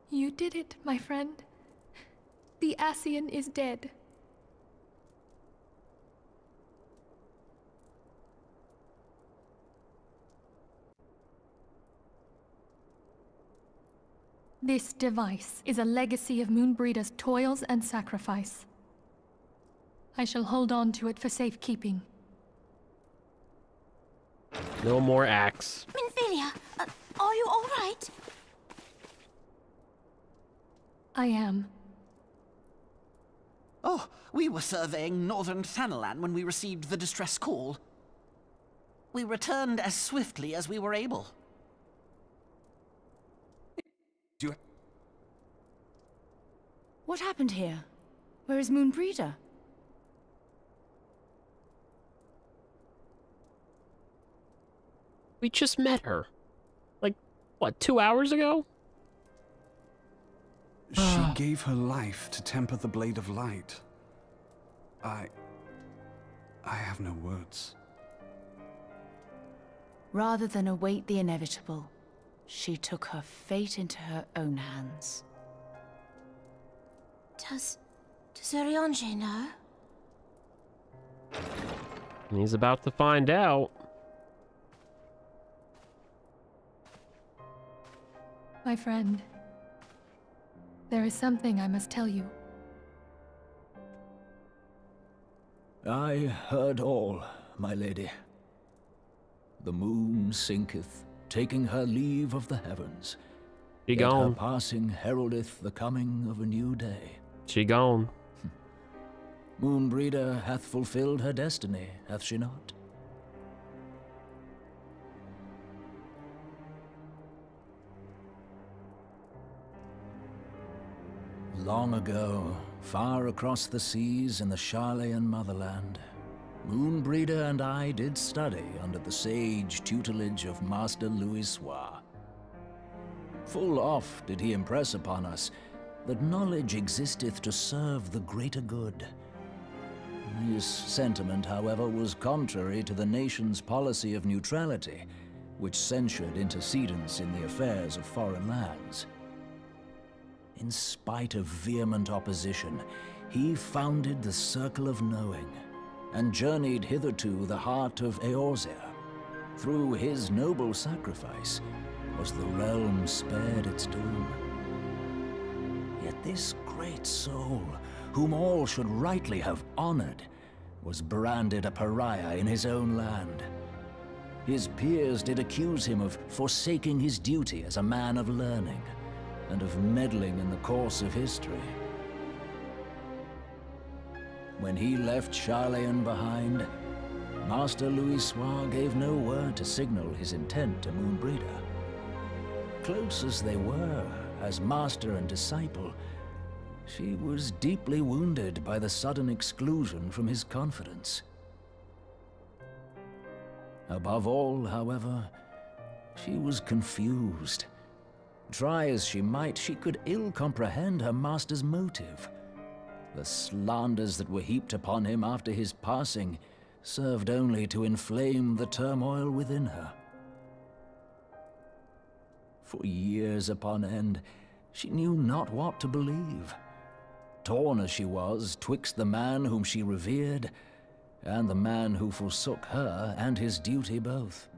You did it, my friend. The Ascian is dead. This device is a legacy of Moonbreeder's toils and sacrifice. I shall hold on to it for safekeeping. No more axe. Minfilia, are you all right? I am. Oh, we were surveying northern Thanalan when we received the distress call. We returned as swiftly as we were able. What happened here? Where is Moonbreeder? We just met her. Like, what, 2 hours ago? She gave her life to temper the Blade of Light. I have no words. Rather than await the inevitable, she took her fate into her own hands. Does Urianger know? And he's about to find out. My friend, there is something I must tell you. I heard all, my lady. The moon sinketh, taking her leave of the heavens. She Yet gone. her passing heraldeth the coming of a new day. She gone. Moonbreeder hath fulfilled her destiny, hath she not? Long ago, far across the seas in the Charlayan motherland, Moonbreeder and I did study under the sage tutelage of Master Louis Soir. Full oft did he impress upon us that knowledge existeth to serve the greater good. This sentiment, however, was contrary to the nation's policy of neutrality, which censured intercedence in the affairs of foreign lands. In spite of vehement opposition, he founded the Circle of Knowing, and journeyed hitherto the heart of Eorzea. Through his noble sacrifice was the realm spared its doom. Yet this great soul, whom all should rightly have honored, was branded a pariah in his own land. His peers did accuse him of forsaking his duty as a man of learning, and of meddling in the course of history. When he left Charlayan behind, Master Louis Soir gave no word to signal his intent to Moonbreeder. Close as they were, as master and disciple, she was deeply wounded by the sudden exclusion from his confidence. Above all, however, she was confused. Try as she might, she could ill comprehend her master's motive. The slanders that were heaped upon him after his passing served only to inflame the turmoil within her. For years upon end, she knew not what to believe. Torn as she was twixt the man whom she revered and the man who forsook her and his duty both.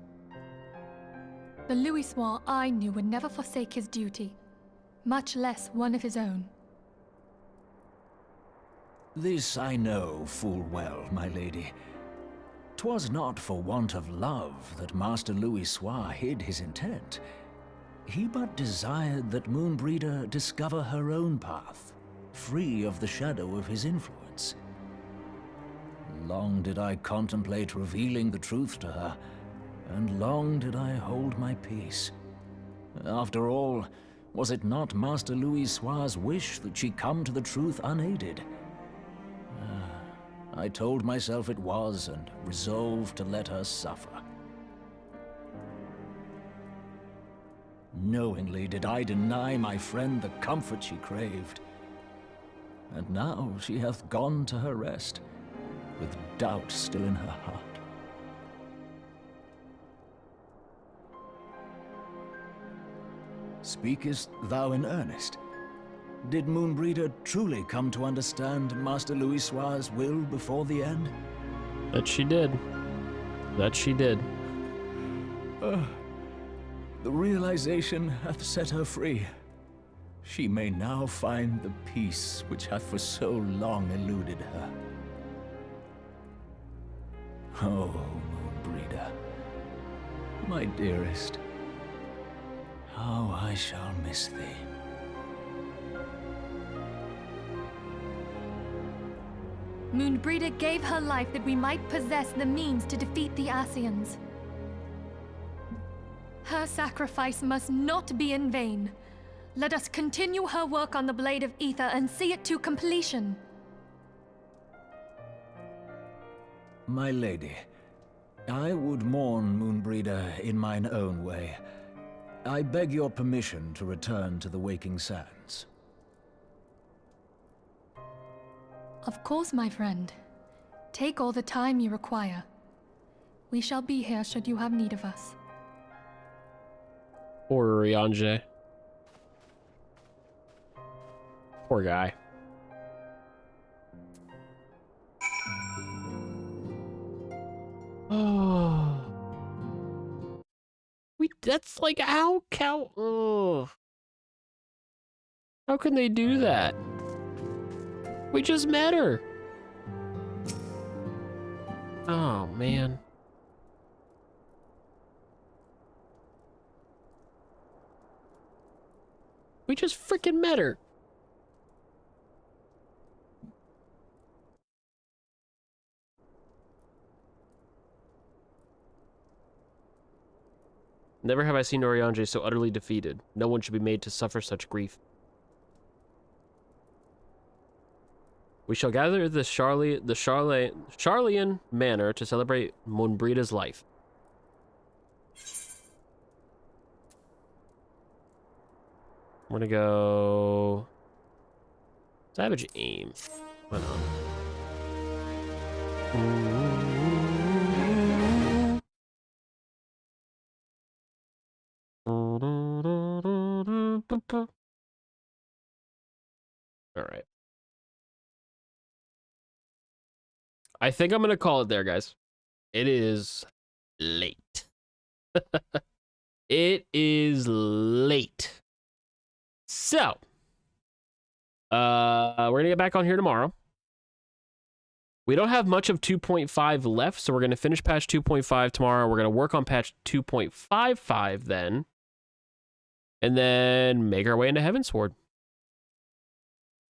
The Louis Soir I knew would never forsake his duty, much less one of his own. This I know full well, my lady. 'Twas not for want of love that Master Louis Soir hid his intent. He but desired that Moonbreeder discover her own path, free of the shadow of his influence. Long did I contemplate revealing the truth to her, and long did I hold my peace. After all, was it not Master Louis Soir's wish that she come to the truth unaided? I told myself it was, and resolved to let her suffer. Knowingly did I deny my friend the comfort she craved. And now she hath gone to her rest, with doubt still in her heart. Speakest thou in earnest? Did Moonbreeder truly come to understand Master Louis Soir's will before the end? That she did. That she did. The realization hath set her free. She may now find the peace which hath for so long eluded her. Oh, Moonbreeder, my dearest, how I shall miss thee. Moonbreeder gave her life that we might possess the means to defeat the Ascians. Her sacrifice must not be in vain. Let us continue her work on the Blade of Ether and see it to completion. My lady, I would mourn Moonbreeder in mine own way. I beg your permission to return to the Waking Sands. Of course, my friend. Take all the time you require. We shall be here should you have need of us. Poor Ryanje. Poor guy. Oh. That's like how ugh. How can they do that? We just met her. Oh man. We just freaking met her. Never have I seen Oriange so utterly defeated. No one should be made to suffer such grief. We shall gather the Charlian manor to celebrate Monbrida's life. I'm gonna go Savage Aim. Why not? All right. I think I'm gonna call it there, guys. It is late. It is late. So, we're gonna get back on here tomorrow. We don't have much of 2.5 left, so we're gonna finish patch 2.5 tomorrow. We're gonna work on patch 2.55 then, and then make our way into Heavensward.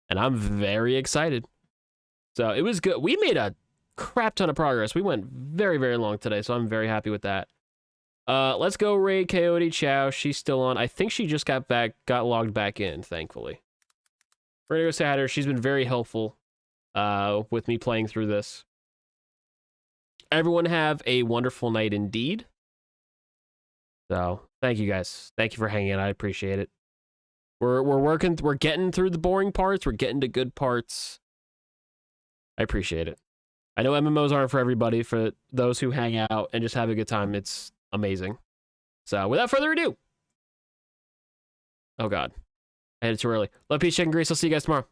And I'm very excited. So it was good. We made a crap ton of progress. We went very, very long today, so I'm very happy with that. Let's go raid Coyote Chow. She's still on. I think she just got logged back in, thankfully. We're gonna go say hi to her. She's been very helpful with me playing through this. Everyone have a wonderful night indeed. So, thank you guys. Thank you for hanging out. I appreciate it. We're getting through the boring parts. We're getting to good parts. I appreciate it. I know MMOs aren't for everybody. For those who hang out and just have a good time, it's amazing. So, without further ado. Oh, God. I had it too early. Love, peace, check, and grace. I'll see you guys tomorrow.